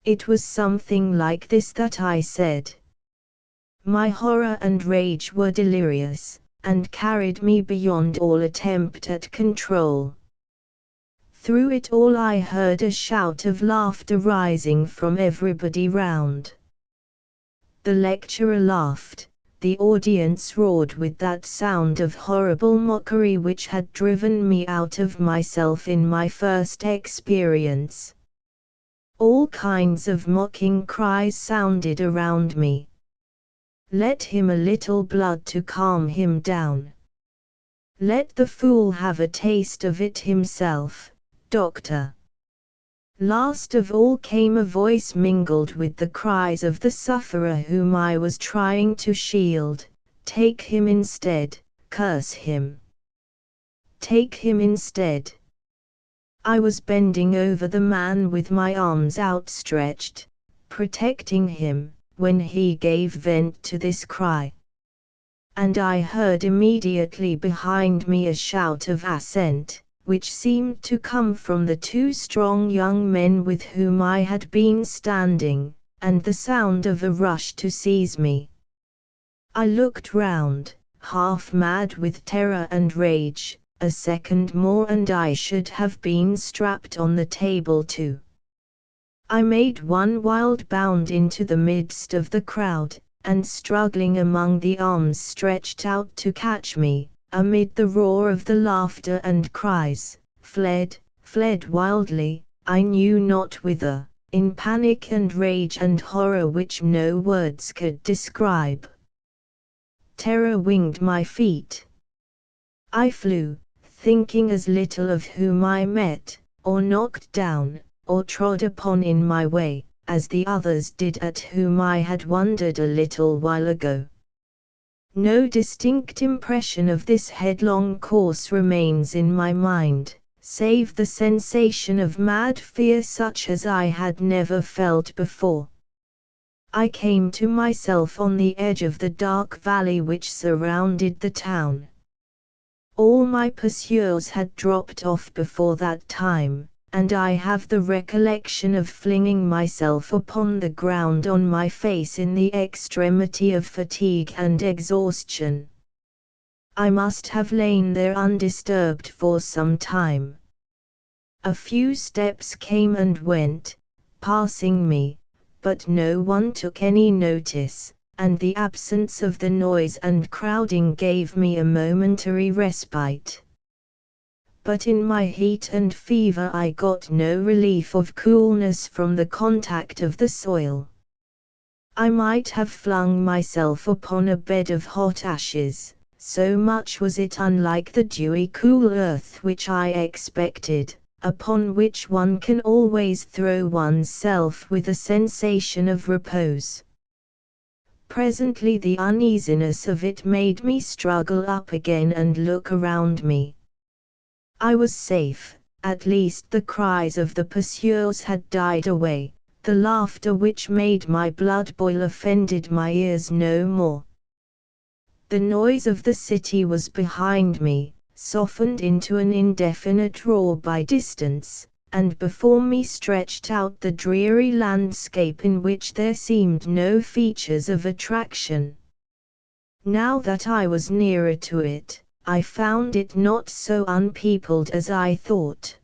It was something like this that I said. My horror and rage were delirious, and carried me beyond all attempt at control. Through it all I heard a shout of laughter rising from everybody round. The lecturer laughed, the audience roared with that sound of horrible mockery which had driven me out of myself in my first experience. All kinds of mocking cries sounded around me. "Let him a little blood to calm him down. Let the fool have a taste of it himself, doctor." Last of all came a voice mingled with the cries of the sufferer whom I was trying to shield: "Take him instead, curse him. Take him instead." I was bending over the man with my arms outstretched, protecting him, when he gave vent to this cry. And I heard immediately behind me a shout of assent, which seemed to come from the two strong young men with whom I had been standing, and the sound of a rush to seize me. I looked round, half mad with terror and rage, a second more and I should have been strapped on the table too. I made one wild bound into the midst of the crowd, and struggling among the arms stretched out to catch me, amid the roar of the laughter and cries, fled wildly, I knew not whither, in panic and rage and horror which no words could describe. Terror winged my feet. I flew, thinking as little of whom I met, or knocked down, or trod upon in my way, as the others did at whom I had wondered a little while ago. No distinct impression of this headlong course remains in my mind, save the sensation of mad fear such as I had never felt before. I came to myself on the edge of the dark valley which surrounded the town. All my pursuers had dropped off before that time, and I have the recollection of flinging myself upon the ground on my face in the extremity of fatigue and exhaustion. I must have lain there undisturbed for some time. A few steps came and went, passing me, but no one took any notice, and the absence of the noise and crowding gave me a momentary respite. But in my heat and fever I got no relief of coolness from the contact of the soil. I might have flung myself upon a bed of hot ashes, so much was it unlike the dewy cool earth which I expected, upon which one can always throw oneself with a sensation of repose. Presently the uneasiness of it made me struggle up again and look around me. I was safe, at least the cries of the pursuers had died away, the laughter which made my blood boil offended my ears no more. The noise of the city was behind me, softened into an indefinite roar by distance, and before me stretched out the dreary landscape in which there seemed no features of attraction. Now that I was nearer to it, I found it not so unpeopled as I thought.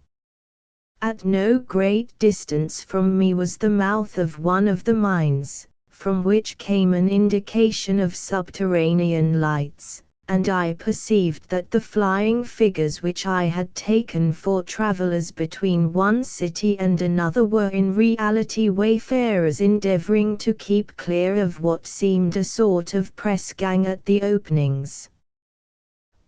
At no great distance from me was the mouth of one of the mines, from which came an indication of subterranean lights, and I perceived that the flying figures which I had taken for travelers between one city and another were in reality wayfarers endeavoring to keep clear of what seemed a sort of press gang at the openings.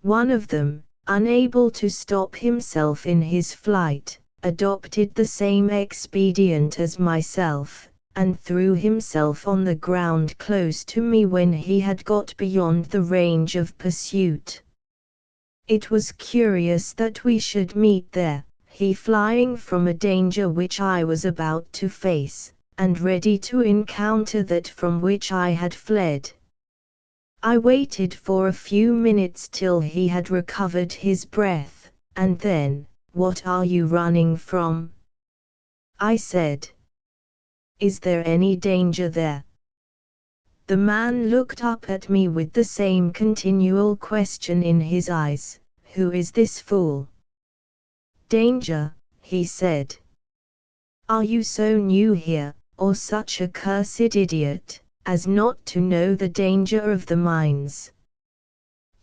One of them, unable to stop himself in his flight, adopted the same expedient as myself, and threw himself on the ground close to me when he had got beyond the range of pursuit. It was curious that we should meet there, he flying from a danger which I was about to face, and ready to encounter that from which I had fled. I waited for a few minutes till he had recovered his breath, and then, "What are you running from?" I said. "Is there any danger there?" The man looked up at me with the same continual question in his eyes, "Who is this fool?" "Danger," he said. "Are you so new here, or such a cursed idiot, as not to know the danger of the mines?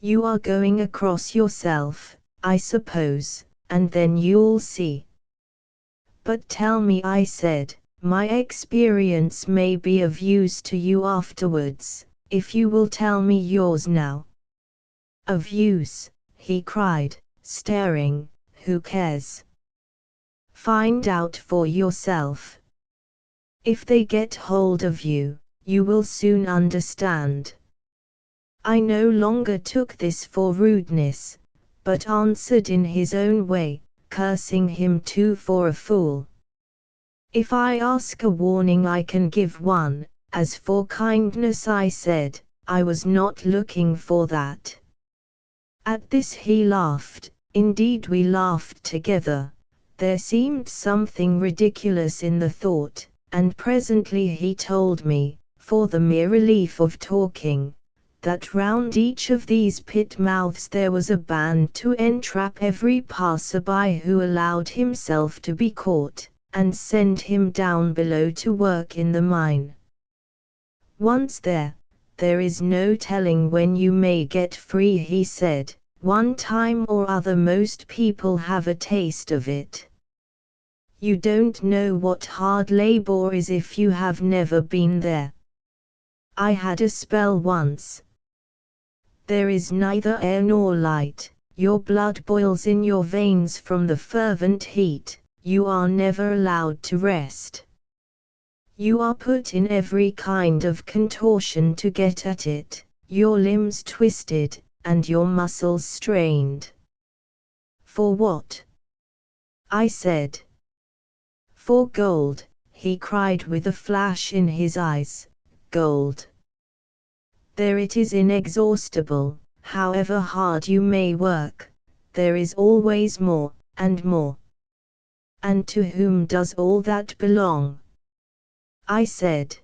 You are going across yourself, I suppose, and then you'll see." "But tell me," I said, "my experience may be of use to you afterwards, if you will tell me yours now." "Of use?" he cried, staring, "who cares? Find out for yourself. If they get hold of you, you will soon understand." I no longer took this for rudeness, but answered in his own way, cursing him too for a fool. "If I ask a warning I can give one, as for kindness," I said, "I was not looking for that." At this he laughed, indeed we laughed together. There seemed something ridiculous in the thought, and presently he told me, for the mere relief of talking, that round each of these pit mouths there was a band to entrap every passer-by who allowed himself to be caught, and send him down below to work in the mine. Once there is no telling when you may get free, he said. One time or other most people have a taste of it. You don't know what hard labor is if you have never been there. I had a spell once. There is neither air nor light, your blood boils in your veins from the fervent heat, you are never allowed to rest. You are put in every kind of contortion to get at it, your limbs twisted, and your muscles strained. For what? I said. For gold, he cried with a flash in his eyes. Gold. There it is inexhaustible, however hard you may work, there is always more, and more. And to whom does all that belong? I said.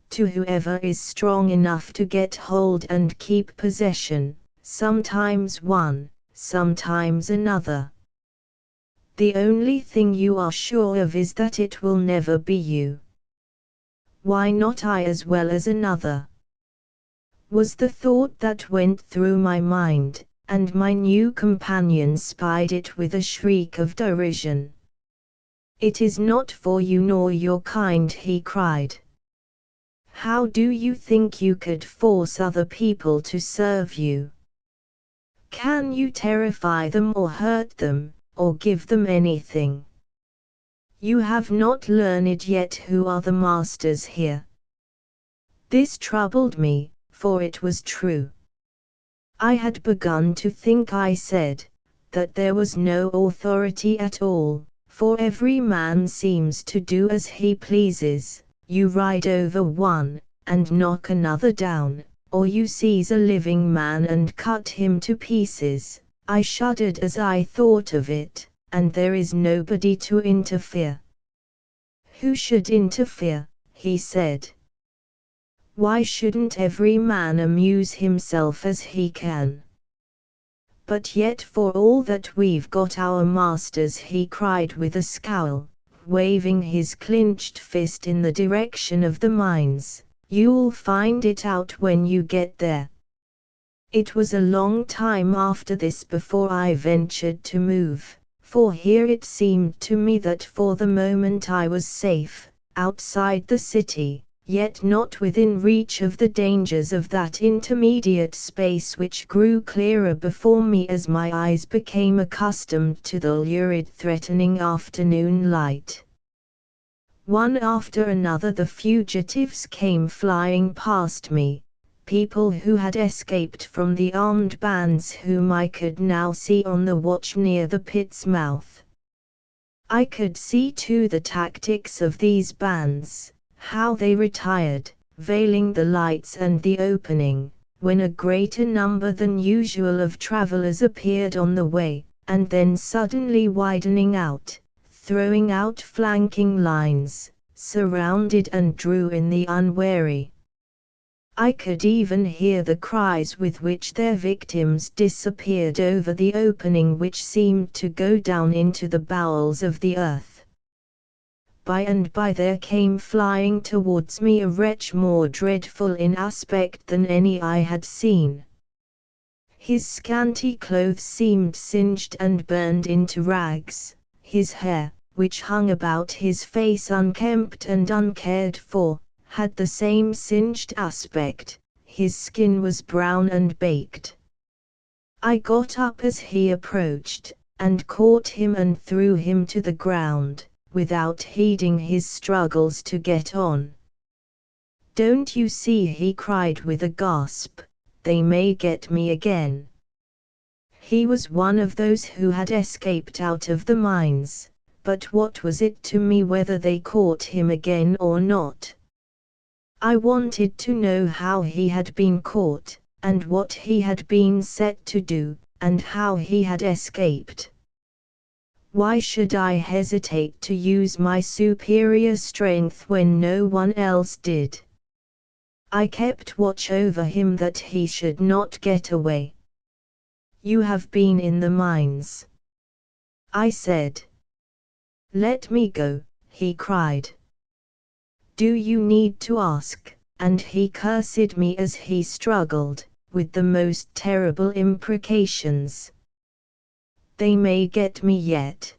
To whoever is strong enough to get hold and keep possession, sometimes one, sometimes another. The only thing you are sure of is that it will never be you. Why not I as well as another? Was the thought that went through my mind, and my new companion spied it with a shriek of derision. It is not for you nor your kind, he cried. How do you think you could force other people to serve you? Can you terrify them or hurt them, or give them anything? You have not learned yet who are the masters here. This troubled me, for it was true. I had begun to think, I said, that there was no authority at all, for every man seems to do as he pleases. You ride over one, and knock another down, or you seize a living man and cut him to pieces. I shuddered as I thought of it, and there is nobody to interfere. Who should interfere? He said. Why shouldn't every man amuse himself as he can? But yet for all that we've got our masters, he cried with a scowl, waving his clenched fist in the direction of the mines, you'll find it out when you get there. It was a long time after this before I ventured to move, for here it seemed to me that for the moment I was safe, outside the city, yet not within reach of the dangers of that intermediate space which grew clearer before me as my eyes became accustomed to the lurid threatening afternoon light. One after another the fugitives came flying past me, people who had escaped from the armed bands whom I could now see on the watch near the pit's mouth. I could see too the tactics of these bands, how they retired, veiling the lights and the opening, when a greater number than usual of travelers appeared on the way, and then suddenly widening out, throwing out flanking lines, surrounded and drew in the unwary. I could even hear the cries with which their victims disappeared over the opening which seemed to go down into the bowels of the earth. By and by there came flying towards me a wretch more dreadful in aspect than any I had seen. His scanty clothes seemed singed and burned into rags, his hair, which hung about his face unkempt and uncared for, had the same singed aspect, his skin was brown and baked. I got up as he approached, and caught him and threw him to the ground, without heeding his struggles to get on. Don't you see, he cried with a gasp, they may get me again. He was one of those who had escaped out of the mines, but what was it to me whether they caught him again or not? I wanted to know how he had been caught, and what he had been set to do, and how he had escaped. Why should I hesitate to use my superior strength when no one else did? I kept watch over him that he should not get away. "You have been in the mines," I said. "Let me go," he cried. "Do you need to ask?" And he cursed me as he struggled, with the most terrible imprecations. "They may get me yet.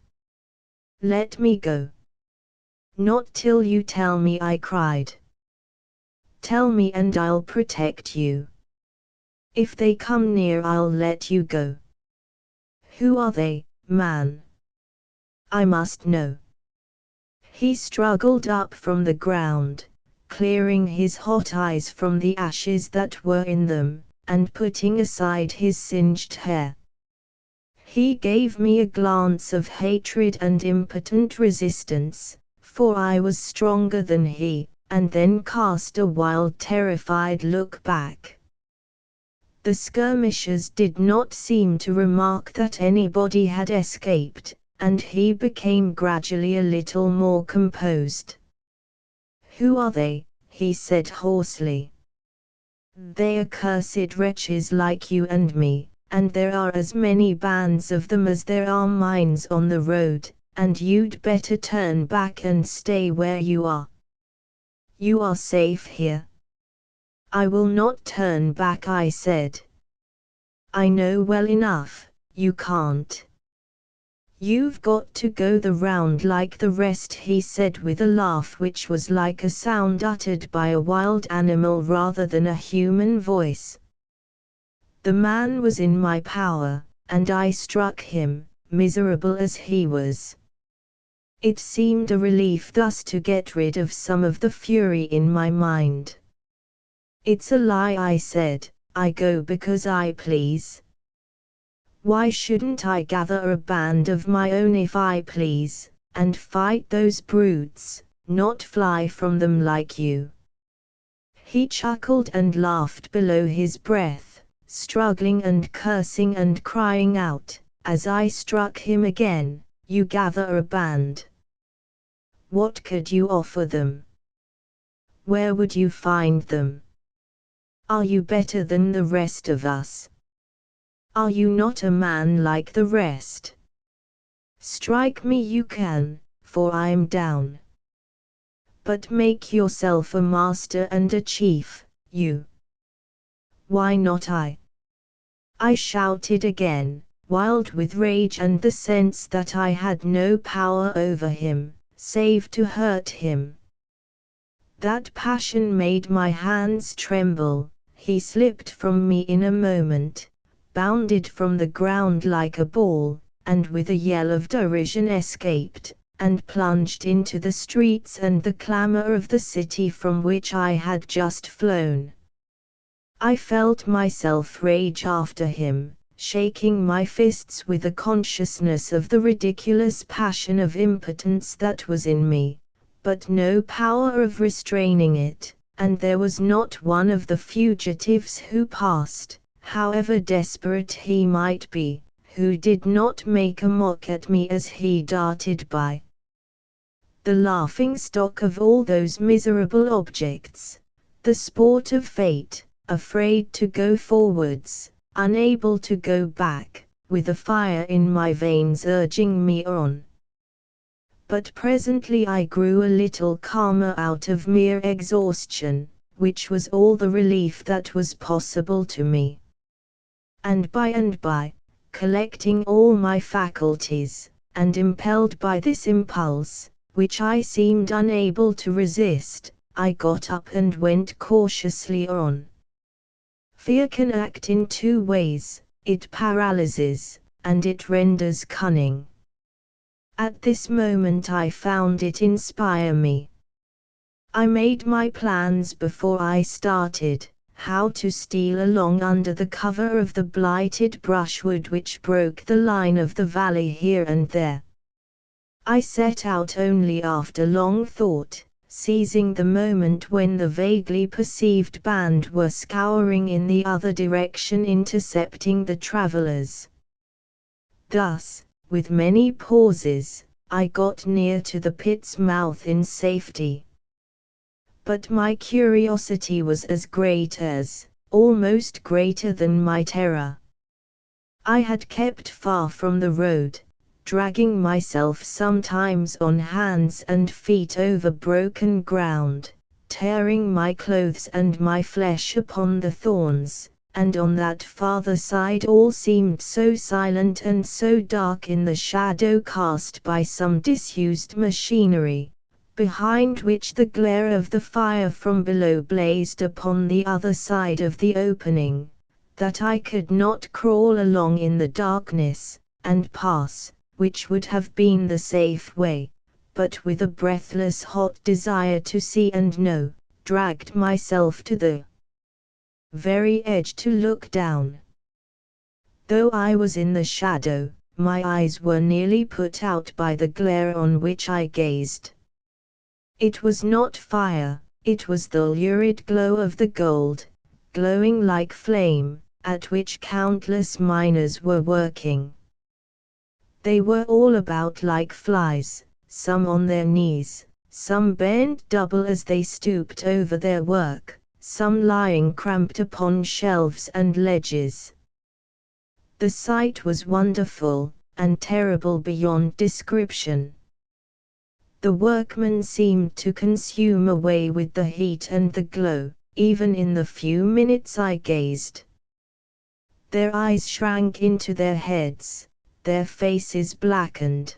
Let me go." "Not till you tell me," I cried. "Tell me and I'll protect you. If they come near I'll let you go." "Who are they, man? I must know." He struggled up from the ground, clearing his hot eyes from the ashes that were in them, and putting aside his singed hair. He gave me a glance of hatred and impotent resistance, for I was stronger than he, and then cast a wild, terrified look back. The skirmishers did not seem to remark that anybody had escaped, and he became gradually a little more composed. "Who are they?" he said hoarsely. "They are cursed wretches like you and me, and there are as many bands of them as there are mines on the road, and you'd better turn back and stay where you are. You are safe here." "I will not turn back," I said. "I know well enough, you can't. You've got to go the round like the rest," he said with a laugh which was like a sound uttered by a wild animal rather than a human voice. The man was in my power, and I struck him, miserable as he was. It seemed a relief thus to get rid of some of the fury in my mind. "It's a lie," I said. "I go because I please. Why shouldn't I gather a band of my own if I please, and fight those brutes, not fly from them like you?" He chuckled and laughed below his breath, struggling and cursing and crying out, as I struck him again, "You gather a band. What could you offer them? Where would you find them? Are you better than the rest of us? Are you not a man like the rest? Strike me you can, for I'm down. But make yourself a master and a chief, you." "Why not I?" I shouted again, wild with rage and the sense that I had no power over him, save to hurt him. That passion made my hands tremble. He slipped from me in a moment, bounded from the ground like a ball, and with a yell of derision escaped, and plunged into the streets and the clamor of the city from which I had just flown. I felt myself rage after him, shaking my fists with a consciousness of the ridiculous passion of impotence that was in me, but no power of restraining it, and there was not one of the fugitives who passed, however desperate he might be, who did not make a mock at me as he darted by. The laughing-stock of all those miserable objects, the sport of fate, afraid to go forwards, unable to go back, with a fire in my veins urging me on. But presently I grew a little calmer out of mere exhaustion, which was all the relief that was possible to me. And by, collecting all my faculties, and impelled by this impulse, which I seemed unable to resist, I got up and went cautiously on. Fear can act in two ways: it paralyzes, and it renders cunning. At this moment I found it inspire me. I made my plans before I started, how to steal along under the cover of the blighted brushwood which broke the line of the valley here and there. I set out only after long thought, seizing the moment when the vaguely perceived band were scouring in the other direction, intercepting the travelers. Thus, with many pauses, I got near to the pit's mouth in safety. But my curiosity was as great as, almost greater than my terror. I had kept far from the road, dragging myself sometimes on hands and feet over broken ground, tearing my clothes and my flesh upon the thorns, and on that farther side all seemed so silent and so dark in the shadow cast by some disused machinery, behind which the glare of the fire from below blazed upon the other side of the opening, that I could not crawl along in the darkness, and pass, which would have been the safe way, but with a breathless hot desire to see and know, dragged myself to the very edge to look down. Though I was in the shadow, my eyes were nearly put out by the glare on which I gazed. It was not fire, it was the lurid glow of the gold, glowing like flame, at which countless miners were working. They were all about like flies, some on their knees, some bent double as they stooped over their work, some lying cramped upon shelves and ledges. The sight was wonderful, and terrible beyond description. The workmen seemed to consume away with the heat and the glow, even in the few minutes I gazed. Their eyes shrank into their heads, their faces blackened.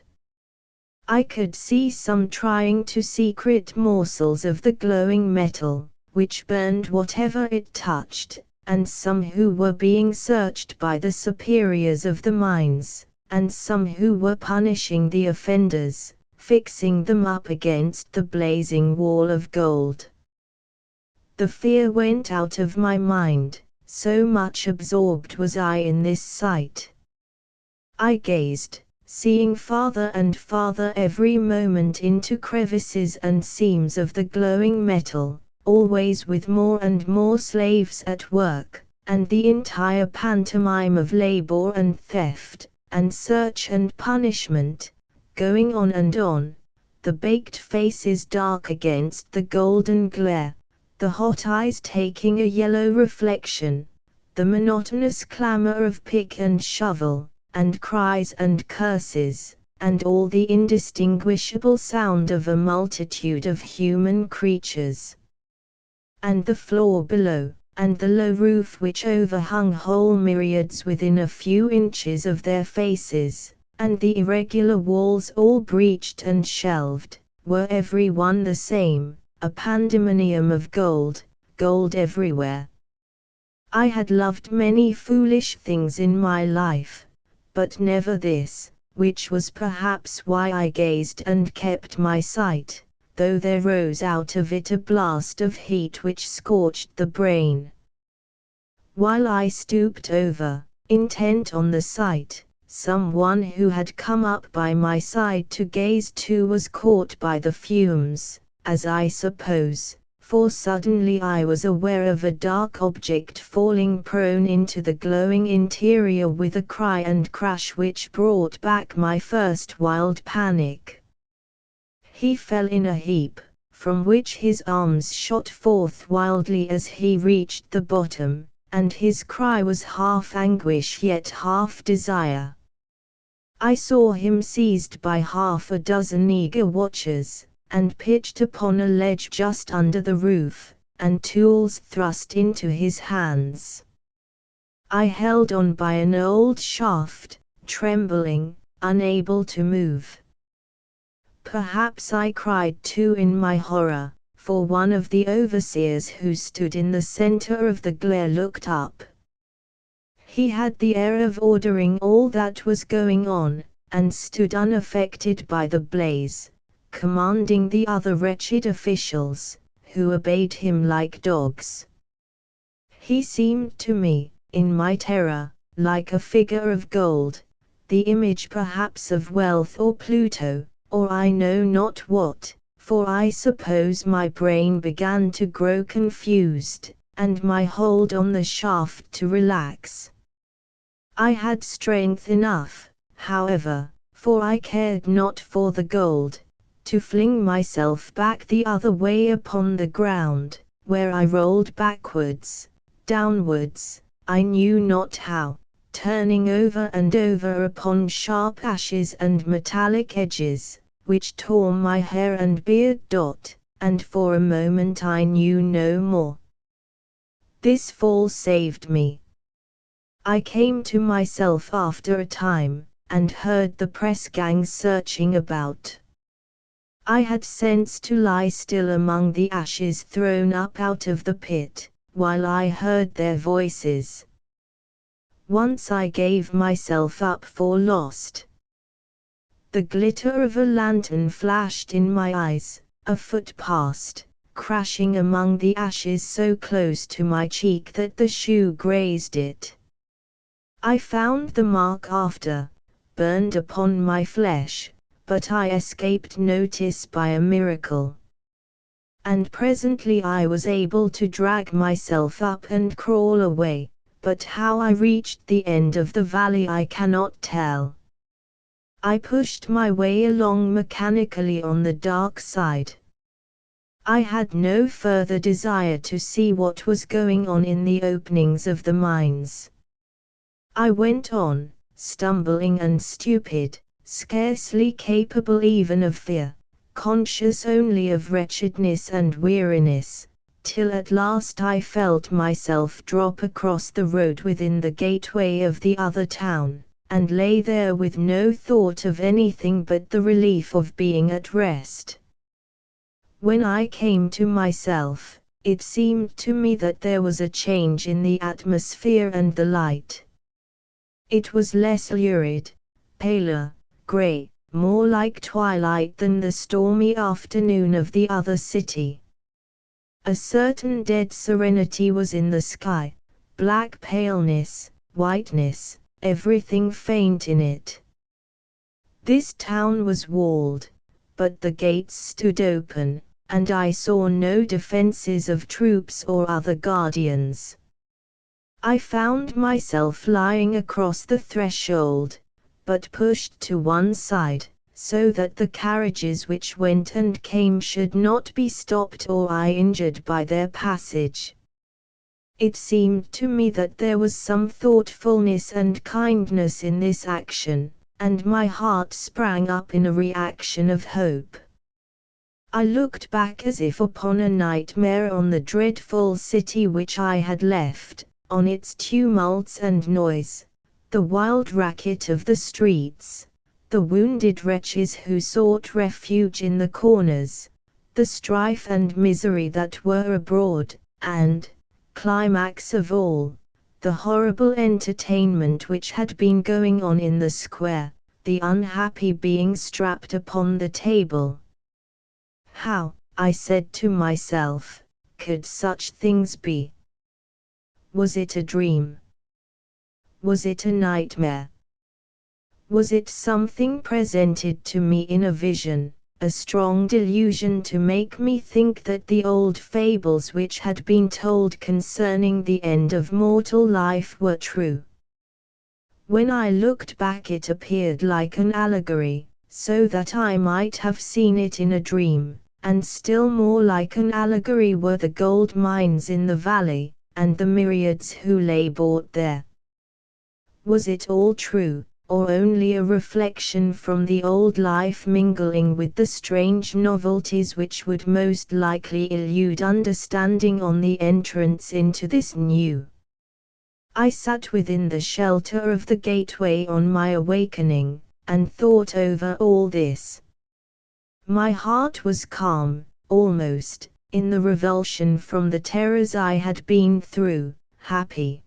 I could see some trying to secret morsels of the glowing metal, which burned whatever it touched, and some who were being searched by the superiors of the mines, and some who were punishing the offenders, fixing them up against the blazing wall of gold. The fear went out of my mind, so much absorbed was I in this sight. I gazed, seeing farther and farther every moment into crevices and seams of the glowing metal, always with more and more slaves at work, and the entire pantomime of labor and theft, and search and punishment, going on, the baked faces dark against the golden glare, the hot eyes taking a yellow reflection, the monotonous clamor of pick and shovel, and cries and curses, and all the indistinguishable sound of a multitude of human creatures. And the floor below, and the low roof which overhung whole myriads within a few inches of their faces, and the irregular walls all breached and shelved, were every one the same, a pandemonium of gold, gold everywhere. I had loved many foolish things in my life, but never this, which was perhaps why I gazed and kept my sight, though there rose out of it a blast of heat which scorched the brain. While I stooped over, intent on the sight, some one who had come up by my side to gaze too was caught by the fumes, as I suppose, for suddenly I was aware of a dark object falling prone into the glowing interior with a cry and crash which brought back my first wild panic. He fell in a heap, from which his arms shot forth wildly as he reached the bottom, and his cry was half anguish yet half desire. I saw him seized by half a dozen eager watchers, and pitched upon a ledge just under the roof, and tools thrust into his hands. I held on by an old shaft, trembling, unable to move. Perhaps I cried too in my horror, for one of the overseers who stood in the center of the glare looked up. He had the air of ordering all that was going on, and stood unaffected by the blaze, commanding the other wretched officials, who obeyed him like dogs. He seemed to me, in my terror, like a figure of gold, the image perhaps of wealth or Pluto, or I know not what, for I suppose my brain began to grow confused, and my hold on the shaft to relax. I had strength enough, however, for I cared not for the gold, to fling myself back the other way upon the ground, where I rolled backwards, downwards, I knew not how, turning over and over upon sharp ashes and metallic edges, which tore my hair and beard. And for a moment I knew no more. This fall saved me. I came to myself after a time, and heard the press gangs searching about. I had sense to lie still among the ashes thrown up out of the pit, while I heard their voices. Once I gave myself up for lost. The glitter of a lantern flashed in my eyes, a foot passed, crashing among the ashes so close to my cheek that the shoe grazed it. I found the mark after, burned upon my flesh, but I escaped notice by a miracle. And presently I was able to drag myself up and crawl away, but how I reached the end of the valley I cannot tell. I pushed my way along mechanically on the dark side. I had no further desire to see what was going on in the openings of the mines. I went on, stumbling and stupid, scarcely capable even of fear, conscious only of wretchedness and weariness, till at last I felt myself drop across the road within the gateway of the other town, and lay there with no thought of anything but the relief of being at rest. When I came to myself, it seemed to me that there was a change in the atmosphere and the light. It was less lurid, paler, grey, more like twilight than the stormy afternoon of the other city. A certain dead serenity was in the sky, black paleness, whiteness, everything faint in it. This town was walled, but the gates stood open, and I saw no defences of troops or other guardians. I found myself lying across the threshold, but pushed to one side, so that the carriages which went and came should not be stopped or I injured by their passage. It seemed to me that there was some thoughtfulness and kindness in this action, and my heart sprang up in a reaction of hope. I looked back as if upon a nightmare on the dreadful city which I had left, on its tumults and noise, the wild racket of the streets, the wounded wretches who sought refuge in the corners, the strife and misery that were abroad, and, climax of all, the horrible entertainment which had been going on in the square, the unhappy being strapped upon the table. How, I said to myself, could such things be? Was it a dream? Was it a nightmare? Was it something presented to me in a vision, a strong delusion to make me think that the old fables which had been told concerning the end of mortal life were true? When I looked back it appeared like an allegory, so that I might have seen it in a dream, and still more like an allegory were the gold mines in the valley, and the myriads who lay bought there. Was it all true, or only a reflection from the old life mingling with the strange novelties which would most likely elude understanding on the entrance into this new? I sat within the shelter of the gateway on my awakening, and thought over all this. My heart was calm, almost, in the revulsion from the terrors I had been through, happy.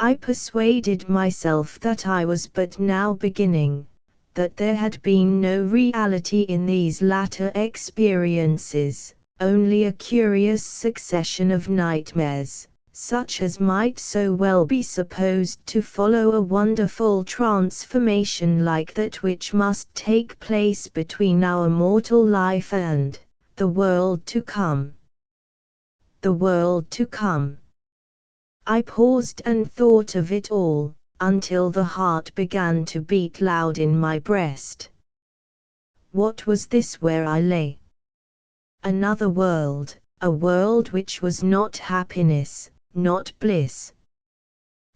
I persuaded myself that I was but now beginning, that there had been no reality in these latter experiences, only a curious succession of nightmares, such as might so well be supposed to follow a wonderful transformation like that which must take place between our mortal life and the world to come. The world to come. I paused and thought of it all, until the heart began to beat loud in my breast. What was this where I lay? Another world, a world which was not happiness, not bliss.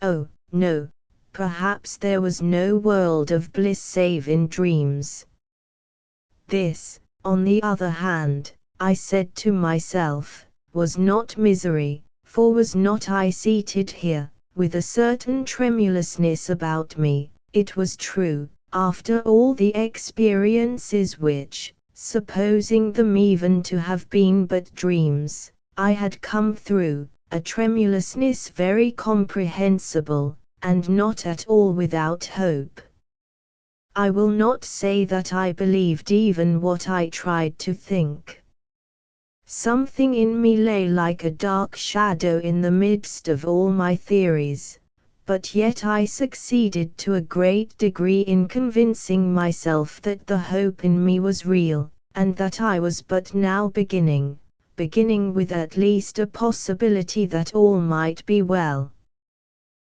Oh, no, perhaps there was no world of bliss save in dreams. This, on the other hand, I said to myself, was not misery, for was not I seated here, with a certain tremulousness about me? It was true, after all the experiences which, supposing them even to have been but dreams, I had come through, a tremulousness very comprehensible, and not at all without hope. I will not say that I believed even what I tried to think. Something in me lay like a dark shadow in the midst of all my theories, but yet I succeeded to a great degree in convincing myself that the hope in me was real, and that I was but now beginning with at least a possibility that all might be well.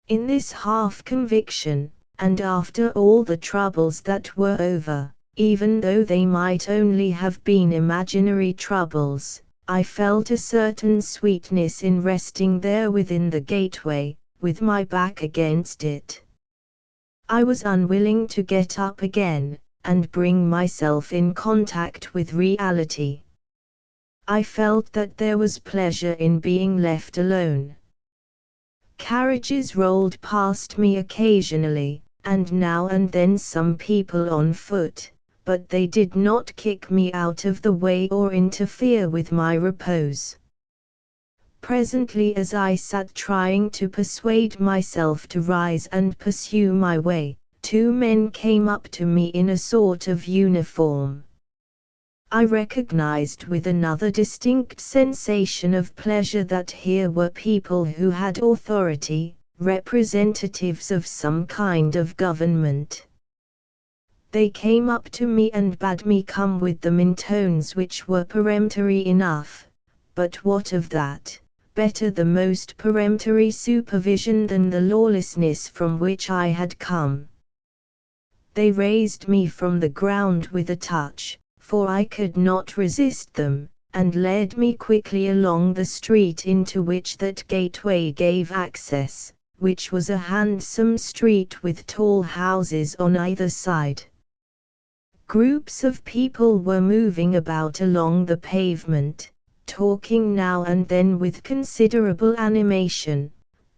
In this half-conviction, and after all the troubles that were over, even though they might only have been imaginary troubles, I felt a certain sweetness in resting there within the gateway, with my back against it. I was unwilling to get up again, and bring myself in contact with reality. I felt that there was pleasure in being left alone. Carriages rolled past me occasionally, and now and then some people on foot, but they did not kick me out of the way or interfere with my repose. Presently, as I sat trying to persuade myself to rise and pursue my way, two men came up to me in a sort of uniform. I recognized with another distinct sensation of pleasure that here were people who had authority, representatives of some kind of government. They came up to me and bade me come with them in tones which were peremptory enough, but what of that? Better the most peremptory supervision than the lawlessness from which I had come. They raised me from the ground with a touch, for I could not resist them, and led me quickly along the street into which that gateway gave access, which was a handsome street with tall houses on either side. Groups of people were moving about along the pavement, talking now and then with considerable animation,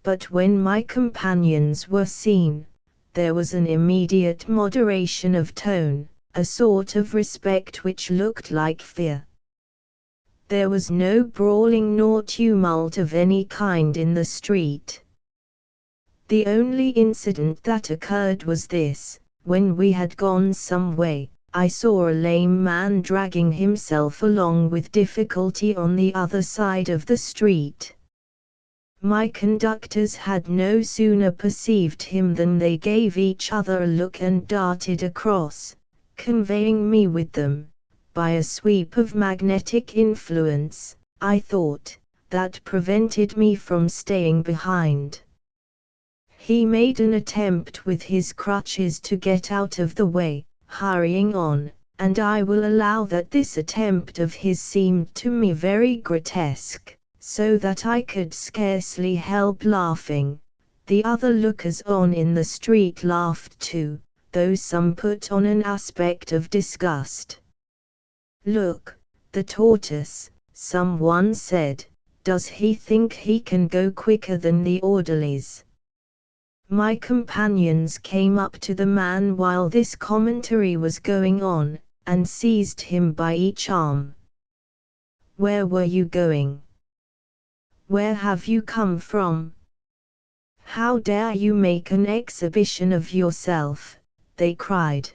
but when my companions were seen, there was an immediate moderation of tone, a sort of respect which looked like fear. There was no brawling nor tumult of any kind in the street. The only incident that occurred was this: when we had gone some way, I saw a lame man dragging himself along with difficulty on the other side of the street. My conductors had no sooner perceived him than they gave each other a look and darted across, conveying me with them, by a sweep of magnetic influence, I thought, that prevented me from staying behind. He made an attempt with his crutches to get out of the way, hurrying on, and I will allow that this attempt of his seemed to me very grotesque, so that I could scarcely help laughing. The other lookers-on in the street laughed too, though some put on an aspect of disgust. "Look, the tortoise," someone said, "does he think he can go quicker than the orderlies?" My companions came up to the man while this commentary was going on, and seized him by each arm. "Where were you going? Where have you come from? How dare you make an exhibition of yourself?" they cried.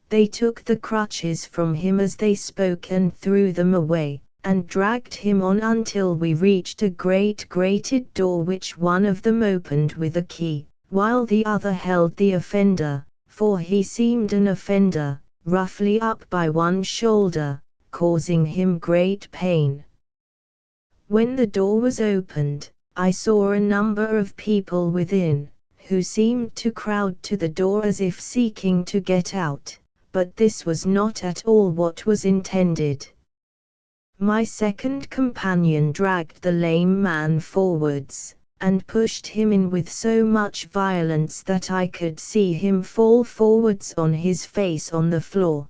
They took the crutches from him as they spoke and threw them away, and dragged him on until we reached a great grated door which one of them opened with a key, while the other held the offender, for he seemed an offender, roughly up by one shoulder, causing him great pain. When the door was opened, I saw a number of people within, who seemed to crowd to the door as if seeking to get out, but this was not at all what was intended. My second companion dragged the lame man forwards, and pushed him in with so much violence that I could see him fall forwards on his face on the floor.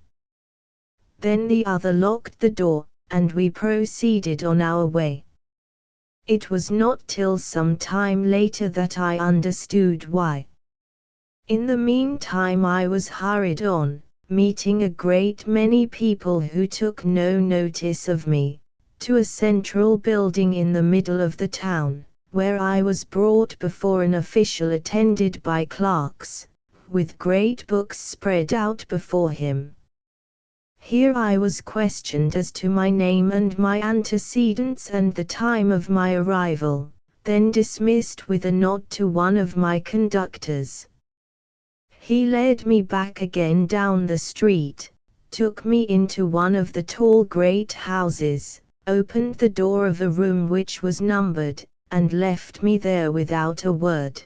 Then the other locked the door, and we proceeded on our way. It was not till some time later that I understood why. In the meantime I was hurried on, meeting a great many people who took no notice of me, to a central building in the middle of the town, where I was brought before an official attended by clerks, with great books spread out before him. Here I was questioned as to my name and my antecedents and the time of my arrival, then dismissed with a nod to one of my conductors. He led me back again down the street, took me into one of the tall great houses, opened the door of a room which was numbered, and left me there without a word.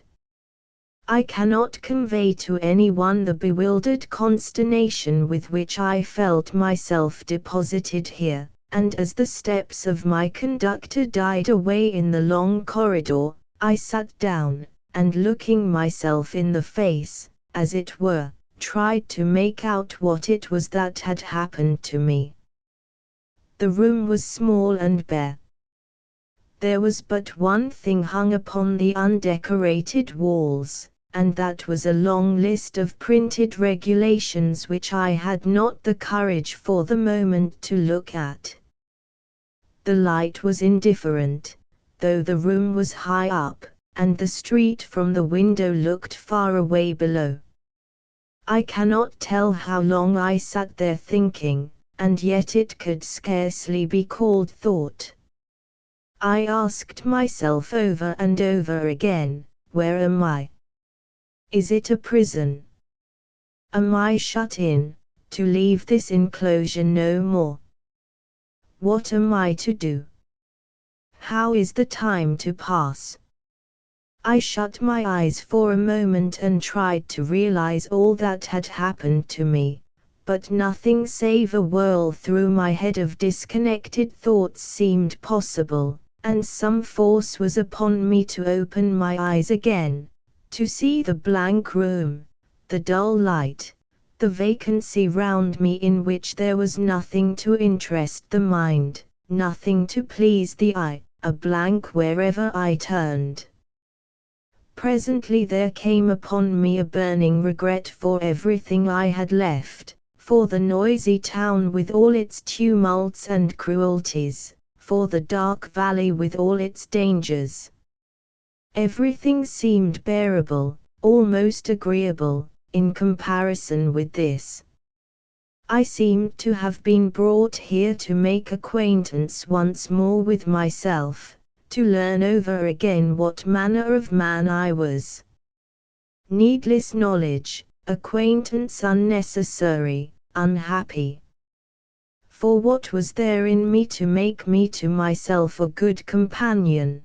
I cannot convey to anyone the bewildered consternation with which I felt myself deposited here, and as the steps of my conductor died away in the long corridor, I sat down, and looking myself in the face, as it were, tried to make out what it was that had happened to me. The room was small and bare. There was but one thing hung upon the undecorated walls, and that was a long list of printed regulations which I had not the courage for the moment to look at. The light was indifferent, though the room was high up, and the street from the window looked far away below. I cannot tell how long I sat there thinking, and yet it could scarcely be called thought. I asked myself over and over again, where am I? Is it a prison? Am I shut in, to leave this enclosure no more? What am I to do? How is the time to pass? I shut my eyes for a moment and tried to realize all that had happened to me, but nothing save a whirl through my head of disconnected thoughts seemed possible, and some force was upon me to open my eyes again, to see the blank room, the dull light, the vacancy round me in which there was nothing to interest the mind, nothing to please the eye, a blank wherever I turned. Presently there came upon me a burning regret for everything I had left, for the noisy town with all its tumults and cruelties, for the dark valley with all its dangers. Everything seemed bearable, almost agreeable, in comparison with this. I seemed to have been brought here to make acquaintance once more with myself, to learn over again what manner of man I was. Needless knowledge, acquaintance unnecessary, unhappy. For what was there in me to make me to myself a good companion?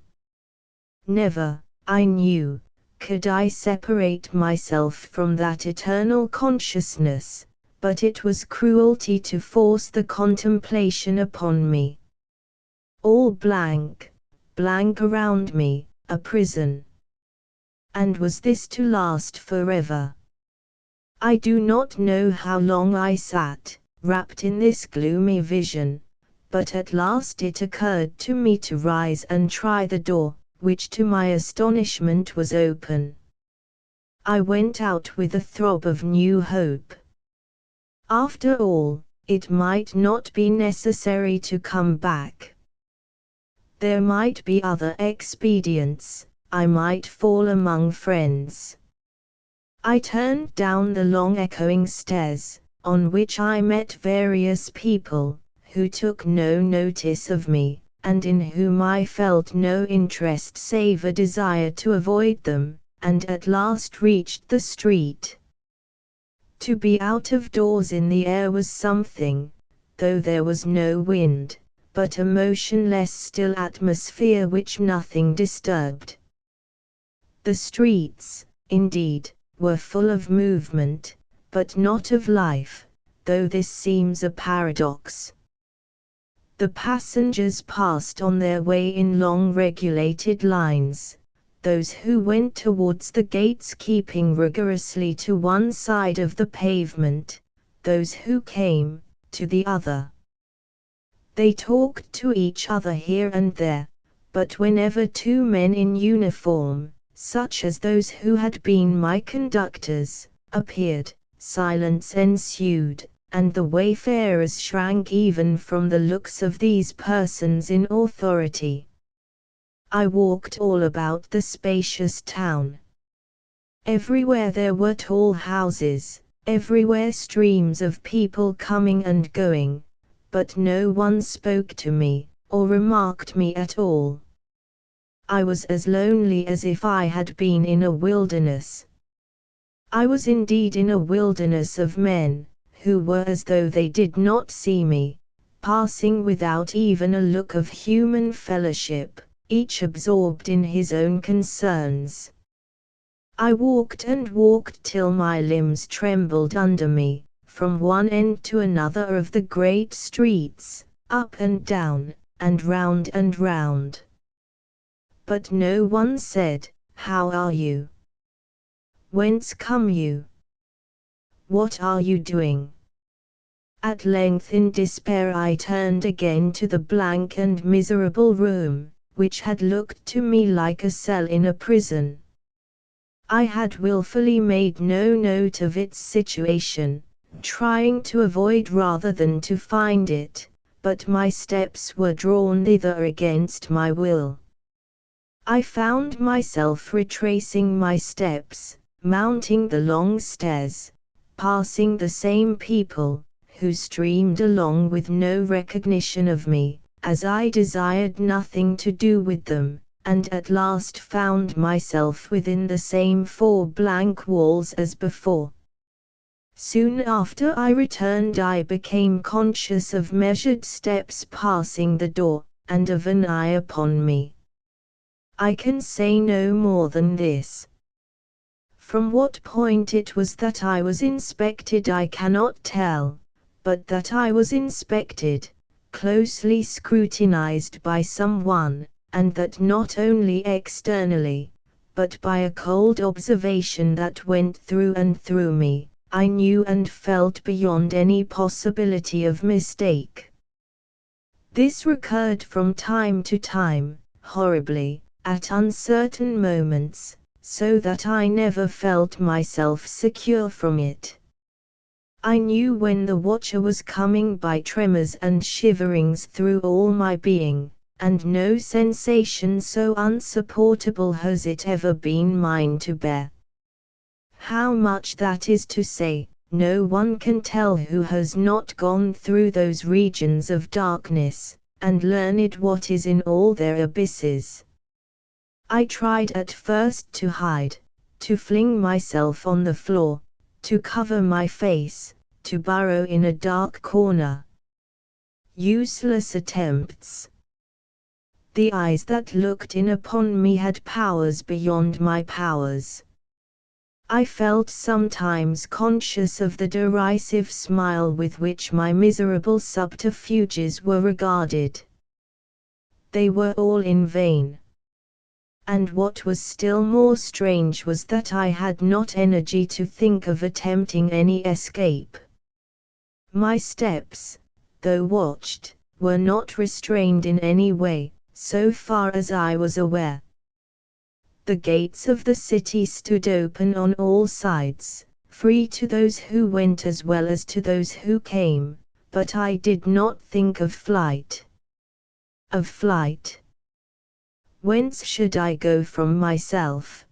Never, I knew, could I separate myself from that eternal consciousness, but it was cruelty to force the contemplation upon me. All blank, blank around me, a prison. And was this to last forever? I do not know how long I sat, wrapped in this gloomy vision, but at last it occurred to me to rise and try the door, which to my astonishment was open. I went out with a throb of new hope. After all, it might not be necessary to come back. There might be other expedients, I might fall among friends. I turned down the long echoing stairs, on which I met various people, who took no notice of me, and in whom I felt no interest save a desire to avoid them, and at last reached the street. To be out of doors in the air was something, though there was no wind, but a motionless still atmosphere which nothing disturbed. The streets, indeed, were full of movement, but not of life, though this seems a paradox. The passengers passed on their way in long regulated lines, those who went towards the gates keeping rigorously to one side of the pavement, those who came to the other. They talked to each other here and there, but whenever two men in uniform, such as those who had been my conductors, appeared, silence ensued, and the wayfarers shrank even from the looks of these persons in authority. I walked all about the spacious town. Everywhere there were tall houses, everywhere streams of people coming and going, but no one spoke to me, or remarked me at all. I was as lonely as if I had been in a wilderness. I was indeed in a wilderness of men, who were as though they did not see me, passing without even a look of human fellowship, each absorbed in his own concerns. I walked and walked till my limbs trembled under me, from one end to another of the great streets, up and down, and round. But no one said, "How are you? Whence come you? What are you doing?" At length in despair I turned again to the blank and miserable room, which had looked to me like a cell in a prison. I had wilfully made no note of its situation, trying to avoid rather than to find it, but my steps were drawn thither against my will. I found myself retracing my steps, mounting the long stairs, passing the same people, who streamed along with no recognition of me, as I desired nothing to do with them, and at last found myself within the same four blank walls as before. Soon after I returned I became conscious of measured steps passing the door, and of an eye upon me. I can say no more than this. From what point it was that I was inspected I cannot tell, but that I was inspected, closely scrutinized by someone, and that not only externally, but by a cold observation that went through and through me, I knew and felt beyond any possibility of mistake. This recurred from time to time, horribly, at uncertain moments, so that I never felt myself secure from it. I knew when the watcher was coming by tremors and shiverings through all my being, and no sensation so unsupportable has it ever been mine to bear. How much that is to say, no one can tell who has not gone through those regions of darkness, and learned what is in all their abysses. I tried at first to hide, to fling myself on the floor, to cover my face, to burrow in a dark corner. Useless attempts. The eyes that looked in upon me had powers beyond my powers. I felt sometimes conscious of the derisive smile with which my miserable subterfuges were regarded. They were all in vain. And what was still more strange was that I had not energy to think of attempting any escape. My steps, though watched, were not restrained in any way, so far as I was aware. The gates of the city stood open on all sides, free to those who went as well as to those who came, but I did not think of flight. Of flight. Whence should I go from myself?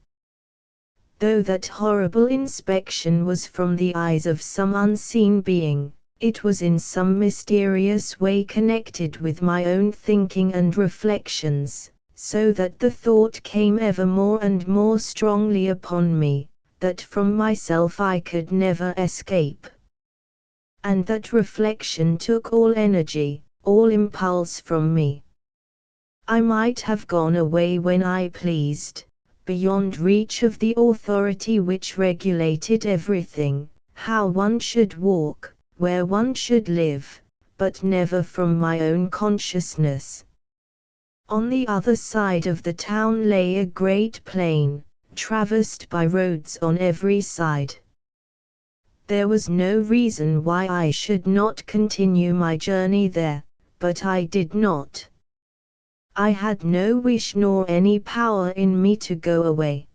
Though that horrible inspection was from the eyes of some unseen being, it was in some mysterious way connected with my own thinking and reflections, so that the thought came ever more and more strongly upon me, that from myself I could never escape. And that reflection took all energy, all impulse from me. I might have gone away when I pleased, beyond reach of the authority which regulated everything, how one should walk, where one should live, but never from my own consciousness. On the other side of the town lay a great plain, traversed by roads on every side. There was no reason why I should not continue my journey there, but I did not. I had no wish nor any power in me to go away.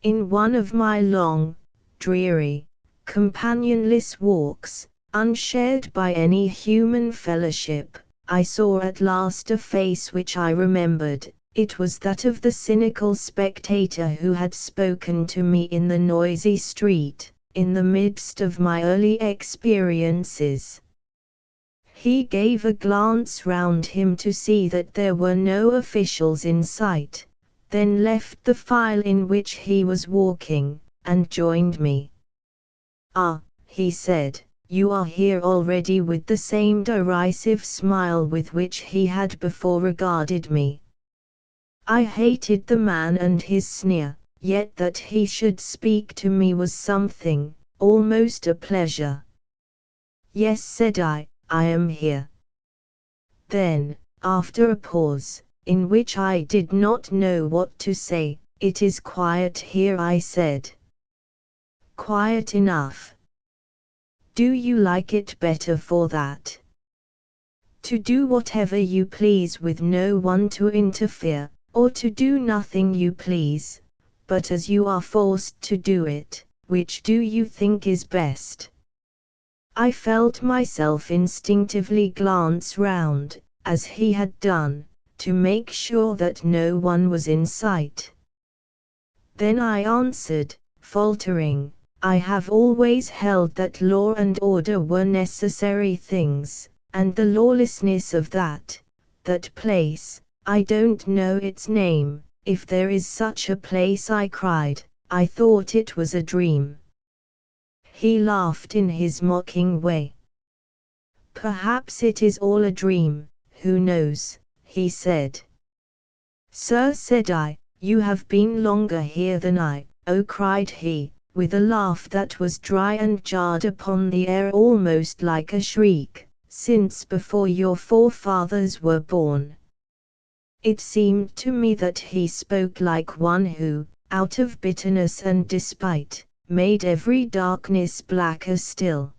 In one of my long, dreary, companionless walks, unshared by any human fellowship, I saw at last a face which I remembered. It was that of the cynical spectator who had spoken to me in the noisy street, in the midst of my early experiences. He gave a glance round him to see that there were no officials in sight, then left the file in which he was walking, and joined me. "Ah," he said, "you are here already," with the same derisive smile with which he had before regarded me. I hated the man and his sneer, yet that he should speak to me was something, almost a pleasure. "Yes," said I am here." Then, after a pause, in which I did not know what to say, "It is quiet here," I said. "Quiet enough. Do you like it better for that? To do whatever you please with no one to interfere, or to do nothing you please, but as you are forced to do it, which do you think is best?" I felt myself instinctively glance round, as he had done, to make sure that no one was in sight. Then I answered, faltering, "I have always held that law and order were necessary things, and the lawlessness of that place, I don't know its name." "If there is such a place," I cried, "I thought it was a dream." He laughed in his mocking way. "Perhaps it is all a dream, who knows," he said. "Sir," said I, "you have been longer here than I." "Oh," cried he, with a laugh that was dry and jarred upon the air almost like a shriek, "since before your forefathers were born." It seemed to me that he spoke like one who, out of bitterness and despite, made every darkness blacker still.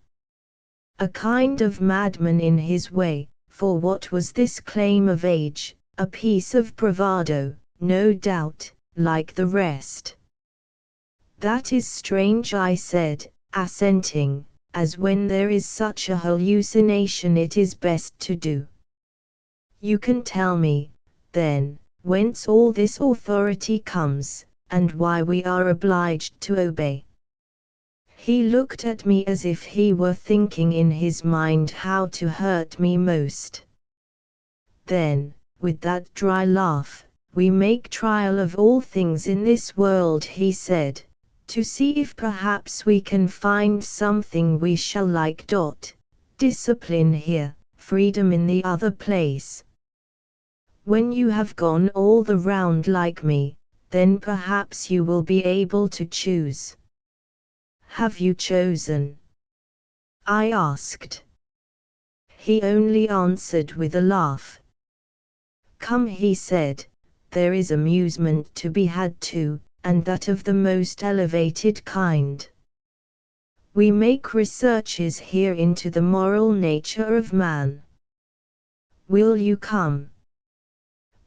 A kind of madman in his way, for what was this claim of age? A piece of bravado, no doubt, like the rest. "That is strange," I said, assenting, "as when there is such a hallucination it is best to do." "You can tell me, then, whence all this authority comes, and why we are obliged to obey." He looked at me as if he were thinking in his mind how to hurt me most. Then, with that dry laugh, "We make trial of all things in this world," he said, "to see if perhaps we can find something we shall like. Discipline here, freedom in the other place. When you have gone all the round like me, then perhaps you will be able to choose." "Have you chosen?" I asked. He only answered with a laugh. "Come," he said, "there is amusement to be had too, and that of the most elevated kind. We make researches here into the moral nature of man. Will you come?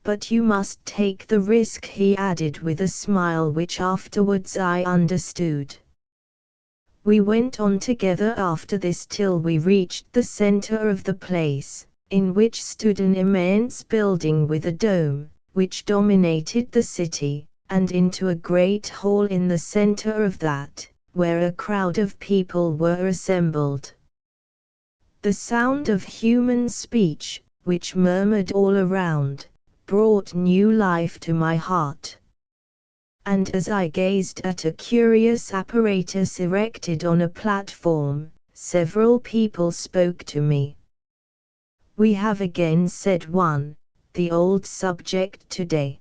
But you must take the risk," he added with a smile which afterwards I understood. We went on together after this till we reached the center of the place, in which stood an immense building with a dome, which dominated the city, and into a great hall in the center of that, where a crowd of people were assembled. The sound of human speech, which murmured all around, brought new life to my heart. And as I gazed at a curious apparatus erected on a platform, several people spoke to me. "We have again," said one, "the old subject today.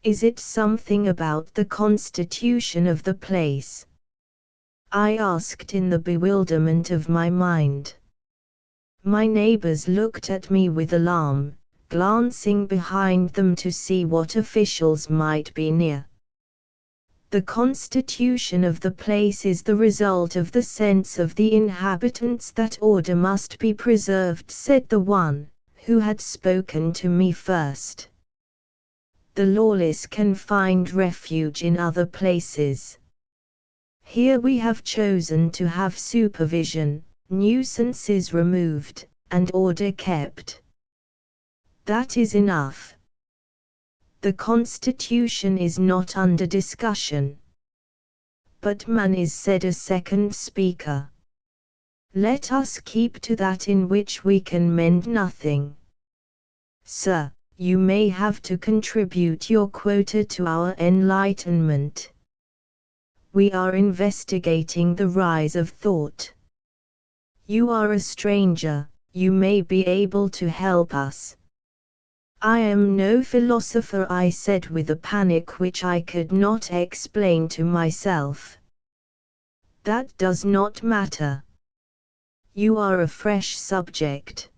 Is it something about the constitution of the place?" I asked in the bewilderment of my mind. My neighbors looked at me with alarm, glancing behind them to see what officials might be near. The constitution of the place is the result of the sense of the inhabitants that order must be preserved, said the one who had spoken to me first. The lawless can find refuge in other places. Here we have chosen to have supervision, nuisances removed, and order kept. That is enough. The Constitution is not under discussion. But man is, said a second speaker. Let us keep to that in which we can mend nothing. Sir, you may have to contribute your quota to our enlightenment. We are investigating the rise of thought. You are a stranger, you may be able to help us. I am no philosopher, I said with a panic which I could not explain to myself. That does not matter. You are a fresh subject.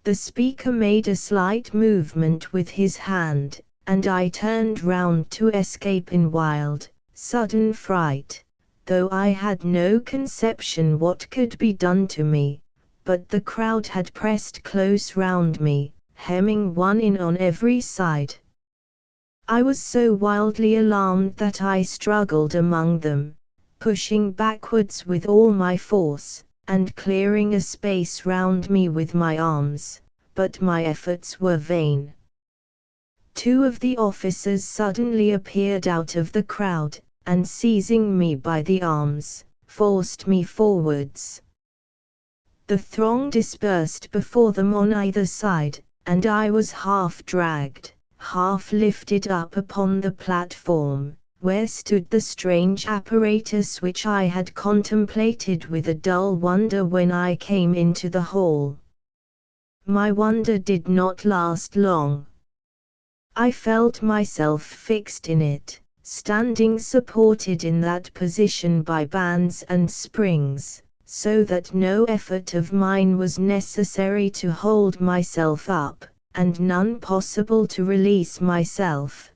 The speaker made a slight movement with his hand, and I turned round to escape in wild, sudden fright, though I had no conception what could be done to me, but the crowd had pressed close round me, hemming one in on every side. I was so wildly alarmed that I struggled among them, pushing backwards with all my force, and clearing a space round me with my arms, but my efforts were vain. Two of the officers suddenly appeared out of the crowd, and seizing me by the arms, forced me forwards. The throng dispersed before them on either side, and I was half dragged, half lifted up upon the platform, where stood the strange apparatus which I had contemplated with a dull wonder when I came into the hall. My wonder did not last long. I felt myself fixed in it, standing supported in that position by bands and springs, so that no effort of mine was necessary to hold myself up, and none possible to release myself.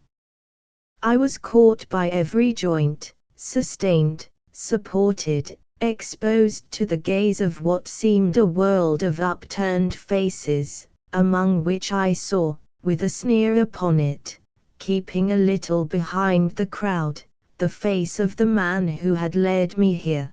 I was caught by every joint, sustained, supported, exposed to the gaze of what seemed a world of upturned faces, among which I saw, with a sneer upon it, keeping a little behind the crowd, the face of the man who had led me here.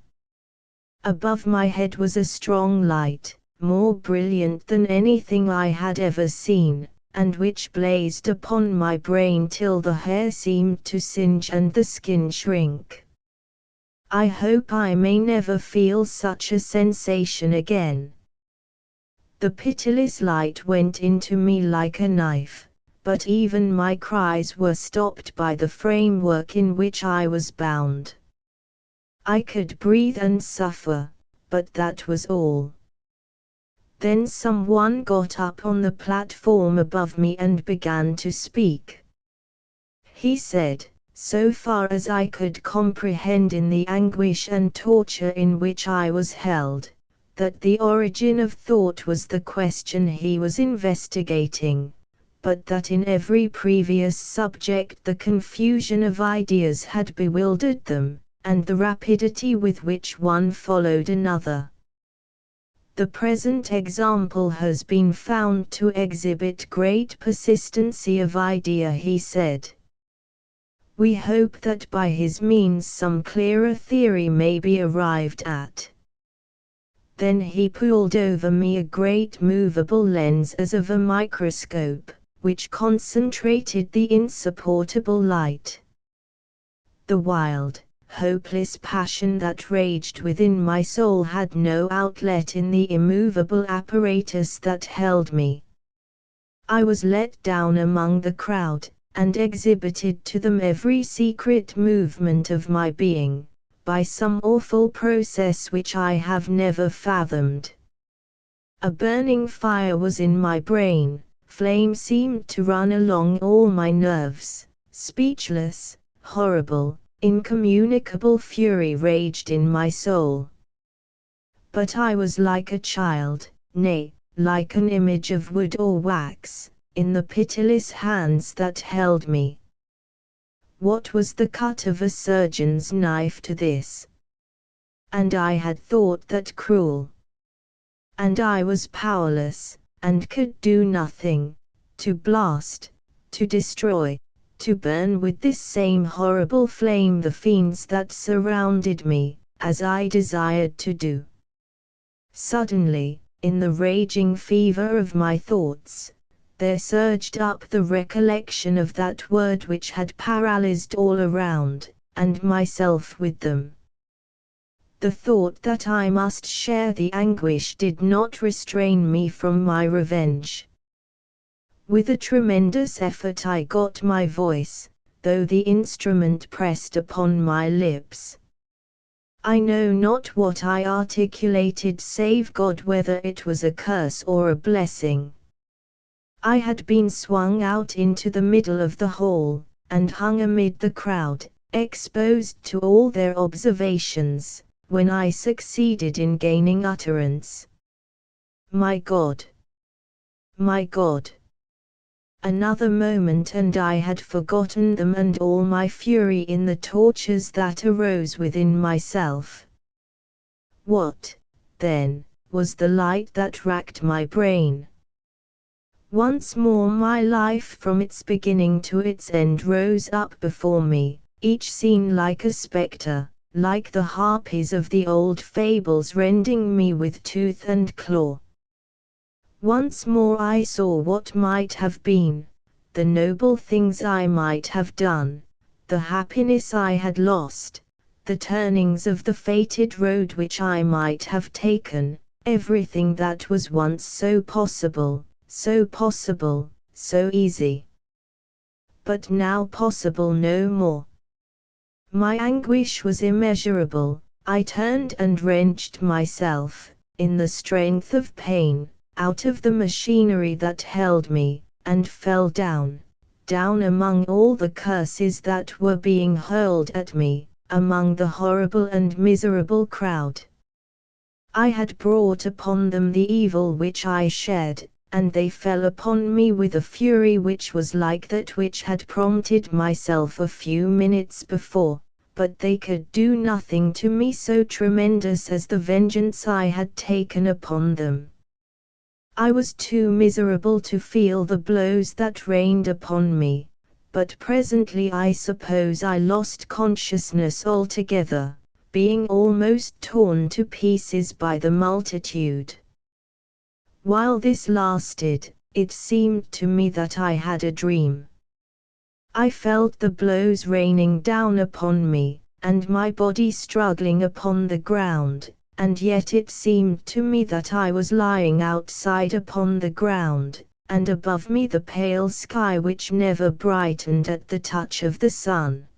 Above my head was a strong light, more brilliant than anything I had ever seen, and which blazed upon my brain till the hair seemed to singe and the skin shrink. I hope I may never feel such a sensation again. The pitiless light went into me like a knife, but even my cries were stopped by the framework in which I was bound. I could breathe and suffer, but that was all. Then someone got up on the platform above me and began to speak. He said, so far as I could comprehend in the anguish and torture in which I was held, that the origin of thought was the question he was investigating, but that in every previous subject the confusion of ideas had bewildered them, and the rapidity with which one followed another. The present example has been found to exhibit great persistency of idea, he said. We hope that by his means some clearer theory may be arrived at. Then he pulled over me a great movable lens as of a microscope, which concentrated the insupportable light. The wild, hopeless passion that raged within my soul had no outlet in the immovable apparatus that held me. I was let down among the crowd, and exhibited to them every secret movement of my being, by some awful process which I have never fathomed. A burning fire was in my brain, flame seemed to run along all my nerves, speechless, horrible, Incommunicable fury raged in my soul. But I was like a child, nay, like an image of wood or wax, in the pitiless hands that held me. What was the cut of a surgeon's knife to this? And I had thought that cruel. And I was powerless, and could do nothing, to blast, to destroy, to burn with this same horrible flame the fiends that surrounded me, as I desired to do. Suddenly, in the raging fever of my thoughts, there surged up the recollection of that word which had paralyzed all around, and myself with them. The thought that I must share the anguish did not restrain me from my revenge. With a tremendous effort I got my voice, though the instrument pressed upon my lips. I know not what I articulated save God whether it was a curse or a blessing. I had been swung out into the middle of the hall, and hung amid the crowd, exposed to all their observations, when I succeeded in gaining utterance. My God! My God! Another moment and I had forgotten them and all my fury in the tortures that arose within myself. What, then, was the light that racked my brain? Once more my life from its beginning to its end rose up before me, each scene like a spectre, like the harpies of the old fables rending me with tooth and claw. Once more I saw what might have been, the noble things I might have done, the happiness I had lost, the turnings of the fated road which I might have taken, everything that was once so possible, so easy. But now possible no more. My anguish was immeasurable. I turned and wrenched myself, in the strength of pain, out of the machinery that held me, and fell down among all the curses that were being hurled at me, among the horrible and miserable crowd. I had brought upon them the evil which I shed, and they fell upon me with a fury which was like that which had prompted myself a few minutes before, but they could do nothing to me so tremendous as the vengeance I had taken upon them. I was too miserable to feel the blows that rained upon me, but presently I suppose I lost consciousness altogether, being almost torn to pieces by the multitude. While this lasted, it seemed to me that I had a dream. I felt the blows raining down upon me, and my body struggling upon the ground, and yet it seemed to me that I was lying outside upon the ground, and above me the pale sky which never brightened at the touch of the sun.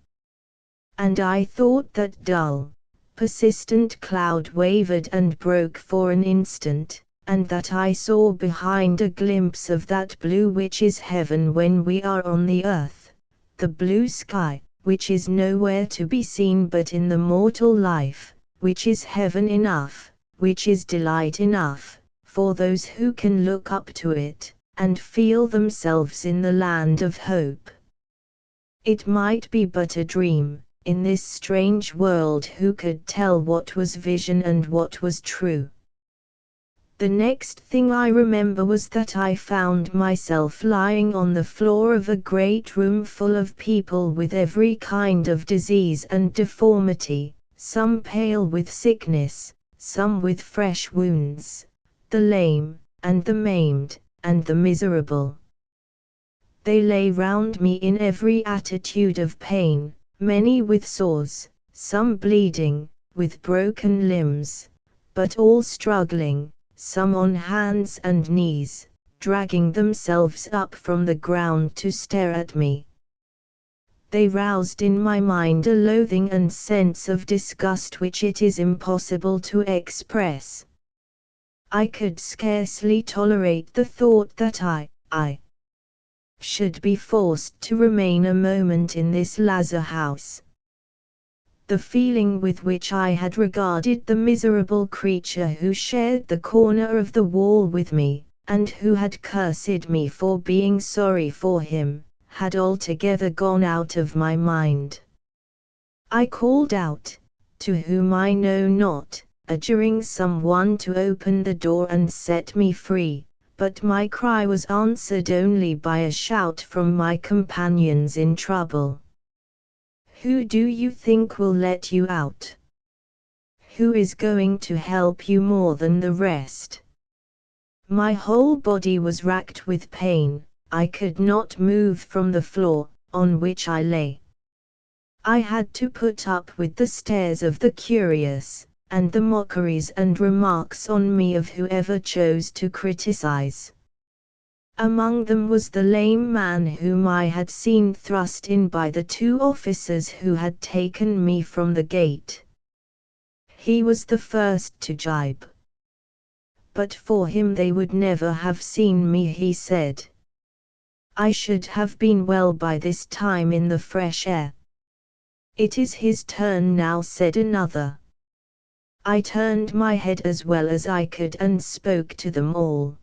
And I thought that dull, persistent cloud wavered and broke for an instant, and that I saw behind a glimpse of that blue which is heaven when we are on the earth, the blue sky, which is nowhere to be seen but in the mortal life, which is heaven enough, which is delight enough, for those who can look up to it, and feel themselves in the land of hope. It might be but a dream, in this strange world who could tell what was vision and what was true? The next thing I remember was that I found myself lying on the floor of a great room full of people with every kind of disease and deformity, some pale with sickness, some with fresh wounds, the lame, and the maimed, and the miserable. They lay round me in every attitude of pain, many with sores, some bleeding, with broken limbs, but all struggling, some on hands and knees, dragging themselves up from the ground to stare at me. They roused in my mind a loathing and sense of disgust which it is impossible to express. I could scarcely tolerate the thought that I should be forced to remain a moment in this lazar house. The feeling with which I had regarded the miserable creature who shared the corner of the wall with me, and who had cursed me for being sorry for him, had altogether gone out of my mind. I called out, to whom I know not, adjuring someone to open the door and set me free, but my cry was answered only by a shout from my companions in trouble. Who do you think will let you out? Who is going to help you more than the rest? My whole body was racked with pain, I could not move from the floor, on which I lay. I had to put up with the stares of the curious, and the mockeries and remarks on me of whoever chose to criticize. Among them was the lame man whom I had seen thrust in by the two officers who had taken me from the gate. He was the first to jibe. But for him they would never have seen me, he said. I should have been well by this time in the fresh air. It is his turn now, said another. I turned my head as well as I could and spoke to them all.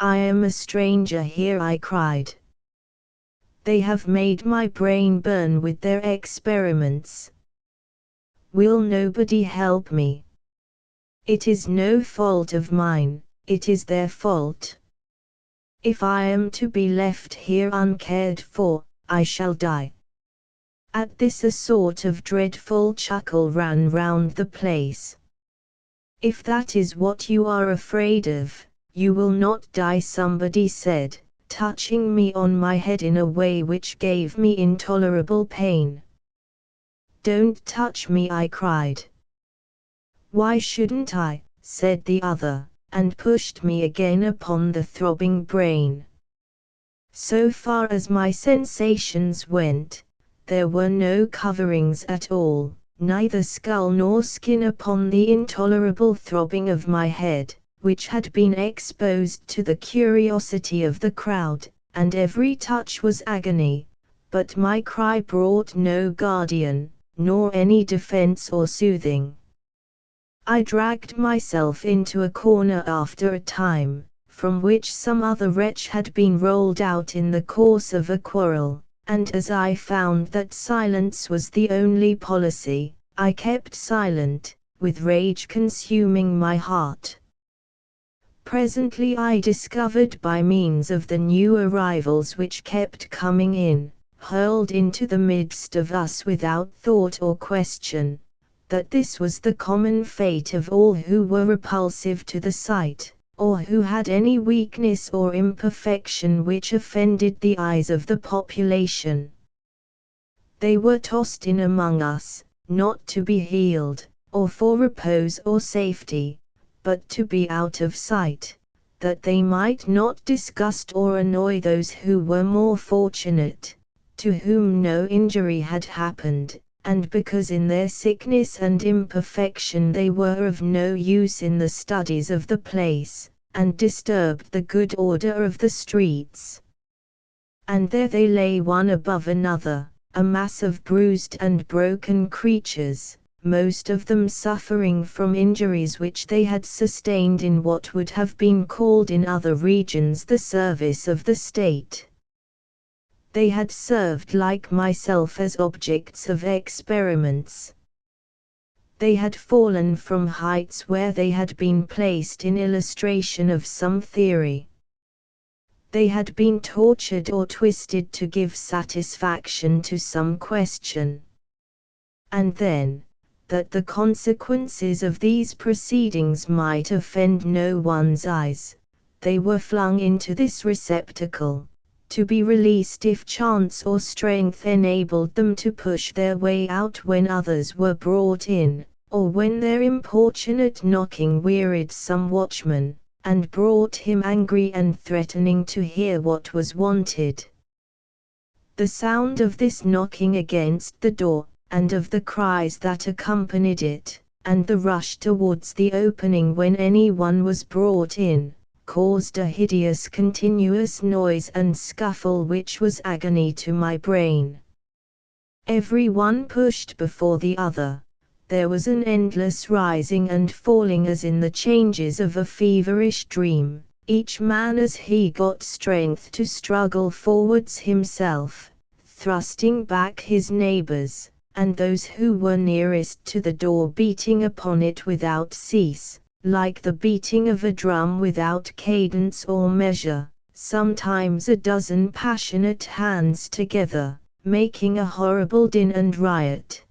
I am a stranger here, I cried. They have made my brain burn with their experiments. Will nobody help me? It is no fault of mine, it is their fault. If I am to be left here uncared for, I shall die. At this a sort of dreadful chuckle ran round the place. If that is what you are afraid of, you will not die, somebody said, touching me on my head in a way which gave me intolerable pain. Don't touch me, I cried. Why shouldn't I, said the other, and pushed me again upon the throbbing brain. So far as my sensations went, there were no coverings at all, neither skull nor skin upon the intolerable throbbing of my head, which had been exposed to the curiosity of the crowd, and every touch was agony, but my cry brought no guardian, nor any defense or soothing. I dragged myself into a corner after a time, from which some other wretch had been rolled out in the course of a quarrel, and as I found that silence was the only policy, I kept silent, with rage consuming my heart. Presently I discovered by means of the new arrivals which kept coming in, hurled into the midst of us without thought or question, that this was the common fate of all who were repulsive to the sight, or who had any weakness or imperfection which offended the eyes of the population. They were tossed in among us, not to be healed, or for repose or safety, but to be out of sight, that they might not disgust or annoy those who were more fortunate, to whom no injury had happened, and because in their sickness and imperfection they were of no use in the studies of the place, and disturbed the good order of the streets. And there they lay one above another, a mass of bruised and broken creatures, most of them suffering from injuries which they had sustained in what would have been called in other regions the service of the state. They had served like myself as objects of experiments. They had fallen from heights where they had been placed in illustration of some theory. They had been tortured or twisted to give satisfaction to some question. And then, that the consequences of these proceedings might offend no one's eyes, they were flung into this receptacle, to be released if chance or strength enabled them to push their way out when others were brought in, or when their importunate knocking wearied some watchman, and brought him angry and threatening to hear what was wanted. The sound of this knocking against the door, and of the cries that accompanied it, and the rush towards the opening when any one was brought in, caused a hideous continuous noise and scuffle which was agony to my brain. Every one pushed before the other. There was an endless rising and falling as in the changes of a feverish dream, each man as he got strength to struggle forwards himself, thrusting back his neighbors, and those who were nearest to the door beating upon it without cease, like the beating of a drum without cadence or measure, sometimes a dozen passionate hands together, making a horrible din and riot.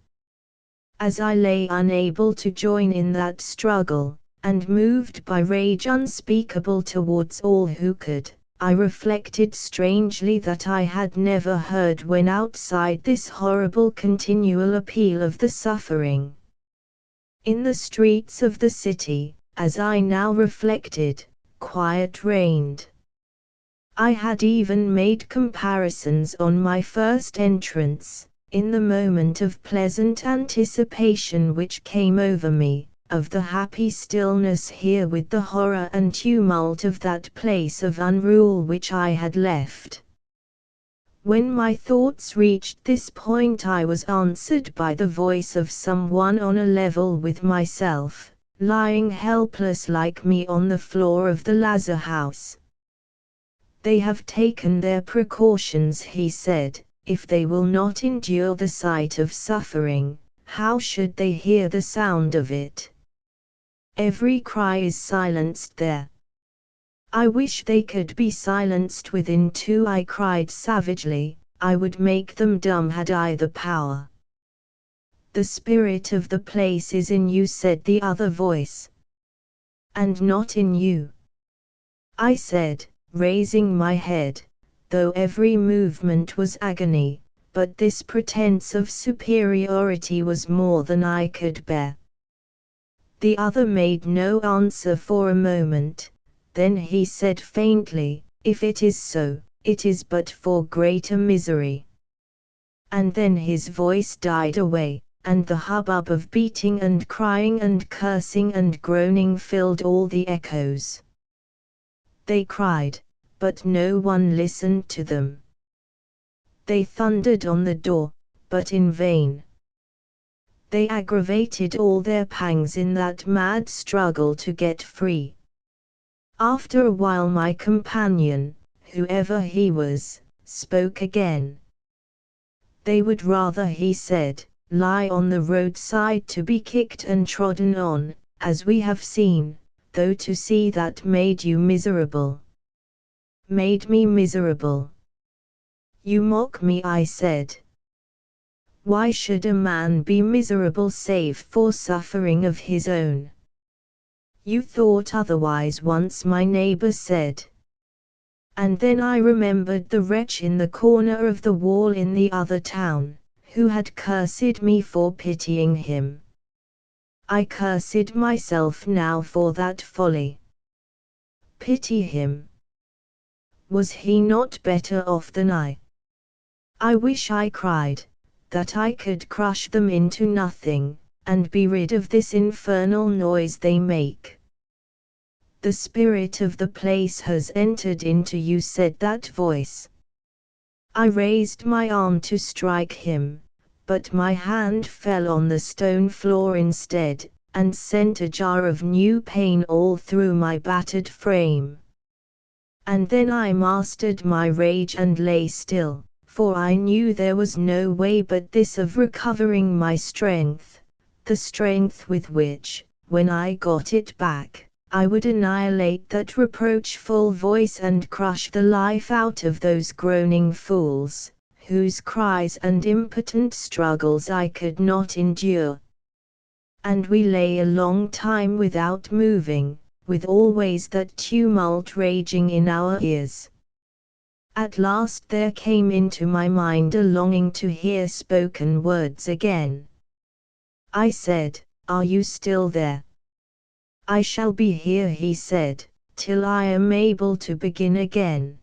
As I lay unable to join in that struggle, and moved by rage unspeakable towards all who could, I reflected strangely that I had never heard when outside this horrible continual appeal of the suffering. In the streets of the city, as I now reflected, quiet reigned. I had even made comparisons on my first entrance, in the moment of pleasant anticipation which came over me, of the happy stillness here with the horror and tumult of that place of unrule which I had left. When my thoughts reached this point I was answered by the voice of someone on a level with myself, lying helpless like me on the floor of the Lazar house. "They have taken their precautions," he said. "If they will not endure the sight of suffering, how should they hear the sound of it? Every cry is silenced there." "I wish they could be silenced within too," I cried savagely. "I would make them dumb had I the power." "The spirit of the place is in you," said the other voice. "And not in you," I said, raising my head, though every movement was agony, but this pretense of superiority was more than I could bear. The other made no answer for a moment, then he said faintly, "If it is so, it is but for greater misery." And then his voice died away, and the hubbub of beating and crying and cursing and groaning filled all the echoes. They cried, but no one listened to them. They thundered on the door, but in vain. They aggravated all their pangs in that mad struggle to get free. After a while my companion, whoever he was, spoke again. "They would rather," he said, "lie on the roadside to be kicked and trodden on, as we have seen, though to see that made you miserable." "Made me miserable? You mock me," I said. "Why should a man be miserable save for suffering of his own?" "You thought otherwise once," my neighbor said. And then I remembered the wretch in the corner of the wall in the other town, who had cursed me for pitying him. I cursed myself now for that folly. Pity him? Was he not better off than I? "I wish," I cried, "that I could crush them into nothing, and be rid of this infernal noise they make." "The spirit of the place has entered into you," said that voice. I raised my arm to strike him, but my hand fell on the stone floor instead, and sent a jar of new pain all through my battered frame. And then I mastered my rage and lay still, for I knew there was no way but this of recovering my strength, the strength with which, when I got it back, I would annihilate that reproachful voice and crush the life out of those groaning fools, whose cries and impotent struggles I could not endure. And we lay a long time without moving, with always that tumult raging in our ears. At last there came into my mind a longing to hear spoken words again. I said, "Are you still there?" "I shall be here," he said, "till I am able to begin again."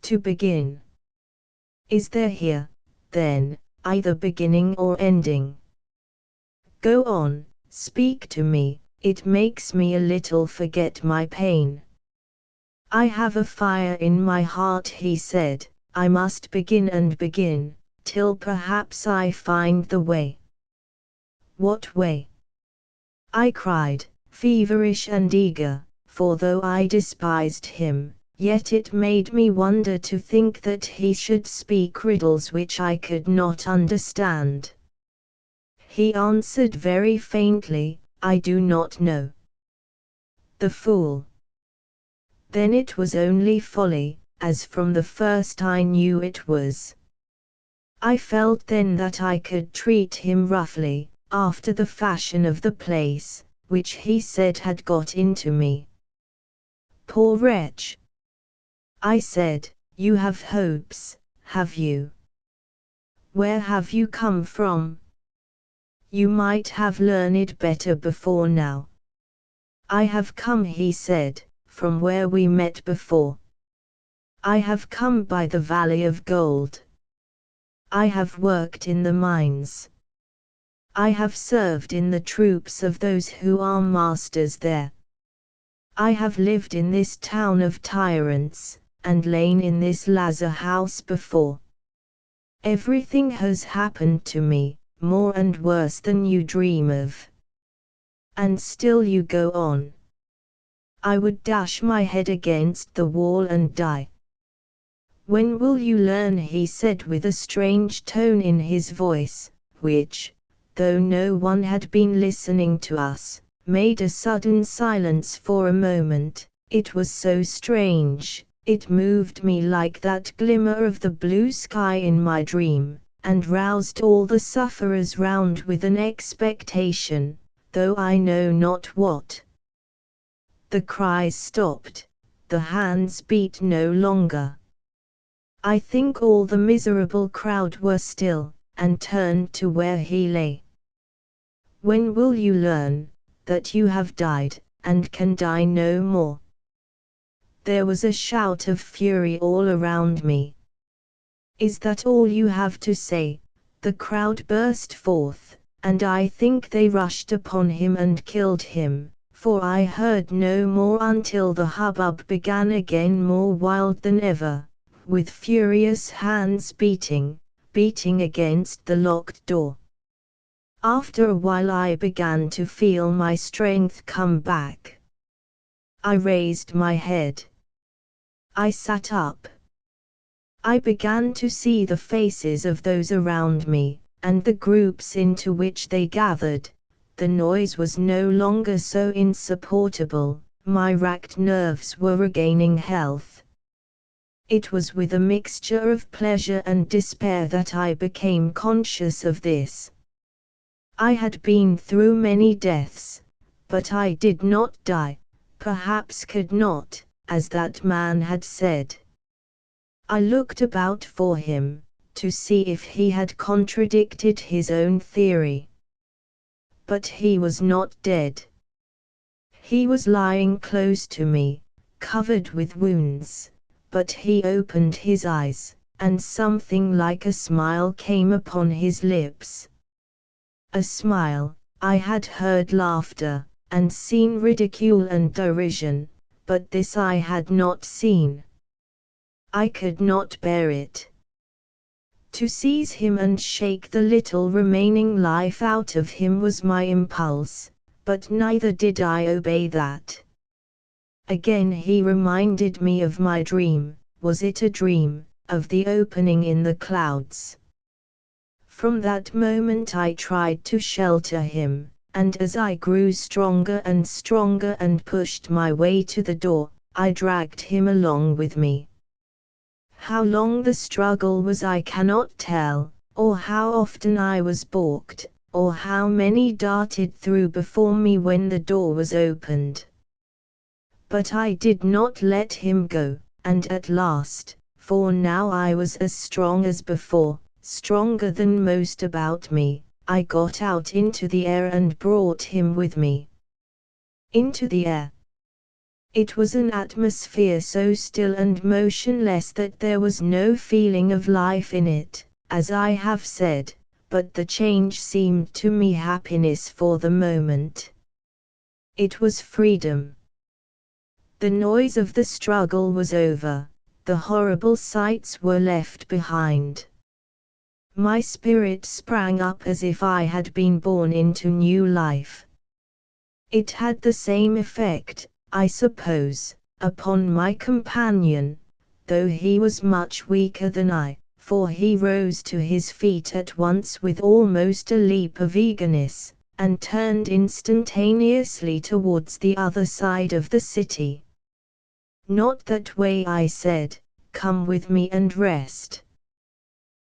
To begin? Is there here, then, either beginning or ending? Go on, speak to me, it makes me a little forget my pain. "I have a fire in my heart," he said, "I must begin and begin, till perhaps I find the way." "What way?" I cried, feverish and eager, for though I despised him, yet it made me wonder to think that he should speak riddles which I could not understand. He answered very faintly, "I do not know." The fool! Then it was only folly, as from the first I knew it was. I felt then that I could treat him roughly, after the fashion of the place, which he said had got into me. "Poor wretch!" I said, "you have hopes, have you? Where have you come from? You might have learned better before now." "I have come," he said, "from where we met before. I have come by the Valley of Gold. I have worked in the mines. I have served in the troops of those who are masters there. I have lived in this town of tyrants, and lain in this lazar house before. Everything has happened to me, more and worse than you dream of. And still you go on. I would dash my head against the wall and die." "When will you learn?" he said with a strange tone in his voice, which, though no one had been listening to us, made a sudden silence for a moment. It was so strange, it moved me like that glimmer of the blue sky in my dream, and roused all the sufferers round with an expectation, though I know not what. The cries stopped, the hands beat no longer. I think all the miserable crowd were still, and turned to where he lay. "When will you learn that you have died, and can die no more?" There was a shout of fury all around me. "Is that all you have to say?" the crowd burst forth, and I think they rushed upon him and killed him, for I heard no more until the hubbub began again more wild than ever, with furious hands beating against the locked door. After a while I began to feel my strength come back. I raised my head. I sat up. I began to see the faces of those around me, and the groups into which they gathered. The noise was no longer so insupportable, my racked nerves were regaining health. It was with a mixture of pleasure and despair that I became conscious of this. I had been through many deaths, but I did not die, perhaps could not, as that man had said. I looked about for him, to see if he had contradicted his own theory. But he was not dead. He was lying close to me, covered with wounds, but he opened his eyes, and something like a smile came upon his lips. A smile. I had heard laughter, and seen ridicule and derision, but this I had not seen. I could not bear it. To seize him and shake the little remaining life out of him was my impulse, but neither did I obey that. Again he reminded me of my dream. Was it a dream, of the opening in the clouds? From that moment I tried to shelter him, and as I grew stronger and pushed my way to the door, I dragged him along with me. How long the struggle was I cannot tell, or how often I was balked, or how many darted through before me when the door was opened. But I did not let him go, and at last, for now I was as strong as before, stronger than most about me, I got out into the air and brought him with me. Into the air. It was an atmosphere so still and motionless that there was no feeling of life in it, as I have said, but the change seemed to me happiness for the moment. It was freedom. The noise of the struggle was over, the horrible sights were left behind. My spirit sprang up as if I had been born into new life. It had the same effect, I suppose, upon my companion, though he was much weaker than I, for he rose to his feet at once with almost a leap of eagerness, and turned instantaneously towards the other side of the city. "Not that way," I said, "come with me and rest."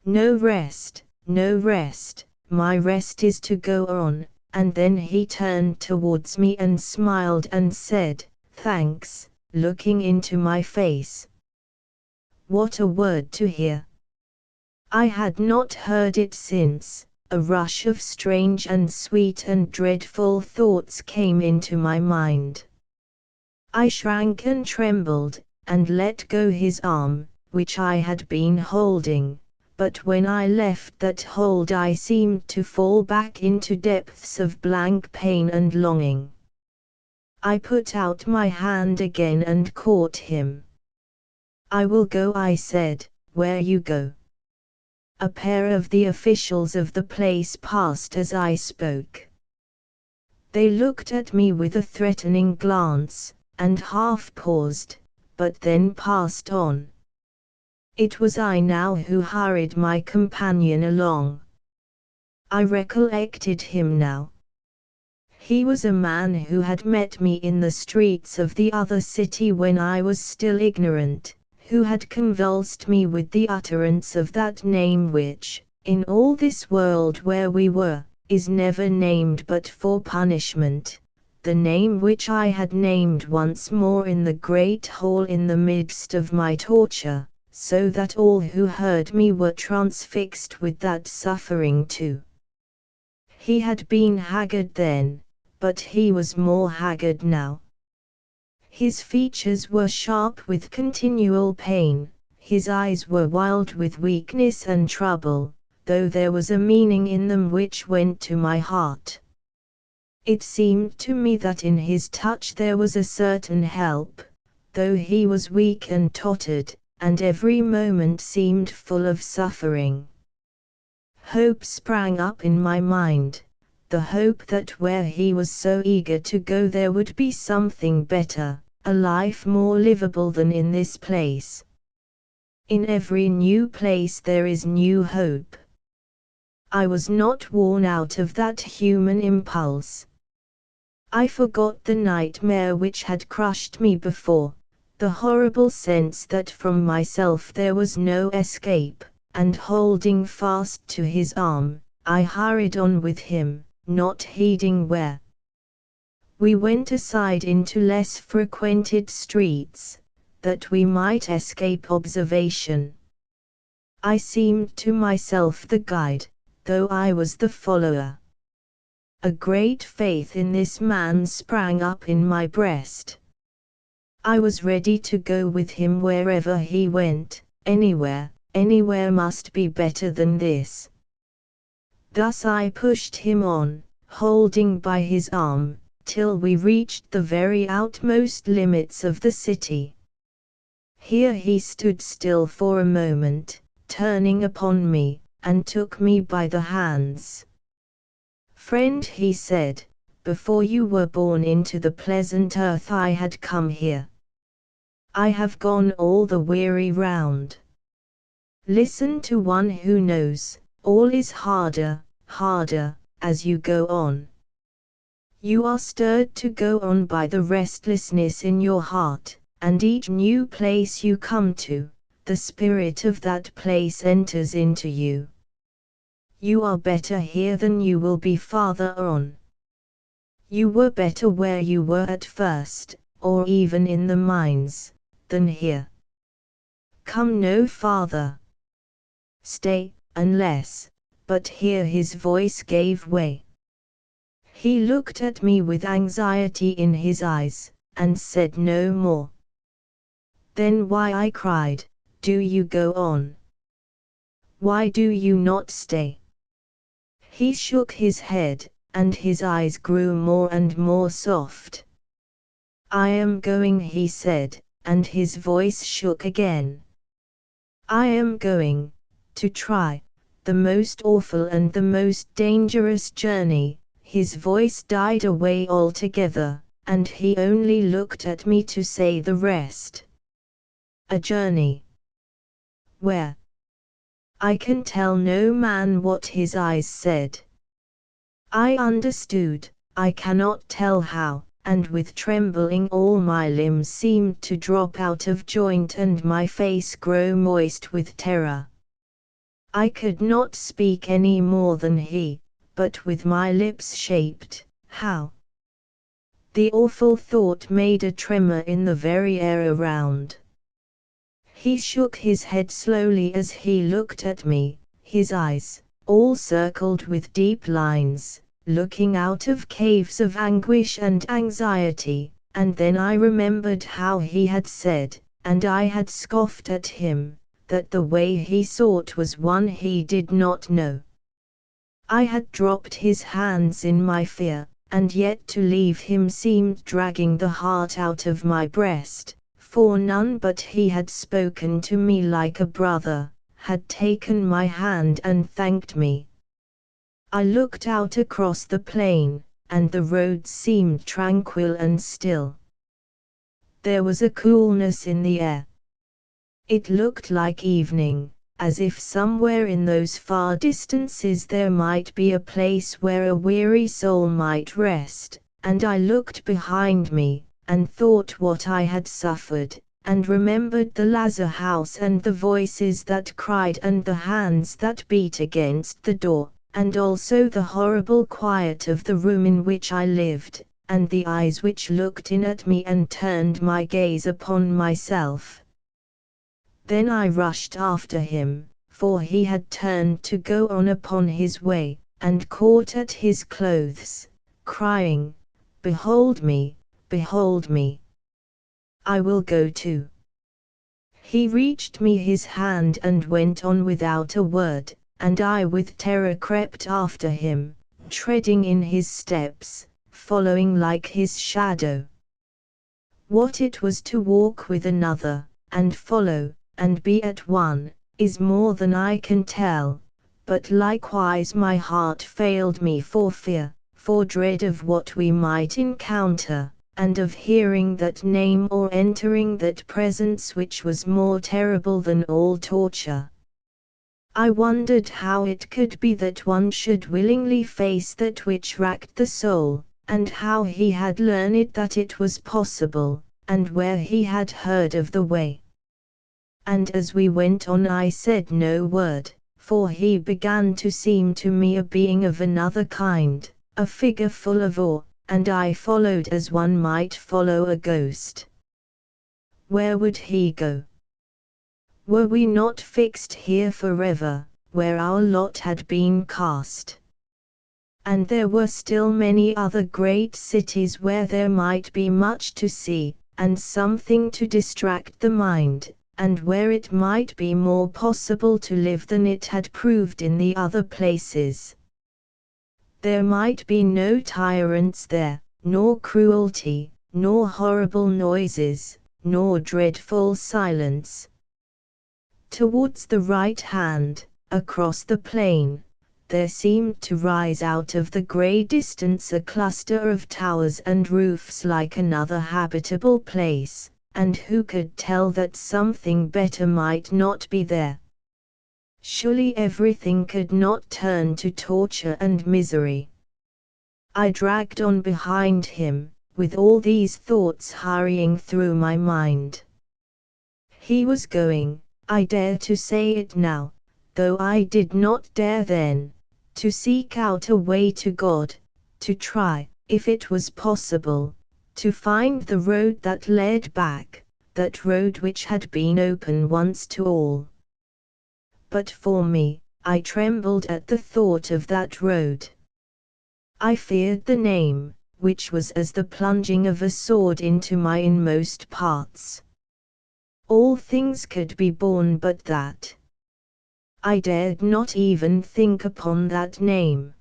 "No rest, no rest, my rest is to go on." And then he turned towards me and smiled and said, "Thanks," looking into my face. What a word to hear! I had not heard it since. A rush of strange and sweet and dreadful thoughts came into my mind. I shrank and trembled, and let go his arm, which I had been holding. But when I left that hold I seemed to fall back into depths of blank pain and longing. I put out my hand again and caught him. "I will go," I said. "Where you go?" A pair of the officials of the place passed as I spoke. They looked at me with a threatening glance, and half paused, but then passed on. It was I now who hurried my companion along. I recollected him now. He was a man who had met me in the streets of the other city when I was still ignorant, who had convulsed me with the utterance of that name which, in all this world where we were, is never named but for punishment, the name which I had named once more in the great hall in the midst of my torture, so that all who heard me were transfixed with that suffering too. He had been haggard then, but he was more haggard now. His features were sharp with continual pain, his eyes were wild with weakness and trouble, though there was a meaning in them which went to my heart. It seemed to me that in his touch there was a certain help, though he was weak and tottered, and every moment seemed full of suffering. Hope sprang up in my mind, the hope that where he was so eager to go there would be something better, a life more livable than in this place. In every new place there is new hope. I was not worn out of that human impulse. I forgot the nightmare which had crushed me before, the horrible sense that from myself there was no escape, and holding fast to his arm, I hurried on with him, not heeding where. We went aside into less frequented streets, that we might escape observation. I seemed to myself the guide, though I was the follower. A great faith in this man sprang up in my breast. I was ready to go with him wherever he went, anywhere must be better than this. Thus I pushed him on, holding by his arm, till we reached the very outmost limits of the city. Here he stood still for a moment, turning upon me, and took me by the hands. "Friend," he said, "before you were born into the pleasant earth I had come here. I have gone all the weary round. Listen to one who knows, all is harder, harder, as you go on. You are stirred to go on by the restlessness in your heart, and each new place you come to, the spirit of that place enters into you. You are better here than you will be farther on. You were better where you were at first, or even in the mines, than here. Come no farther. Stay, unless," but here his voice gave way. He looked at me with anxiety in his eyes, and said no more. "Then why," I cried, "do you go on? Why do you not stay?" He shook his head, and his eyes grew more and more soft. "I am going," he said, and his voice shook again. "I am going, to try, the most awful and the most dangerous journey. His voice died away altogether, and he only looked at me to say the rest. A journey. Where? I can tell no man what his eyes said. I understood, I cannot tell how, and with trembling all my limbs seemed to drop out of joint and my face grow moist with terror. I could not speak any more than he, but with my lips shaped, how? The awful thought made a tremor in the very air around. He shook his head slowly as he looked at me, his eyes, all circled with deep lines, looking out of caves of anguish and anxiety, and then I remembered how he had said, and I had scoffed at him, that the way he sought was one he did not know. I had dropped his hands in my fear, and yet to leave him seemed dragging the heart out of my breast, for none but he had spoken to me like a brother, had taken my hand and thanked me. I looked out across the plain, and the road seemed tranquil and still. There was a coolness in the air. It looked like evening, as if somewhere in those far distances there might be a place where a weary soul might rest, and I looked behind me, and thought what I had suffered, and remembered the lazar house and the voices that cried and the hands that beat against the door, and also the horrible quiet of the room in which I lived, and the eyes which looked in at me and turned my gaze upon myself. Then I rushed after him, for he had turned to go on upon his way, and caught at his clothes, crying, "Behold me, behold me! I will go too." He reached me his hand and went on without a word, and I with terror crept after him, treading in his steps, following like his shadow. What it was to walk with another, and follow, and be at one, is more than I can tell, but likewise my heart failed me for fear, for dread of what we might encounter, and of hearing that name or entering that presence which was more terrible than all torture. I wondered how it could be that one should willingly face that which racked the soul, and how he had learned that it was possible, and where he had heard of the way. And as we went on I said no word, for he began to seem to me a being of another kind, a figure full of awe, and I followed as one might follow a ghost. Where would he go? Were we not fixed here forever, where our lot had been cast? And there were still many other great cities where there might be much to see, and something to distract the mind, and where it might be more possible to live than it had proved in the other places. There might be no tyrants there, nor cruelty, nor horrible noises, nor dreadful silence. Towards the right hand, across the plain, there seemed to rise out of the grey distance a cluster of towers and roofs like another habitable place, and who could tell that something better might not be there? Surely everything could not turn to torture and misery. I dragged on behind him, with all these thoughts hurrying through my mind. He was going, I dare to say it now, though I did not dare then, to seek out a way to God, to try, if it was possible, to find the road that led back, that road which had been open once to all. But for me, I trembled at the thought of that road. I feared the name, which was as the plunging of a sword into my inmost parts. All things could be borne but that. I dared not even think upon that name.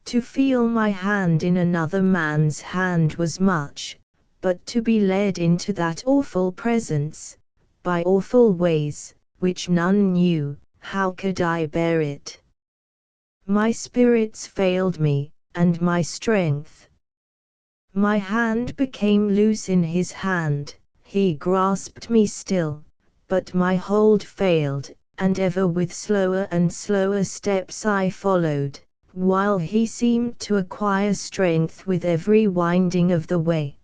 To feel my hand in another man's hand was much, but to be led into that awful presence, by awful ways, which none knew, how could I bear it? My spirits failed me, and my strength. My hand became loose in his hand, he grasped me still, but my hold failed, and ever with slower and slower steps I followed, while he seemed to acquire strength with every winding of the way.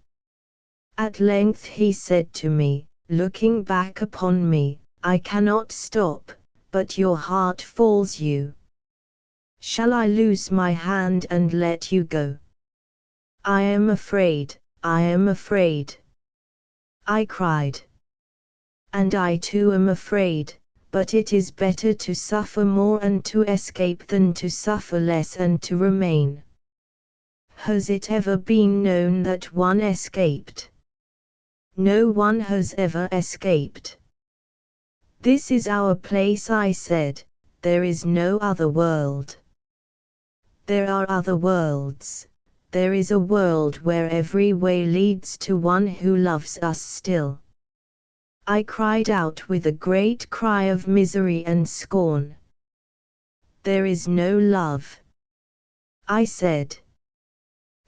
At length he said to me, looking back upon me, I cannot stop, but your heart falls you. Shall I loose my hand and let you go? I am afraid, I am afraid. I cried. And I too am afraid, but it is better to suffer more and to escape than to suffer less and to remain. Has it ever been known that one escaped? No one has ever escaped. This is our place, I said, there is no other world. There are other worlds, there is a world where every way leads to one who loves us still. I cried out with a great cry of misery and scorn. There is no love, I said.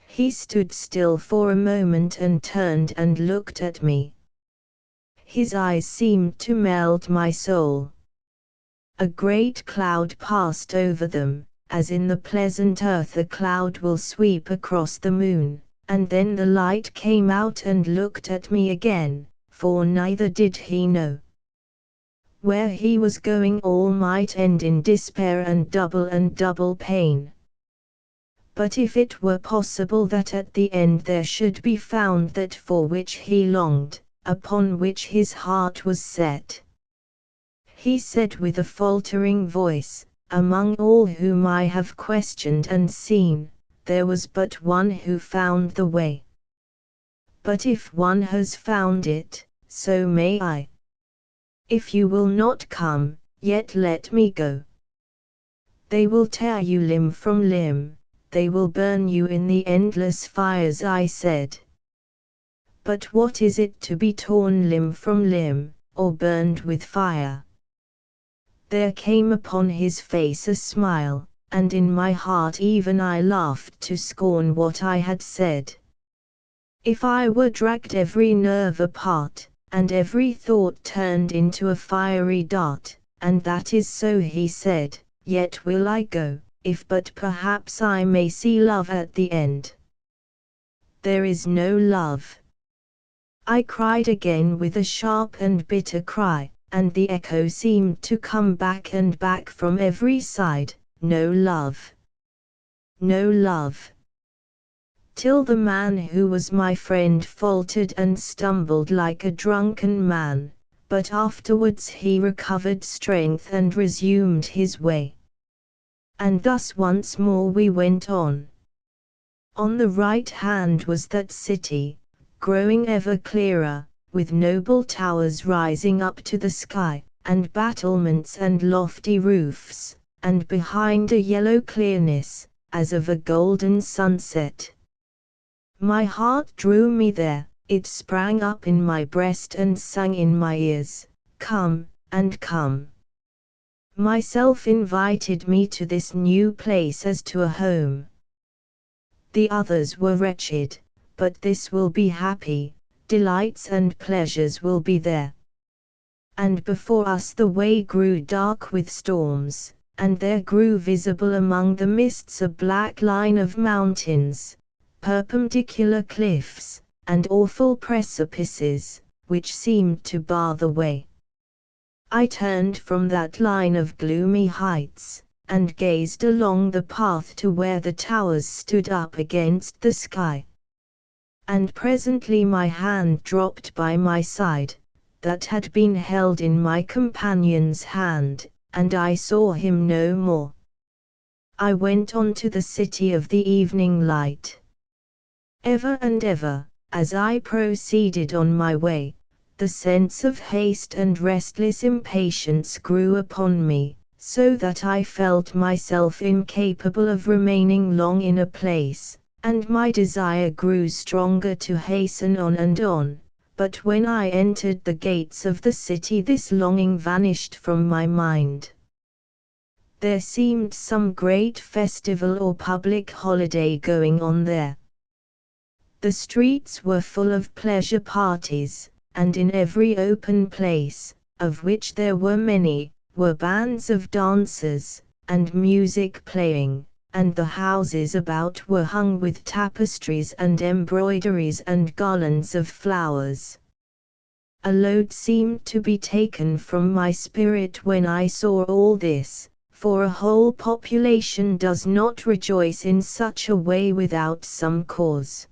He stood still for a moment and turned and looked at me. His eyes seemed to melt my soul. A great cloud passed over them, as in the pleasant earth a cloud will sweep across the moon, and then the light came out and looked at me again, for neither did he know. Where he was going all might end in despair and double pain. But if it were possible that at the end there should be found that for which he longed, upon which his heart was set. He said with a faltering voice, among all whom I have questioned and seen, there was but one who found the way. But if one has found it, so may I. If you will not come, yet let me go. They will tear you limb from limb, they will burn you in the endless fires, I said. But what is it to be torn limb from limb, or burned with fire? There came upon his face a smile, and in my heart even I laughed to scorn what I had said. If I were dragged every nerve apart, and every thought turned into a fiery dart, and that is so, he said, yet will I go, if but perhaps I may see love at the end. There is no love, I cried again with a sharp and bitter cry, and the echo seemed to come back and back from every side, no love. No love. Till the man who was my friend faltered and stumbled like a drunken man, but afterwards he recovered strength and resumed his way. And thus once more we went on. On the right hand was that city, growing ever clearer, with noble towers rising up to the sky, and battlements and lofty roofs, and behind a yellow clearness, as of a golden sunset. My heart drew me there, it sprang up in my breast and sang in my ears, come, and come. Myself invited me to this new place as to a home. The others were wretched, but this will be happy, delights and pleasures will be there. And before us the way grew dark with storms, and there grew visible among the mists a black line of mountains, perpendicular cliffs, and awful precipices, which seemed to bar the way. I turned from that line of gloomy heights, and gazed along the path to where the towers stood up against the sky. And presently my hand dropped by my side, that had been held in my companion's hand, and I saw him no more. I went on to the city of the evening light. Ever and ever, as I proceeded on my way, the sense of haste and restless impatience grew upon me, so that I felt myself incapable of remaining long in a place, and my desire grew stronger to hasten on and on, but when I entered the gates of the city this longing vanished from my mind. There seemed some great festival or public holiday going on there. The streets were full of pleasure parties, and in every open place, of which there were many, were bands of dancers, and music playing, and the houses about were hung with tapestries and embroideries and garlands of flowers. A load seemed to be taken from my spirit when I saw all this, for a whole population does not rejoice in such a way without some cause.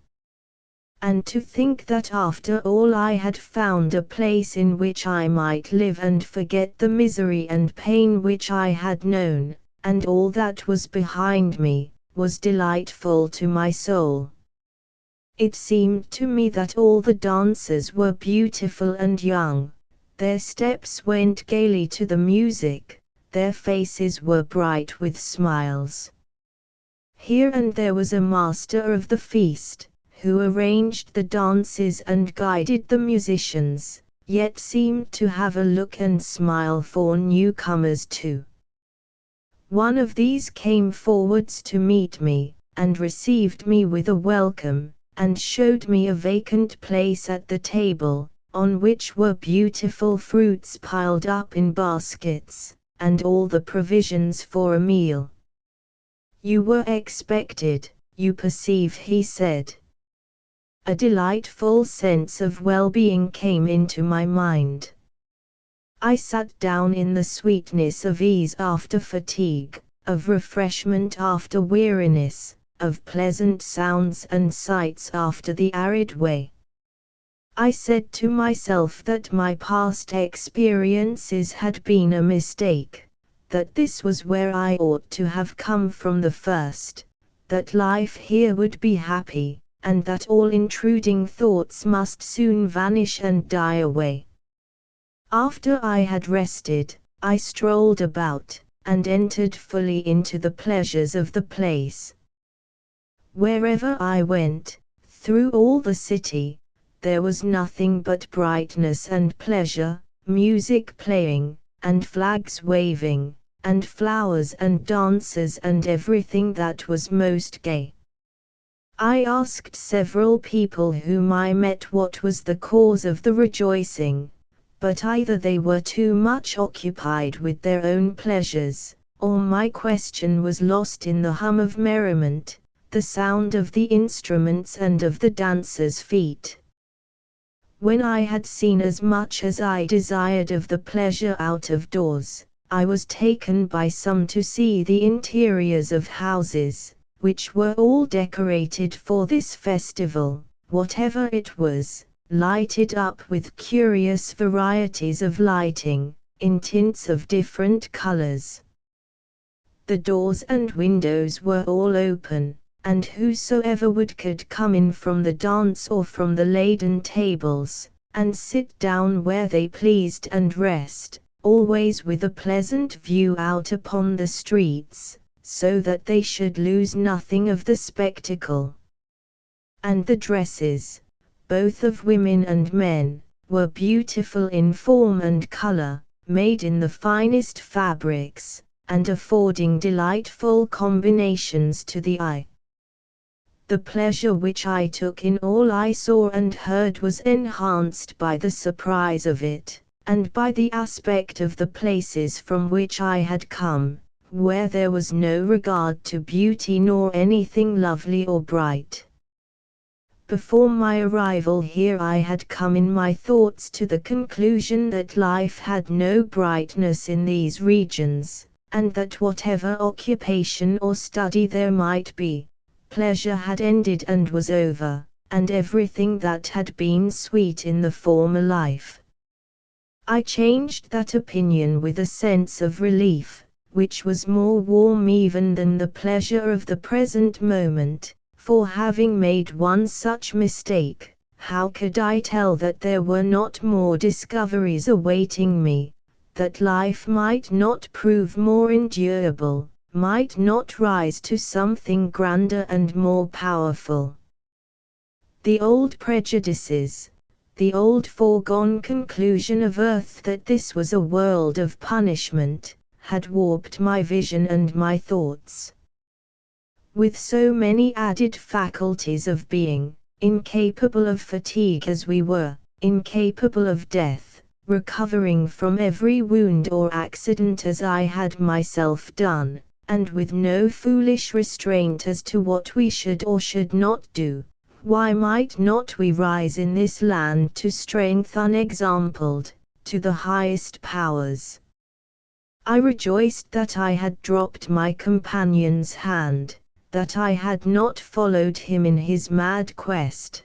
And to think that after all I had found a place in which I might live and forget the misery and pain which I had known, and all that was behind me, was delightful to my soul. It seemed to me that all the dancers were beautiful and young, their steps went gaily to the music, their faces were bright with smiles. Here and there was a master of the feast, who arranged the dances and guided the musicians, yet seemed to have a look and smile for newcomers too. One of these came forwards to meet me, and received me with a welcome, and showed me a vacant place at the table, on which were beautiful fruits piled up in baskets, and all the provisions for a meal. "You were expected, you perceive," he said. A delightful sense of well-being came into my mind. I sat down in the sweetness of ease after fatigue, of refreshment after weariness, of pleasant sounds and sights after the arid way. I said to myself that my past experiences had been a mistake, that this was where I ought to have come from the first, that life here would be happy, and that all intruding thoughts must soon vanish and die away. After I had rested, I strolled about, and entered fully into the pleasures of the place. Wherever I went, through all the city, there was nothing but brightness and pleasure, music playing, and flags waving, and flowers and dancers and everything that was most gay. I asked several people whom I met what was the cause of the rejoicing, but either they were too much occupied with their own pleasures, or my question was lost in the hum of merriment, the sound of the instruments and of the dancers' feet. When I had seen as much as I desired of the pleasure out of doors, I was taken by some to see the interiors of houses, which were all decorated for this festival, whatever it was, lighted up with curious varieties of lighting, in tints of different colors. The doors and windows were all open, and whosoever would could come in from the dance or from the laden tables, and sit down where they pleased and rest, always with a pleasant view out upon the streets, so that they should lose nothing of the spectacle. And the dresses, both of women and men, were beautiful in form and color, made in the finest fabrics, and affording delightful combinations to the eye. The pleasure which I took in all I saw and heard was enhanced by the surprise of it, and by the aspect of the places from which I had come, where there was no regard to beauty nor anything lovely or bright. Before my arrival here I had come in my thoughts to the conclusion that life had no brightness in these regions, and that whatever occupation or study there might be, pleasure had ended and was over, and everything that had been sweet in the former life. I changed that opinion with a sense of relief, which was more warm even than the pleasure of the present moment, for having made one such mistake, how could I tell that there were not more discoveries awaiting me, that life might not prove more endurable, might not rise to something grander and more powerful. The old prejudices, the old foregone conclusion of earth that this was a world of punishment, had warped my vision and my thoughts. With so many added faculties of being, incapable of fatigue as we were, incapable of death, recovering from every wound or accident as I had myself done, and with no foolish restraint as to what we should or should not do, why might not we rise in this land to strength unexampled, to the highest powers? I rejoiced that I had dropped my companion's hand, that I had not followed him in his mad quest.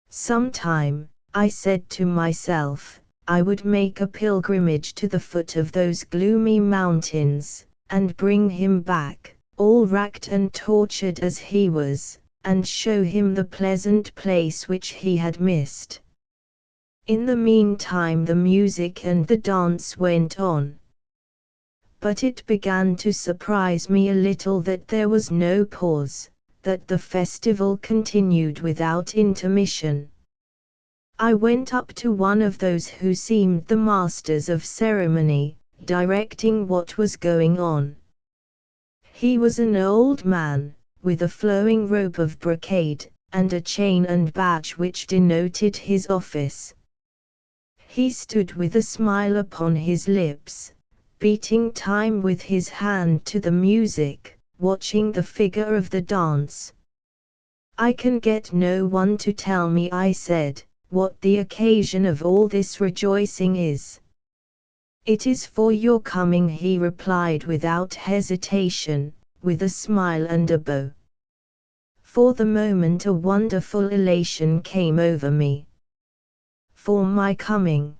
Sometime, I said to myself, I would make a pilgrimage to the foot of those gloomy mountains, and bring him back, all racked and tortured as he was, and show him the pleasant place which he had missed. In the meantime the music and the dance went on. But it began to surprise me a little that there was no pause, that the festival continued without intermission. I went up to one of those who seemed the masters of ceremony, directing what was going on. He was an old man, with a flowing robe of brocade, and a chain and badge which denoted his office. He stood with a smile upon his lips, beating time with his hand to the music, watching the figure of the dance. I can get no one to tell me, I said, what the occasion of all this rejoicing is. It is for your coming, he replied without hesitation, with a smile and a bow. For the moment a wonderful elation came over me. For my coming.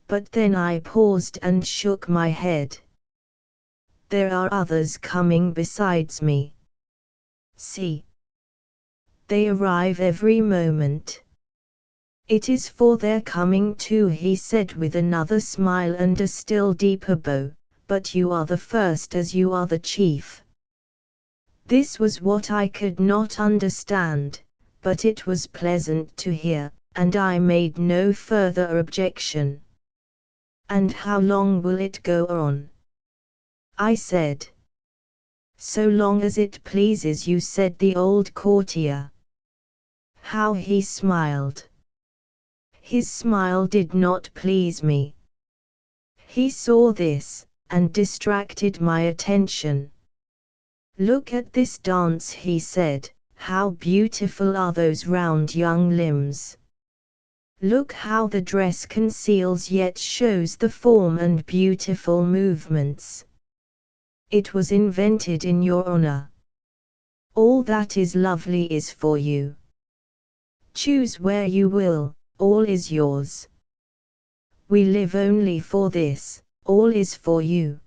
But then I paused and shook my head. There are others coming besides me. See. They arrive every moment. It is for their coming too, he said with another smile and a still deeper bow, but you are the first as you are the chief. This was what I could not understand, but it was pleasant to hear, and I made no further objection. And how long will it go on? I said. So long as it pleases you, said the old courtier. How he smiled! His smile did not please me. He saw this, and distracted my attention. Look at this dance, he said, how beautiful are those round young limbs. Look how the dress conceals yet shows the form and beautiful movements. It was invented in your honor. All that is lovely is for you. Choose where you will, all is yours. We live only for this, all is for you.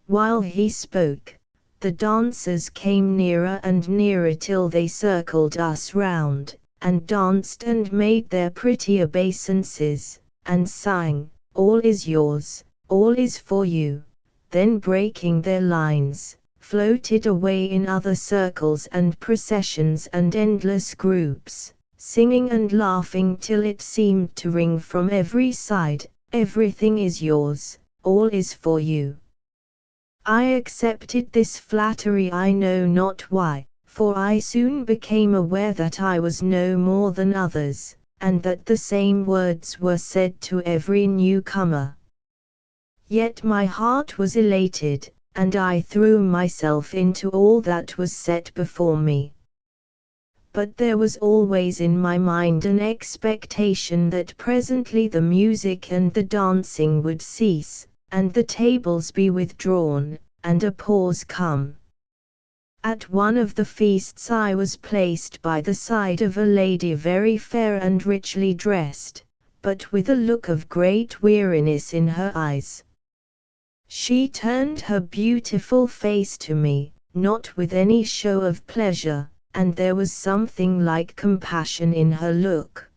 While he spoke, the dancers came nearer and nearer till they circled us round, and danced and made their pretty obeisances, and sang, all is yours, all is for you, then breaking their lines, floated away in other circles and processions and endless groups, singing and laughing till it seemed to ring from every side, everything is yours, all is for you. I accepted this flattery, I know not why, for I soon became aware that I was no more than others, and that the same words were said to every newcomer. Yet my heart was elated, and I threw myself into all that was set before me. But there was always in my mind an expectation that presently the music and the dancing would cease, and the tables be withdrawn, and a pause come. At one of the feasts I was placed by the side of a lady very fair and richly dressed, but with a look of great weariness in her eyes. She turned her beautiful face to me, not with any show of pleasure, and there was something like compassion in her look.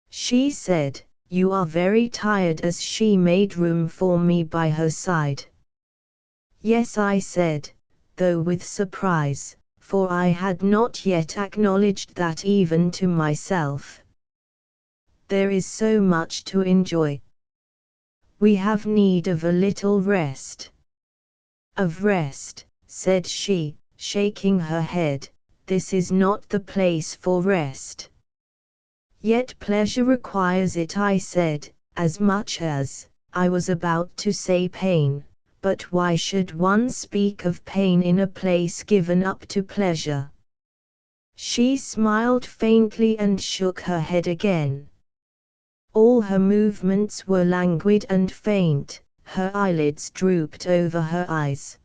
She said, "You are very tired," as she made room for me by her side. Yes, I said, though with surprise, for I had not yet acknowledged that even to myself. There is so much to enjoy. We have need of a little rest. Of rest, said she, shaking her head, this is not the place for rest. Yet pleasure requires it, I said, as much as, I was about to say pain, but why should one speak of pain in a place given up to pleasure? She smiled faintly and shook her head again. All her movements were languid and faint, her eyelids drooped over her eyes.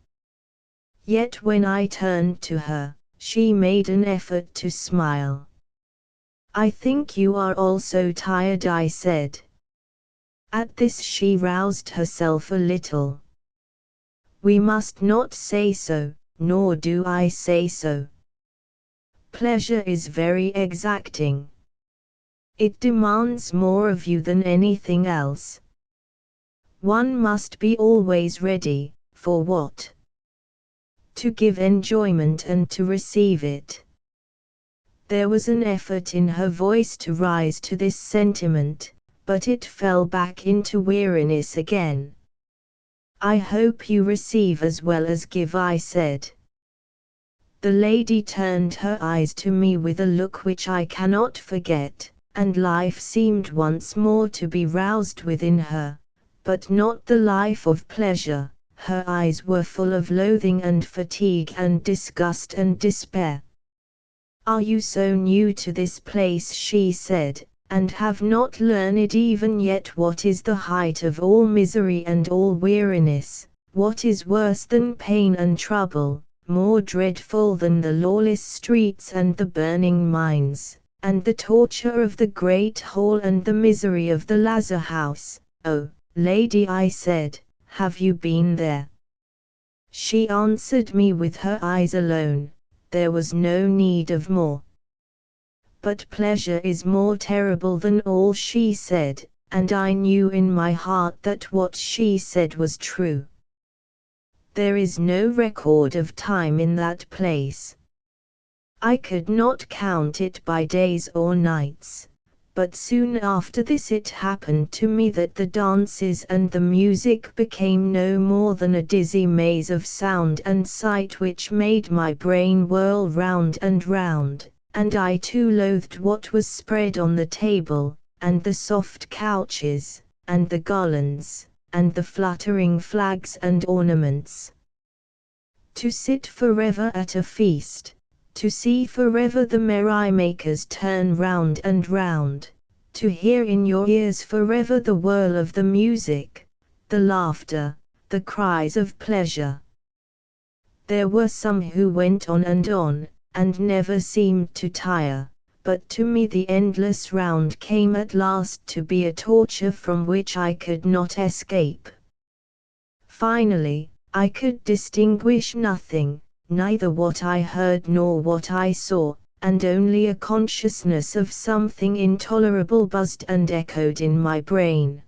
Yet when I turned to her, she made an effort to smile. I think you are also tired, I said. At this she roused herself a little. We must not say so, nor do I say so. Pleasure is very exacting. It demands more of you than anything else. One must be always ready, for what? To give enjoyment and to receive it. There was an effort in her voice to rise to this sentiment, but it fell back into weariness again. I hope you receive as well as give, I said. The lady turned her eyes to me with a look which I cannot forget, and life seemed once more to be roused within her, but not the life of pleasure. Her eyes were full of loathing and fatigue and disgust and despair. Are you so new to this place, she said, and have not learned even yet what is the height of all misery and all weariness, what is worse than pain and trouble, more dreadful than the lawless streets and the burning mines, and the torture of the great hall and the misery of the lazar house? Oh, lady, I said, have you been there? She answered me with her eyes alone. There was no need of more. But pleasure is more terrible than all, she said, and I knew in my heart that what she said was true. There is no record of time in that place. I could not count it by days or nights, but soon after this it happened to me that the dances and the music became no more than a dizzy maze of sound and sight which made my brain whirl round and round, and I too loathed what was spread on the table, and the soft couches, and the garlands, and the fluttering flags and ornaments. To sit forever at a feast, to see forever the merrymakers turn round and round, to hear in your ears forever the whirl of the music, the laughter, the cries of pleasure. There were some who went on, and never seemed to tire, but to me the endless round came at last to be a torture from which I could not escape. Finally, I could distinguish nothing, neither what I heard nor what I saw, and only a consciousness of something intolerable buzzed and echoed in my brain.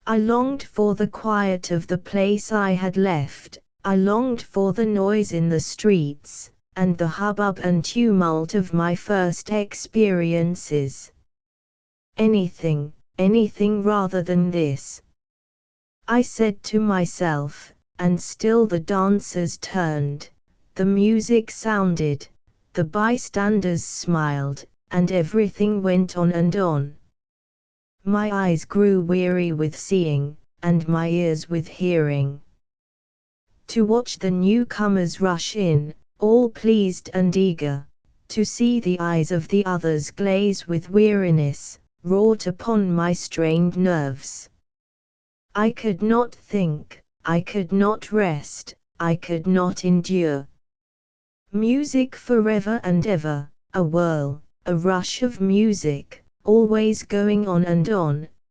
I longed for the quiet of the place I had left, I longed for the noise in the streets, and the hubbub and tumult of my first experiences. Anything rather than this. I said to myself, and still the dancers turned, the music sounded, the bystanders smiled, and everything went on and on. My eyes grew weary with seeing, and my ears with hearing. To watch the newcomers rush in, all pleased and eager, to see the eyes of the others glaze with weariness, wrought upon my strained nerves. I could not think, I could not rest, I could not endure. Music forever and ever, a whirl, a rush of music, always going on,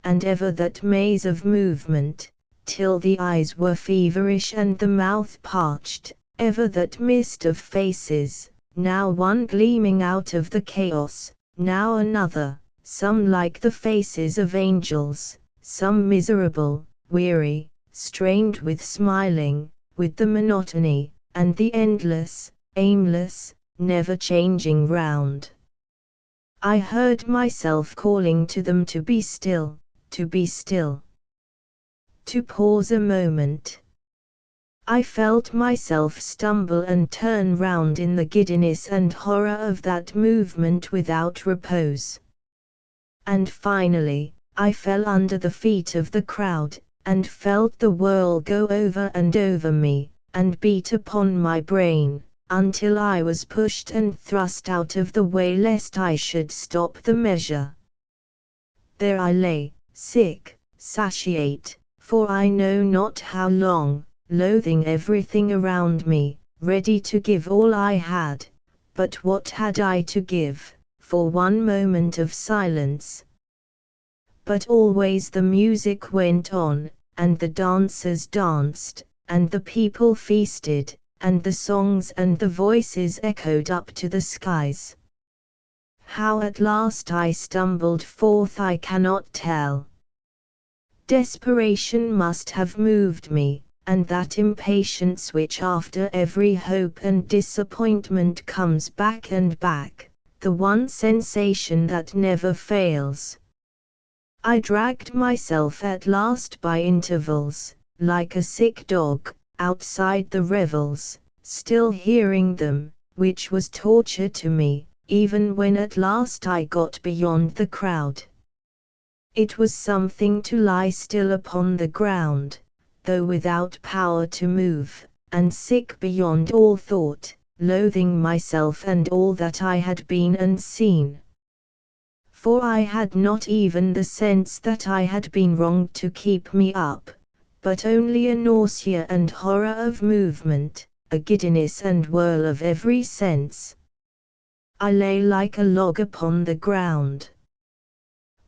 and ever that maze of movement, till the eyes were feverish and the mouth parched, ever that mist of faces, now one gleaming out of the chaos, now another, some like the faces of angels, some miserable, weary, strained with smiling, with the monotony, and the endless, aimless, never-changing round. I heard myself calling to them to be still, to be still. To pause a moment. I felt myself stumble and turn round in the giddiness and horror of that movement without repose. And finally, I fell under the feet of the crowd, and felt the whirl go over and over me, and beat upon my brain, until I was pushed and thrust out of the way lest I should stop the measure. There I lay, sick, satiate, for I know not how long, loathing everything around me, ready to give all I had, but what had I to give, for one moment of silence? But always the music went on, and the dancers danced, and the people feasted, and the songs and the voices echoed up to the skies. How at last I stumbled forth I cannot tell. Desperation must have moved me, and that impatience which after every hope and disappointment comes back and back, the one sensation that never fails. I dragged myself at last by intervals, like a sick dog, outside the revels, still hearing them, which was torture to me, even when at last I got beyond the crowd. It was something to lie still upon the ground, though without power to move, and sick beyond all thought, loathing myself and all that I had been and seen. For I had not even the sense that I had been wronged to keep me up, but only a nausea and horror of movement, a giddiness and whirl of every sense. I lay like a log upon the ground.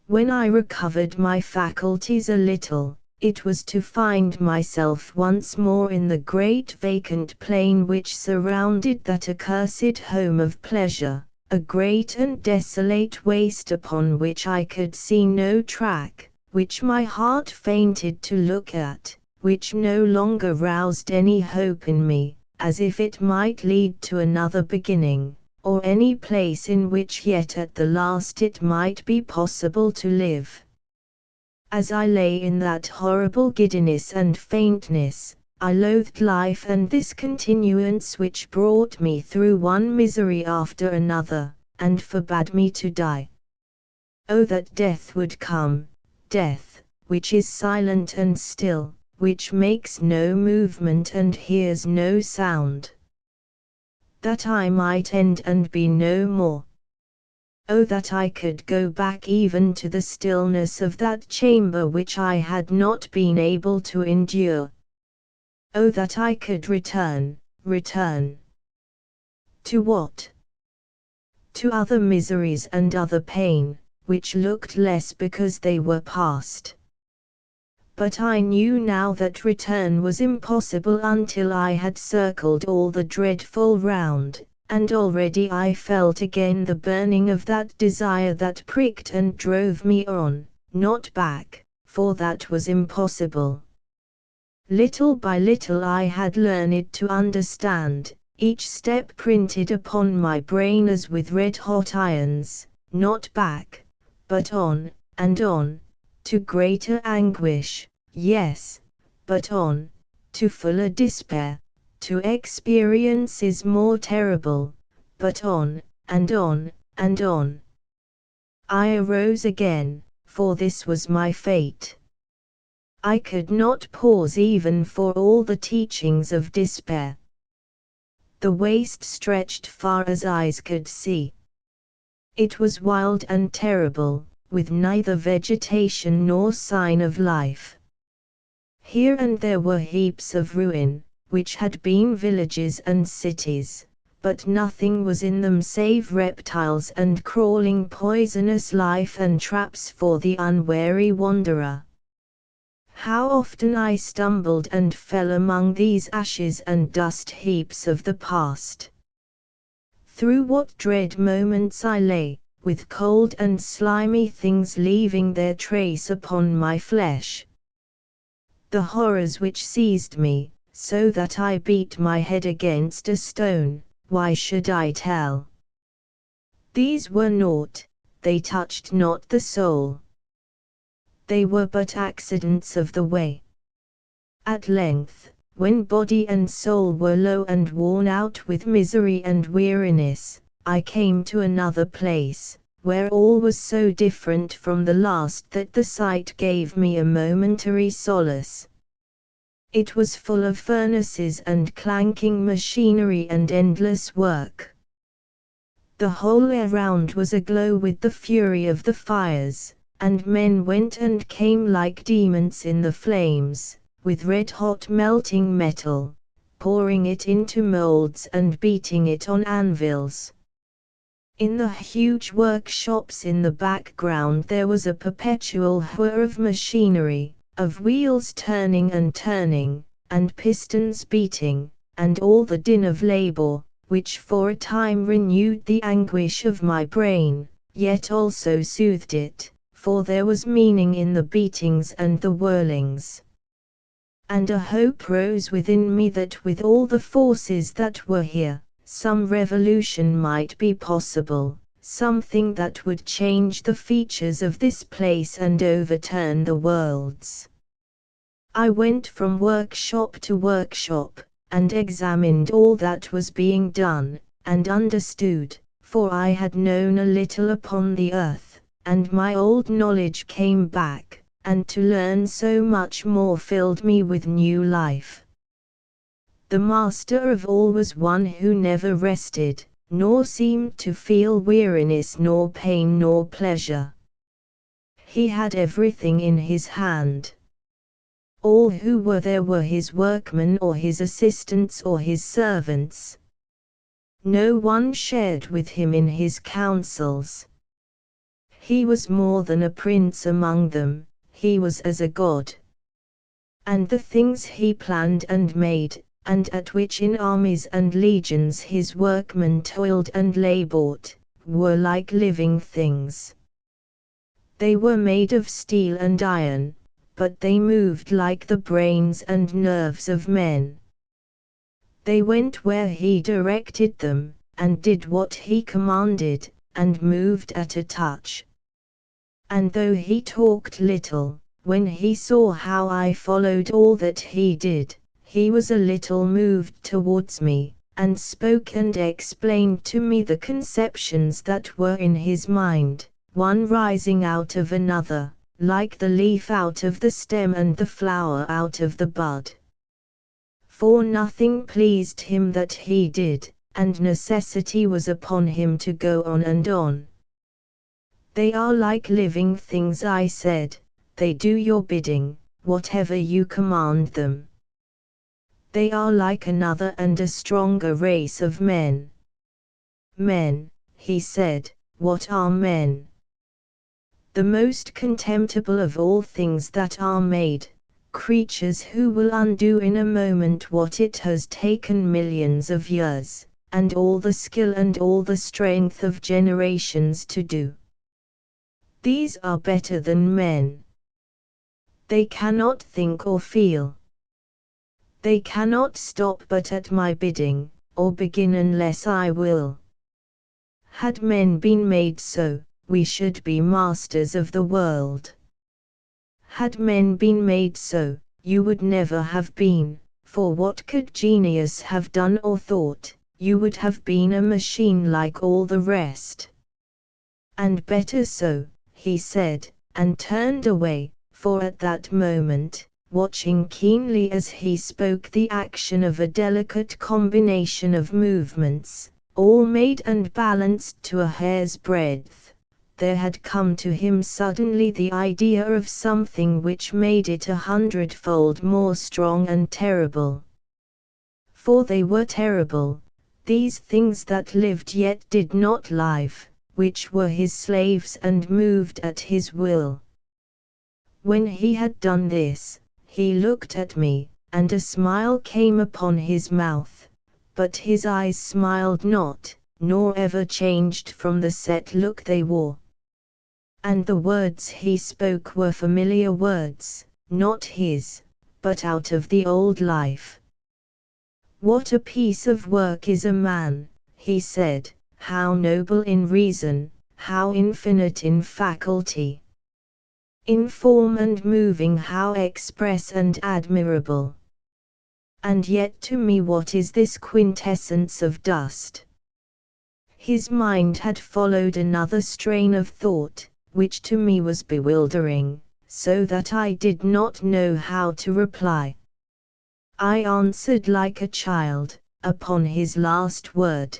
When I recovered my faculties a little, it was to find myself once more in the great vacant plain which surrounded that accursed home of pleasure, a great and desolate waste upon which I could see no track, which my heart fainted to look at, which no longer roused any hope in me, as if it might lead to another beginning, or any place in which yet at the last it might be possible to live. As I lay in that horrible giddiness and faintness, I loathed life and this continuance which brought me through one misery after another, and forbade me to die. Oh, that death would come, death, which is silent and still, which makes no movement and hears no sound. That I might end and be no more. Oh, that I could go back even to the stillness of that chamber which I had not been able to endure. Oh, that I could return. To what? To other miseries and other pain, which looked less because they were past. But I knew now that return was impossible until I had circled all the dreadful round, and already I felt again the burning of that desire that pricked and drove me on, not back, for that was impossible. Little by little I had learned to understand, each step printed upon my brain as with red-hot irons, not back, but on, and on, to greater anguish, yes, but on, to fuller despair, to experiences more terrible, but on, and on, and on. I arose again, for this was my fate. I could not pause even for all the teachings of despair. The waste stretched far as eyes could see. It was wild and terrible, with neither vegetation nor sign of life. Here and there were heaps of ruin, which had been villages and cities, but nothing was in them save reptiles and crawling poisonous life and traps for the unwary wanderer. How often I stumbled and fell among these ashes and dust heaps of the past. Through what dread moments I lay, with cold and slimy things leaving their trace upon my flesh. The horrors which seized me, so that I beat my head against a stone, why should I tell? These were naught, they touched not the soul. They were but accidents of the way. At length, when body and soul were low and worn out with misery and weariness, I came to another place, where all was so different from the last that the sight gave me a momentary solace. It was full of furnaces and clanking machinery and endless work. The whole around was aglow with the fury of the fires, and men went and came like demons in the flames, with red-hot melting metal, pouring it into molds and beating it on anvils. In the huge workshops in the background there was a perpetual whir of machinery, of wheels turning, and pistons beating, and all the din of labor, which for a time renewed the anguish of my brain, yet also soothed it, for there was meaning in the beatings and the whirlings. And a hope rose within me that with all the forces that were here, some revolution might be possible, something that would change the features of this place and overturn the worlds. I went from workshop to workshop, and examined all that was being done, and understood, for I had known a little upon the earth, and my old knowledge came back, and to learn so much more filled me with new life. The master of all was one who never rested, nor seemed to feel weariness nor pain nor pleasure. He had everything in his hand. All who were there were his workmen or his assistants or his servants. No one shared with him in his counsels. He was more than a prince among them, he was as a god. And the things he planned and made, and at which in armies and legions his workmen toiled and labored, were like living things. They were made of steel and iron, but they moved like the brains and nerves of men. They went where he directed them, and did what he commanded, and moved at a touch. And though he talked little, when he saw how I followed all that he did, he was a little moved towards me, and spoke and explained to me the conceptions that were in his mind, one rising out of another, like the leaf out of the stem and the flower out of the bud. For nothing pleased him that he did, and necessity was upon him to go on and on. They are like living things, I said, they do your bidding, whatever you command them. They are like another and a stronger race of men. Men, he said, what are men? The most contemptible of all things that are made, creatures who will undo in a moment what it has taken millions of years, and all the skill and all the strength of generations to do. These are better than men. They cannot think or feel. They cannot stop but at my bidding, or begin unless I will. Had men been made so, we should be masters of the world. Had men been made so, you would never have been, for what could genius have done or thought, you would have been a machine like all the rest. And better so, he said, and turned away, for at that moment, watching keenly as he spoke the action of a delicate combination of movements, all made and balanced to a hair's breadth, there had come to him suddenly the idea of something which made it 100-fold more strong and terrible. For they were terrible, these things that lived yet did not live, which were his slaves and moved at his will. When he had done this, he looked at me, and a smile came upon his mouth, but his eyes smiled not, nor ever changed from the set look they wore. And the words he spoke were familiar words, not his, but out of the old life. What a piece of work is a man, he said, how noble in reason, how infinite in faculty. In form and moving how express and admirable. And yet to me what is this quintessence of dust? His mind had followed another strain of thought, which to me was bewildering, so that I did not know how to reply. I answered like a child, upon his last word.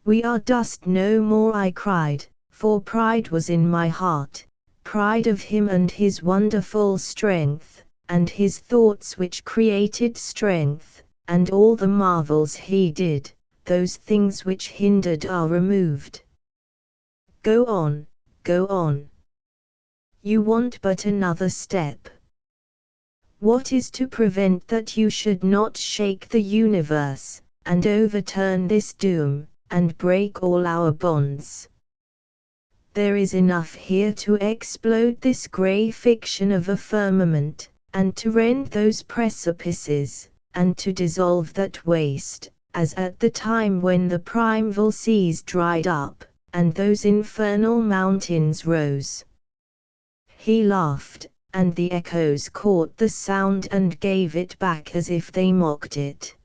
We are dust no more, I cried, for pride was in my heart, pride of him and his wonderful strength, and his thoughts which created strength, and all the marvels he did, those things which hindered are removed. Go on, go on. You want but another step. What is to prevent that you should not shake the universe, and overturn this doom, and break all our bonds? There is enough here to explode this grey fiction of a firmament, and to rend those precipices, and to dissolve that waste, as at the time when the primeval seas dried up, and those infernal mountains rose. He laughed, and the echoes caught the sound and gave it back as if they mocked it.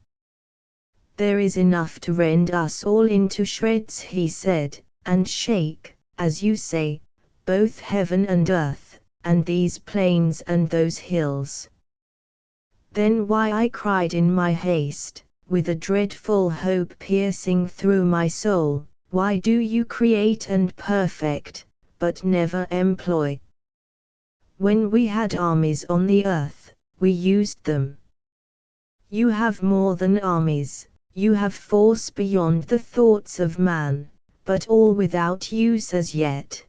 There is enough to rend us all into shreds, he said, and shake, as you say, both heaven and earth, and these plains and those hills. Then why, I cried in my haste, with a dreadful hope piercing through my soul, why do you create and perfect, but never employ? When we had armies on the earth, we used them. You have more than armies, you have force beyond the thoughts of man, but all without use as yet.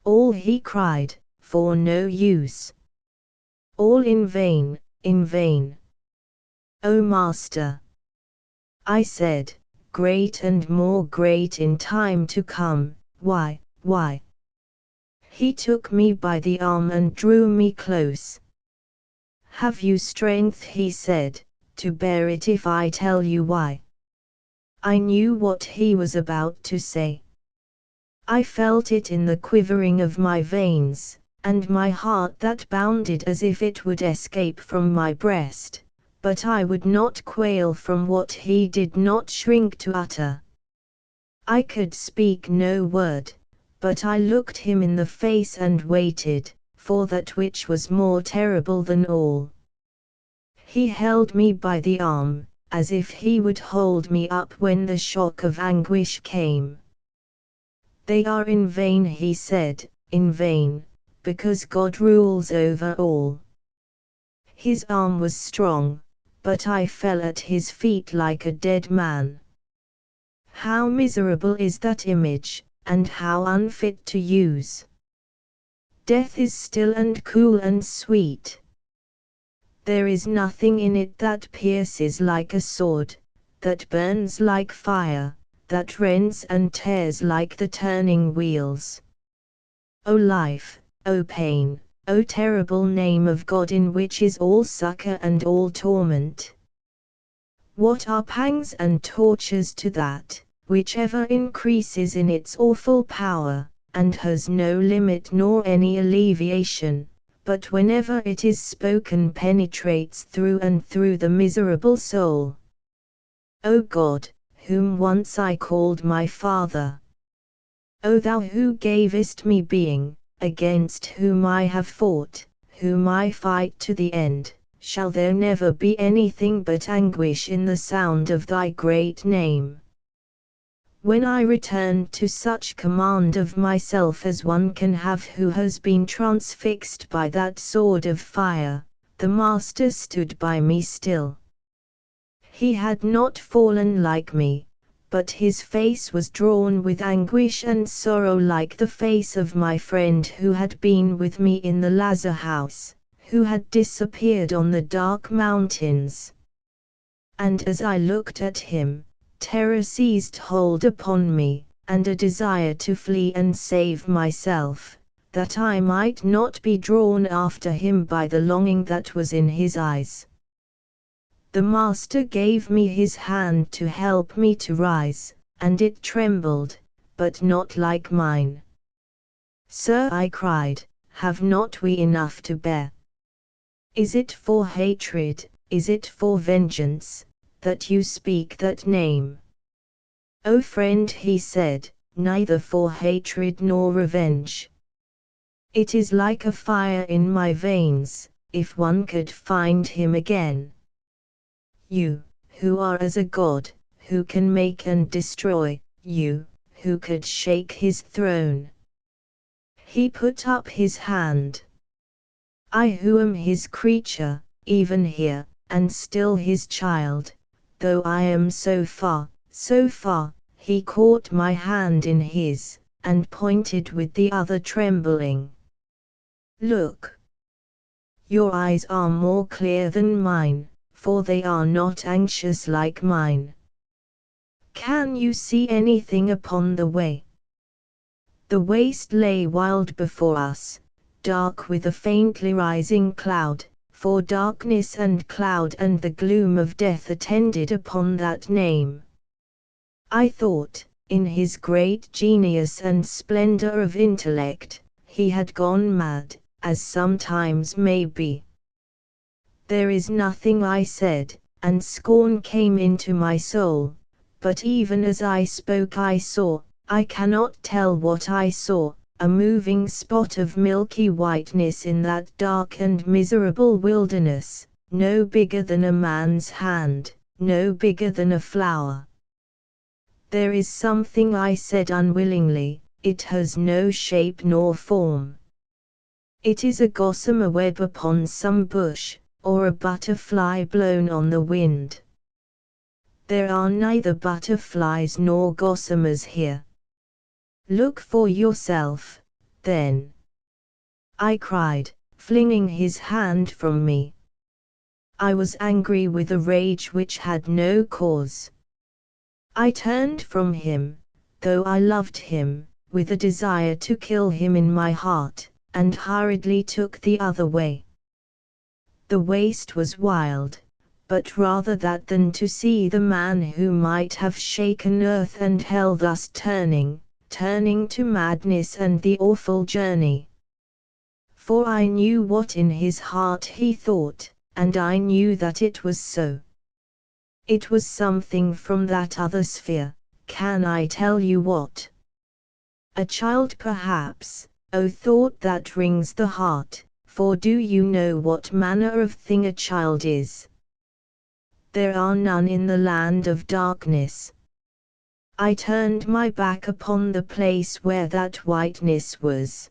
All, he cried, for no use. All in vain, in vain. O Master, I said, great and more great in time to come, why? He took me by the arm and drew me close. Have you strength, he said, to bear it if I tell you why? I knew what he was about to say. I felt it in the quivering of my veins, and my heart that bounded as if it would escape from my breast, but I would not quail from what he did not shrink to utter. I could speak no word, but I looked him in the face and waited, for that which was more terrible than all. He held me by the arm, as if he would hold me up when the shock of anguish came. They are in vain, he said, in vain, because God rules over all. His arm was strong, but I fell at his feet like a dead man. How miserable is that image, and how unfit to use. Death is still and cool and sweet. There is nothing in it that pierces like a sword, that burns like fire, that rends and tears like the turning wheels. O life, O pain, O terrible name of God in which is all succor and all torment. What are pangs and tortures to that, which ever increases in its awful power, and has no limit nor any alleviation, but whenever it is spoken penetrates through and through the miserable soul? O God, whom once I called my Father! O Thou who gavest me being, against whom I have fought, whom I fight to the end, shall there never be anything but anguish in the sound of Thy great name? When I returned to such command of myself as one can have who has been transfixed by that sword of fire, the Master stood by me still. He had not fallen like me, but his face was drawn with anguish and sorrow like the face of my friend who had been with me in the Lazar house, who had disappeared on the dark mountains. And as I looked at him, terror seized hold upon me, and a desire to flee and save myself, that I might not be drawn after him by the longing that was in his eyes. The Master gave me his hand to help me to rise, and it trembled, but not like mine. Sir, I cried, have not we enough to bear? Is it for hatred, is it for vengeance, that you speak that name? O friend, he said, neither for hatred nor revenge. It is like a fire in my veins, if one could find him again. You, who are as a god, who can make and destroy, you, who could shake his throne. He put up his hand. I who am his creature, even here, and still his child, though I am so far, he caught my hand in his, and pointed with the other trembling. Look. Your eyes are more clear than mine, for they are not anxious like mine. Can you see anything upon the way? The waste lay wild before us, dark with a faintly rising cloud, for darkness and cloud and the gloom of death attended upon that name. I thought, in his great genius and splendor of intellect, he had gone mad, as sometimes may be. There is nothing, I said, and scorn came into my soul, but even as I spoke I saw, I cannot tell what I saw, a moving spot of milky whiteness in that dark and miserable wilderness, no bigger than a man's hand, no bigger than a flower. There is something, I said unwillingly, it has no shape nor form. It is a gossamer web upon some bush, or a butterfly blown on the wind. There are neither butterflies nor gossamers here. Look for yourself, then. I cried, flinging his hand from me. I was angry with a rage which had no cause. I turned from him, though I loved him, with a desire to kill him in my heart, and hurriedly took the other way. The waste was wild, but rather that than to see the man who might have shaken earth and hell thus turning to madness and the awful journey. For I knew what in his heart he thought, and I knew that it was so. It was something from that other sphere, can I tell you what? A child perhaps. O thought that wrings the heart, for do you know what manner of thing a child is? There are none in the land of darkness. I turned my back upon the place where that whiteness was.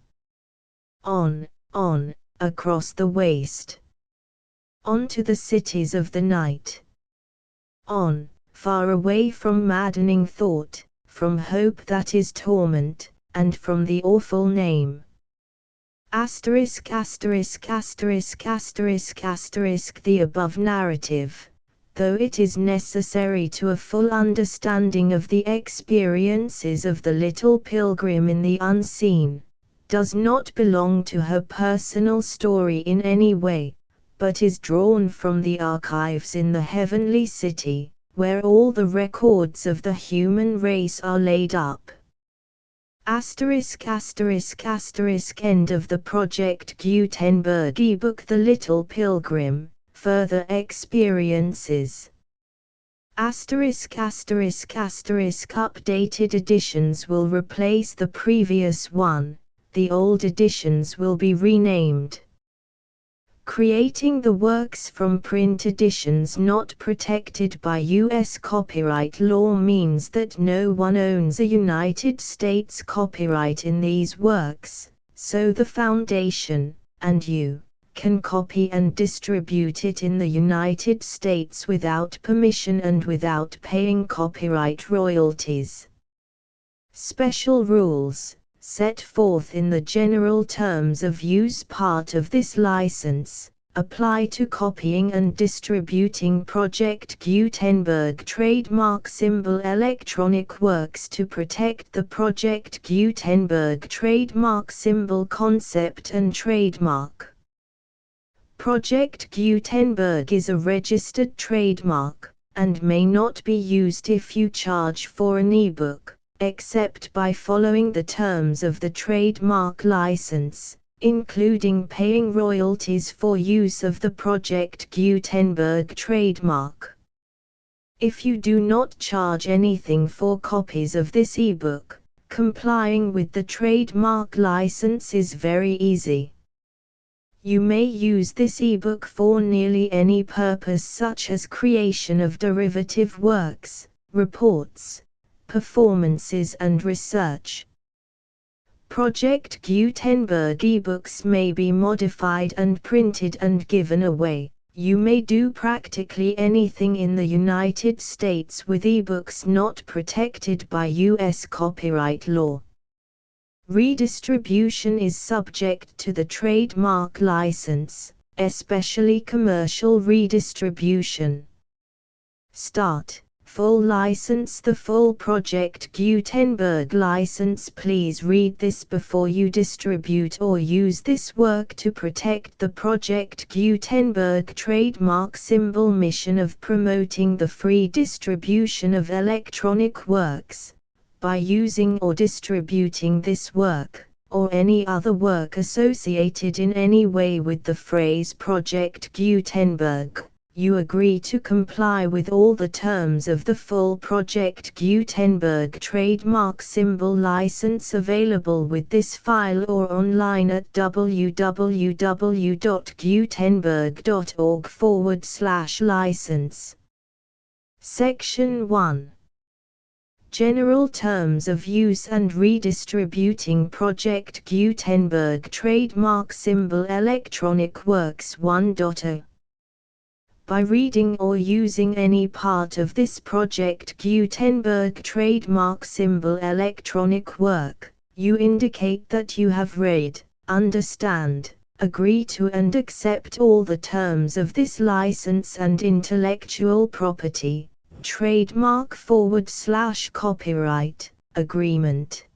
On, across the waste. On to the cities of the night. On, far away from maddening thought, from hope that is torment, and from the awful name. Asterisk asterisk asterisk asterisk asterisk. The above narrative, though it is necessary to a full understanding of the experiences of the little pilgrim in the unseen, does not belong to her personal story in any way, but is drawn from the archives in the heavenly city, where all the records of the human race are laid up. Asterisk asterisk asterisk. End of the Project Gutenberg ebook The Little Pilgrim, Further Experiences. Asterisk asterisk asterisk. Updated editions will replace the previous one, the old editions will be renamed. Creating the works from print editions not protected by U.S. copyright law means that no one owns a United States copyright in these works, so the Foundation, and you, can copy and distribute it in the United States without permission and without paying copyright royalties. Special rules, set forth in the general terms of use part of this license, apply to copying and distributing Project Gutenberg trademark symbol electronic works to protect the Project Gutenberg trademark symbol concept and trademark. Project Gutenberg is a registered trademark, and may not be used if you charge for an ebook, except by following the terms of the trademark license. including paying royalties for use of the Project Gutenberg trademark. If you do not charge anything for copies of this ebook, complying with the trademark license is very easy. You may use this ebook for nearly any purpose, such as creation of derivative works, reports, performances and research. Project Gutenberg ebooks may be modified and printed and given away. You may do practically anything in the United States with ebooks not protected by U.S. copyright law. Redistribution is subject to the trademark license, especially commercial redistribution. Start. Full license. The full Project Gutenberg license. Please read this before you distribute or use this work to protect the Project Gutenberg trademark symbol. Mission of promoting the free distribution of electronic works. By using or distributing this work, or any other work associated in any way with the phrase Project Gutenberg, you agree to comply with all the terms of the full Project Gutenberg trademark symbol license available with this file or online at www.gutenberg.org/license. Section 1. General Terms of Use and Redistributing Project Gutenberg Trademark Symbol Electronic Works 1.0. By reading or using any part of this Project Gutenberg trademark symbol electronic work, you indicate that you have read, understand, agree to and accept all the terms of this license and intellectual property, trademark/copyright, agreement.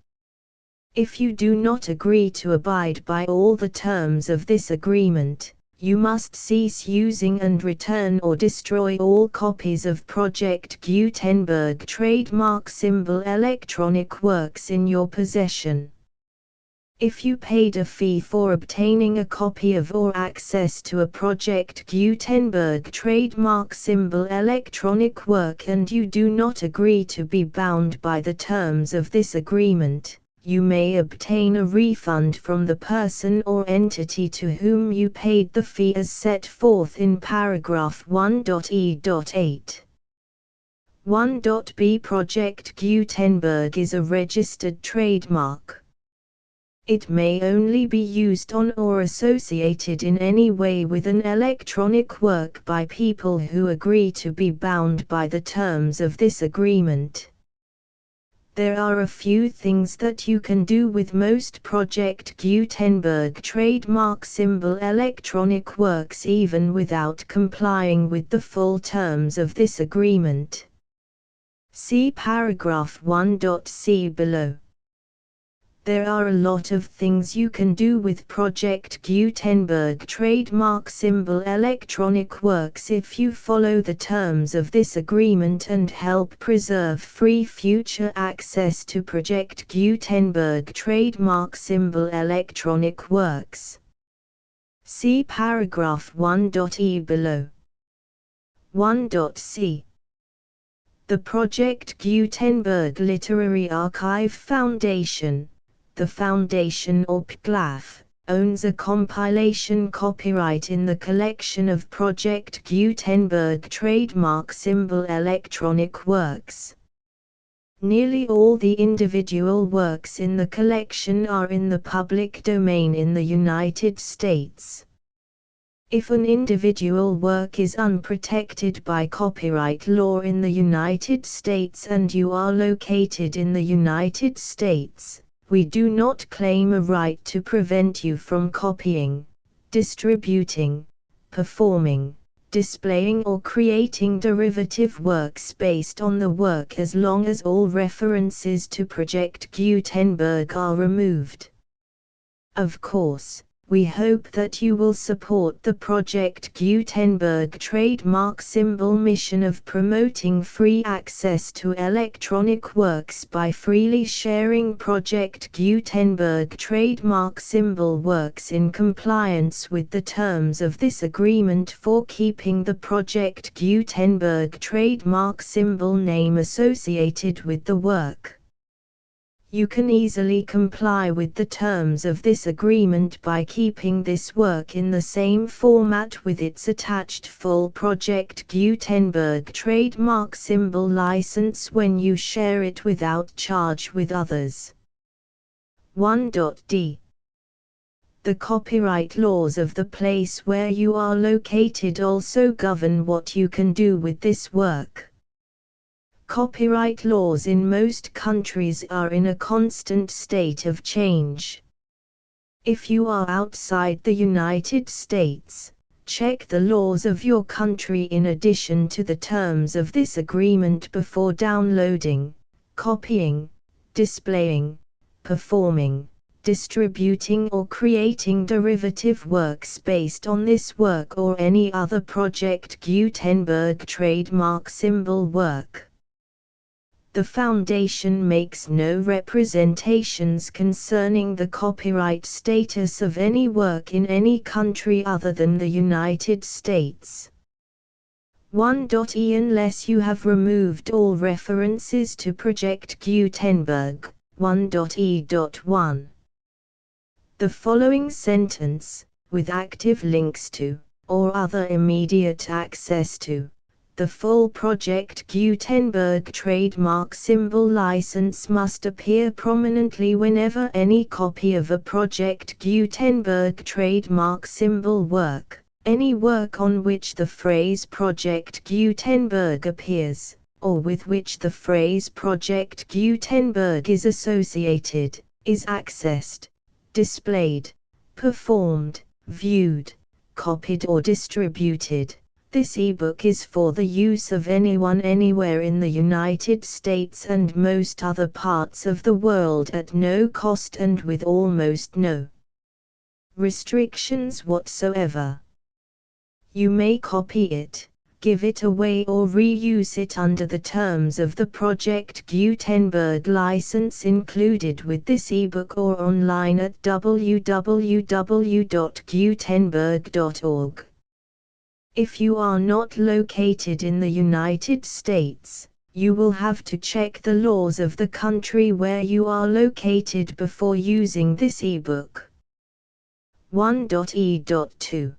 If you do not agree to abide by all the terms of this agreement, you must cease using and return or destroy all copies of Project Gutenberg trademark symbol electronic works in your possession. If you paid a fee for obtaining a copy of or access to a Project Gutenberg trademark symbol electronic work and you do not agree to be bound by the terms of this agreement, you may obtain a refund from the person or entity to whom you paid the fee as set forth in paragraph 1.e.8. 1.b. Project Gutenberg is a registered trademark. It may only be used on or associated in any way with an electronic work by people who agree to be bound by the terms of this agreement. There are a few things that you can do with most Project Gutenberg trademark symbol electronic works even without complying with the full terms of this agreement. See paragraph 1.c below. There are a lot of things you can do with Project Gutenberg trademark symbol electronic works if you follow the terms of this agreement and help preserve free future access to Project Gutenberg trademark symbol electronic works. See paragraph 1.e below. 1.c. The Project Gutenberg Literary Archive Foundation, the Foundation or PGLAF, owns a compilation copyright in the collection of Project Gutenberg trademark symbol electronic works. Nearly all the individual works in the collection are in the public domain in the United States. If an individual work is unprotected by copyright law in the United States and you are located in the United States, we do not claim a right to prevent you from copying, distributing, performing, displaying or creating derivative works based on the work as long as all references to Project Gutenberg are removed. Of course, We hope that you will support the Project Gutenberg trademark symbol mission of promoting free access to electronic works by freely sharing Project Gutenberg trademark symbol works in compliance with the terms of this agreement for keeping the Project Gutenberg trademark symbol name associated with the work. You can easily comply with the terms of this agreement by keeping this work in the same format with its attached full Project Gutenberg trademark symbol license when you share it without charge with others. 1.d. The copyright laws of the place where you are located also govern what you can do with this work. Copyright laws in most countries are in a constant state of change. If you are outside the United States, check the laws of your country in addition to the terms of this agreement before downloading, copying, displaying, performing, distributing or creating derivative works based on this work or any other Project Gutenberg trademark symbol work. The Foundation makes no representations concerning the copyright status of any work in any country other than the United States. 1.e Unless you have removed all references to Project Gutenberg, 1.e.1. The following sentence, with active links to, or other immediate access to, the full Project Gutenberg trademark symbol license must appear prominently whenever any copy of a Project Gutenberg trademark symbol work, any work on which the phrase Project Gutenberg appears, or with which the phrase Project Gutenberg is associated, is accessed, displayed, performed, viewed, copied or distributed. This ebook is for the use of anyone anywhere in the United States and most other parts of the world at no cost and with almost no restrictions whatsoever. You may copy it, give it away or reuse it under the terms of the Project Gutenberg license included with this ebook or online at www.gutenberg.org. If you are not located in the United States, you will have to check the laws of the country where you are located before using this ebook. 1.e.2.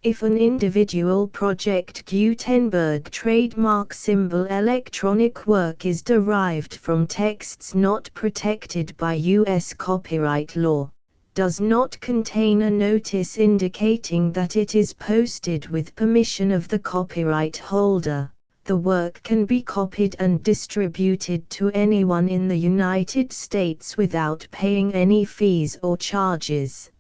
If an individual Project Gutenberg trademark symbol electronic work is derived from texts not protected by U.S. copyright law, does not contain a notice indicating that it is posted with permission of the copyright holder, the work can be copied and distributed to anyone in the United States without paying any fees or charges.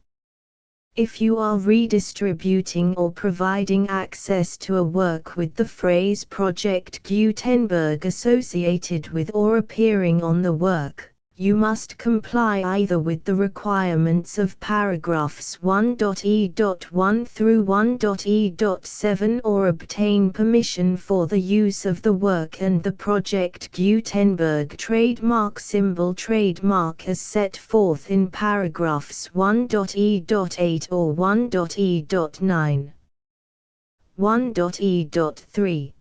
If you are redistributing or providing access to a work with the phrase Project Gutenberg associated with or appearing on the work, you must comply either with the requirements of paragraphs 1.e.1 through 1.e.7 or obtain permission for the use of the work and the Project Gutenberg trademark symbol trademark as set forth in paragraphs 1.e.8 or 1.e.9. 1.e.3.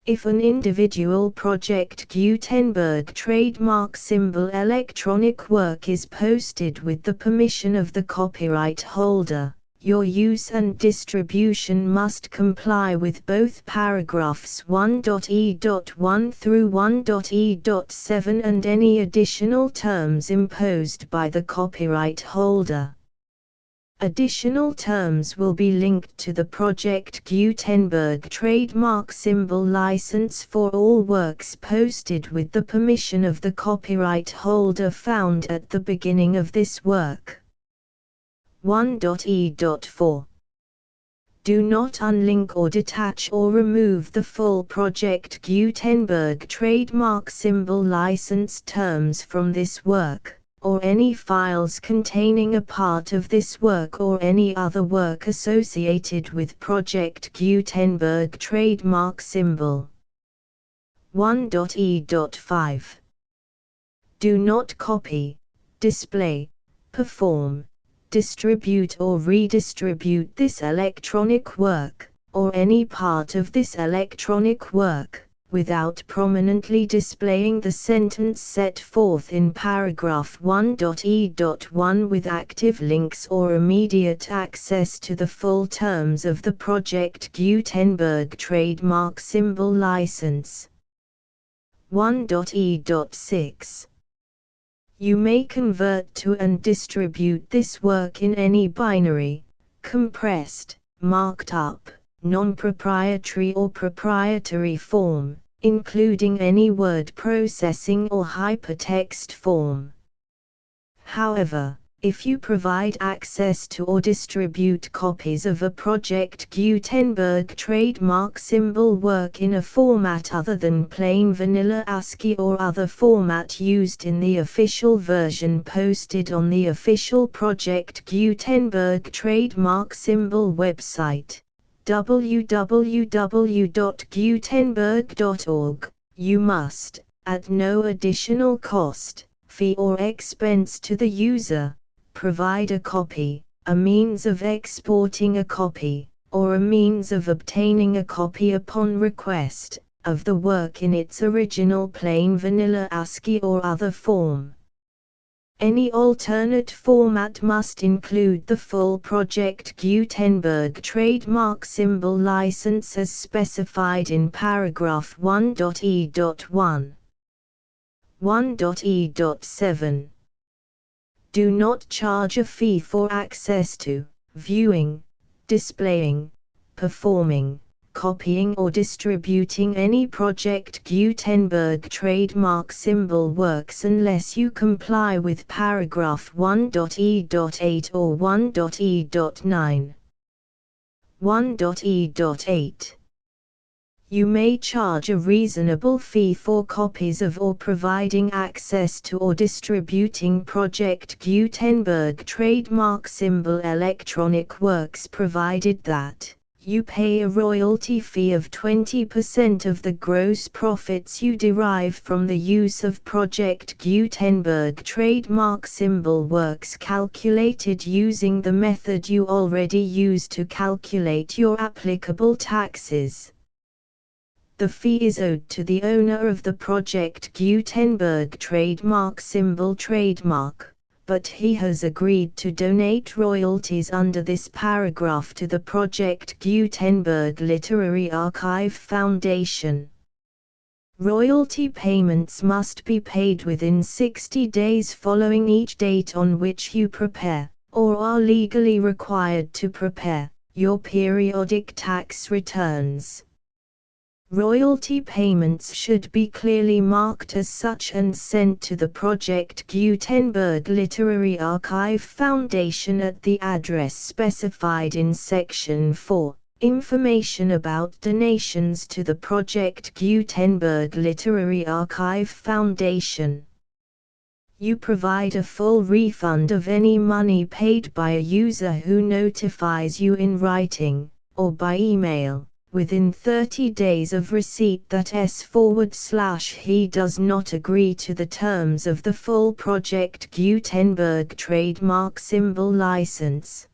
If an individual Project Gutenberg trademark symbol electronic work is posted with the permission of the copyright holder, your use and distribution must comply with both paragraphs 1.e.1 through 1.e.7 and any additional terms imposed by the copyright holder. Additional terms will be linked to the Project Gutenberg trademark symbol license for all works posted with the permission of the copyright holder found at the beginning of this work. 1.e.4. Do not unlink or detach or remove the full Project Gutenberg trademark symbol license terms from this work. or any files containing a part of this work or any other work associated with Project Gutenberg trademark symbol. 1.e.5 Do not copy, display, perform, distribute or redistribute this electronic work, or any part of this electronic work, without prominently displaying the sentence set forth in paragraph 1.e.1 with active links or immediate access to the full terms of the Project Gutenberg trademark symbol license. 1.e.6 You may convert to and distribute this work in any binary, compressed, marked up, non-proprietary or proprietary form, including any word processing or hypertext form. However, if you provide access to or distribute copies of a Project Gutenberg trademark symbol work in a format other than plain vanilla ASCII or other format used in the official version posted on the official Project Gutenberg trademark symbol website, www.gutenberg.org, you must, at no additional cost, fee or expense to the user, provide a copy, a means of exporting a copy, or a means of obtaining a copy upon request, of the work in its original plain vanilla ASCII or other form. Any alternate format must include the full Project Gutenberg trademark symbol license as specified in paragraph 1.e.1. 1.e.7 Do not charge a fee for access to, viewing, displaying, performing, copying or distributing any Project Gutenberg trademark symbol works unless you comply with paragraph 1.e.8 or 1.e.9. 1.e.8 You may charge a reasonable fee for copies of or providing access to or distributing Project Gutenberg trademark symbol electronic works provided that you pay a royalty fee of 20% of the gross profits you derive from the use of Project Gutenberg trademark symbol works calculated using the method you already use to calculate your applicable taxes. The fee is owed to the owner of the Project Gutenberg trademark symbol trademark, but he has agreed to donate royalties under this paragraph to the Project Gutenberg Literary Archive Foundation. Royalty payments must be paid within 60 days following each date on which you prepare, or are legally required to prepare, your periodic tax returns. Royalty payments should be clearly marked as such and sent to the Project Gutenberg Literary Archive Foundation at the address specified in Section 4, Information about donations to the Project Gutenberg Literary Archive Foundation. You provide a full refund of any money paid by a user who notifies you in writing, or by email, within 30 days of receipt that he does not agree to the terms of the full Project Gutenberg trademark symbol license.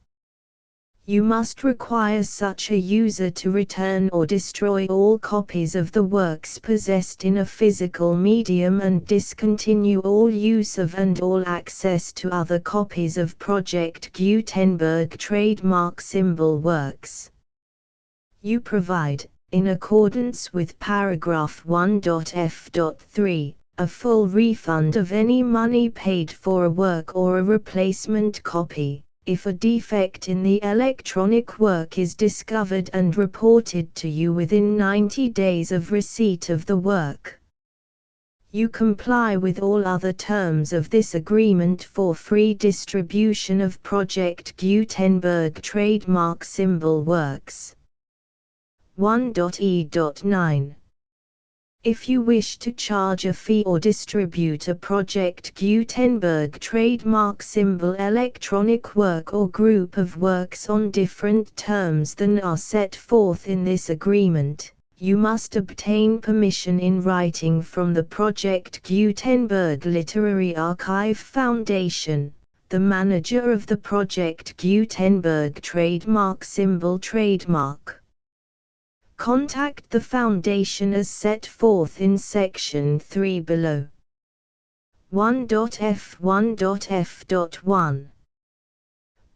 You must require such a user to return or destroy all copies of the works possessed in a physical medium and discontinue all use of and all access to other copies of Project Gutenberg trademark symbol works. You provide, in accordance with paragraph 1.f.3, a full refund of any money paid for a work or a replacement copy, if a defect in the electronic work is discovered and reported to you within 90 days of receipt of the work. You comply with all other terms of this agreement for free distribution of Project Gutenberg trademark symbol works. 1.e.9 If you wish to charge a fee or distribute a Project Gutenberg trademark symbol electronic work or group of works on different terms than are set forth in this agreement, you must obtain permission in writing from the Project Gutenberg Literary Archive Foundation, the manager of the Project Gutenberg trademark symbol trademark. Contact the Foundation as set forth in Section 3 below. 1.f1.f.1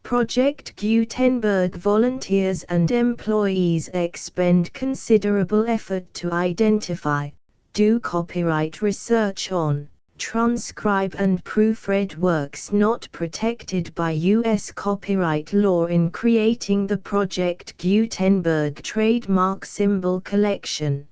Project Gutenberg volunteers and employees expend considerable effort to identify, do copyright research on, transcribe and proofread works not protected by U.S. copyright law in creating the Project Gutenberg trademark symbol collection.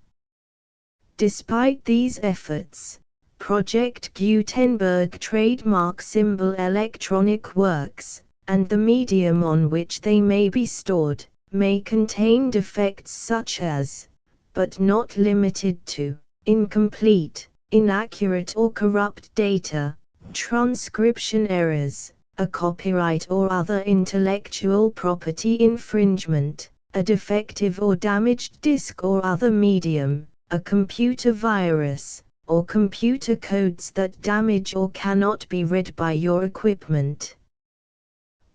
Despite these efforts, Project Gutenberg trademark symbol electronic works, and the medium on which they may be stored, may contain defects such as, but not limited to, incomplete, inaccurate or corrupt data, transcription errors, a copyright or other intellectual property infringement, a defective or damaged disk or other medium, a computer virus, or computer codes that damage or cannot be read by your equipment.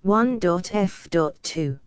1.f.2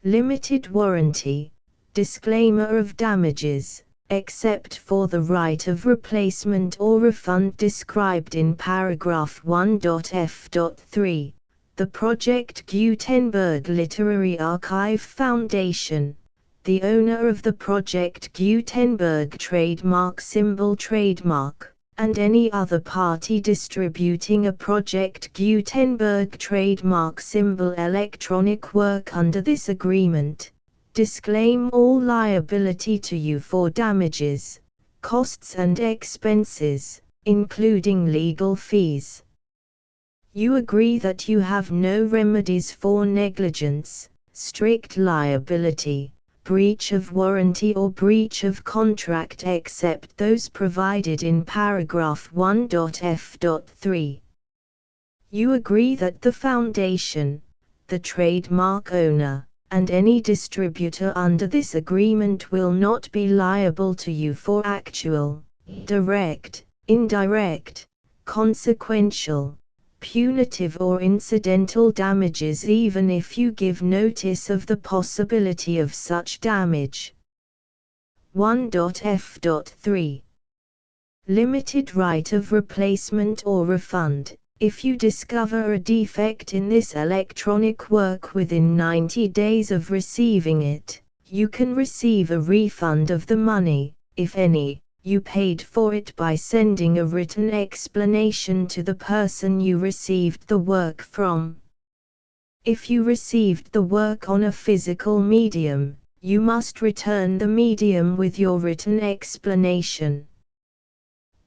Limited warranty, disclaimer of damages, except for the right of replacement or refund described in paragraph 1.f.3, the Project Gutenberg Literary Archive Foundation, the owner of the Project Gutenberg trademark symbol trademark, and any other party distributing a Project Gutenberg trademark symbol electronic work under this agreement, disclaim all liability to you for damages, costs and expenses, including legal fees. You agree that you have no remedies for negligence, strict liability, breach of warranty or breach of contract except those provided in paragraph 1.f.3. You agree that the Foundation, the trademark owner, and any distributor under this agreement will not be liable to you for actual, direct, indirect, consequential, punitive or incidental damages even if you give notice of the possibility of such damage. 1.f.3 Limited right of replacement or refund. If you discover a defect in this electronic work within 90 days of receiving it, you can receive a refund of the money, if any, you paid for it by sending a written explanation to the person you received the work from. If you received the work on a physical medium, you must return the medium with your written explanation.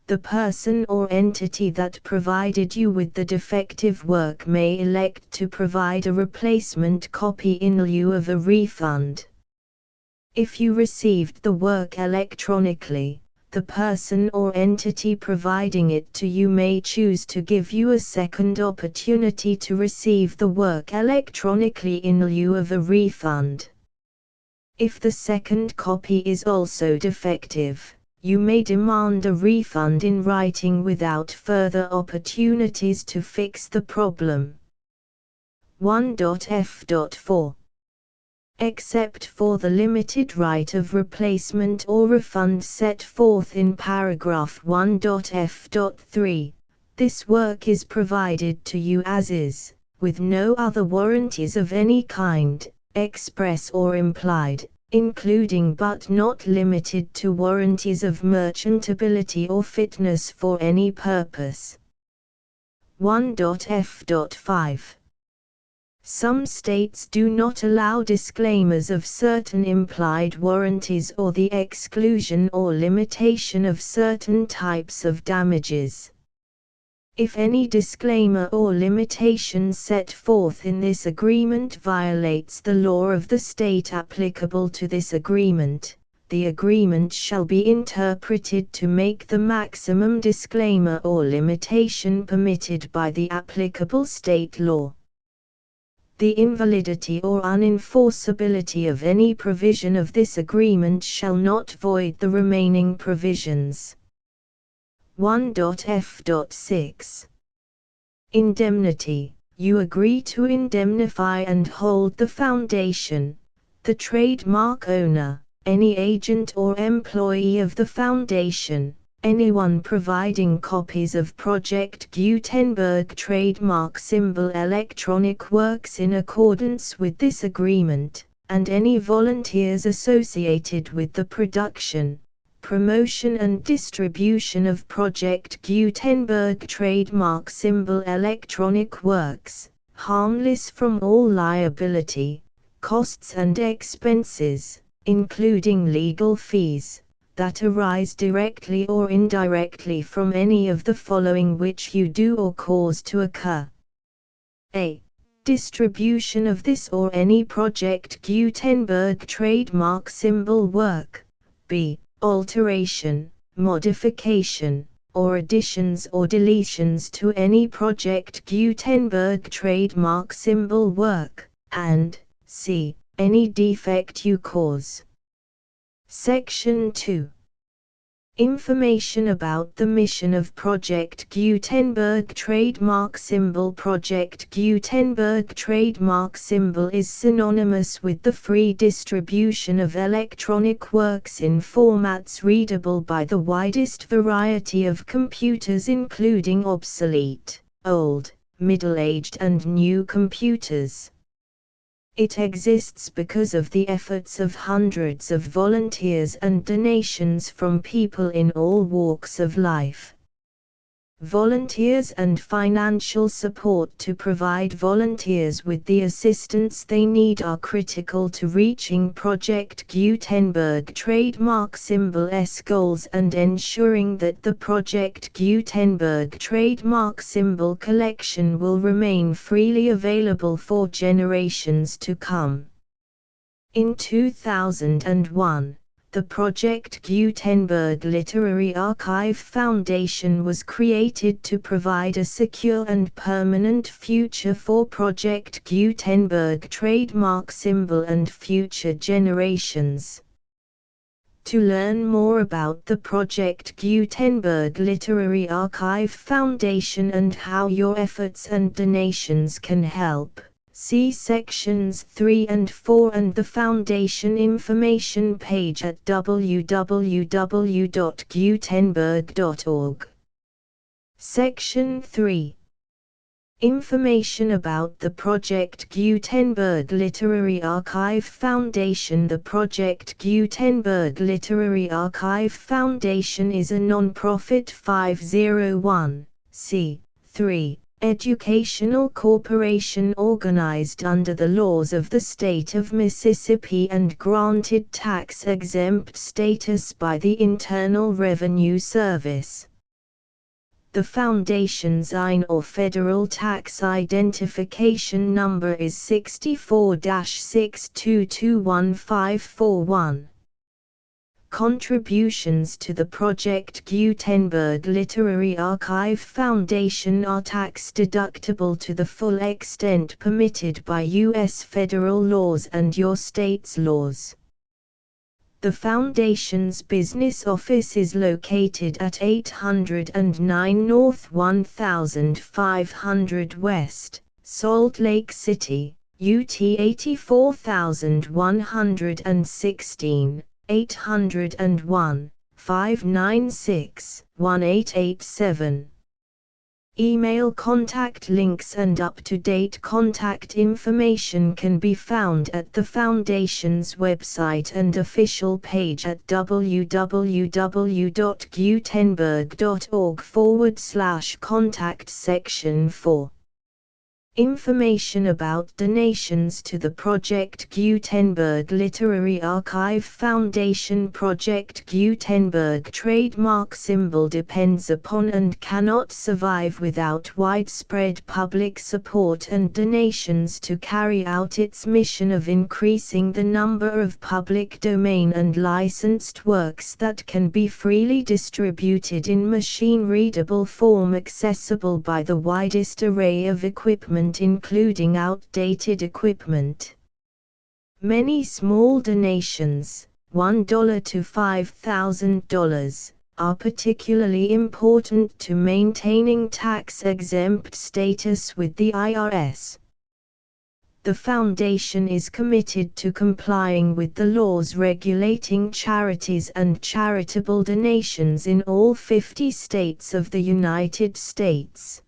The person or entity that provided you with the defective work may elect to provide a replacement copy in lieu of a refund. If you received the work electronically, the person or entity providing it to you may choose to give you a second opportunity to receive the work electronically in lieu of a refund. If the second copy is also defective, you may demand a refund in writing without further opportunities to fix the problem. 1.f.4 Except for the limited right of replacement or refund set forth in paragraph 1.f.3, this work is provided to you as is, with no other warranties of any kind, express or implied, including but not limited to warranties of merchantability or fitness for any purpose. 1.f.5 Some states do not allow disclaimers of certain implied warranties or the exclusion or limitation of certain types of damages. If any disclaimer or limitation set forth in this agreement violates the law of the state applicable to this agreement, the agreement shall be interpreted to make the maximum disclaimer or limitation permitted by the applicable state law. The invalidity or unenforceability of any provision of this agreement shall not void the remaining provisions. 1.f.6 Indemnity. You agree to indemnify and hold the foundation, the trademark owner, any agent or employee of the foundation, anyone providing copies of Project Gutenberg trademark symbol electronic works in accordance with this agreement, and any volunteers associated with the production, promotion and distribution of Project Gutenberg trademark symbol electronic works, harmless from all liability, costs and expenses, including legal fees, that arise directly or indirectly from any of the following which you do or cause to occur. A. Distribution of this or any Project Gutenberg trademark symbol work. B. Alteration, modification, or additions or deletions to any Project Gutenberg trademark symbol work, and C. Any defect you cause. Section 2. Information about the mission of Project Gutenberg trademark symbol. Project Gutenberg trademark symbol is synonymous with the free distribution of electronic works in formats readable by the widest variety of computers, including obsolete, old, middle-aged and new computers. It exists because of the efforts of hundreds of volunteers and donations from people in all walks of life. Volunteers and financial support to provide volunteers with the assistance they need are critical to reaching Project Gutenberg trademark symbol's goals and ensuring that the Project Gutenberg trademark symbol collection will remain freely available for generations to come. In 2001, the Project Gutenberg Literary Archive Foundation was created to provide a secure and permanent future for Project Gutenberg trademark symbol and future generations. To learn more about the Project Gutenberg Literary Archive Foundation and how your efforts and donations can help, see sections 3 and 4 and the Foundation information page at www.gutenberg.org. Section 3. Information about the Project Gutenberg Literary Archive Foundation. The Project Gutenberg Literary Archive Foundation is a non-profit 501(c)(3) educational corporation organized under the laws of the state of Mississippi and granted tax-exempt status by the Internal Revenue Service. The Foundation's IN or Federal Tax Identification Number is 64-6221541. Contributions to the Project Gutenberg Literary Archive Foundation are tax-deductible to the full extent permitted by U.S. federal laws and your state's laws. The Foundation's business office is located at 809 North 1500 West, Salt Lake City, UT 84116. 801-596-1887. Email contact links and up-to-date contact information can be found at the Foundation's website and official page at www.gutenberg.org/contact section 4. Information about donations to the Project Gutenberg Literary Archive Foundation. Project Gutenberg trademark symbol depends upon and cannot survive without widespread public support and donations to carry out its mission of increasing the number of public domain and licensed works that can be freely distributed in machine-readable form accessible by the widest array of equipment, including outdated equipment. Many small donations, $1 to $5,000, are particularly important to maintaining tax-exempt status with the IRS. The Foundation is committed to complying with the laws regulating charities and charitable donations in all 50 states of the United States.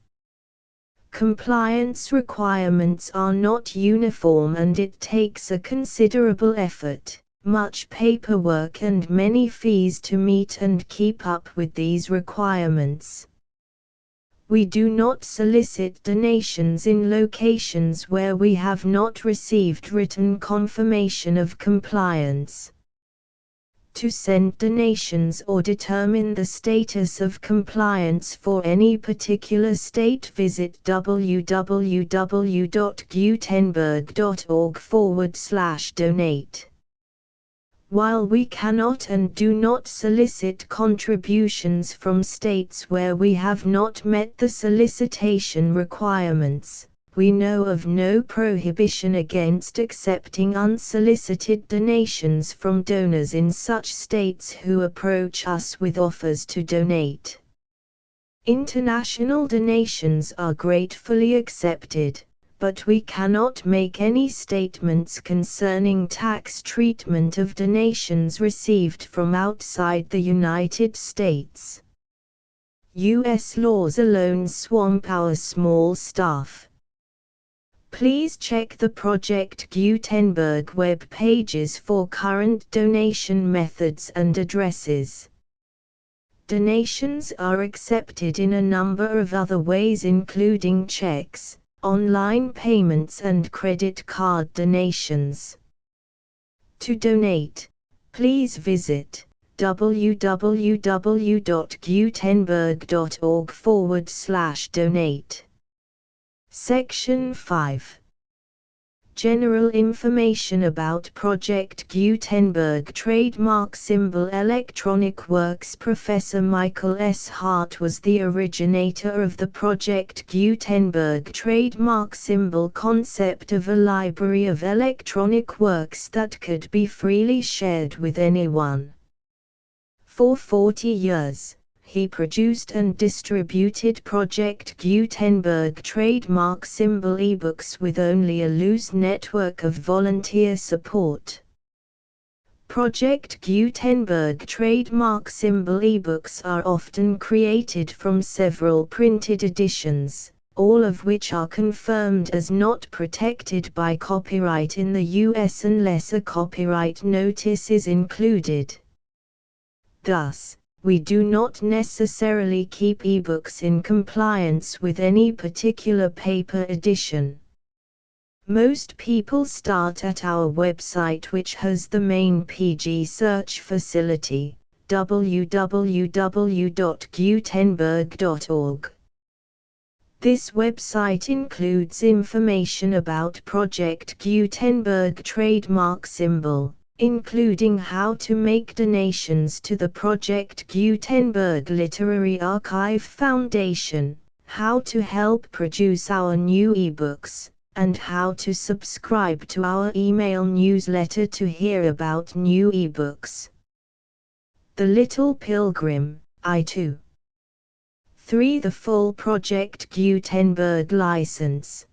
Compliance requirements are not uniform and it takes a considerable effort, much paperwork and many fees to meet and keep up with these requirements. We do not solicit donations in locations where we have not received written confirmation of compliance. To send donations or determine the status of compliance for any particular state, visit www.gutenberg.org/donate. While we cannot and do not solicit contributions from states where we have not met the solicitation requirements, we know of no prohibition against accepting unsolicited donations from donors in such states who approach us with offers to donate. International donations are gratefully accepted, but we cannot make any statements concerning tax treatment of donations received from outside the United States. U.S. laws alone swamp our small staff. Please check the Project Gutenberg web pages for current donation methods and addresses. Donations are accepted in a number of other ways, including checks, online payments and credit card donations. To donate, please visit www.gutenberg.org/donate. Section 5. General information about Project Gutenberg trademark symbol. Electronic Works. Professor Michael S. Hart was the originator of the Project Gutenberg trademark symbol concept of a library of electronic works that could be freely shared with anyone. For 40 years, he produced and distributed Project Gutenberg trademark symbol ebooks with only a loose network of volunteer support. Project Gutenberg trademark symbol ebooks are often created from several printed editions, all of which are confirmed as not protected by copyright in the US unless a copyright notice is included. Thus, we do not necessarily keep ebooks in compliance with any particular paper edition. Most people start at our website, which has the main PG search facility, www.gutenberg.org. This website includes information about Project Gutenberg trademark symbol, including how to make donations to the Project Gutenberg Literary Archive Foundation, how to help produce our new ebooks, and how to subscribe to our email newsletter to hear about new ebooks. The Little Pilgrim, I2. 3. The full Project Gutenberg license.